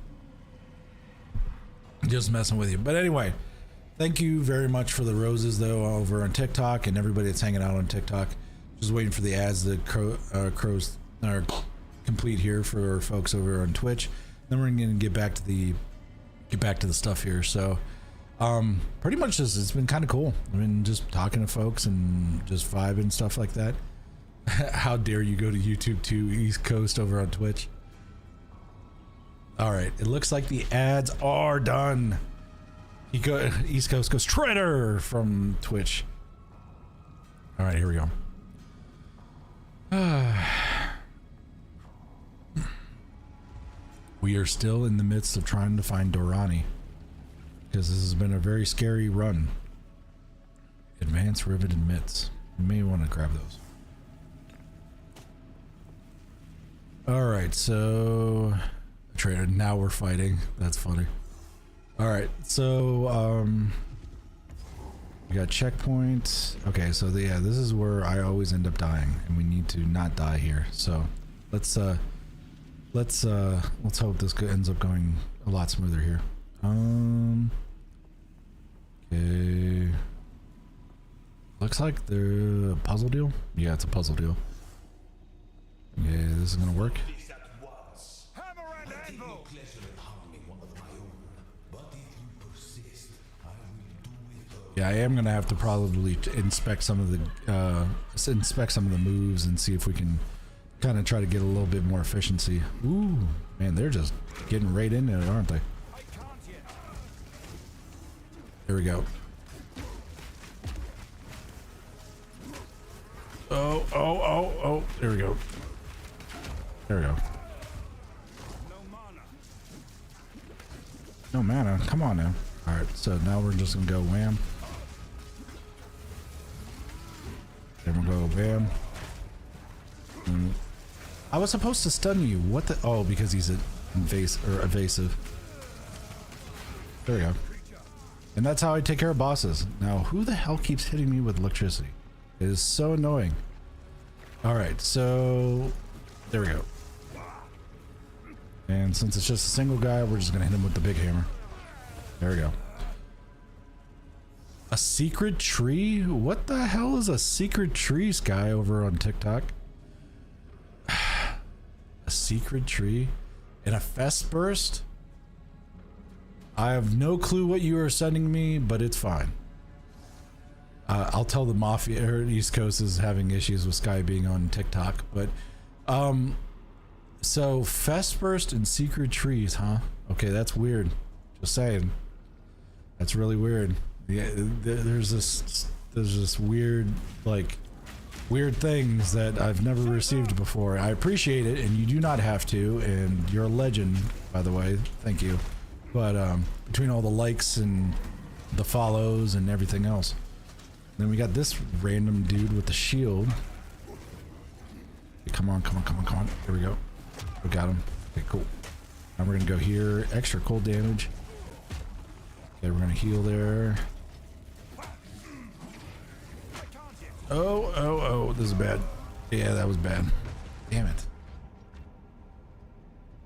Just messing with you. But anyway, thank you very much for the roses though over on TikTok, and everybody that's hanging out on TikTok. Just waiting for the ads that crows are complete here for folks over on Twitch. Then we're gonna get back to the stuff here. So pretty much it's been kind of cool. I mean, just talking to folks and just vibing and stuff like that. How dare you go to YouTube too, East Coast over on Twitch. All right, it looks like the ads are done. East Coast goes traitor from Twitch. All right, here we go. We are still in the midst of trying to find Dorani, because this has been a very scary run. Advanced riveted mitts. You may want to grab those. All right, so traitor. Now we're fighting. That's funny. All right, so we got checkpoints. Okay, so yeah, this is where I always end up dying, and we need to not die here. So let's hope this ends up going a lot smoother here. Okay. Looks like they're a puzzle deal. Yeah, it's a puzzle deal. Yeah, this is gonna work. Yeah, I am gonna have to probably inspect some of the moves and see if we can kind of try to get a little bit more efficiency. Ooh, man, they're just getting right in there, aren't they? There we go. Oh. There we go. There we go. No mana. Come on now. Alright, so now we're just gonna go wham. Then we'll go bam. I was supposed to stun you. What the? Oh, because he's evasive. There we go. And that's how I take care of bosses. Now, who the hell keeps hitting me with electricity? It is so annoying. Alright, so there we go. And since it's just a single guy, we're just gonna hit him with the big hammer. There we go. A secret tree? What the hell is a secret tree, Sky, over on TikTok? A secret tree? And a fest burst? I have no clue what you are sending me, but it's fine. I'll tell the Mafia or East Coast is having issues with Sky being on TikTok, but so fest burst and secret trees, huh? Okay, that's weird. Just saying. That's really weird. Yeah, there's this weird, like, weird things that I've never received before. I appreciate it, and you do not have to, and you're a legend, by the way. Thank you. But between all the likes and the follows and everything else. Then we got this random dude with the shield. Come on. Here we go. We got him. Okay, cool. Now we're gonna go here. Extra cold damage. Okay, we're gonna heal there. Oh, this is bad. Yeah, that was bad. Damn it.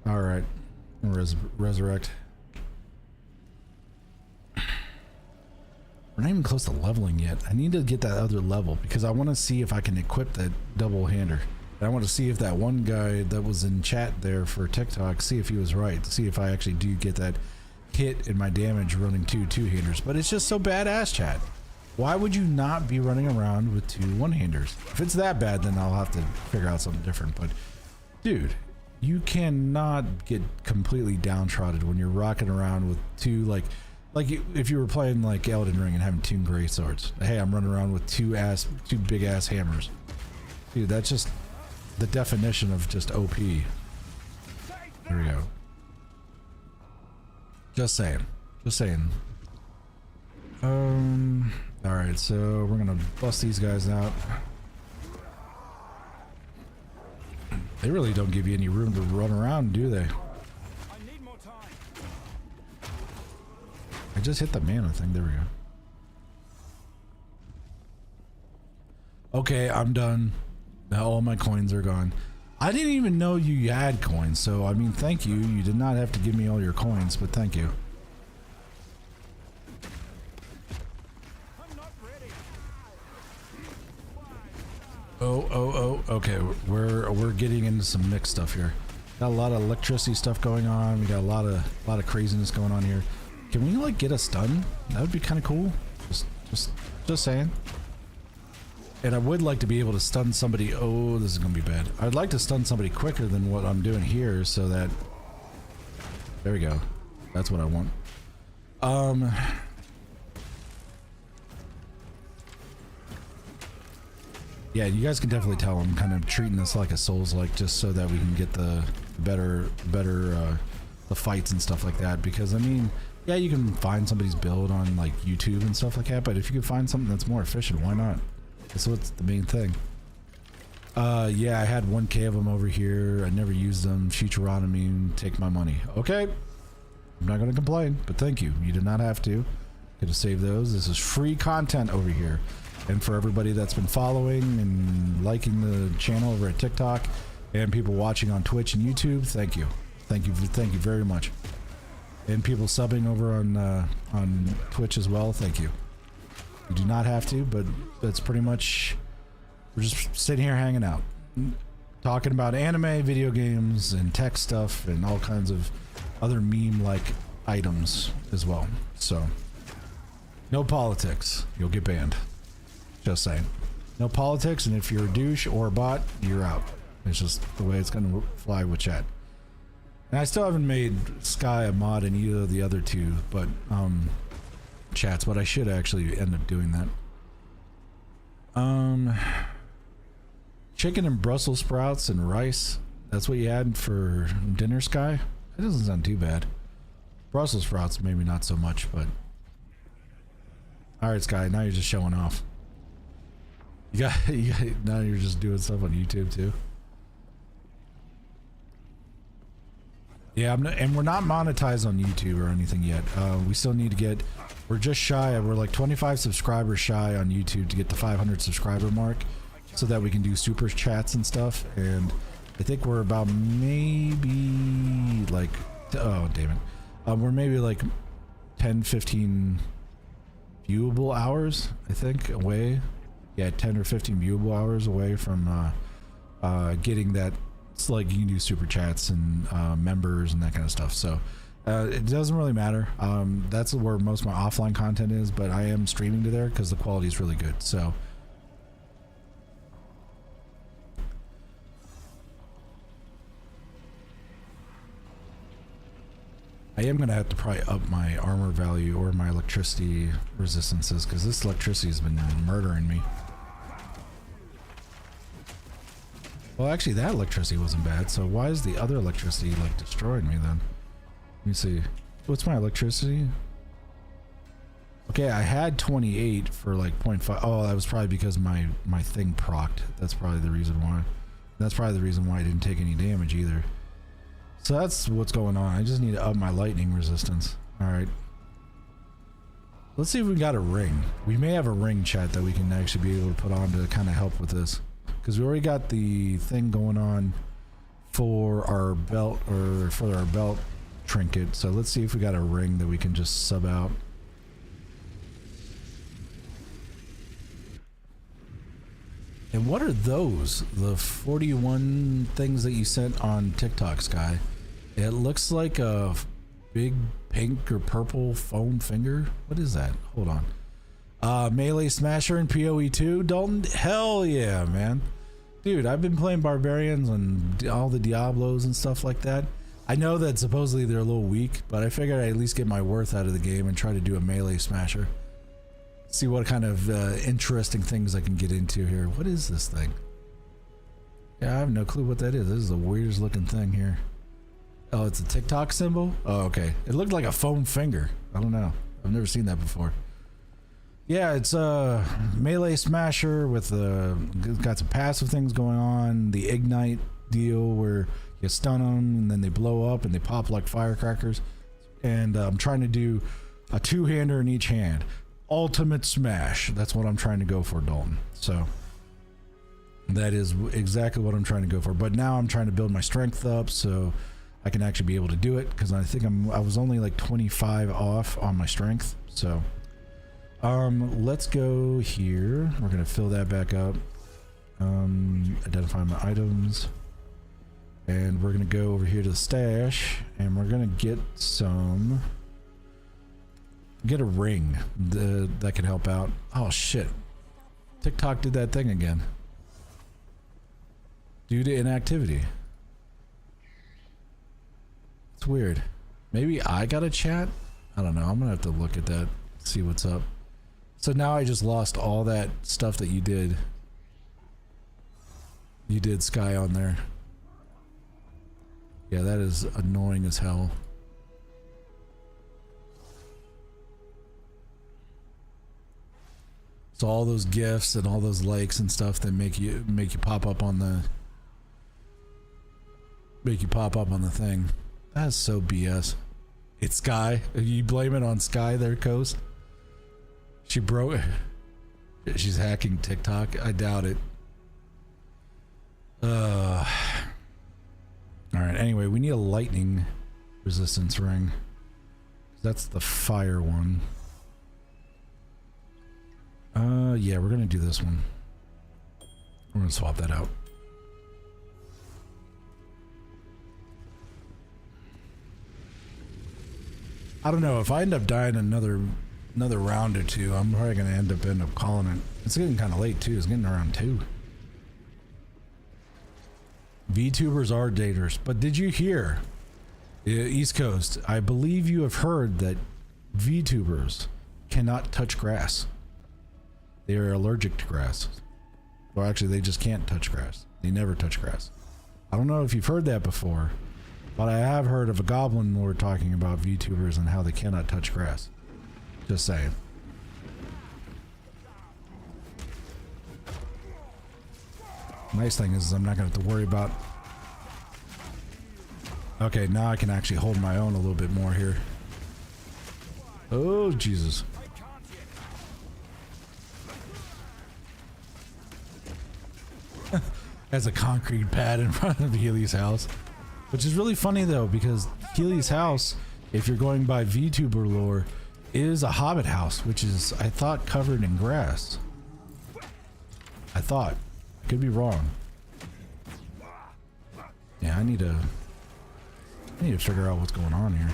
Alright. Resurrect. We're not even close to leveling yet. I need to get that other level because I want to see if I can equip that double hander. And I want to see if that one guy that was in chat there for TikTok, see if he was right. See if I actually do get that hit in my damage running two-handers. But it's just so badass, chat. Why would you not be running around with two one-handers? If it's that bad, then I'll have to figure out something different. But dude, you cannot get completely downtrodden when you're rocking around with two, like if you were playing like Elden Ring and having two gray swords. Hey, I'm running around with two big ass hammers. Dude, that's just the definition of just OP. There we go. Just saying. Alright, so we're gonna bust these guys out. They really don't give you any room to run around, do they? I just hit the mana thing. There we go. Okay, I'm done. Now all my coins are gone. I didn't even know you had coins, so I mean, thank you. You did not have to give me all your coins, but thank you. Oh, okay, we're getting into some mixed stuff here. Got a lot of electricity stuff going on. We got a lot of craziness going on here. Can we like get a stun? That would be kind of cool. Just saying. And I would like to be able to stun somebody. Oh, this is gonna be bad. I'd like to stun somebody quicker than what I'm doing here, so that. There we go. That's what I want. Yeah, you guys can definitely tell I'm kind of treating this like a Souls-like, just so that we can get the better the fights and stuff like that. Because I mean, yeah, you can find somebody's build on like YouTube and stuff like that, but if you can find something that's more efficient, why not? That's what's the main thing. Yeah, I had 1K of them over here. I never used them. Futuronomy, take my money. Okay, I'm not gonna complain, but thank you. You did not have to. Could have saved those. This is free content over here. And for everybody that's been following and liking the channel over at TikTok and people watching on Twitch and YouTube, thank you. Thank you very much. And people subbing over on Twitch as well, thank you. You do not have to, but that's pretty much, we're just sitting here hanging out, talking about anime, video games, and tech stuff, and all kinds of other meme-like items as well. So, no politics. You'll get banned. Just saying. No politics, and if you're a douche or a bot, you're out. It's just the way it's going to fly with chat. And I still haven't made Sky a mod in either of the other two, but chats, but I should actually end up doing that. Chicken and Brussels sprouts and rice. That's what you had for dinner, Sky? That doesn't sound too bad. Brussels sprouts, maybe not so much, but... Alright, Sky, now you're just showing off. Now you're just doing stuff on YouTube, too. Yeah, and we're not monetized on YouTube or anything yet. We still need to get... We're just shy. We're like 25 subscribers shy on YouTube to get the 500 subscriber mark, so that we can do super chats and stuff. And I think we're about maybe like... Oh, damn it. We're maybe like 10, 15 viewable hours, I think, away. Yeah, 10 or 15 viewable hours away from getting that. It's like you can do super chats and members and that kind of stuff. So it doesn't really matter. That's where most of my offline content is, but I am streaming to there because the quality is really good. So I am gonna have to probably up my armor value or my electricity resistances, because this electricity has been murdering me. Well, actually, that electricity wasn't bad, so why is the other electricity, like, destroying me, then? Let me see. What's my electricity? Okay, I had 28 for, like, 0.5. Oh, that was probably because my thing procced. That's probably the reason why. That's probably the reason why I didn't take any damage, either. So that's what's going on. I just need to up my lightning resistance. Alright. Let's see if we got a ring. We may have a ring, chat, that we can actually be able to put on to kind of help with this. Because we already got the thing going on for our belt, or for our belt trinket. So let's see if we got a ring that we can just sub out. And what are those? The 41 things that you sent on TikTok, Sky? It looks like a big pink or purple foam finger. What is that? Hold on. Melee Smasher and PoE 2, Dalton? Hell yeah, man. Dude, I've been playing Barbarians and all the Diablos and stuff like that. I know that supposedly they're a little weak, but I figured I'd at least get my worth out of the game and try to do a Melee Smasher. See what kind of interesting things I can get into here. What is this thing? Yeah, I have no clue what that is. This is the weirdest looking thing here. Oh, it's a TikTok symbol? Oh, okay. It looked like a foam finger. I don't know. I've never seen that before. Yeah, it's a Melee Smasher with got some passive things going on. The Ignite deal where you stun them and then they blow up and they pop like firecrackers. And I'm trying to do a two-hander in each hand. Ultimate Smash. That's what I'm trying to go for, Dalton. So that is exactly what I'm trying to go for. But now I'm trying to build my strength up so I can actually be able to do it, because I think I was only like 25 off on my strength. So let's go here. We're gonna fill that back up. Identify my items, and we're gonna go over here to the stash, and we're gonna get a ring that can help out. Oh shit, TikTok did that thing again due to inactivity. It's weird. Maybe I got a chat? I don't know. I'm gonna have to look at that, see what's up. So now I just lost all that stuff that you did. You did, Sky, on there. Yeah, that is annoying as hell. So all those gifts and all those likes and stuff that make you pop up on the thing. That's so BS. It's Sky. You blame it on Sky there, Coast? She broke it. She's hacking TikTok. I doubt it. Alright, anyway, we need a lightning resistance ring. That's the fire one. Yeah, we're gonna do this one. We're gonna swap that out. I don't know, if I end up dying another round or two, I'm probably gonna end up calling it. It's getting kind of late too. It's getting around 2. VTubers are daters, but did you hear, East Coast? I believe you have heard that VTubers cannot touch grass. They are allergic to grass. Or actually, they just can't touch grass. They never touch grass. I don't know if you've heard that before, but I have heard of a goblin lord talking about VTubers and how they cannot touch grass. Just saying. Nice thing is I'm not going to have to worry about... Okay, now I can actually hold my own a little bit more here. Oh, Jesus. Has a concrete pad in front of Healy's house. Which is really funny though, because Healy's house, if you're going by VTuber lore, is a hobbit house, which is, I thought, covered in grass. I thought. Could be wrong. Yeah, I need to figure out what's going on here.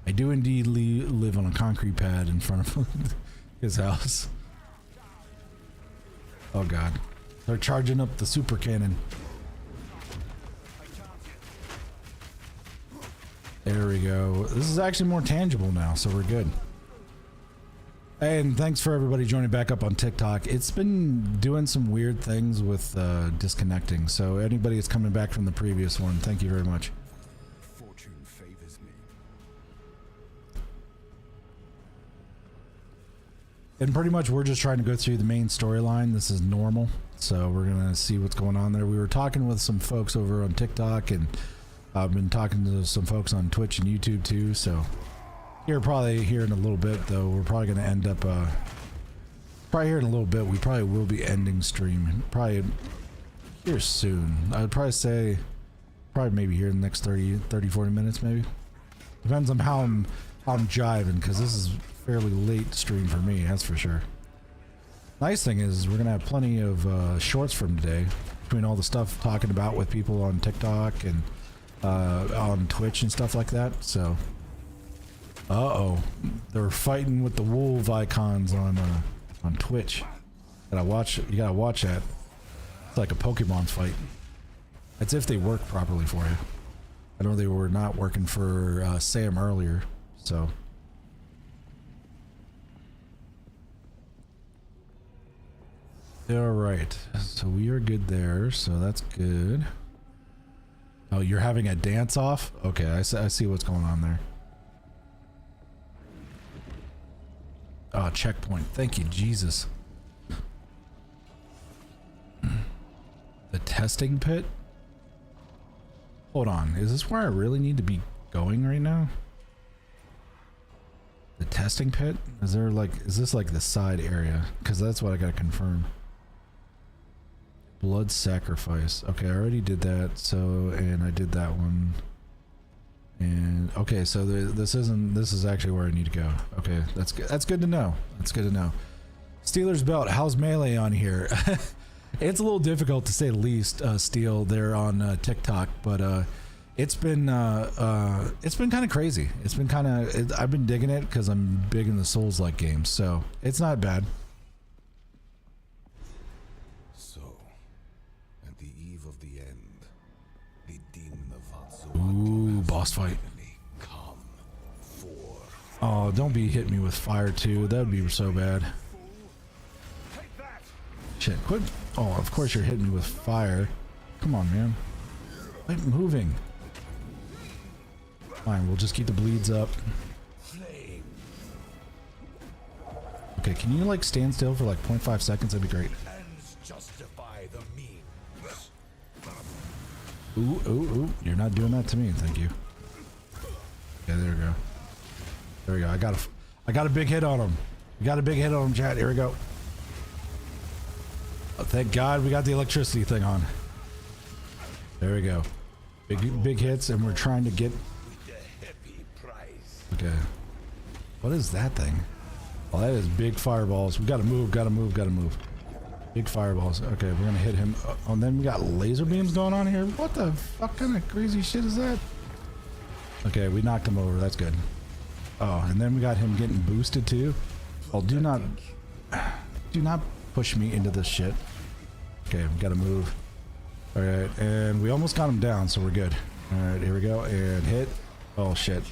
I do indeed live on a concrete pad in front of his house. Oh god. They're charging up the super cannon. There we go. This is actually more tangible now, so we're good. And thanks for everybody joining back up on TikTok. It's been doing some weird things with disconnecting, so anybody that's coming back from the previous one, thank you very much. Fortune favors me. And pretty much we're just trying to go through the main storyline. This is normal, so we're gonna see what's going on there. We were talking with some folks over on TikTok, and I've been talking to some folks on Twitch and YouTube too, so you're probably here in a little bit though. We're probably gonna end up probably here in a little bit. We probably will be ending stream probably here soon. I'd probably say probably maybe here in the next 30 40 minutes maybe. Depends on how I'm jiving, because this is fairly late stream for me, that's for sure. Nice thing is we're gonna have plenty of shorts from today, between all the stuff talking about with people on TikTok and on Twitch and stuff like that. So uh-oh, they're fighting with the wolf icons on Twitch. You gotta watch that. It's like a Pokemon fight. That's if they work properly for you. I know they were not working for Sam earlier, so. All right, so we are good there, so that's good. Oh, you're having a dance off? Okay, I see what's going on there. Oh, checkpoint. Thank you, Jesus. The testing pit? Hold on, is this where I really need to be going right now? The testing pit? Is this like the side area? Because that's what I gotta confirm. Blood sacrifice. Okay, I already did that. So, and I did that one. And okay, so this is actually where I need to go. Okay, that's good. That's good to know. That's good to know. Steelers belt. How's melee on here? It's a little difficult to say the least. Steel there on TikTok, but it's been kind of crazy. It's been kind of. I've been digging it because I'm big in the Souls-like games, so it's not bad. Ooh, boss fight. Oh, don't be hitting me with fire too. That would be so bad. Shit, quit. Oh, of course you're hitting me with fire. Come on, man. Quit moving. Fine, we'll just keep the bleeds up. Okay, can you like stand still for like 0.5 seconds? That'd be great. Ooh, ooh, ooh. You're not doing that to me, thank you. Yeah, there we go. There we go. I got a big hit on him. We got a big hit on him, chat. Here we go. Oh, thank God we got the electricity thing on. There we go. Big hits, and we're trying to get... Okay. What is that thing? Oh, that is big fireballs. We gotta move, gotta move, gotta move. Big fireballs. Okay, we're gonna hit him. Oh, and then we got laser beams going on here. What the fuck kind of crazy shit is that? Okay, we knocked him over. That's good. Oh, and then we got him getting boosted too. Oh, do not push me into this shit. Okay, we gotta move. All right, and we almost got him down, so we're good. All right, here we go, and hit. Oh shit.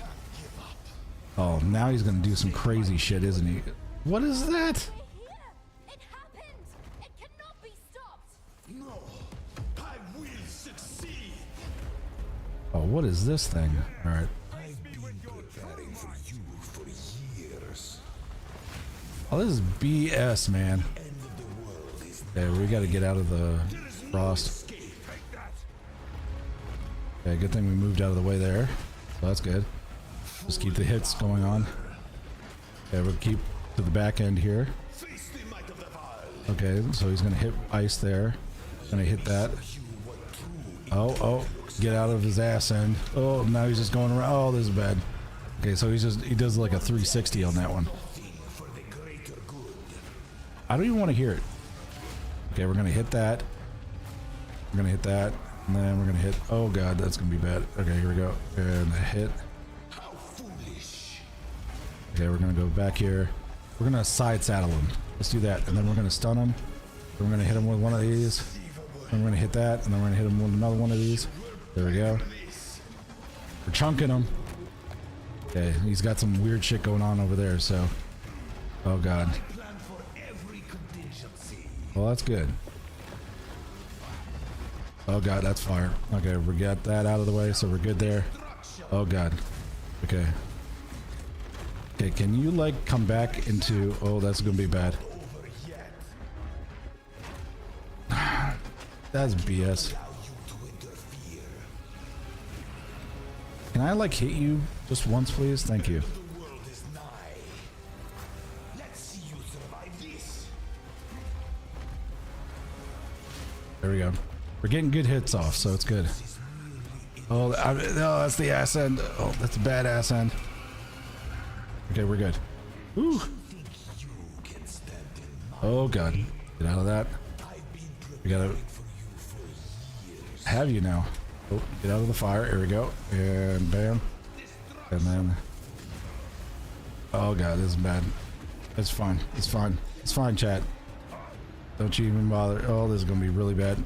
Oh, now he's gonna do some crazy shit, isn't he? What is that? We're here! It happened! It cannot be stopped! No, I will succeed. Oh, what is this thing? All right. I've been preparing for you for years. Oh, this is BS, man. End of the world is Okay, we got to get out of the frost. escape. Take that. Okay, good thing we moved out of the way there. So that's good. Just keep the hits going on. Okay, we'll keep to the back end here. Face the might of the Val. Okay, so he's gonna hit ice there. Gonna hit that. Oh, get out of his ass end. Oh, now he's just going around. Oh, this is bad. Okay, so he does like a 360 on that one. For the greater good. I don't even want to hear it. Okay, we're gonna hit that. We're gonna hit that, and then we're gonna hit. Oh god, that's gonna be bad. Okay, here we go. And a hit. How foolish. Okay, we're gonna go back here. We're gonna side saddle him. Let's do that, and then we're gonna stun him. Then we're gonna hit him with one of these. And we're gonna hit that, and then we're gonna hit him with another one of these. There we go. We're chunking him. Okay, he's got some weird shit going on over there, so. Oh god. Plan for every contingency. Well, that's good. Oh god, that's fire. Okay, we got that out of the way, so we're good there. Oh god. Okay. Okay, can you like come back into... Oh, that's gonna be bad. Over yet. That's BS. Allow you to interfere. Can I like hit you just once, please? Thank you. The world is nigh. Let's see you survive this. There we go. We're getting good hits off, so it's good. Oh, no, that's the ass end. Oh, that's a bad ass end. Okay, we're good. Woo. Think you can stand in my Oh god. Get out of that. I've been We gotta preparing for you for years. have you now. Oh, get out of the fire. Here we go. And bam. And then. Oh god, this is bad. It's fine. It's fine. It's fine, chat. Don't you even bother. Oh, this is gonna be really bad.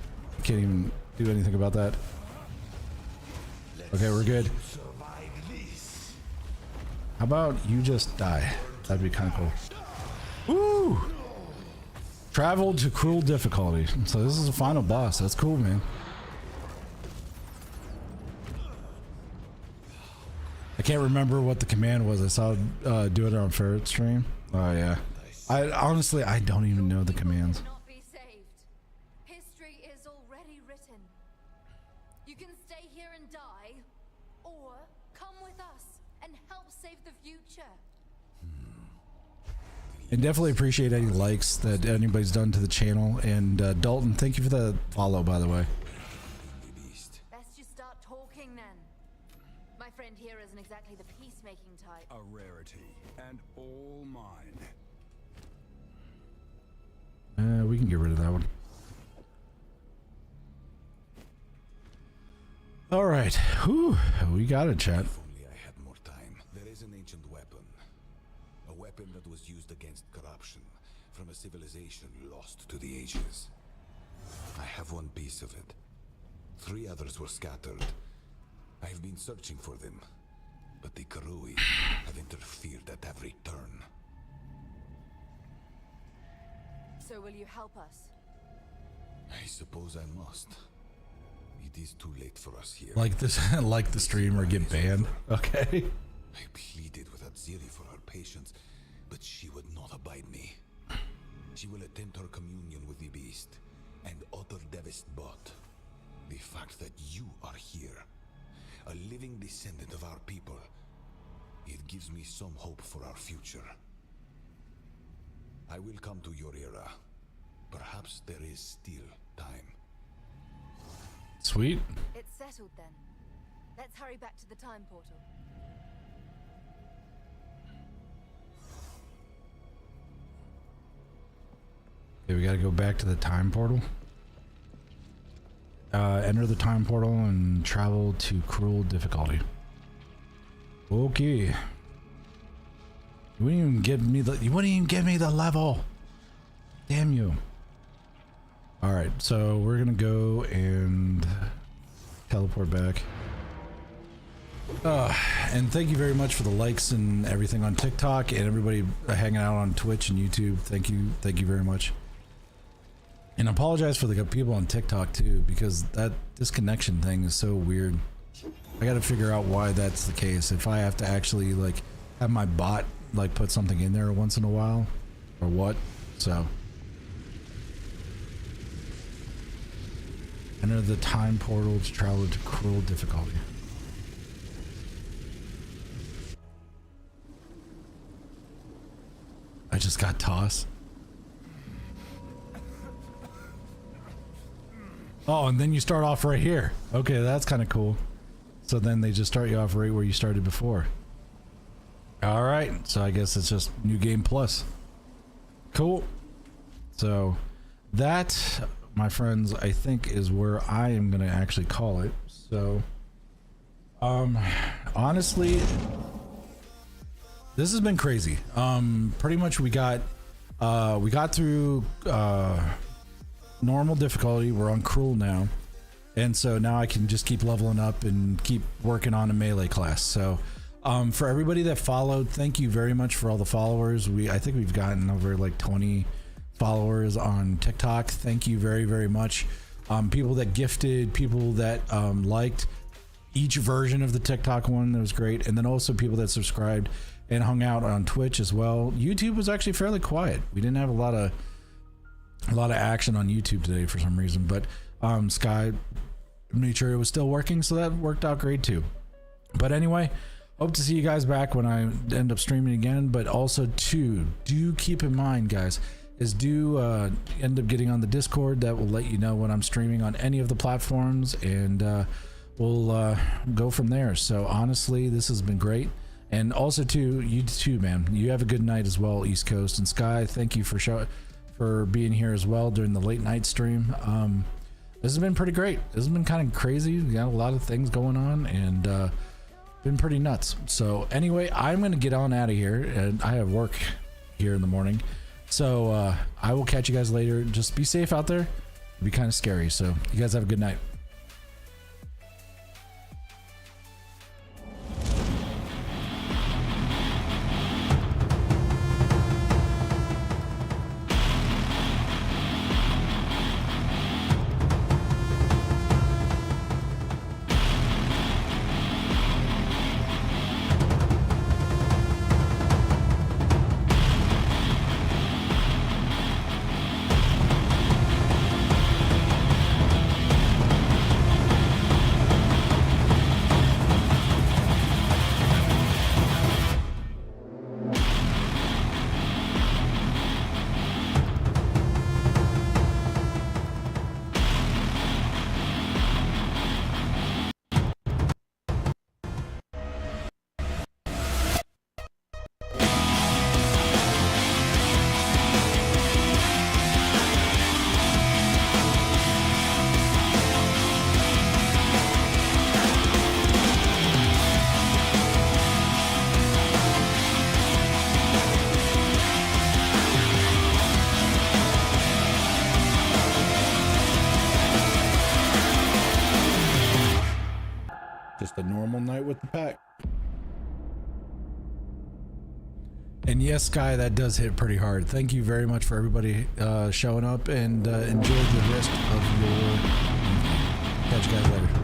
Can't even do anything about that. Okay, we're good. Survive this. How about you just die? That'd be kind of cool. Woo! Travel to cruel difficulty. So this is the final boss. That's cool, man. I can't remember what the command was. I saw do it on Ferret stream. Oh yeah. I honestly I don't even know the commands. Cannot be saved. History is already written. You can stay here and die, or come with us and help save the future. And definitely appreciate any likes that anybody's done to the channel. And Dalton, thank you for the follow, by the way. Best you start talking then. My friend here isn't exactly the peacemaking type. A rarity, and all mine. We can get rid of that one. All right. Whew. We got it, chat. If only I had more time. There is an ancient weapon. A weapon that was used against corruption from a civilization lost to the ages. I have one piece of it. 3 others were scattered. I've been searching for them, but the Karui have interfered at every turn. So will you help us? I suppose I must. It is too late for us here. Like this, like the stream or get banned. Okay. I pleaded with Atziri for her patience, but she would not abide me. She will attempt her communion with the beast and utter Devist bot. The fact that you are here, a living descendant of our people, it gives me some hope for our future. I will come to your era. Perhaps there is still time. Sweet. It's settled then. Let's hurry back to the time portal. Okay, we gotta go back to the time portal. Enter the time portal and travel to cruel difficulty. Okay. You wouldn't even give me the level. Damn you. All right, so we're gonna go and teleport back. And thank you very much for the likes and everything on TikTok and everybody hanging out on Twitch and YouTube. Thank you very much. And I apologize for the people on TikTok too, because that disconnection thing is so weird. I got to figure out why that's the case. If I have to actually like have my bot like put something in there once in a while, or what. So enter the time portal to travel to cruel difficulty. I just got tossed. Oh, and then you start off right here. Okay, that's kind of cool. So then they just start you off right where you started before. All right, so I guess it's just New Game Plus. Cool. So that, my friends, I think is where I am going to actually call it. So, honestly, this has been crazy. Pretty much we got through normal difficulty. We're on cruel now, and so now I can just keep leveling up and keep working on a melee class. So for everybody that followed, thank you very much for all the followers. I think we've gotten over like 20 followers on TikTok. Thank you very much. People that gifted, people that liked each version of the TikTok one, that was great. And then also people that subscribed and hung out on Twitch as well. YouTube was actually fairly quiet. We didn't have a lot of action on YouTube today for some reason, but Sky made sure it was still working, so that worked out great too. But anyway, hope to see you guys back when I end up streaming again. But also too, do keep in mind, guys, is end up getting on the Discord. That will let you know when I'm streaming on any of the platforms, and we'll go from there. So honestly, this has been great. And also too, you too, man, you have a good night as well, East Coast. And Sky, thank you for being here as well during the late night stream. This has been pretty great. This has been kind of crazy. We got a lot of things going on, and been pretty nuts. So anyway, I'm gonna get on out of here, and I have work here in the morning. So I will catch you guys later. Just be safe out there. It'll be kind of scary. So you guys have a good night. Just a normal night with the pack. And yes, Sky, that does hit pretty hard. Thank you very much for everybody showing up, and enjoy the rest of your... Catch you guys later.